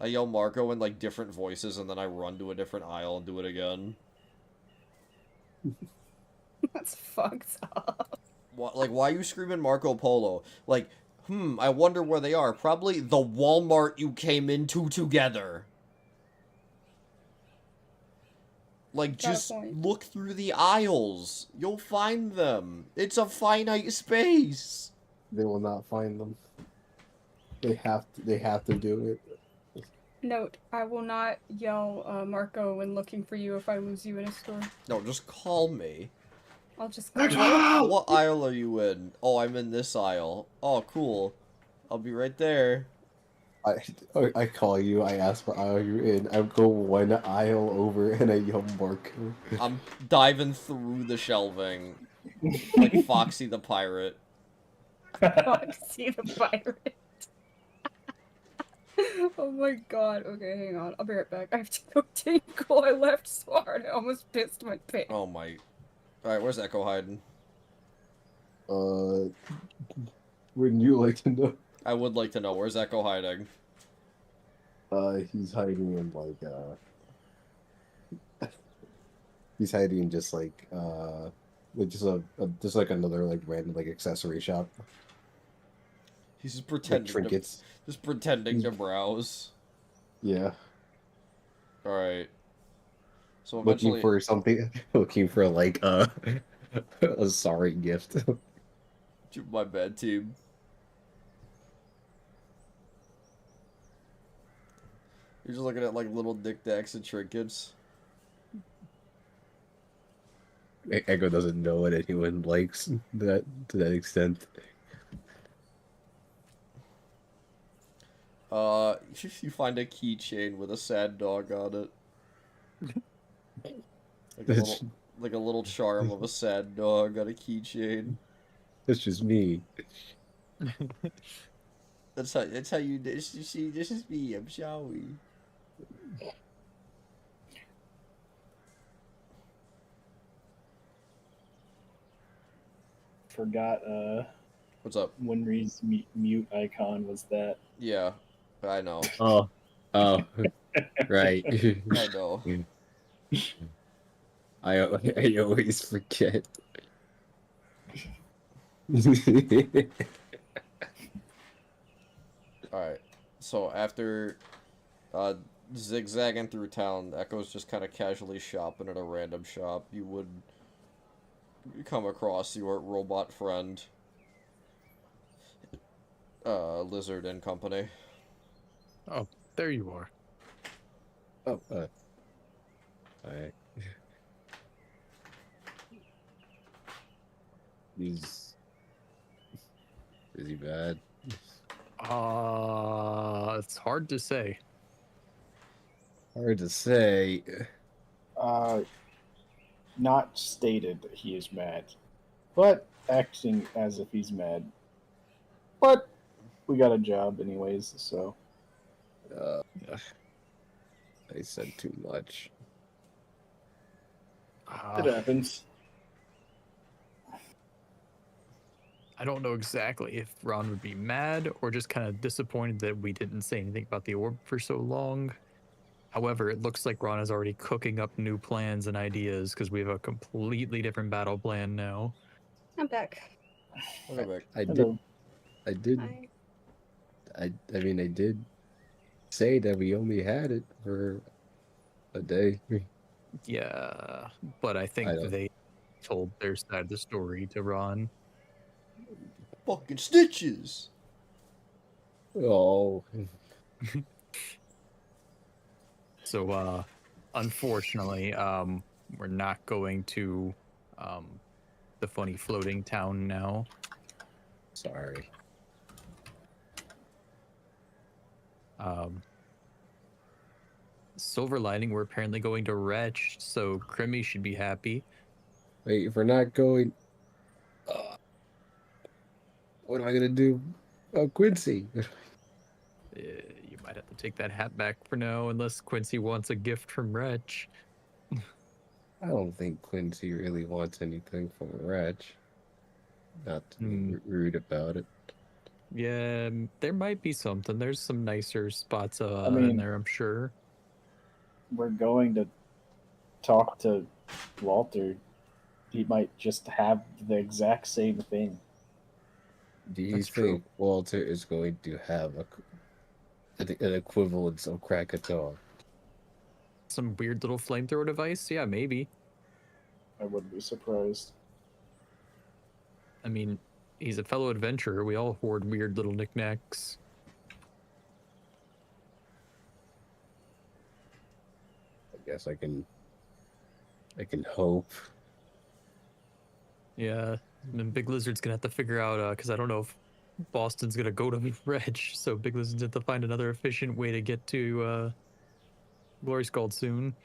Speaker 1: I yell Marco in, different voices, and then I run to a different aisle and do it again.
Speaker 2: That's fucked up.
Speaker 1: Why are you screaming Marco Polo? I wonder where they are. Probably the Walmart you came into together. Just
Speaker 2: point.
Speaker 1: look through the aisles. You'll find them. It's a finite space.
Speaker 6: They will not find them. They have to do it.
Speaker 2: Note, I will not yell Marco when looking for you if I lose you in a store.
Speaker 1: No, just call me.
Speaker 2: I'll just
Speaker 1: What aisle are you in? Oh, I'm in this aisle. Oh, cool. I'll be right there.
Speaker 6: I call you. I ask what aisle you're in. I go one aisle over and I yell Marco.
Speaker 1: I'm diving through the shelving like Foxy the pirate.
Speaker 2: Foxy the pirate. Oh my god. Okay, hang on. I'll be right back. I have to go tinkle. I left so hard. I almost pissed my pants.
Speaker 1: Oh my. Alright, where's Echo hiding?
Speaker 6: Wouldn't you like to know?
Speaker 1: I would like to know. Where's Echo hiding?
Speaker 6: He's hiding in he's hiding in just another random accessory shop.
Speaker 1: He's just pretending
Speaker 6: trinkets.
Speaker 1: Just pretending to browse.
Speaker 6: Yeah.
Speaker 1: Alright. So eventually...
Speaker 6: Looking for something. Looking for a sorry gift.
Speaker 1: My bad team. You're just looking at little knickknacks and trinkets.
Speaker 6: Echo doesn't know what anyone likes to that extent.
Speaker 1: You find a keychain with a sad dog on it. Like a little charm of a sad dog on a keychain.
Speaker 6: It's just me.
Speaker 1: That's how you see. This is me. I'm Shawi.
Speaker 3: Forgot
Speaker 1: What's up?
Speaker 3: Winry's mute icon was that.
Speaker 1: Yeah, I know.
Speaker 6: Oh, right.
Speaker 1: I know.
Speaker 6: I always forget.
Speaker 1: Alright. So after zigzagging through town, Echo's just kind of casually shopping at a random shop. You would come across your robot friend, Lizard and company.
Speaker 4: Oh, there you are.
Speaker 6: Oh, alright. Is he bad?
Speaker 4: It's hard to say.
Speaker 6: Hard to say.
Speaker 3: Not stated that he is mad, but acting as if he's mad. But we got a job anyways, so.
Speaker 6: I said too much.
Speaker 3: It happens.
Speaker 4: I don't know exactly if Ron would be mad or just kind of disappointed that we didn't say anything about the orb for so long. However, it looks like Ron is already cooking up new plans and ideas because we have a completely different battle plan now.
Speaker 8: I'm back.
Speaker 1: Welcome back.
Speaker 6: I
Speaker 3: Hello.
Speaker 6: did.
Speaker 8: Hi.
Speaker 6: I mean, I did say that we only had it for a day.
Speaker 4: Yeah, but I think
Speaker 6: I don't-
Speaker 4: they told their side of the story to Ron.
Speaker 1: Fucking stitches!
Speaker 6: Oh,
Speaker 4: So, unfortunately, we're not going to the funny floating town now.
Speaker 6: sorry.
Speaker 4: Silver lining, we're apparently going to Wretch, so Crimmy should be happy.
Speaker 6: Wait, if we're not going, what am I gonna do? Oh, Quincy.
Speaker 4: You might have to take that hat back for now, unless Quincy wants a gift from Wretch.
Speaker 6: I don't think Quincy really wants anything from Wretch. Not to be rude about it.
Speaker 4: Yeah, there might be something. There's some nicer spots
Speaker 3: I
Speaker 4: in
Speaker 3: mean-
Speaker 4: there, I'm sure.
Speaker 3: We're going to talk to Walter. He might just have the exact same thing.
Speaker 6: Do you
Speaker 4: That's true.
Speaker 6: think Walter is going to have an equivalence of Krakatoa?
Speaker 4: Some weird little flamethrower device? Yeah, maybe.
Speaker 3: I wouldn't be surprised.
Speaker 4: I mean, he's a fellow adventurer. We all hoard weird little knickknacks.
Speaker 6: I guess I can hope.
Speaker 4: Yeah, and then Big Lizard's gonna have to figure out, because I don't know if Boston's gonna go to Reg, so Big Lizard's gonna have to find another efficient way to get to Glory Scald soon.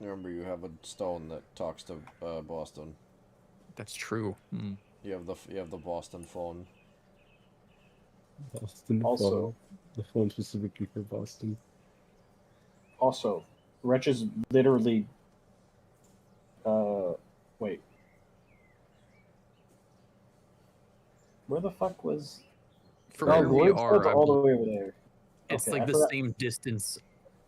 Speaker 1: Remember, you have a stone that talks to Boston.
Speaker 4: That's true.
Speaker 1: You have the Boston phone.
Speaker 6: Boston
Speaker 3: Also-
Speaker 6: phone. The phone specifically for Boston.
Speaker 3: Also, Wretch is literally. Wait. Where the fuck was?
Speaker 4: From
Speaker 3: Oh,
Speaker 4: where we
Speaker 3: Lloyd's
Speaker 4: are, I
Speaker 3: all the
Speaker 4: believe
Speaker 3: way over there.
Speaker 4: it's
Speaker 3: Okay,
Speaker 4: like
Speaker 3: I
Speaker 4: the
Speaker 3: forgot-
Speaker 4: same distance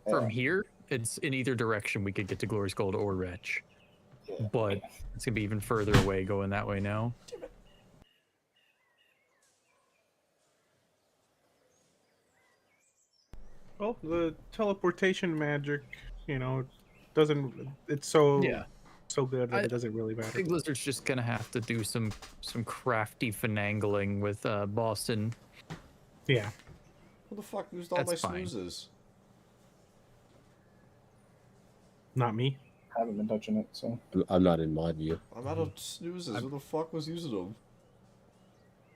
Speaker 3: Yeah.
Speaker 4: from here. It's in either direction we could get to Glory Scald or Reg.
Speaker 3: Yeah.
Speaker 4: But it's gonna be even further away going that way now.
Speaker 5: Well, the teleportation magic, doesn't. It's so so good that it doesn't really matter.
Speaker 4: Big Lizard's just gonna have to do some crafty finagling with Boston.
Speaker 5: Yeah.
Speaker 1: Who the fuck used all my
Speaker 4: That's fine.
Speaker 1: snoozes?
Speaker 5: Not me.
Speaker 3: Haven't been touching it, so.
Speaker 6: I'm not in mod view.
Speaker 1: I'm out of snoozes. Who the fuck was using them?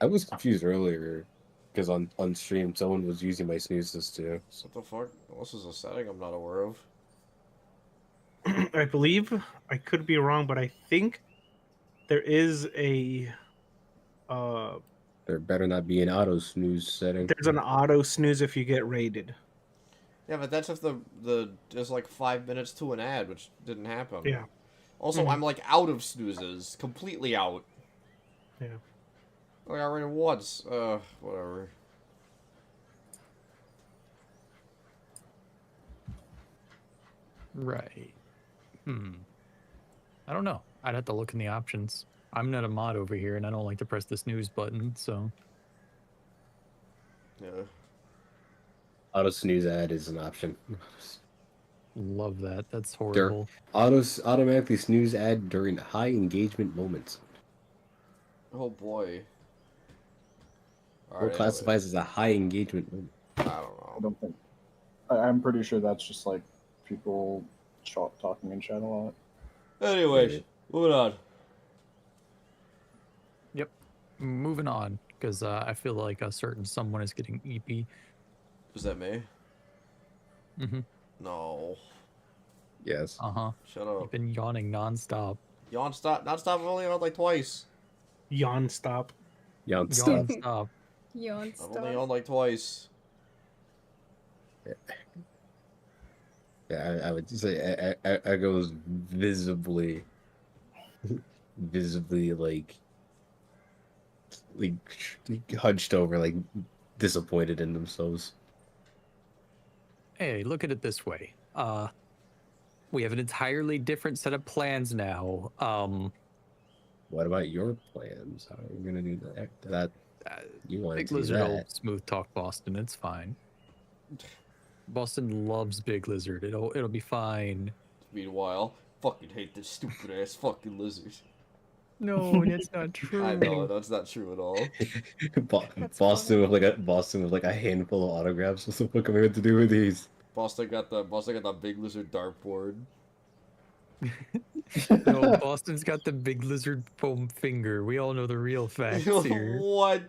Speaker 6: I was confused earlier because on stream someone was using my snoozes too. So
Speaker 1: What the fuck? This is a setting I'm not aware of.
Speaker 5: I believe, I could be wrong, but I think there is a
Speaker 6: there better not be an auto snooze setting.
Speaker 5: there's an auto snooze if you get raided.
Speaker 1: Yeah, but that's if there's like 5 minutes to an ad, which didn't happen.
Speaker 5: Yeah.
Speaker 1: Also, I'm like out of snoozes, completely out.
Speaker 5: Yeah.
Speaker 1: Oh, I already once. Whatever.
Speaker 4: Right. I don't know. I'd have to look in the options. I'm not a mod over here, and I don't like to press the snooze button, so...
Speaker 1: Yeah.
Speaker 6: Auto snooze ad is an option.
Speaker 4: Love that. That's
Speaker 6: Dur-
Speaker 4: horrible.
Speaker 6: automatically snooze ad during high engagement moments.
Speaker 1: Oh boy.
Speaker 6: What
Speaker 1: Alright, anyway.
Speaker 6: classifies as a high engagement moment?
Speaker 1: I don't
Speaker 3: I
Speaker 1: know.
Speaker 3: don't think. I'm pretty sure that's just like people talking in chat a lot.
Speaker 1: Anyways, moving on.
Speaker 4: Yep. Moving on, because I feel like a certain someone is getting EP.
Speaker 1: Was that me?
Speaker 4: Mm-hmm.
Speaker 1: No.
Speaker 6: Yes.
Speaker 4: Uh-huh.
Speaker 1: Shut up.
Speaker 4: You've been yawning nonstop.
Speaker 1: Yawn stop. Not stop. I've only yawned like twice.
Speaker 5: Yawn stop.
Speaker 6: Yeah,
Speaker 4: Yawn
Speaker 6: stuff.
Speaker 4: stop.
Speaker 2: Yawn
Speaker 1: I've only
Speaker 2: stop.
Speaker 1: yawned like twice.
Speaker 6: Yeah, I would say I goes visibly like hunched over, like disappointed in themselves.
Speaker 4: Hey, look at it this way. We have an entirely different set of plans now.
Speaker 6: What about your plans? How are you gonna do that? You wanted
Speaker 4: Big
Speaker 6: to do
Speaker 4: Lizard will
Speaker 6: that?
Speaker 4: smooth talk Boston. It's fine. Boston loves Big Lizard. It'll be fine.
Speaker 1: Meanwhile, fucking hate this stupid ass fucking lizard.
Speaker 4: No, that's not true.
Speaker 1: I know that's not true at all.
Speaker 2: That's
Speaker 6: Boston with like a handful of autographs. What the fuck am I meant to do with these?
Speaker 1: Boston got the big lizard dartboard.
Speaker 4: No, Boston's got the Big Lizard foam finger. We all know the real facts here.
Speaker 1: What?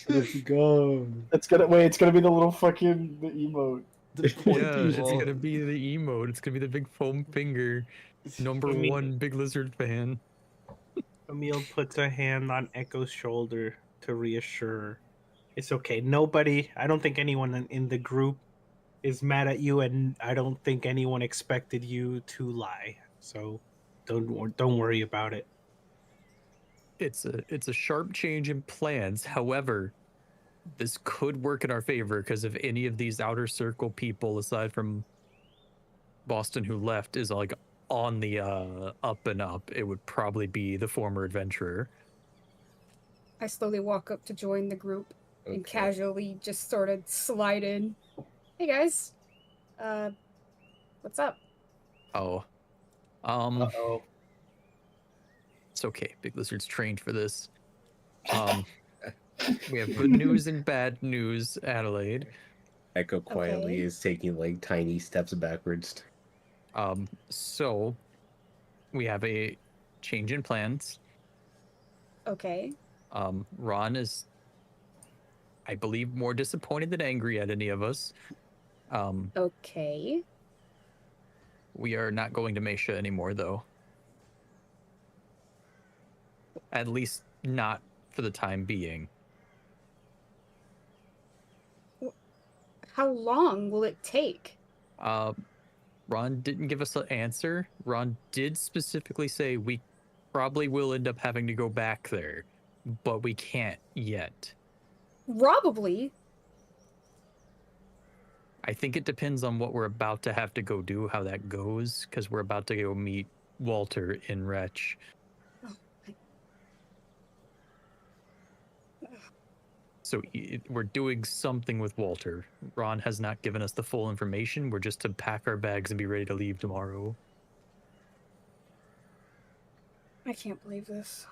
Speaker 6: Let's go.
Speaker 3: It's gonna be the little fucking the emote.
Speaker 1: The point
Speaker 4: Yeah, it's
Speaker 1: people.
Speaker 4: gonna be the emote. It's gonna be the big foam finger. Number
Speaker 5: Me-
Speaker 4: one Big Lizard fan.
Speaker 5: Emil puts a hand on Echo's shoulder to reassure. It's okay. Nobody, I don't think anyone in the group is mad at you, and I don't think anyone expected you to lie. So don't worry about it.
Speaker 4: It's a sharp change in plans. However, this could work in our favor because if any of these outer circle people, aside from Boston who left, is like on the up and up, it would probably be the former adventurer.
Speaker 2: I slowly walk up to join the group and
Speaker 6: Okay.
Speaker 2: casually just sort of slide in. Hey guys, what's up?
Speaker 4: Oh,
Speaker 5: Uh-oh.
Speaker 4: it's okay. Big Lizard's trained for this. We have good news and bad news, Adelaide.
Speaker 6: Echo quietly
Speaker 2: Okay.
Speaker 6: is taking like tiny steps backwards.
Speaker 4: So we have a change in plans.
Speaker 2: Okay.
Speaker 4: Ron is, I believe, more disappointed than angry at any of us.
Speaker 2: Okay.
Speaker 4: We are not going to Mesha anymore, though. At least not for the time being.
Speaker 2: How long will it take?
Speaker 4: Ron didn't give us an answer. Ron did specifically say we probably will end up having to go back there, but we can't yet.
Speaker 2: Probably.
Speaker 4: I think it depends on what we're about to have to go do, how that goes, because we're about to go meet Walter in Wretch. So we're doing something with Walter. Ron has not given us the full information. We're just to pack our bags and be ready to leave tomorrow.
Speaker 2: I can't believe this.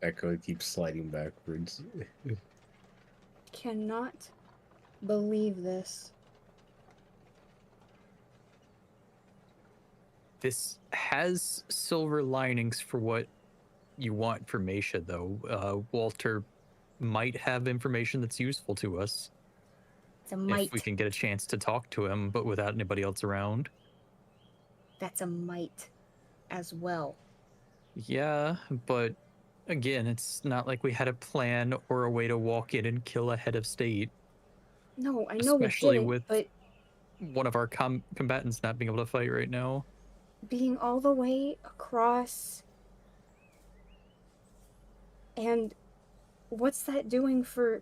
Speaker 6: Echo keeps sliding backwards.
Speaker 2: Cannot believe this.
Speaker 4: This has silver linings for what you want for Mesha, though. Walter might have information that's useful to us
Speaker 8: It's a might.
Speaker 4: if we can get a chance to talk to him, but without anybody else around.
Speaker 8: That's a might as well.
Speaker 4: Yeah, but again, it's not like we had a plan or a way to walk in and kill a head of state.
Speaker 2: No, I know
Speaker 4: Especially
Speaker 2: we didn't,
Speaker 4: with
Speaker 2: but
Speaker 4: one of our combatants not being able to fight right now.
Speaker 2: being all the way across, and what's that doing for?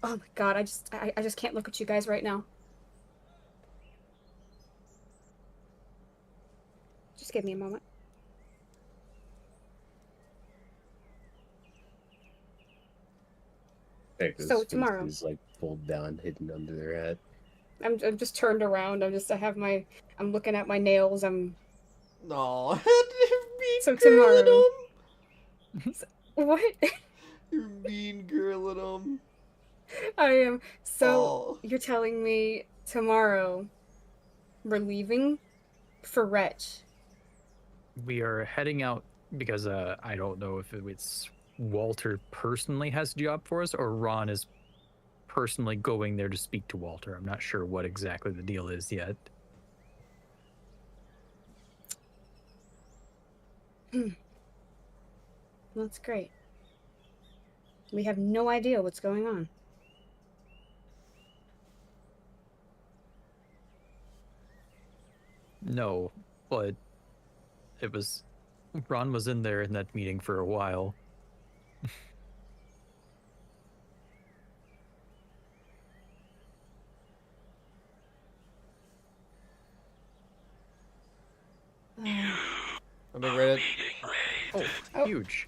Speaker 2: Oh my god, I just can't look at you guys right now. Just give me a moment.
Speaker 6: Pega's
Speaker 2: So
Speaker 6: face
Speaker 2: tomorrow.
Speaker 6: is like pulled down, hidden under their hat.
Speaker 2: I'm just turned around. I'm looking at my nails.
Speaker 1: No.
Speaker 2: So tomorrow. What?
Speaker 1: You're mean girl at him.
Speaker 2: I am. So
Speaker 1: Oh.
Speaker 2: you're telling me tomorrow we're leaving for Wretch.
Speaker 4: We are heading out because I don't know if it's Walter personally has a job for us or Ron is personally going there to speak to Walter. I'm not sure what exactly the deal is yet.
Speaker 2: That's great. We have no idea what's going on.
Speaker 4: No, but Ron was in there in that meeting for a while.
Speaker 1: I'm being rated.
Speaker 4: Oh, huge.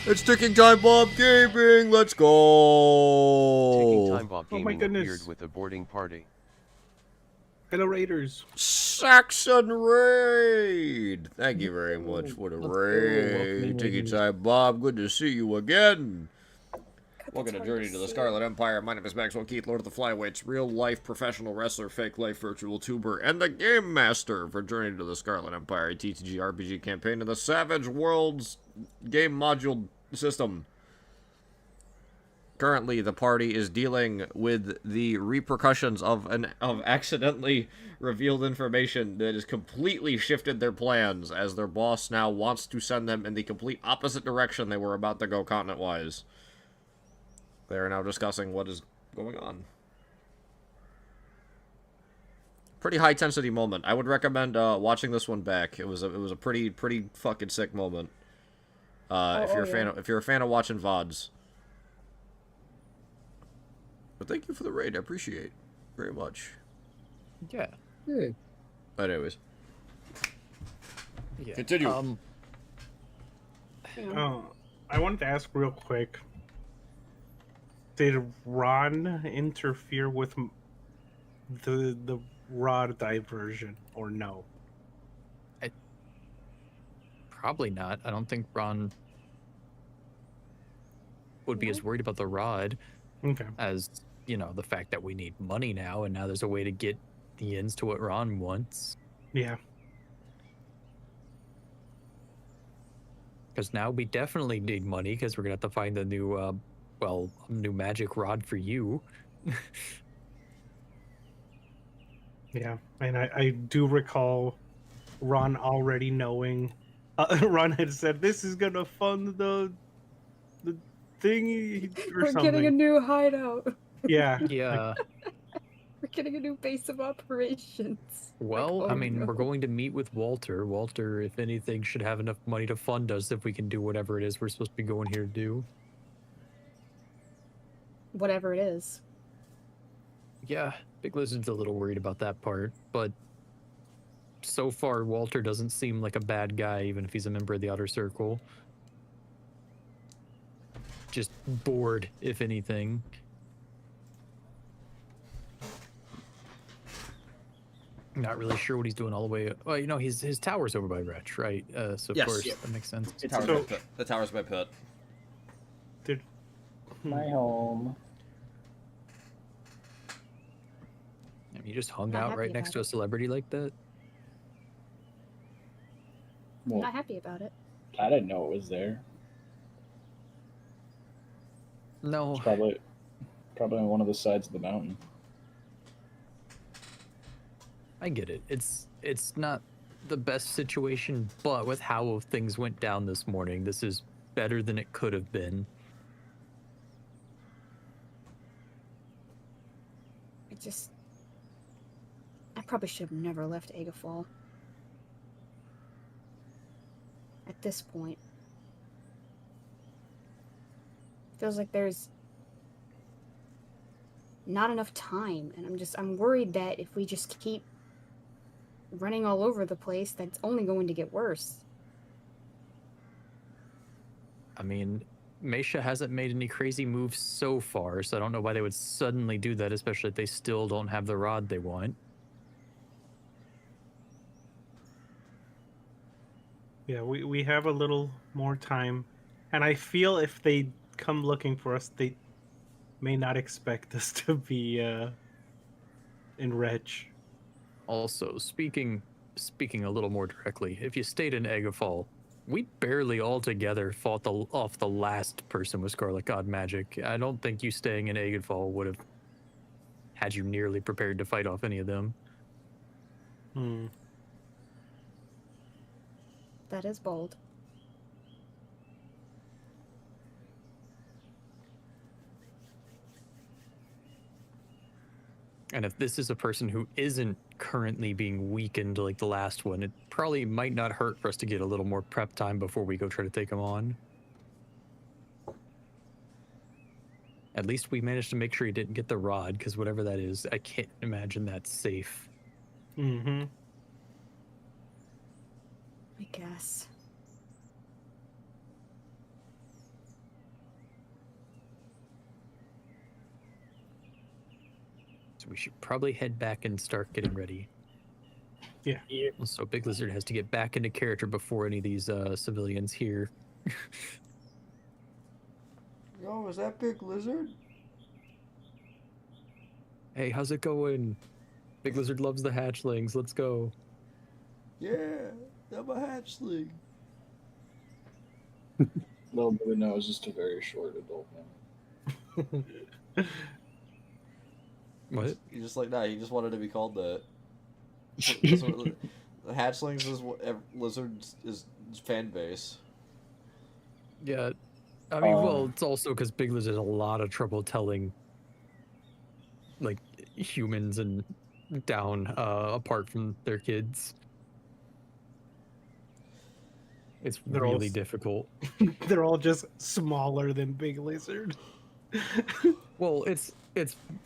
Speaker 1: It's Ticking Time Bomb Gaming. Let's go.
Speaker 9: Ticking Time Bomb
Speaker 5: Oh my
Speaker 9: Gaming
Speaker 5: goodness.
Speaker 9: appeared with a boarding party.
Speaker 5: Hello, Raiders.
Speaker 1: Saxon Raid. Thank you very much for the
Speaker 4: Let's go.
Speaker 1: raid.
Speaker 4: Welcome,
Speaker 1: Ticking
Speaker 4: ladies.
Speaker 1: Time Bomb. Good to see you again. Welcome to
Speaker 2: hard
Speaker 1: Journey
Speaker 2: to
Speaker 1: to the
Speaker 2: see.
Speaker 1: Scarlet Empire. My name is Maxwell Keith, Lord of the Flyweights, real life professional wrestler, fake life virtual tuber, and the game master for Journey to the Scarlet Empire, a TTG RPG campaign in the Savage Worlds game module system. Currently, the party is dealing with the repercussions of accidentally revealed information that has completely shifted their plans, as their boss now wants to send them in the complete opposite direction they were about to go continent-wise. They are now discussing what is going on. Pretty high intensity moment. I would recommend watching this one back. It was a pretty fucking sick moment. If you're a fan of watching VODs. But thank you for the raid. I appreciate it very much.
Speaker 4: Yeah.
Speaker 1: But anyways,
Speaker 4: Yeah.
Speaker 1: continue.
Speaker 5: I wanted to ask real quick. Did Ron interfere with the rod diversion or no?
Speaker 4: Probably not. I don't think Ron would be as worried about the rod
Speaker 5: Okay.
Speaker 4: as, the fact that we need money now, and now there's a way to get the ends to what Ron wants.
Speaker 5: Yeah.
Speaker 4: Because now we definitely need money, because we're going to have to find a new, new magic rod for you.
Speaker 5: Yeah. And I do recall Ron already knowing. Ron had said, this is going to fund the thing or
Speaker 2: We're
Speaker 5: something.
Speaker 2: getting a new hideout.
Speaker 5: Yeah.
Speaker 4: Yeah.
Speaker 2: We're getting a new base of operations.
Speaker 4: Well,
Speaker 2: Like,
Speaker 4: I
Speaker 2: oh
Speaker 4: mean,
Speaker 2: no.
Speaker 4: we're going to meet with Walter. Walter, if anything, should have enough money to fund us if we can do whatever it is we're supposed to be going here to do.
Speaker 2: Whatever it is.
Speaker 4: Yeah, Big Lizard's a little worried about that part, but so far Walter doesn't seem like a bad guy, even if he's a member of the Outer Circle. Just bored, if anything. Not really sure what he's doing all the way. Well, his tower's over by Wretch, right? So of
Speaker 1: Yes.
Speaker 4: course
Speaker 1: Yep.
Speaker 4: that makes sense.
Speaker 1: The tower's
Speaker 5: So-
Speaker 1: by Pit. The tower's by Pit.
Speaker 7: My home.
Speaker 4: I mean, you just hung
Speaker 2: Not
Speaker 4: out
Speaker 2: happy
Speaker 4: right next
Speaker 2: about
Speaker 4: to a celebrity like that.
Speaker 2: I'm
Speaker 3: Well,
Speaker 2: not happy about it.
Speaker 3: I didn't know it was there.
Speaker 4: No,
Speaker 3: It's probably on one of the sides of the mountain.
Speaker 4: I get it. It's not the best situation, but with how things went down this morning, this is better than it could have been.
Speaker 2: I probably should have never left Agafall. At this point. Feels like there's not enough time, and I'm worried that if we just keep running all over the place, that's only going to get worse.
Speaker 4: I mean, Meisha hasn't made any crazy moves so far, so I don't know why they would suddenly do that, especially if they still don't have the rod they want.
Speaker 5: Yeah, we have a little more time, and I feel if they come looking for us, they may not expect us to be in Reg.
Speaker 4: Also, speaking a little more directly, if you stayed in Eggafall, we barely altogether fought off the last person with Scarlet God magic. I don't think you staying in Eggafall would have had you nearly prepared to fight off any of them.
Speaker 5: Hmm.
Speaker 8: That is bold.
Speaker 4: And if this is a person who isn't currently being weakened like the last one, it probably might not hurt for us to get a little more prep time before we go try to take him on. At least we managed to make sure he didn't get the rod, because whatever that is, I can't imagine that's safe.
Speaker 5: Mm-hmm.
Speaker 8: I guess.
Speaker 4: So we should probably head back and start getting ready.
Speaker 5: Yeah.
Speaker 4: So Big Lizard has to get back into character before any of these civilians here.
Speaker 1: Yo, is that Big Lizard?
Speaker 4: Hey, how's it going? Big Lizard loves the hatchlings. Let's go.
Speaker 1: Yeah, I'm a hatchling.
Speaker 3: Little do we know, it's just a very short adult man.
Speaker 4: What?
Speaker 1: He just like that. He just wanted to be called that. That's what, the hatchlings is what Lizard's is fan base.
Speaker 4: Yeah. I mean, well, it's also because Big Lizard has a lot of trouble telling, like, humans and down apart from their kids. It's
Speaker 5: They're all
Speaker 4: really difficult.
Speaker 5: They're all just smaller than Big Lizard.
Speaker 4: Well, it's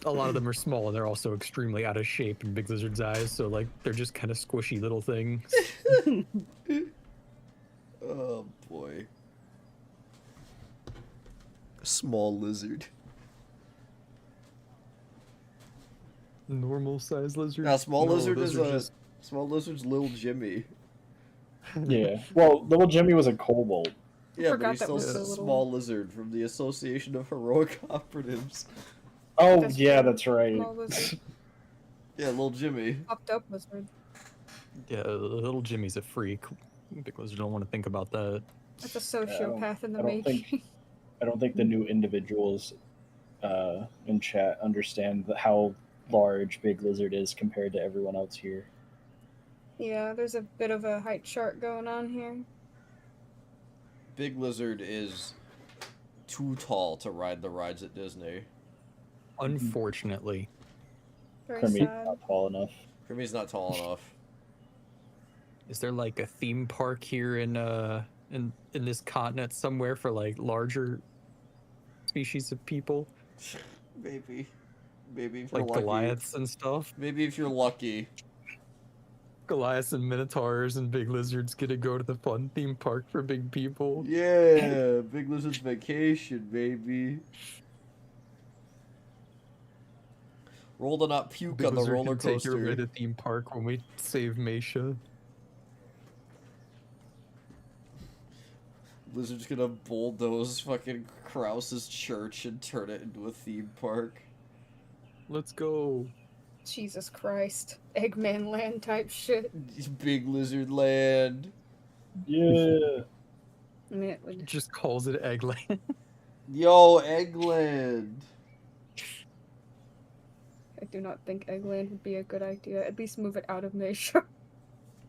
Speaker 4: a lot of them are small and they're also extremely out of shape in Big Lizard's eyes, so like they're just kind of squishy little things.
Speaker 1: Oh boy. Small lizard.
Speaker 4: Normal size lizard.
Speaker 1: Now, small
Speaker 4: No,
Speaker 1: lizard
Speaker 4: those
Speaker 1: is
Speaker 4: are
Speaker 1: a
Speaker 4: just-
Speaker 1: small lizard's little Jimmy.
Speaker 3: Yeah. Well, little Jimmy was a kobold.
Speaker 1: Yeah, but
Speaker 2: Forgot
Speaker 1: he's
Speaker 2: that
Speaker 1: still
Speaker 2: was the
Speaker 1: a
Speaker 2: little-
Speaker 1: small lizard from the Association of Heroic Operatives.
Speaker 3: Oh,
Speaker 2: That's
Speaker 3: yeah,
Speaker 2: true.
Speaker 3: that's right.
Speaker 2: Small lizard.
Speaker 1: Yeah, little Jimmy.
Speaker 2: Popped up lizard.
Speaker 4: Yeah, little Jimmy's a freak. Big Lizard don't want to think about that.
Speaker 2: That's a sociopath in the
Speaker 3: I don't
Speaker 2: making.
Speaker 3: I don't think the new individuals in chat understand how large Big Lizard is compared to everyone else here.
Speaker 2: Yeah, there's a bit of a height chart going on here.
Speaker 1: Big Lizard is too tall to ride the rides at Disney.
Speaker 4: Unfortunately.
Speaker 2: Very
Speaker 3: Kermit's
Speaker 2: sad.
Speaker 3: not tall enough.
Speaker 1: Kirby's not tall enough.
Speaker 4: Is there like a theme park here in this continent somewhere for like larger species of people?
Speaker 1: Maybe. Maybe if you're
Speaker 4: Like
Speaker 1: lucky.
Speaker 4: Goliaths and stuff?
Speaker 1: Maybe if you're lucky.
Speaker 4: Goliaths and Minotaurs and Big Lizards get to go to the fun theme park for big people.
Speaker 1: Yeah, Big Lizard's vacation, baby. Roll to not puke
Speaker 4: Big
Speaker 1: on the
Speaker 4: Lizard
Speaker 1: roller
Speaker 4: can take your way
Speaker 1: coaster.
Speaker 4: to theme park when we save Meisha.
Speaker 1: Lizard's gonna bulldoze fucking Krause's church and turn it into a theme park.
Speaker 4: Let's go.
Speaker 2: Jesus Christ. Eggman land type shit.
Speaker 1: Big Lizard Land.
Speaker 3: Yeah.
Speaker 2: I mean, it would...
Speaker 4: Just calls it Eggland.
Speaker 1: Yo, Eggland.
Speaker 2: I do not think Eggland would be a good idea. At least move it out of Meisha.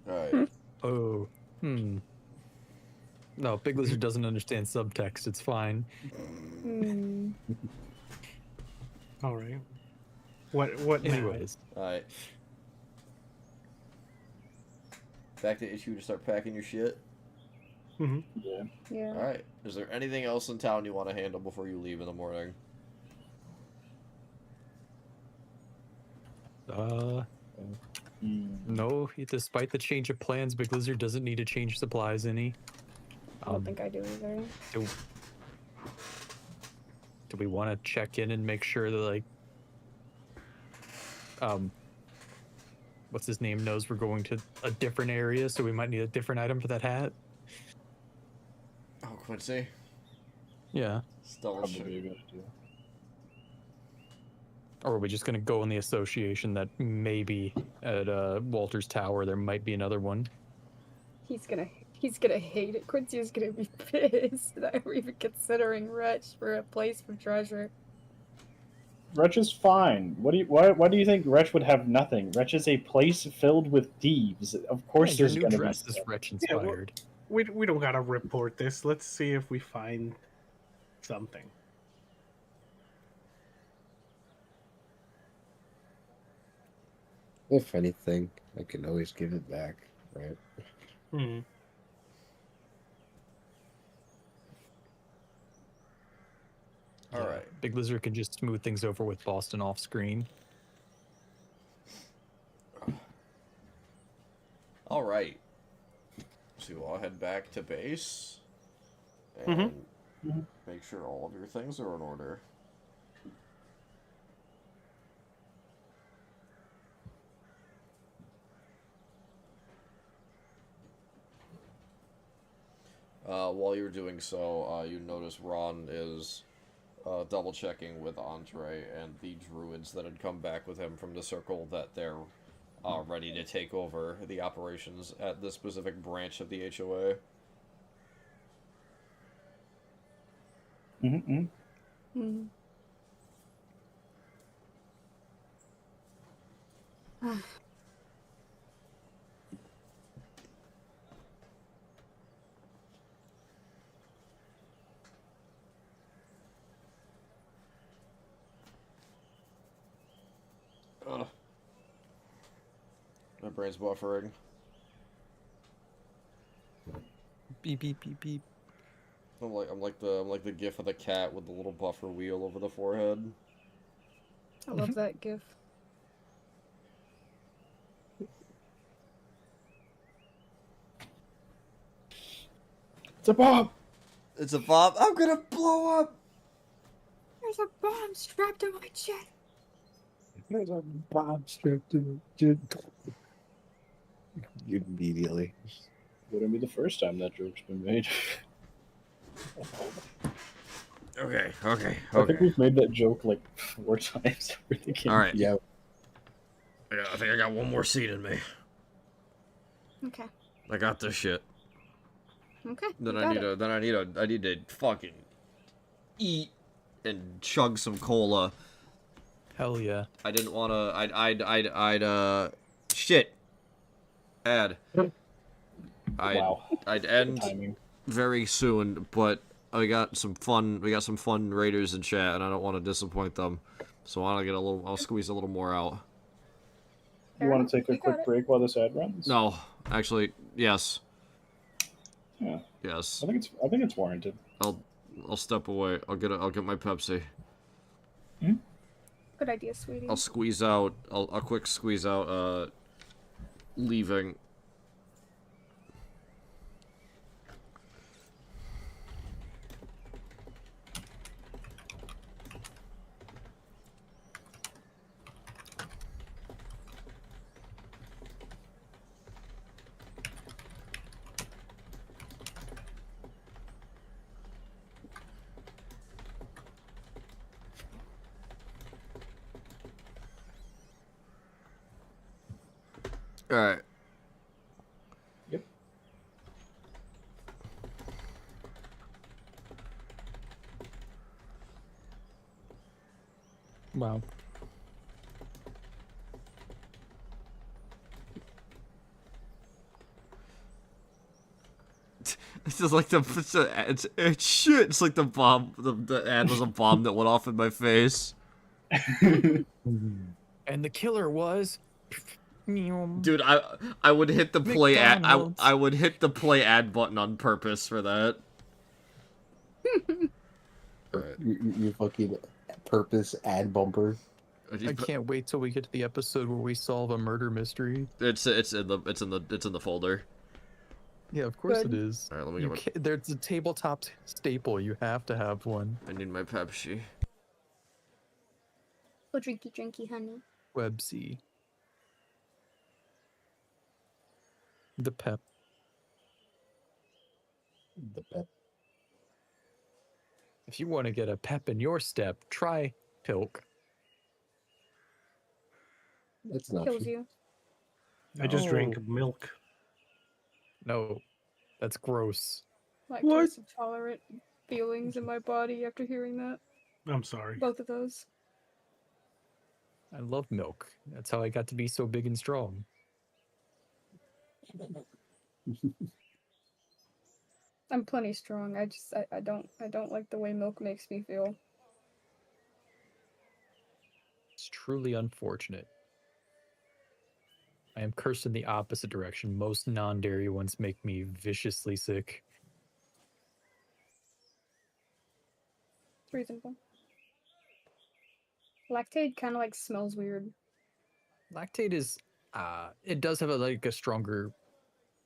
Speaker 1: Alright.
Speaker 4: Oh. No, Big Lizard doesn't understand subtext. It's fine.
Speaker 2: Hmm.
Speaker 5: All right. What now?
Speaker 4: Anyways.
Speaker 1: Alright. Back to issue to start packing your shit.
Speaker 5: Mm-hmm.
Speaker 3: Yeah.
Speaker 2: Yeah.
Speaker 1: Alright. Is there anything else in town you want to handle before you leave in the morning?
Speaker 4: No, despite the change of plans, Big Lizard doesn't need to change supplies any.
Speaker 2: I don't think I do either.
Speaker 4: Nope. Do we want to check in and make sure that, like, what's his name knows we're going to a different area, so we might need a different item for that hat?
Speaker 1: Oh, Quincy.
Speaker 4: Yeah.
Speaker 1: Still
Speaker 3: Probably a good idea.
Speaker 4: Or are we just gonna go in the association that maybe at Walter's Tower there might be another one?
Speaker 2: He's gonna hate it. Quincy is gonna be pissed that we're even considering Wretch for a place for treasure.
Speaker 3: Wretch is fine. Why do you think Wretch would have nothing? Wretch is a place filled with thieves. Of course,
Speaker 4: Yeah, your
Speaker 3: there's
Speaker 4: new
Speaker 3: going to be
Speaker 4: dress is
Speaker 3: stuff.
Speaker 4: Wretch
Speaker 5: Yeah, well-
Speaker 4: inspired.
Speaker 5: We don't gotta report this. Let's see if we find something.
Speaker 6: If anything, I can always give it back, right?
Speaker 5: Hmm.
Speaker 1: All
Speaker 4: Yeah,
Speaker 1: right.
Speaker 4: Big Lizard can just smooth things over with Boston off screen.
Speaker 1: All right. So I'll head back to base and make sure all of your things are in order. While you're doing so, you notice Ron is double checking with Andre and the druids that had come back with him from the circle that they're ready to take over the operations at this specific branch of the HOA.
Speaker 3: Mm-hmm.
Speaker 2: Hmm.
Speaker 1: Ugh. My brain's buffering.
Speaker 4: Beep beep beep beep.
Speaker 1: I'm like the gif of the cat with the little buffer wheel over the forehead.
Speaker 2: I love that gif.
Speaker 3: It's a bomb!
Speaker 1: It's a bomb. I'm gonna blow up.
Speaker 2: There's a bomb strapped to my chest.
Speaker 6: There's a bomb strapped to it. Immediately.
Speaker 3: Wouldn't be the first time that joke's been made.
Speaker 1: Okay.
Speaker 3: I think we've made that joke like 4 times over the game.
Speaker 1: All right.
Speaker 6: Yeah.
Speaker 1: Yeah, I think I got one more seed in me.
Speaker 2: Okay.
Speaker 1: I got this shit.
Speaker 2: Okay.
Speaker 1: Then
Speaker 2: you
Speaker 1: I
Speaker 2: got
Speaker 1: need
Speaker 2: it.
Speaker 1: I need to fucking eat and chug some cola.
Speaker 4: Hell yeah.
Speaker 1: I didn't want to. Shit.
Speaker 3: Wow.
Speaker 1: I'd
Speaker 3: Good
Speaker 1: end
Speaker 3: timing.
Speaker 1: very soon, but we got some fun raiders in chat, and I don't want to disappoint them. So I'll squeeze a little more out.
Speaker 3: You want to take a
Speaker 2: You got
Speaker 3: quick
Speaker 2: it.
Speaker 3: break while this ad runs?
Speaker 1: No, actually, yes.
Speaker 3: Yeah.
Speaker 1: Yes.
Speaker 3: I think it's warranted.
Speaker 1: I'll step away. I'll get my Pepsi.
Speaker 2: Good idea, sweetie.
Speaker 1: I'll squeeze out. I'll quick squeeze out. Leaving. All right.
Speaker 3: Yep.
Speaker 4: Wow.
Speaker 1: It's just like it's shit. It's like the bomb. The ad was a bomb that went off in my face.
Speaker 4: And the killer was.
Speaker 1: Dude, I would hit the play ad.
Speaker 4: McDonald's.
Speaker 1: I would hit the play ad button on purpose for that.
Speaker 6: You fucking purpose ad bumper.
Speaker 4: I can't wait till we get to the episode where we solve a murder mystery.
Speaker 1: It's in the folder.
Speaker 4: Yeah, of course
Speaker 2: Good.
Speaker 4: it is.
Speaker 1: All right, let me
Speaker 4: You
Speaker 1: get my.
Speaker 4: there's a tabletop staple. You have to have one.
Speaker 1: I need my Pepsi.
Speaker 8: For drinky, drinky, honey.
Speaker 4: Websy. The pep.
Speaker 6: The pet.
Speaker 4: If you want to get a pep in your step, try Pilk.
Speaker 6: That's an
Speaker 2: Kills
Speaker 6: option.
Speaker 2: you.
Speaker 5: I just drank
Speaker 4: No.
Speaker 5: milk.
Speaker 4: No, that's gross.
Speaker 2: Lactose intolerant feelings in my body after hearing that.
Speaker 5: I'm sorry.
Speaker 2: Both of those.
Speaker 4: I love milk. That's how I got to be so big and strong.
Speaker 2: I'm plenty strong. I don't like the way milk makes me feel.
Speaker 4: It's truly unfortunate. I am cursed in the opposite direction. Most non-dairy ones make me viciously sick.
Speaker 2: It's reasonable. Lactate kind of like smells weird.
Speaker 4: Lactate is, it does have a stronger,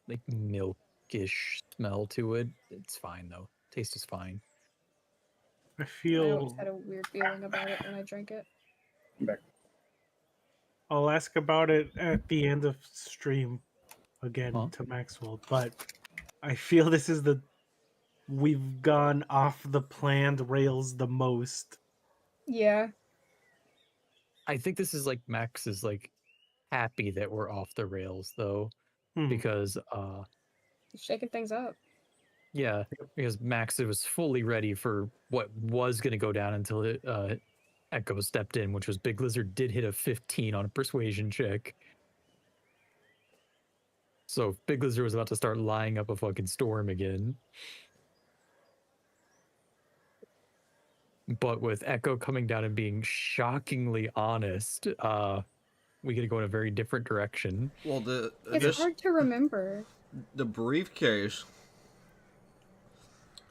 Speaker 4: like milkish smell to it. It's fine though. Taste is fine.
Speaker 5: I
Speaker 2: I always
Speaker 5: feel.
Speaker 2: had a weird feeling about it when I drank it.
Speaker 5: I'll ask about it at the end of stream again
Speaker 4: Huh?
Speaker 5: to Maxwell, but I feel this is we've gone off the planned rails the most.
Speaker 2: Yeah.
Speaker 4: I think this is like Max is like happy that we're off the rails though, because
Speaker 2: Shaking things up.
Speaker 4: yeah, because Max was fully ready for what was going to go down until Echo stepped in, which was Big Lizard did hit a 15 on a persuasion check. So Big Lizard was about to start lying up a fucking storm again. But with Echo coming down and being shockingly honest, we get to go in a very different direction.
Speaker 1: Well,
Speaker 2: It's hard to remember.
Speaker 1: the briefcase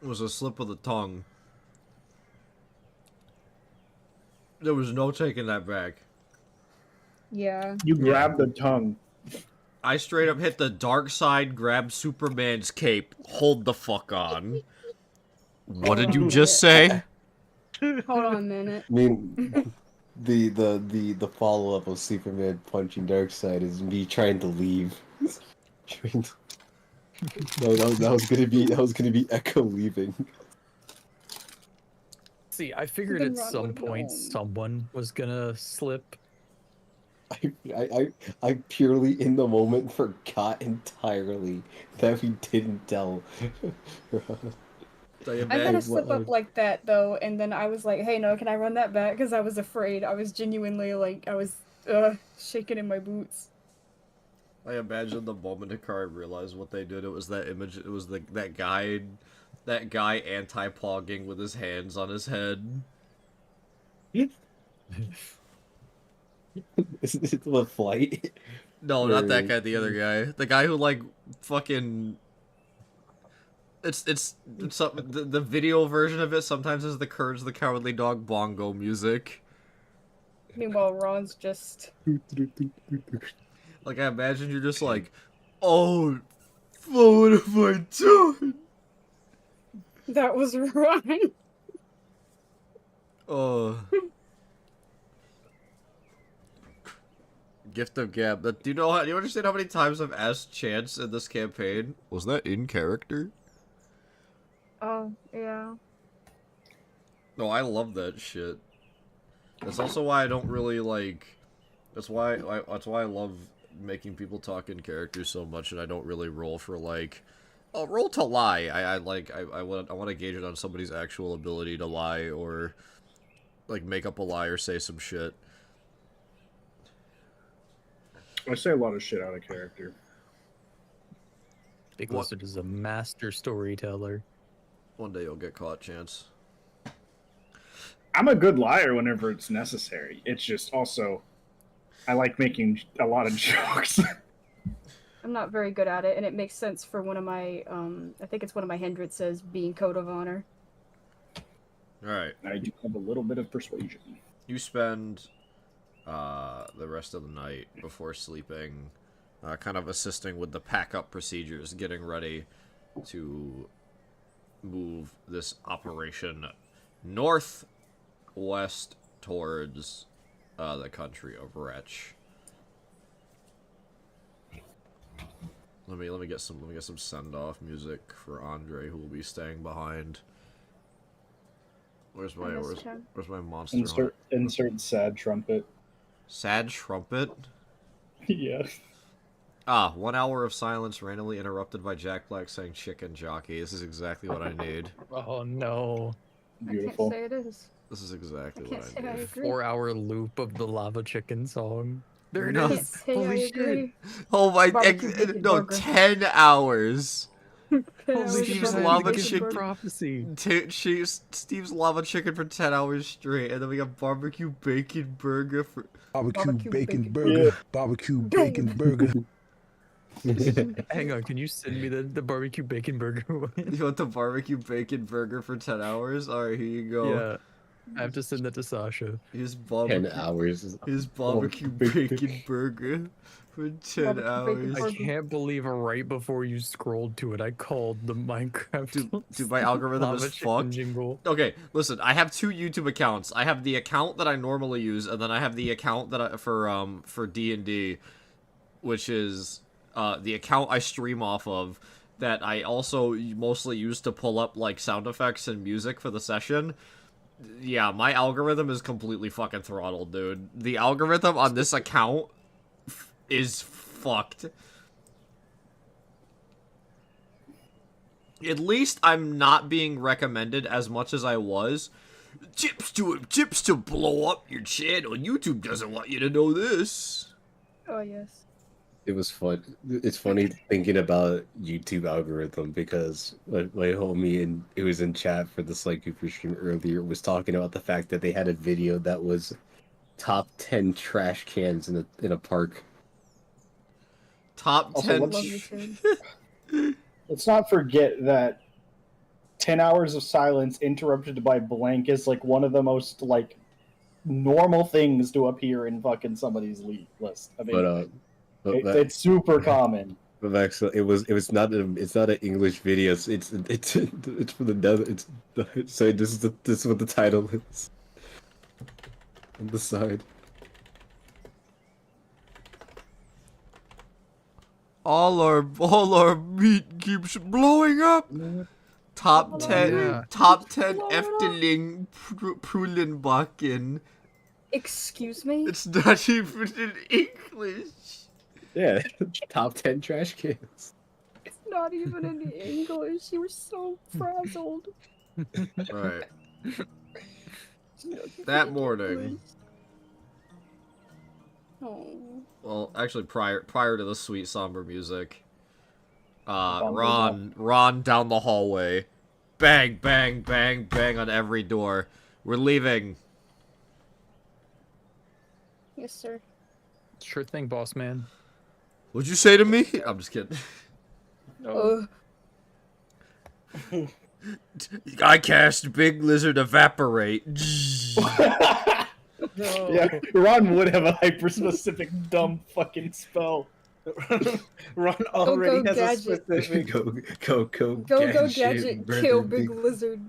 Speaker 1: was a slip of the tongue. There was no taking that back.
Speaker 2: Yeah.
Speaker 3: You grab the tongue.
Speaker 1: I straight up hit the dark side, grabbed Superman's cape, hold the fuck on. What did you just say?
Speaker 2: Hold on a minute.
Speaker 6: I mean, the follow up of Superman punching Darkseid is me trying to leave. No, that was gonna be Echo leaving.
Speaker 4: See, I figured
Speaker 2: Then
Speaker 4: at
Speaker 2: Ron
Speaker 4: some
Speaker 2: would've
Speaker 4: point
Speaker 2: known.
Speaker 4: someone was gonna slip.
Speaker 6: I purely in the moment forgot entirely that we didn't tell.
Speaker 1: Tell you,
Speaker 2: I had
Speaker 1: man,
Speaker 2: a slip up like that though, and then I was like, "Hey, no, can I run that back?" Because I was afraid. I was genuinely like, I was shaking in my boots.
Speaker 1: I imagine the moment Hikari realized what they did. It was that image. It was that guy anti-pogging with his hands on his head.
Speaker 6: Is it the flight?
Speaker 1: No, not that guy. The other guy. The guy who like fucking. It's something. The video version of it sometimes is the Courage the Cowardly Dog bongo music.
Speaker 2: Meanwhile, Ron's just.
Speaker 1: Like I imagine you're just like, oh, what have I done?
Speaker 2: That was Ron.
Speaker 1: Gift of Gab. Do you know? Do you understand how many times I've asked Chance in this campaign? Was that in character?
Speaker 2: Oh yeah.
Speaker 1: No, I love that shit. That's also why I don't really like. That's why I love making people talk in character so much, and I don't really roll for like. Oh, roll to lie. I want to gauge it on somebody's actual ability to lie or like make up a lie or say some shit.
Speaker 3: I say a lot of shit out of character.
Speaker 4: Big
Speaker 1: What?
Speaker 4: Lizard is a master storyteller.
Speaker 1: One day you'll get caught, Chance.
Speaker 3: I'm a good liar whenever it's necessary. It's just also, I like making a lot of jokes.
Speaker 2: I'm not very good at it, and it makes sense for one of my, I think it's one of my hindrances being code of honor.
Speaker 1: Alright.
Speaker 3: I do have a little bit of persuasion.
Speaker 1: You spend the rest of the night before sleeping kind of assisting with the pack-up procedures, getting ready to move this operation northwest towards the country of Wretch. Let me get some send off music for Andre, who will be staying behind. Where's my monster?
Speaker 3: Insert sad trumpet.
Speaker 1: Sad trumpet.
Speaker 3: Yeah.
Speaker 1: 1 hour of silence randomly interrupted by Jack Black saying chicken jockey. This is exactly what I need.
Speaker 4: Oh no.
Speaker 3: Beautiful.
Speaker 2: I can't say it is.
Speaker 1: This is exactly
Speaker 2: I
Speaker 1: what
Speaker 2: can't
Speaker 1: I
Speaker 2: say I
Speaker 1: need.
Speaker 2: agree.
Speaker 4: 4-hour loop of the lava chicken song. There it
Speaker 1: No.
Speaker 2: I can't
Speaker 4: is.
Speaker 2: say
Speaker 4: Holy
Speaker 2: I
Speaker 4: shit.
Speaker 2: agree.
Speaker 1: Oh my!
Speaker 2: Barbecue bacon
Speaker 1: No,
Speaker 2: burger.
Speaker 1: 10 hours.
Speaker 2: Holy
Speaker 1: Steve's
Speaker 2: barbecue
Speaker 1: lava
Speaker 2: bacon
Speaker 1: chicken
Speaker 2: burger.
Speaker 4: prophecy.
Speaker 1: Steve's lava chicken for 10 hours straight, and then we got barbecue bacon burger for.
Speaker 9: Barbecue bacon
Speaker 3: Yeah.
Speaker 9: burger. Barbecue bacon burger.
Speaker 4: Hang on, can you send me the barbecue bacon burger one?
Speaker 1: You want the barbecue bacon burger for 10 hours? Alright, here you go.
Speaker 4: Yeah. I have to send that to Sasha.
Speaker 1: Here's
Speaker 6: 10
Speaker 1: barbecue.
Speaker 6: hours.
Speaker 1: Here's barbecue bacon burger for 10
Speaker 2: Barbecue bacon
Speaker 1: hours.
Speaker 4: I
Speaker 2: burger.
Speaker 4: can't believe right before you scrolled to it, I called the Minecraft.
Speaker 1: Dude, my algorithm
Speaker 4: lava
Speaker 1: is
Speaker 4: chicken
Speaker 1: fucked.
Speaker 4: jingle.
Speaker 1: Okay, listen, I have 2 YouTube accounts. I have the account that I normally use, and then I have the account that for D&D, which is the account I stream off of, that I also mostly use to pull up like sound effects and music for the session. Yeah, my algorithm is completely fucking throttled, dude. The algorithm on this account is fucked. At least I'm not being recommended as much as I was. Tips to blow up your channel. YouTube doesn't want you to know this.
Speaker 2: Oh yes.
Speaker 6: It was fun. It's funny thinking about YouTube algorithm because my homie and it was in chat for the Sly Cooper stream earlier was talking about the fact that they had a video that was top 10 trash cans in a park.
Speaker 1: Top
Speaker 3: Also,
Speaker 1: 10.
Speaker 2: Love you, Sid.
Speaker 3: Let's not forget that 10 hours of silence interrupted by blank is like one of the most like normal things to appear in fucking somebody's list. I mean, it's super common.
Speaker 6: But Max, it's not an English video. It's for the Nether. So this is what the title is on the side.
Speaker 1: All our meat keeps blowing up. Top 10
Speaker 4: Yeah.
Speaker 1: top 10 Efteling Prulenbacken.
Speaker 2: Excuse me?
Speaker 1: It's not even in English.
Speaker 6: Yeah, top 10 trash cans.
Speaker 2: It's not even in English. You were so frazzled.
Speaker 1: Alright.
Speaker 2: It's not even
Speaker 1: That
Speaker 2: in
Speaker 1: morning.
Speaker 2: English. Oh.
Speaker 1: Well, actually prior to the sweet somber music. Ron down the hallway. Bang, bang, bang, bang on every door. We're leaving.
Speaker 2: Yes, sir.
Speaker 4: Sure thing, boss man.
Speaker 1: What'd you say to me? I'm just kidding. I cast Big Lizard Evaporate.
Speaker 4: No.
Speaker 3: Yeah, Ron would have a hyper-specific dumb fucking spell.
Speaker 5: Ron already
Speaker 2: Go,
Speaker 5: has
Speaker 2: gadget.
Speaker 5: a specific.
Speaker 2: Go gadget, kill big lizard.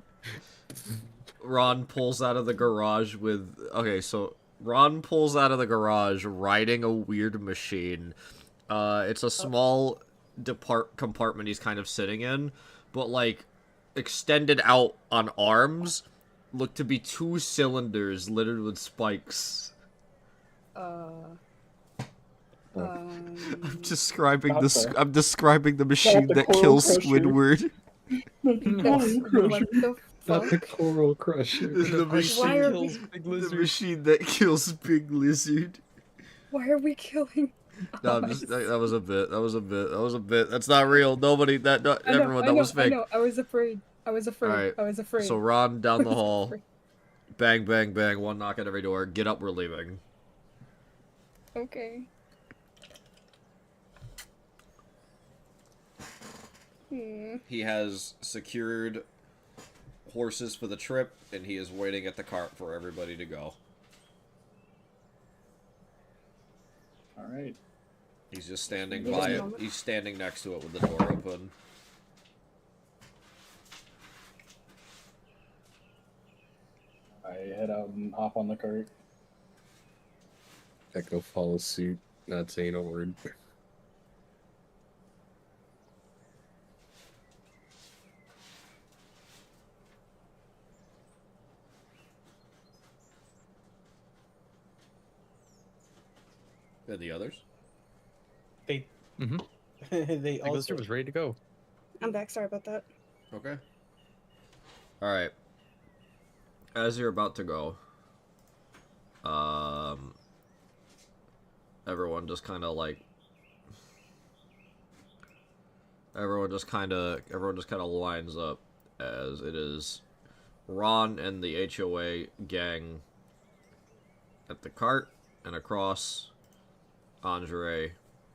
Speaker 1: Ron pulls out of the garage with... Okay, so Ron pulls out of the garage riding a weird machine. It's a small compartment he's kind of sitting in, but like extended out on arms look to be 2 cylinders littered with spikes. I'm describing I'm describing the machine
Speaker 3: the
Speaker 1: that
Speaker 3: Coral
Speaker 1: kills
Speaker 3: Crusher.
Speaker 1: Squidward.
Speaker 2: What the
Speaker 6: Not the
Speaker 2: fuck?
Speaker 6: Coral Crusher.
Speaker 1: The
Speaker 2: Why are
Speaker 1: machine,
Speaker 2: we,
Speaker 1: the machine that kills Big Lizard.
Speaker 2: why are we killing?
Speaker 1: No, I'm just, that was a bit. That was a bit. That's not real. Nobody. Everyone. That was fake.
Speaker 2: I know. I was afraid.
Speaker 1: Alright,
Speaker 2: I was afraid.
Speaker 1: So Ron down the
Speaker 2: I was
Speaker 1: hall.
Speaker 2: afraid.
Speaker 1: Bang, bang, bang. One knock at every door. Get up. We're leaving.
Speaker 2: Okay.
Speaker 1: He has secured horses for the trip, and he is waiting at the cart for everybody to go.
Speaker 3: Alright.
Speaker 1: He's just standing
Speaker 2: Just
Speaker 1: by
Speaker 2: a
Speaker 1: it.
Speaker 2: moment.
Speaker 1: He's standing next to it with the door open.
Speaker 3: I head out and hop on the cart.
Speaker 6: Echo follows suit, not saying a word.
Speaker 1: And the others?
Speaker 5: They
Speaker 4: Mm-hmm.
Speaker 5: they
Speaker 4: Big
Speaker 5: also
Speaker 4: Lizard was ready to go.
Speaker 2: I'm back. Sorry about that.
Speaker 1: Okay. Alright. As you're about to go, everyone just kind of like everyone just kind of lines up as it is Ron and the HOA gang at the cart, and across Andre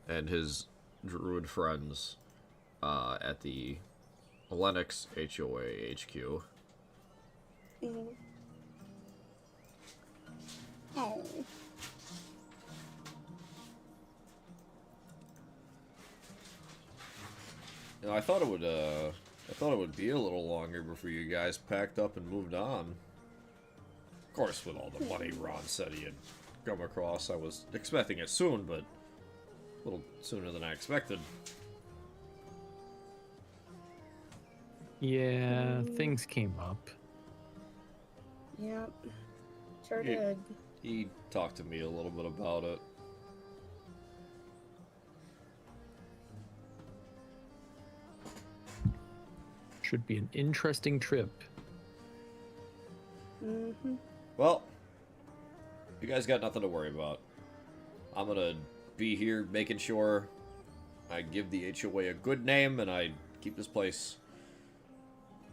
Speaker 1: and his druid friends at the Lennox HOA HQ.
Speaker 2: Mm. Oh.
Speaker 1: You know, I thought it would be a little longer before you guys packed up and moved on. Of course, with all the money Ron said he had come across, I was expecting it soon, but a little sooner than I expected.
Speaker 4: Yeah, things came up.
Speaker 2: Yep. Sure
Speaker 1: Yeah.
Speaker 2: did.
Speaker 1: He talked to me a little bit about it.
Speaker 4: Should be an interesting trip.
Speaker 2: Mm-hmm.
Speaker 1: Well, you guys got nothing to worry about. I'm gonna be here making sure I give the HOA a good name and I keep this place,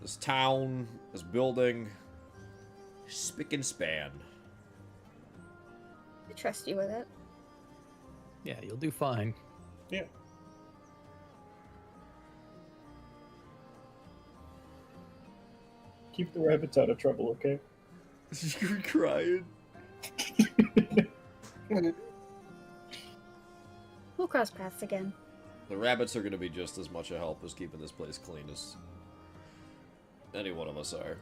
Speaker 1: this town, this building, spick and span.
Speaker 2: I trust you with it.
Speaker 4: Yeah, you'll do fine.
Speaker 5: yeah.
Speaker 3: Keep the rabbits out of trouble, okay?
Speaker 1: You're crying.
Speaker 2: We'll cross paths again.
Speaker 1: The rabbits are gonna be just as much a help as keeping this place clean as any one of us are.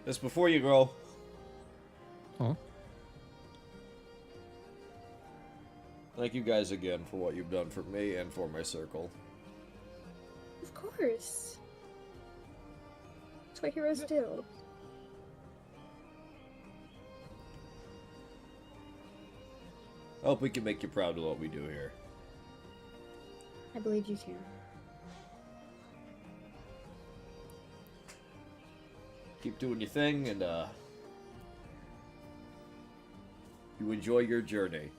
Speaker 1: Just before you go,
Speaker 4: Huh?
Speaker 1: thank you guys again for what you've done for me and for my circle.
Speaker 2: Of course. That's what heroes do.
Speaker 1: I hope we can make you proud of what we do here.
Speaker 2: I believe you can.
Speaker 1: Keep doing your thing, and you enjoy your journey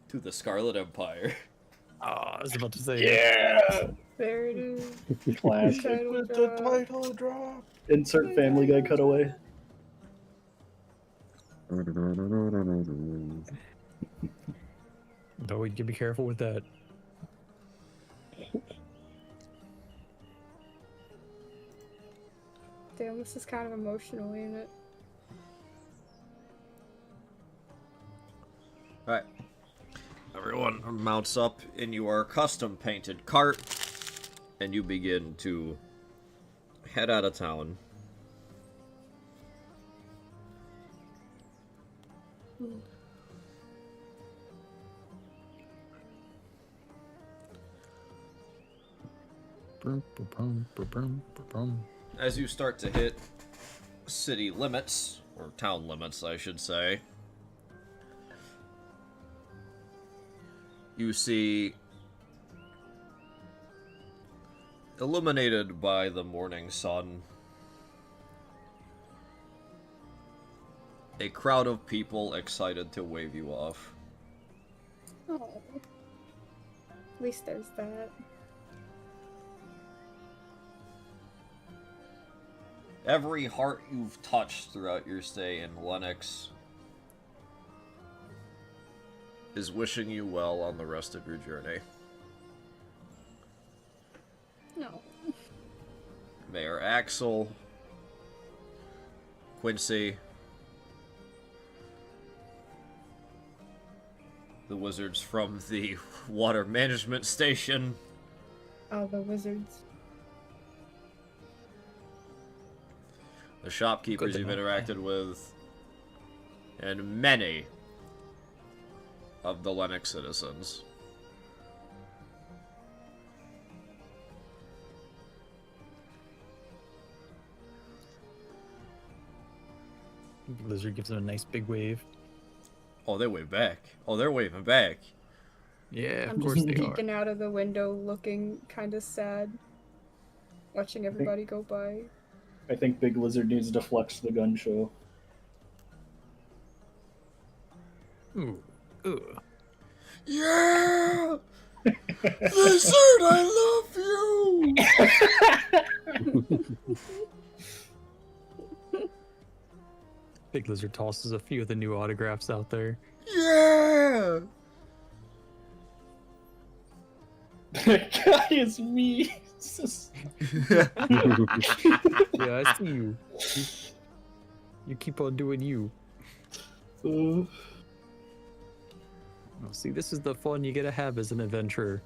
Speaker 1: to the Scarlet Empire.
Speaker 4: Oh, I was about to say.
Speaker 3: Yeah!
Speaker 2: There it is.
Speaker 3: Classic.
Speaker 2: Title
Speaker 5: With the
Speaker 2: drop.
Speaker 5: title drop.
Speaker 3: Insert Family Guy cutaway.
Speaker 4: Though you be careful with that.
Speaker 2: Damn, this is kind of emotional, ain't it?
Speaker 1: Alright. Everyone mounts up in your custom painted cart, and you begin to head out of town. As you start to hit city limits, or town limits, I should say, you see, illuminated by the morning sun, a crowd of people excited to wave you off.
Speaker 2: Oh. At least there's that.
Speaker 1: Every heart you've touched throughout your stay in Lennox is wishing you well on the rest of your journey.
Speaker 2: No.
Speaker 1: Mayor Axel, Quincy, the wizards from the water management station,
Speaker 2: the wizards.
Speaker 1: The shopkeepers
Speaker 4: Good
Speaker 1: you've
Speaker 4: to know.
Speaker 1: interacted with, and many of the Lennox citizens.
Speaker 4: Lizard gives him a nice big wave.
Speaker 1: Oh, they wave back. Oh, they're waving back.
Speaker 4: Yeah,
Speaker 2: I'm
Speaker 4: of course
Speaker 2: just
Speaker 4: they are.
Speaker 2: peeking out of the window, looking kind of sad, watching everybody go by.
Speaker 3: I think Big Lizard needs to flex the gun show.
Speaker 4: Ooh. Ooh.
Speaker 1: Yeah! Lizard, I love you!
Speaker 4: Big Lizard tosses a few of the new autographs out there.
Speaker 1: Yeah!
Speaker 3: That guy is me.
Speaker 4: Yeah, I see you. You keep on doing you. Oh, see, this is the fun you get to have as an adventurer.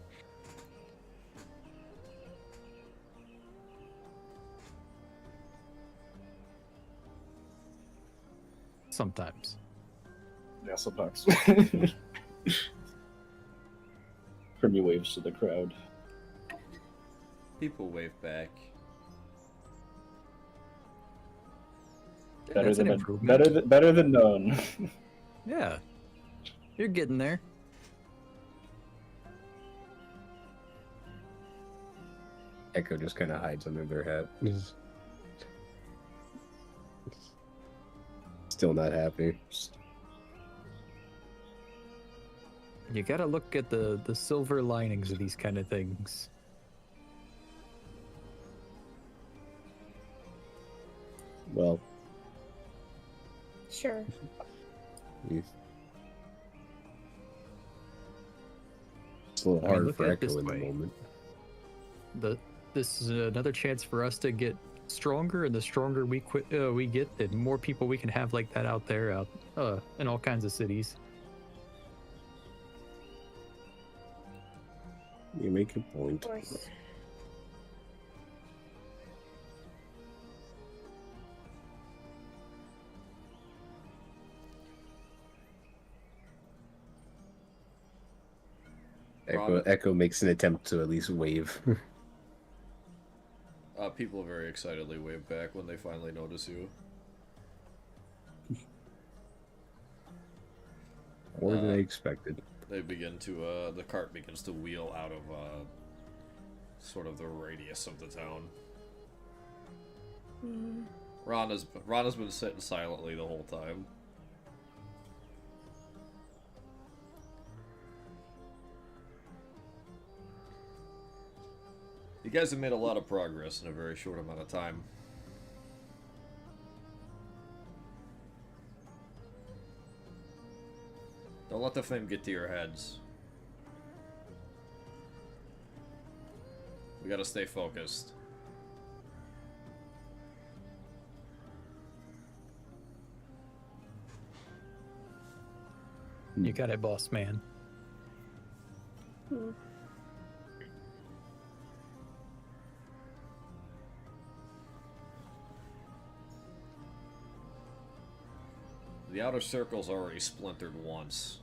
Speaker 4: Sometimes.
Speaker 3: Yeah, sometimes. Kermie waves to the crowd.
Speaker 1: People wave back.
Speaker 4: Yeah,
Speaker 3: Better
Speaker 4: that's an
Speaker 3: than
Speaker 4: improvement.
Speaker 3: better than none.
Speaker 4: Yeah. You're getting there.
Speaker 6: Echo just kind of hides under their hat. Still not happy.
Speaker 4: You gotta look at the silver linings of these kind of things.
Speaker 6: Well,
Speaker 2: Sure.
Speaker 6: it's a little
Speaker 4: I mean,
Speaker 6: hard
Speaker 4: look
Speaker 6: for
Speaker 4: at it
Speaker 6: Echo
Speaker 4: this
Speaker 6: in the
Speaker 4: way.
Speaker 6: moment.
Speaker 4: This is another chance for us to get stronger, and the stronger we get, the more people we can have like that out there, in all kinds of cities.
Speaker 6: You make a point.
Speaker 2: Of course.
Speaker 6: Echo makes an attempt to at least wave.
Speaker 1: People very excitedly wave back when they finally notice you.
Speaker 6: More than I expected.
Speaker 1: They begin to, the cart begins to wheel out of, sort of the radius of the town.
Speaker 2: Mm.
Speaker 1: Rana's been sitting silently the whole time. You guys have made a lot of progress in a very short amount of time. Don't let the flame get to your heads. We gotta stay focused.
Speaker 4: You got it, boss man.
Speaker 2: Mm.
Speaker 1: The outer circle's already splintered once.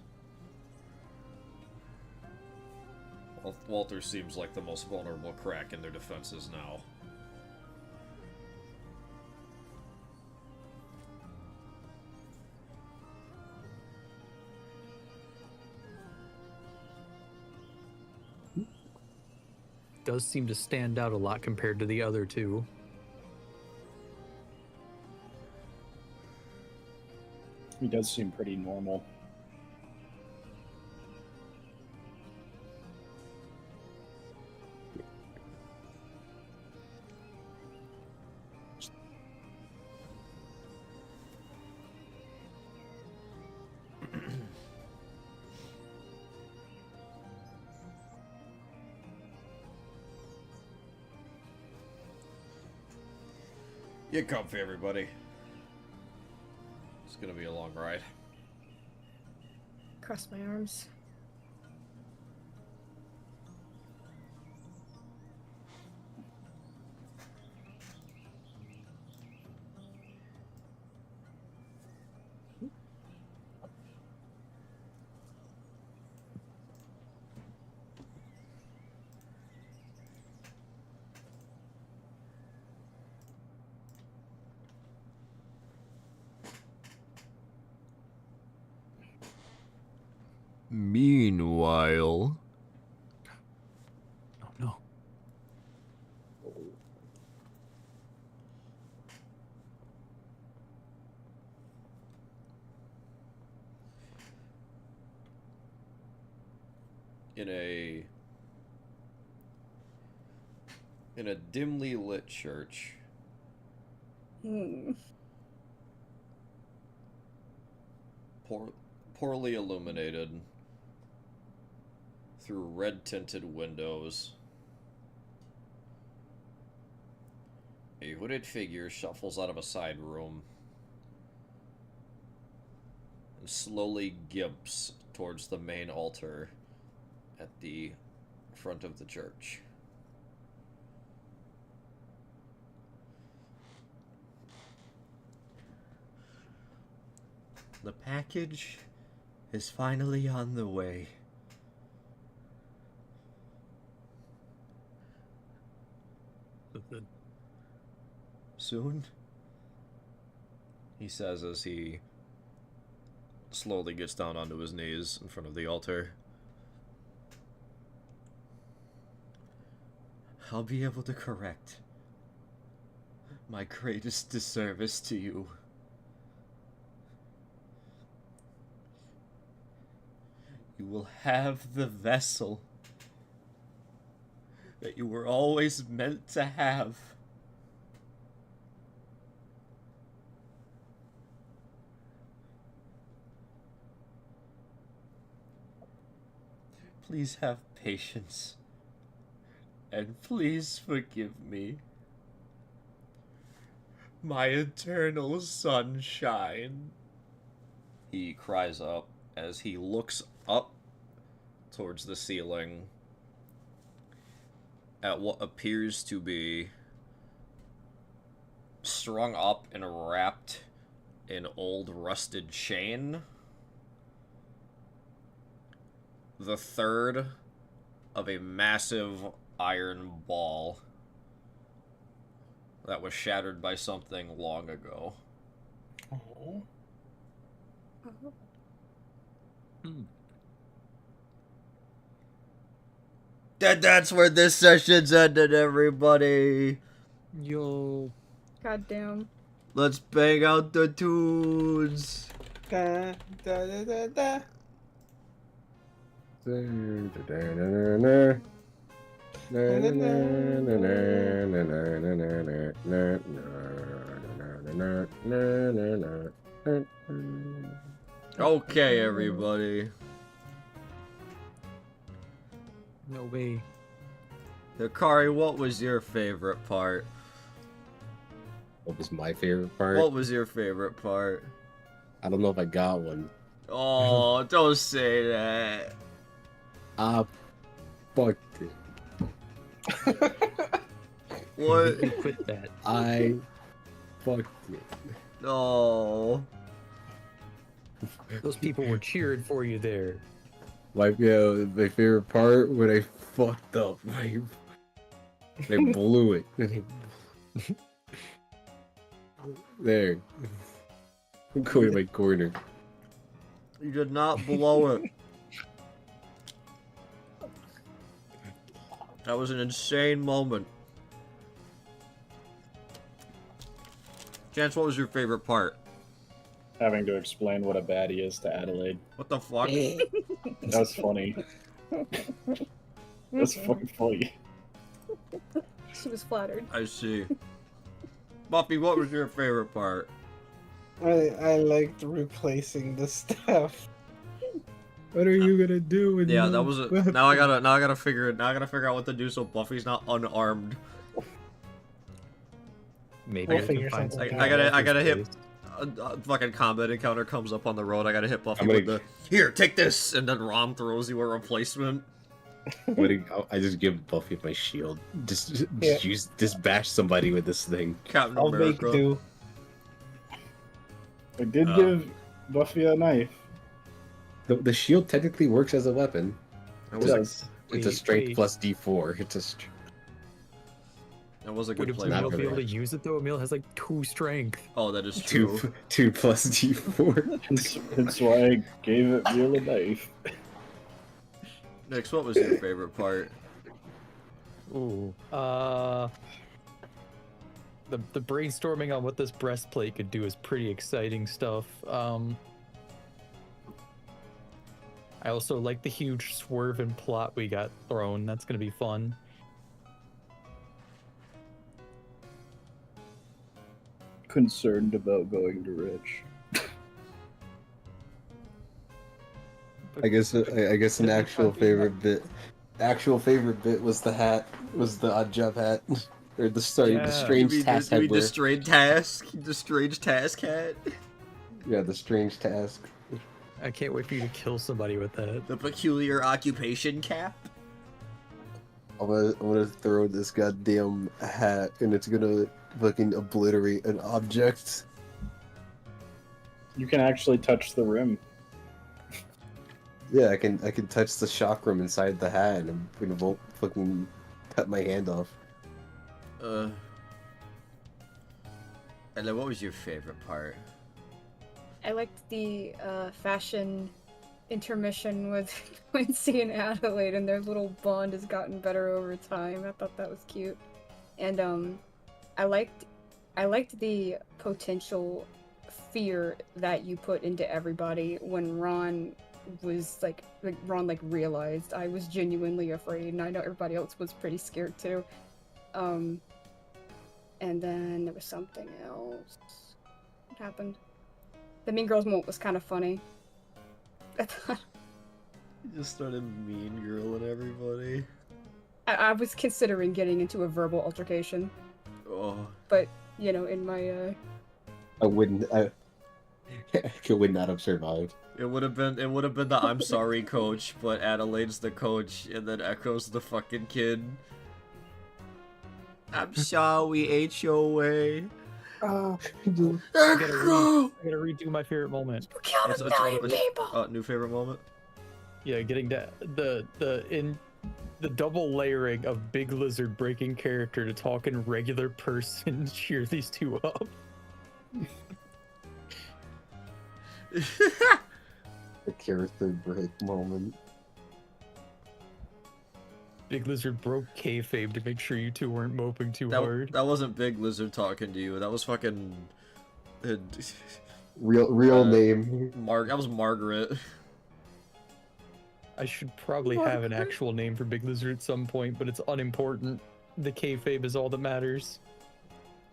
Speaker 1: Walter seems like the most vulnerable crack in their defenses now.
Speaker 4: Does seem to stand out a lot compared to the other two.
Speaker 3: He does seem pretty normal.
Speaker 1: Get comfy, everybody. It's gonna be a long ride.
Speaker 2: Cross my arms.
Speaker 1: Meanwhile...
Speaker 4: Oh no.
Speaker 1: In a dimly lit church,
Speaker 2: Hmm.
Speaker 1: poorly illuminated through red-tinted windows, a hooded figure shuffles out of a side room and slowly gimps towards the main altar at the front of the church. The package is finally on the way. Soon? He says as he slowly gets down onto his knees in front of the altar. I'll be able to correct my greatest disservice to you. You will have the vessel that you were always meant to have. Please have patience, and please forgive me. My eternal sunshine. He cries up as he looks up towards the ceiling at what appears to be strung up and wrapped in old rusted chain. The third of a massive iron ball that was shattered by something long ago.
Speaker 5: Oh.
Speaker 1: That's where this session's ended, everybody.
Speaker 4: Yo.
Speaker 2: Goddamn.
Speaker 1: Let's bang out the tunes.
Speaker 5: Da, da, da, da, da.
Speaker 1: Okay, everybody.
Speaker 4: No way.
Speaker 1: Hikari, what was your favorite part?
Speaker 6: What was my favorite part?
Speaker 1: What was your favorite part?
Speaker 6: I don't know if I got one.
Speaker 1: Oh, don't say that.
Speaker 6: Ah, fucked it.
Speaker 1: What?
Speaker 4: You quit that.
Speaker 6: I fucked it.
Speaker 1: No.
Speaker 4: Those people were cheering for you there.
Speaker 6: My favorite part when I fucked up. They blew it. There. I'm going to my corner.
Speaker 1: You did not blow it. That was an insane moment. Chance, what was your favorite part?
Speaker 3: Having to explain what a baddie is to Adelaide.
Speaker 1: What the fuck?
Speaker 3: That was funny. That's fucking funny.
Speaker 2: She was flattered.
Speaker 1: I see. Buffy, what was your favorite part?
Speaker 5: I liked replacing the stuff.
Speaker 6: What are you gonna do with
Speaker 1: Yeah,
Speaker 6: me?
Speaker 1: that was it. Now I gotta figure out what to do so Buffy's not unarmed.
Speaker 4: Maybe
Speaker 5: We'll
Speaker 4: I can
Speaker 5: figure
Speaker 4: find
Speaker 5: something
Speaker 4: some
Speaker 5: out.
Speaker 1: I gotta hit.
Speaker 4: place.
Speaker 1: A fucking combat encounter comes up on the road. I gotta hit Buffy
Speaker 6: I'm
Speaker 1: with
Speaker 6: gonna-
Speaker 1: the here, take this, and then Rom throws you a replacement.
Speaker 6: I just give Buffy my shield. Just
Speaker 5: Yeah.
Speaker 6: bash somebody with this thing.
Speaker 1: Captain
Speaker 5: I'll make
Speaker 1: America.
Speaker 5: do.
Speaker 3: I did give Buffy a knife.
Speaker 6: The shield technically works as a weapon.
Speaker 1: That
Speaker 3: It
Speaker 1: was a,
Speaker 3: does.
Speaker 6: It's a
Speaker 4: Wait,
Speaker 6: strength
Speaker 4: wait.
Speaker 6: plus D4. It's a
Speaker 1: that was a
Speaker 4: Would
Speaker 1: good play.
Speaker 6: Not
Speaker 4: Emil be able to
Speaker 6: really.
Speaker 4: use it though? Emil has like 2 strength.
Speaker 1: Oh, that is true.
Speaker 6: two plus D4.
Speaker 3: That's why I gave it Neil a knife.
Speaker 1: Nix, what was your favorite part?
Speaker 4: Ooh. The brainstorming on what this breastplate could do is pretty exciting stuff. I also like the huge swerve and plot we got thrown. That's gonna be fun.
Speaker 3: Concerned about going to Rich.
Speaker 6: I guess an actual favorite bit. Actual favorite bit was the hat. Was the odd job hat. Or the
Speaker 4: Yeah.
Speaker 6: strange task
Speaker 1: You mean the
Speaker 6: headwear.
Speaker 1: strange task? The strange task hat?
Speaker 6: Yeah, the strange task.
Speaker 4: I can't wait for you to kill somebody with that.
Speaker 1: The peculiar occupation cap?
Speaker 6: I'm gonna throw this goddamn hat and it's gonna fucking obliterate an object.
Speaker 3: You can actually touch the rim.
Speaker 6: Yeah, I can touch the chakram inside the hat and I'm gonna fucking cut my hand off.
Speaker 1: And then what was your favorite part?
Speaker 2: I liked the fashion intermission with Quincy and Adelaide, and their little bond has gotten better over time. I thought that was cute, and I liked the potential fear that you put into everybody when Ron was like Ron realized I was genuinely afraid, and I know everybody else was pretty scared too. And then there was something else. What happened? The Mean Girls moment was kind of funny. I thought
Speaker 1: You just started mean girling everybody.
Speaker 2: I was considering getting into a verbal altercation,
Speaker 1: Oh.
Speaker 2: but you know, in my
Speaker 6: I would not have survived.
Speaker 1: It would have been the I'm sorry coach, but Adelaide's the coach, and then Echo's the fucking kid. I'm sorry, HOA.
Speaker 4: I gotta redo my favorite moment.
Speaker 2: You killed
Speaker 1: What's-
Speaker 2: a
Speaker 1: what's-
Speaker 2: million
Speaker 1: what's-
Speaker 2: people.
Speaker 1: New favorite moment?
Speaker 4: Yeah, getting the double layering of Big Lizard breaking character to talk in regular person cheer these two up.
Speaker 6: The character break moment.
Speaker 4: Big Lizard broke kayfabe to make sure you two weren't moping too hard.
Speaker 1: That wasn't Big Lizard talking to you. That was fucking.
Speaker 6: Real name.
Speaker 1: That was Margaret.
Speaker 4: I should probably have an actual name for Big Lizard at some point, but it's unimportant. The kayfabe is all that matters.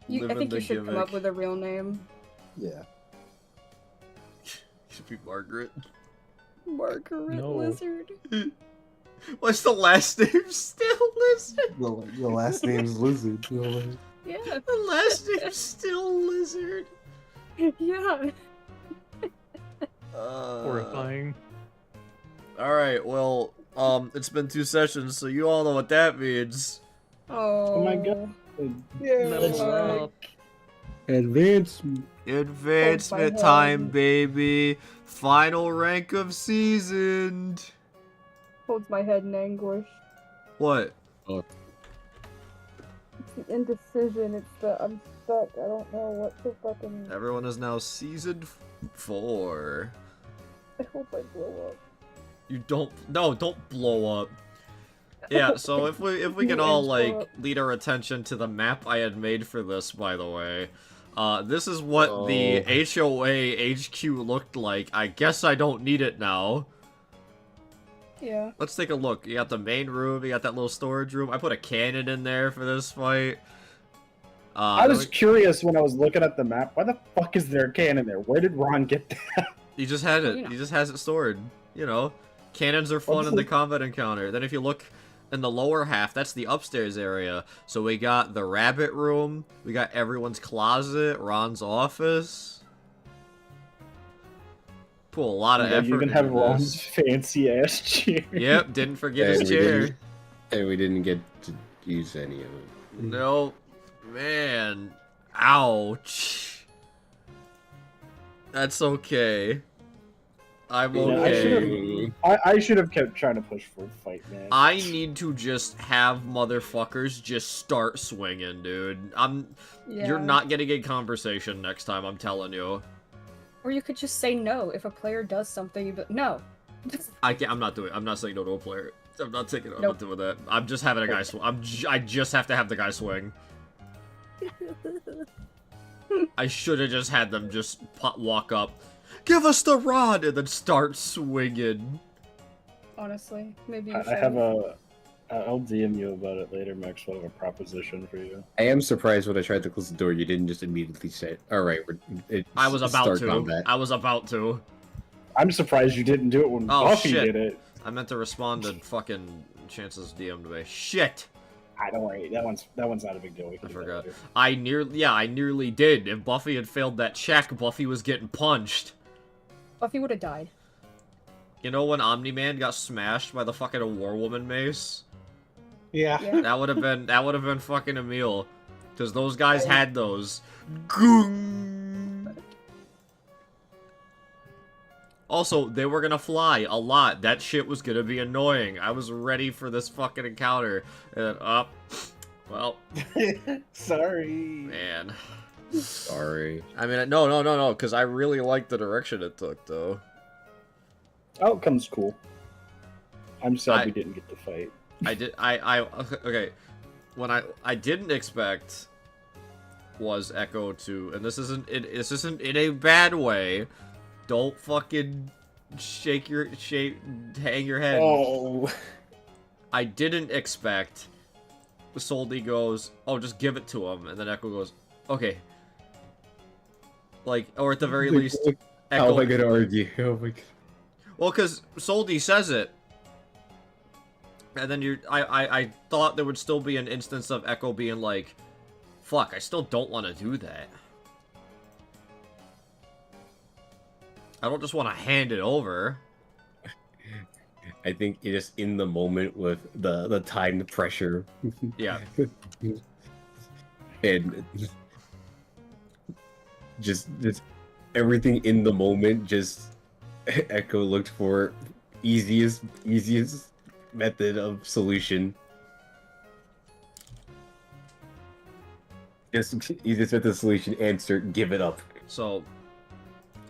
Speaker 2: I
Speaker 1: Living
Speaker 2: think
Speaker 1: the
Speaker 2: you should come
Speaker 1: gimmick.
Speaker 2: up with a real name.
Speaker 6: Yeah.
Speaker 1: Should be Margaret.
Speaker 2: Margaret
Speaker 4: No.
Speaker 2: Lizard.
Speaker 1: What's the last name? Still Lizard.
Speaker 6: The last name's Lizard.
Speaker 2: Yeah.
Speaker 1: The last name's still Lizard.
Speaker 2: Yeah.
Speaker 4: Horrifying.
Speaker 1: Alright, well, it's been 2 sessions, so you all know what that means.
Speaker 2: Oh
Speaker 3: my God.
Speaker 4: Level up.
Speaker 6: Advancement.
Speaker 1: Advancement
Speaker 2: head.
Speaker 1: time, baby. Final rank of seasoned.
Speaker 2: Holds my head in anguish.
Speaker 1: What?
Speaker 2: It's the indecision. It's the I'm stuck. I don't know what to fucking.
Speaker 1: Everyone is now seasoned 4.
Speaker 2: I hope I blow up.
Speaker 1: You don't blow up. Yeah, so if we can
Speaker 2: You
Speaker 1: all
Speaker 2: inch
Speaker 1: like
Speaker 2: up.
Speaker 1: lead our attention to the map I had made for this, by the way. This is what the HOA HQ looked like. I guess I don't need it now.
Speaker 2: Yeah.
Speaker 1: Let's take a look. You got the main room, you got that little storage room. I put a cannon in there for this fight.
Speaker 3: I was curious when I was looking at the map. Why the fuck is there a cannon there? Where did Ron get that?
Speaker 1: He just had it.
Speaker 2: You know.
Speaker 1: He just has it stored. You know, cannons are fun in the combat encounter. Then if you look in the lower half, that's the upstairs area. So we got the rabbit room. We got everyone's closet, Ron's office. Put a lot of effort
Speaker 3: You can
Speaker 1: into
Speaker 3: have Ron's
Speaker 1: this.
Speaker 3: fancy ass chair.
Speaker 1: Yep, didn't forget
Speaker 6: And
Speaker 1: his
Speaker 6: we
Speaker 1: chair.
Speaker 6: didn't- And we didn't get to use any of it.
Speaker 1: Nope. Man. Ouch. That's okay. I'm
Speaker 3: Yeah,
Speaker 1: okay.
Speaker 3: I should have kept trying to push for a fight, man.
Speaker 1: I need to just have motherfuckers just start swinging, dude. You're
Speaker 2: Yeah.
Speaker 1: not getting a conversation next time, I'm telling you.
Speaker 2: Or you could just say no if a player does something. But no.
Speaker 1: I'm not saying no to a player. I'm not taking it. I'm
Speaker 2: Nope.
Speaker 1: not doing that. I'm just having a guy swing. I just have to have the guy swing. I should have just had them just walk up, give us the rod, and then start swinging.
Speaker 2: Honestly, maybe you
Speaker 3: I
Speaker 2: should.
Speaker 3: have a. I'll DM you about it later, Max. I have a proposition for you.
Speaker 6: I am surprised when I tried to close the door, you didn't just immediately say, "All right,
Speaker 1: I was about
Speaker 6: start
Speaker 1: to.
Speaker 6: combat."
Speaker 1: I was about to.
Speaker 3: I'm surprised you didn't do it when
Speaker 1: Oh,
Speaker 3: Buffy
Speaker 1: shit.
Speaker 3: did it.
Speaker 1: I meant to respond to fucking Chance's DM'd me. Shit.
Speaker 3: I don't worry. That one's not a big deal. We
Speaker 1: I
Speaker 3: can do that
Speaker 1: forgot.
Speaker 3: later.
Speaker 1: I nearly did. If Buffy had failed that check, Buffy was getting punched.
Speaker 2: Buffy would have died.
Speaker 1: You know when Omni-Man got smashed by the fucking War Woman mace?
Speaker 5: Yeah.
Speaker 2: Yeah.
Speaker 1: That would have been fucking Emil. Because those guys had those. Goong. Also, they were gonna fly a lot. That shit was gonna be annoying. I was ready for this fucking encounter. And well,
Speaker 5: Sorry.
Speaker 1: man.
Speaker 6: Sorry.
Speaker 1: I mean, no, because I really liked the direction it took, though.
Speaker 3: Outcome's cool. I'm sad
Speaker 1: I-
Speaker 3: we didn't get to fight.
Speaker 1: Okay. When I didn't expect was Echo to, and this isn't in a bad way. Don't fucking hang your head.
Speaker 6: Oh.
Speaker 1: I didn't expect Soldy goes, oh, just give it to him, and then Echo goes, okay. Like, or at the very least,
Speaker 6: How
Speaker 1: Echo.
Speaker 6: am I gonna argue? Oh my god.
Speaker 1: Well, because Soldy says it, and then I thought there would still be an instance of Echo being like, fuck, I still don't want to do that. I don't just want to hand it over.
Speaker 6: I think it is in the moment with the time, the pressure,
Speaker 1: Yeah.
Speaker 6: and just everything in the moment. Just Echo looked for easiest method of solution. Just easiest method of solution. Answer. Give it up.
Speaker 1: So,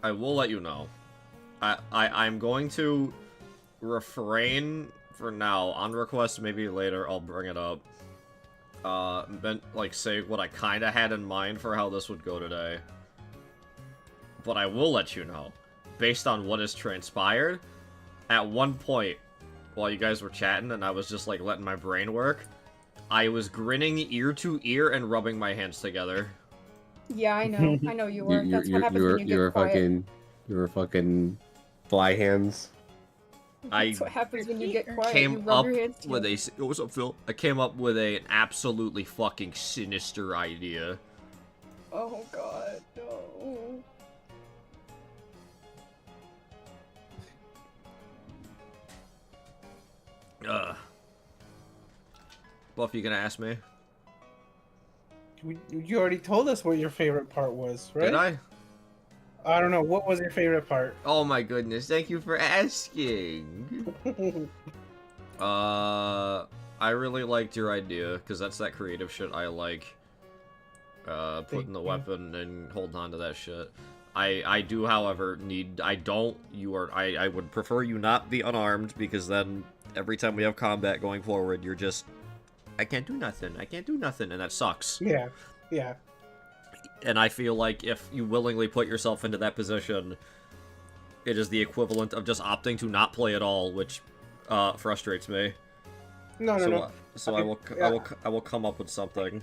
Speaker 1: I will let you know. I'm going to refrain for now. On request, maybe later I'll bring it up. Say what I kind of had in mind for how this would go today. But I will let you know, based on what has transpired, at one point, while you guys were chatting and I was just like letting my brain work, I was grinning ear to ear and rubbing my hands together.
Speaker 2: Yeah, I know. I know you were. That's what happens when you get quiet.
Speaker 6: You were fucking fly hands.
Speaker 2: That's what happens when you get quiet. You
Speaker 1: Came
Speaker 2: rub
Speaker 1: up
Speaker 2: your hands
Speaker 1: with
Speaker 2: together.
Speaker 1: what's up, Phil? I came up with an absolutely fucking sinister idea.
Speaker 2: Oh god, no.
Speaker 1: Buff, you gonna ask me?
Speaker 5: You already told us what your favorite part was, right?
Speaker 1: Did I?
Speaker 5: I don't know. What was your favorite part?
Speaker 1: Oh my goodness, thank you for asking. I really liked your idea, because that's that creative shit I like. Putting the weapon and holding on to that shit. I do, however, I would prefer you not be unarmed, because then every time we have combat going forward, you're just, I can't do nothing, and that sucks.
Speaker 5: Yeah, yeah.
Speaker 1: And I feel like if you willingly put yourself into that position, it is the equivalent of just opting to not play at all, which frustrates me.
Speaker 5: No.
Speaker 1: So I will come up with something.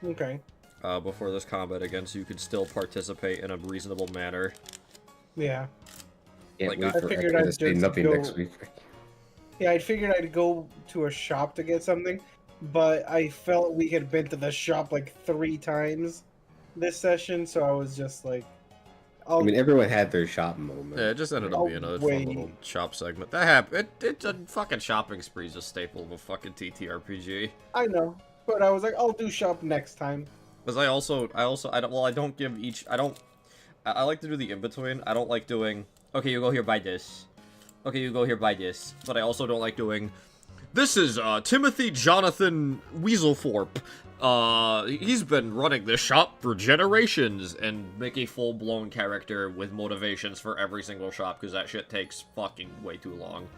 Speaker 5: Okay.
Speaker 1: Before this combat again, so you can still participate in a reasonable manner.
Speaker 5: Yeah.
Speaker 6: Can't
Speaker 1: Like,
Speaker 6: wait
Speaker 1: I
Speaker 6: for
Speaker 5: figured
Speaker 6: Echo
Speaker 5: I'd
Speaker 6: to say
Speaker 5: just
Speaker 6: nothing
Speaker 5: go-
Speaker 6: next week.
Speaker 5: Yeah, I figured I'd go to a shop to get something, but I felt we had been to the shop like 3 times this session, so I was just like,
Speaker 6: I mean, everyone had their shop moment.
Speaker 1: Yeah, it just ended up
Speaker 5: Oh,
Speaker 1: being another
Speaker 5: wait.
Speaker 1: fun little shop segment. That happened. It's a fucking shopping spree is a staple of a fucking TTRPG.
Speaker 5: I know, but I was like, I'll do shop next time.
Speaker 1: Because I don't give each, I like to do the in-between. I don't like doing, okay, you go here, buy this. Okay, you go here, buy this. But I also don't like doing, this is, Timothy Jonathan Weaselthorpe. He's been running this shop for generations, and make a full-blown character with motivations for every single shop, because that shit takes fucking way too long.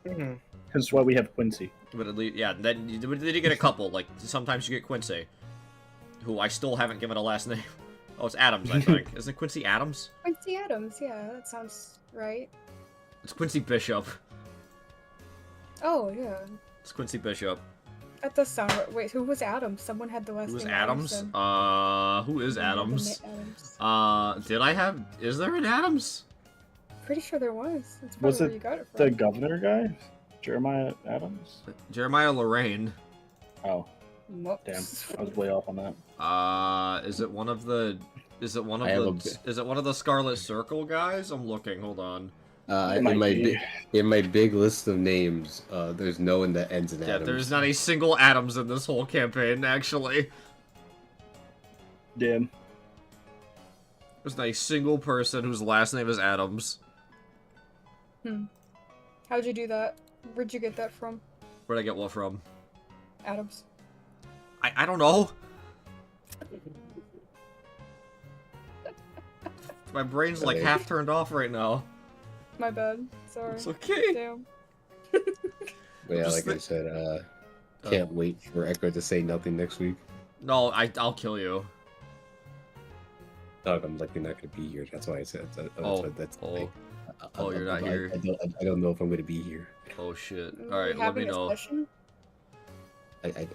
Speaker 5: Mhm.
Speaker 3: That's why we have Quincy.
Speaker 1: But at least, yeah, then you get a couple. Like, sometimes you get Quincy, who I still haven't given a last name. Oh, it's Adams, I think. Isn't it Quincy Adams?
Speaker 2: Quincy Adams, yeah, that sounds right.
Speaker 1: It's Quincy Bishop.
Speaker 2: Oh, yeah.
Speaker 1: It's Quincy Bishop.
Speaker 2: That does sound right. Wait, who was Adams? Someone had the last
Speaker 1: Who is
Speaker 2: name
Speaker 1: Adams?
Speaker 2: then.
Speaker 1: Who is
Speaker 2: Someone had the
Speaker 1: Adams?
Speaker 2: Adams.
Speaker 1: Did I have... Is there an Adams?
Speaker 2: Pretty sure there was. That's
Speaker 3: Was
Speaker 2: probably
Speaker 3: it
Speaker 2: where you got it
Speaker 3: The
Speaker 2: from.
Speaker 3: governor guy? Jeremiah Adams?
Speaker 1: Jeremiah Lorraine.
Speaker 3: Oh,
Speaker 2: Whoops.
Speaker 3: damn. I was way off on that.
Speaker 1: Is it one of the... Is it one of
Speaker 6: I have
Speaker 1: the... Is it one of the Scarlet Circle guys? I'm looking, hold on.
Speaker 3: It
Speaker 6: In
Speaker 3: might
Speaker 6: my
Speaker 3: be.
Speaker 6: in my big list of names, there's no one that ends in
Speaker 1: Yeah,
Speaker 6: Adams.
Speaker 1: there's not a single Adams in this whole campaign, actually.
Speaker 3: Damn.
Speaker 1: There's not a single person whose last name is Adams.
Speaker 2: How'd you do that? Where'd you get that from?
Speaker 1: Where'd I get what from?
Speaker 2: Adams.
Speaker 1: I don't know. My brain's like
Speaker 6: Okay.
Speaker 1: half turned off right now.
Speaker 2: My bad. Sorry.
Speaker 1: It's okay.
Speaker 2: Damn.
Speaker 6: But yeah,
Speaker 1: Just
Speaker 6: like I
Speaker 1: think-
Speaker 6: said, can't wait for Echo to say nothing next week.
Speaker 1: No, I'll kill you.
Speaker 6: No, I'm likely not going to be here. That's why I said that. That's the thing.
Speaker 1: Oh, you're not here.
Speaker 6: I don't know if I'm going to be here.
Speaker 1: Oh shit.
Speaker 2: Are we
Speaker 1: Alright, let me
Speaker 2: having a
Speaker 1: know.
Speaker 2: session?
Speaker 6: I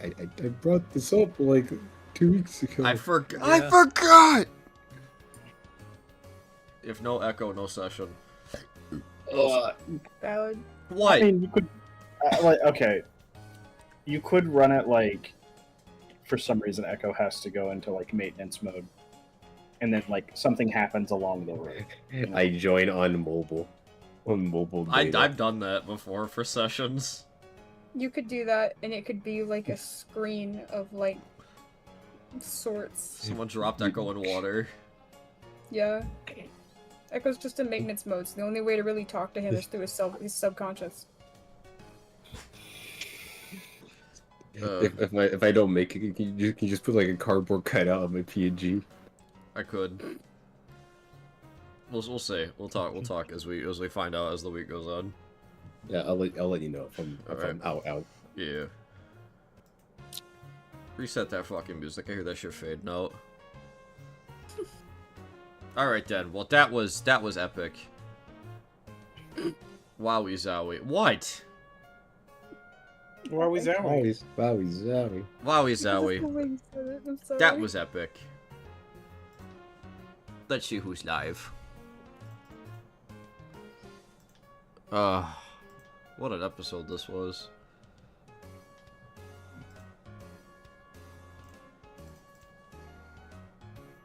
Speaker 6: brought this up like 2 weeks ago.
Speaker 1: I
Speaker 4: Yeah.
Speaker 1: forgot! If no echo, no session.
Speaker 2: Valid.
Speaker 1: What?
Speaker 3: I mean, you could, okay, you could run it like, for some reason, Echo has to go into like maintenance mode, and then like something happens along the way.
Speaker 6: I join on mobile. On mobile data.
Speaker 1: I've done that before for sessions.
Speaker 2: You could do that, and it could be like a screen of like sorts.
Speaker 1: Someone dropped Echo in water.
Speaker 2: Yeah. Echo's just in maintenance mode, so the only way to really talk to him is through his subconscious.
Speaker 6: If I don't make it, can you just put like a cardboard cutout of my PNG?
Speaker 1: I could. We'll see. We'll talk as we find out as the week goes on.
Speaker 6: Yeah, I'll let you know if I'm
Speaker 1: Alright.
Speaker 6: out.
Speaker 1: Yeah. Reset that fucking music. I hear that shit fade. No. Alright then. Well, that was epic. Wowie zowie. What?
Speaker 5: Where are we at?
Speaker 6: Wowie zowie.
Speaker 1: Wowie
Speaker 2: That's the
Speaker 1: zowie.
Speaker 2: way you said it, I'm sorry.
Speaker 1: That was epic. Let's see who's live. What an episode this was.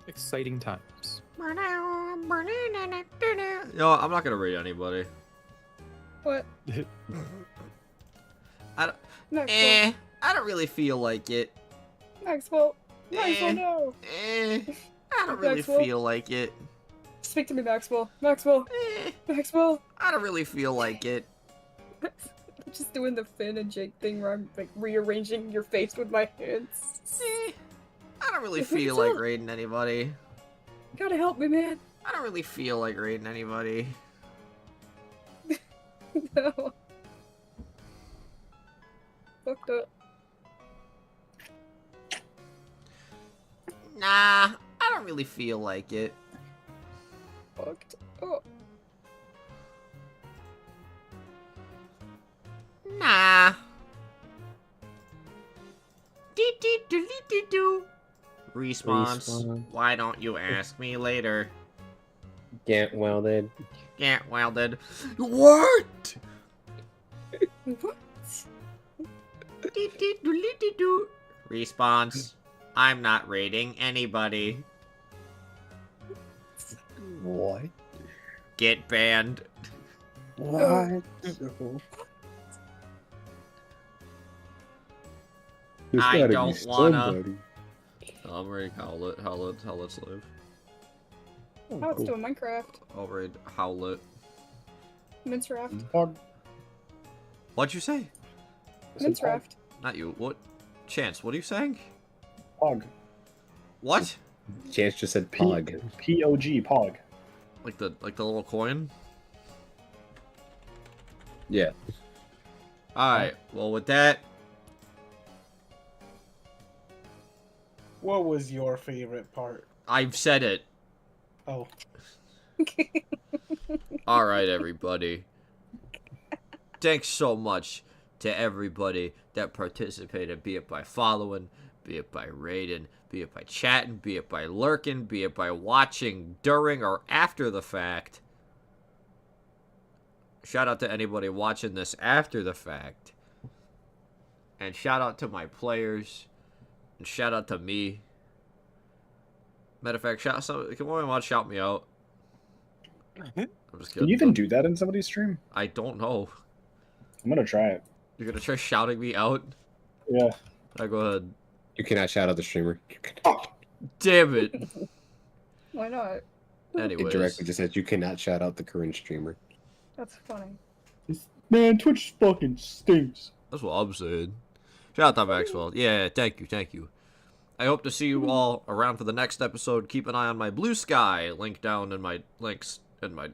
Speaker 4: Exciting times.
Speaker 1: No, I'm not gonna rate anybody.
Speaker 2: What?
Speaker 1: I don't,
Speaker 2: Maxwell.
Speaker 1: I don't really feel like it.
Speaker 2: Maxwell. Maxwell, no.
Speaker 1: I don't really
Speaker 2: Maxwell?
Speaker 1: feel like it.
Speaker 2: Speak to me, Maxwell. Maxwell. Maxwell.
Speaker 1: I don't really feel like it.
Speaker 2: I'm just doing the Finn and Jake thing where I'm like rearranging your face with my hands.
Speaker 1: I don't really feel like raiding anybody.
Speaker 2: You gotta help me, man.
Speaker 1: I don't really feel like raiding anybody.
Speaker 2: No. Fucked up.
Speaker 1: Nah, I don't really feel like it.
Speaker 2: Fucked up.
Speaker 1: Nah. Dee-dee-doo-dee-doo-doo. Response.
Speaker 6: Respawn.
Speaker 1: Why don't you ask me later?
Speaker 6: Get welded.
Speaker 1: Yeah, welded. What?
Speaker 2: What?
Speaker 1: Dee-dee-doo-dee-doo. Response. I'm not raiding anybody.
Speaker 6: What?
Speaker 1: Get banned.
Speaker 6: What? There's
Speaker 1: I
Speaker 6: gotta be
Speaker 1: don't wanna.
Speaker 6: somebody.
Speaker 1: I'm raiding Howlet's live.
Speaker 2: How it's doing Minecraft.
Speaker 1: I'll raid Howlet.
Speaker 2: Minecraft.
Speaker 3: Pog.
Speaker 1: What'd you say?
Speaker 2: Minecraft.
Speaker 1: Not you. What? Chance, what are you saying?
Speaker 3: Pog.
Speaker 1: What?
Speaker 6: Chance just said pog.
Speaker 3: P-O-G, Pog.
Speaker 1: Like the little coin?
Speaker 6: Yeah.
Speaker 1: Alright, well, with that,
Speaker 5: What was your favorite part?
Speaker 1: I've said it.
Speaker 5: Oh,
Speaker 1: Alright, everybody. Thanks so much to everybody that participated, be it by following, be it by rating, be it by chatting, be it by lurking, be it by watching during or after the fact. Shout out to anybody watching this after the fact. And shout out to my players. And shout out to me. Matter of fact, can anyone want to shout me out? I'm just kidding.
Speaker 3: Can you even do that in somebody's stream?
Speaker 1: I don't know.
Speaker 3: I'm gonna try it.
Speaker 1: You're gonna try shouting me out?
Speaker 3: Yeah.
Speaker 1: Alright, go ahead.
Speaker 6: You cannot shout out the streamer. You cannot.
Speaker 1: Damn it.
Speaker 2: Why not?
Speaker 1: Anyways.
Speaker 6: It directly just says you cannot shout out the current streamer.
Speaker 2: That's funny.
Speaker 3: Man, Twitch fucking stinks.
Speaker 1: That's what I'm saying. Shout out to Maxwell. Yeah, thank you. I hope to see you all around for the next episode. Keep an eye on my Blue Sky. Link down in my links in my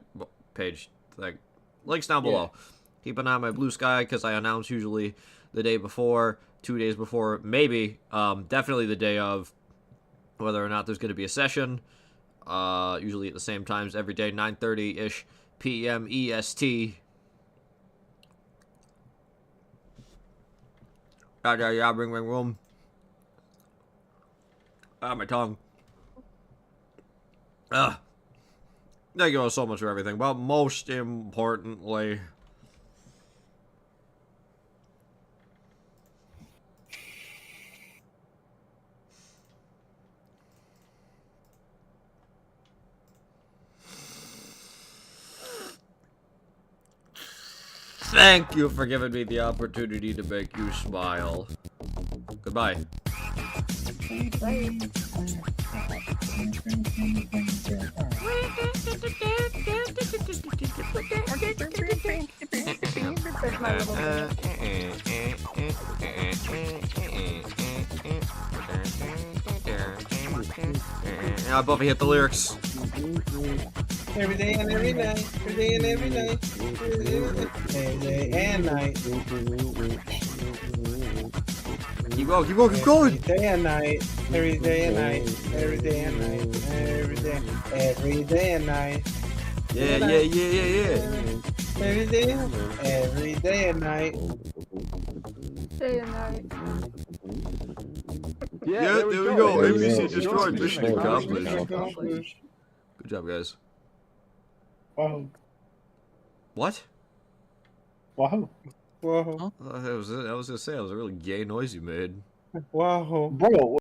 Speaker 1: page thing. Links down below. Keep an eye on my Blue Sky because I announce usually the day before, 2 days before, maybe, definitely the day of, whether or not there's going to be a session. Usually at the same times every day, 9:30-ish p.m. EST. Yeah, ring, room. Ah, my tongue. Thank you all so much for everything, but most importantly, thank you for giving me the opportunity to make you smile. Goodbye. Yeah, Buffy hit the lyrics.
Speaker 5: every day and every night, every day and every night, every day and night.
Speaker 1: Keep going.
Speaker 5: Every day and night, every day and night, every day and night, every day and night.
Speaker 1: Yeah.
Speaker 5: Every day and night.
Speaker 2: Day and night.
Speaker 1: Yeah, there we go. ABC destroyed.
Speaker 6: Yeah.
Speaker 1: Mission accomplished.
Speaker 2: Accomplished.
Speaker 1: Good job, guys.
Speaker 3: Wow.
Speaker 1: What?
Speaker 3: Wow.
Speaker 5: Whoa,
Speaker 1: I was gonna say that was a really gay noise you made.
Speaker 5: whoa.
Speaker 3: Bro,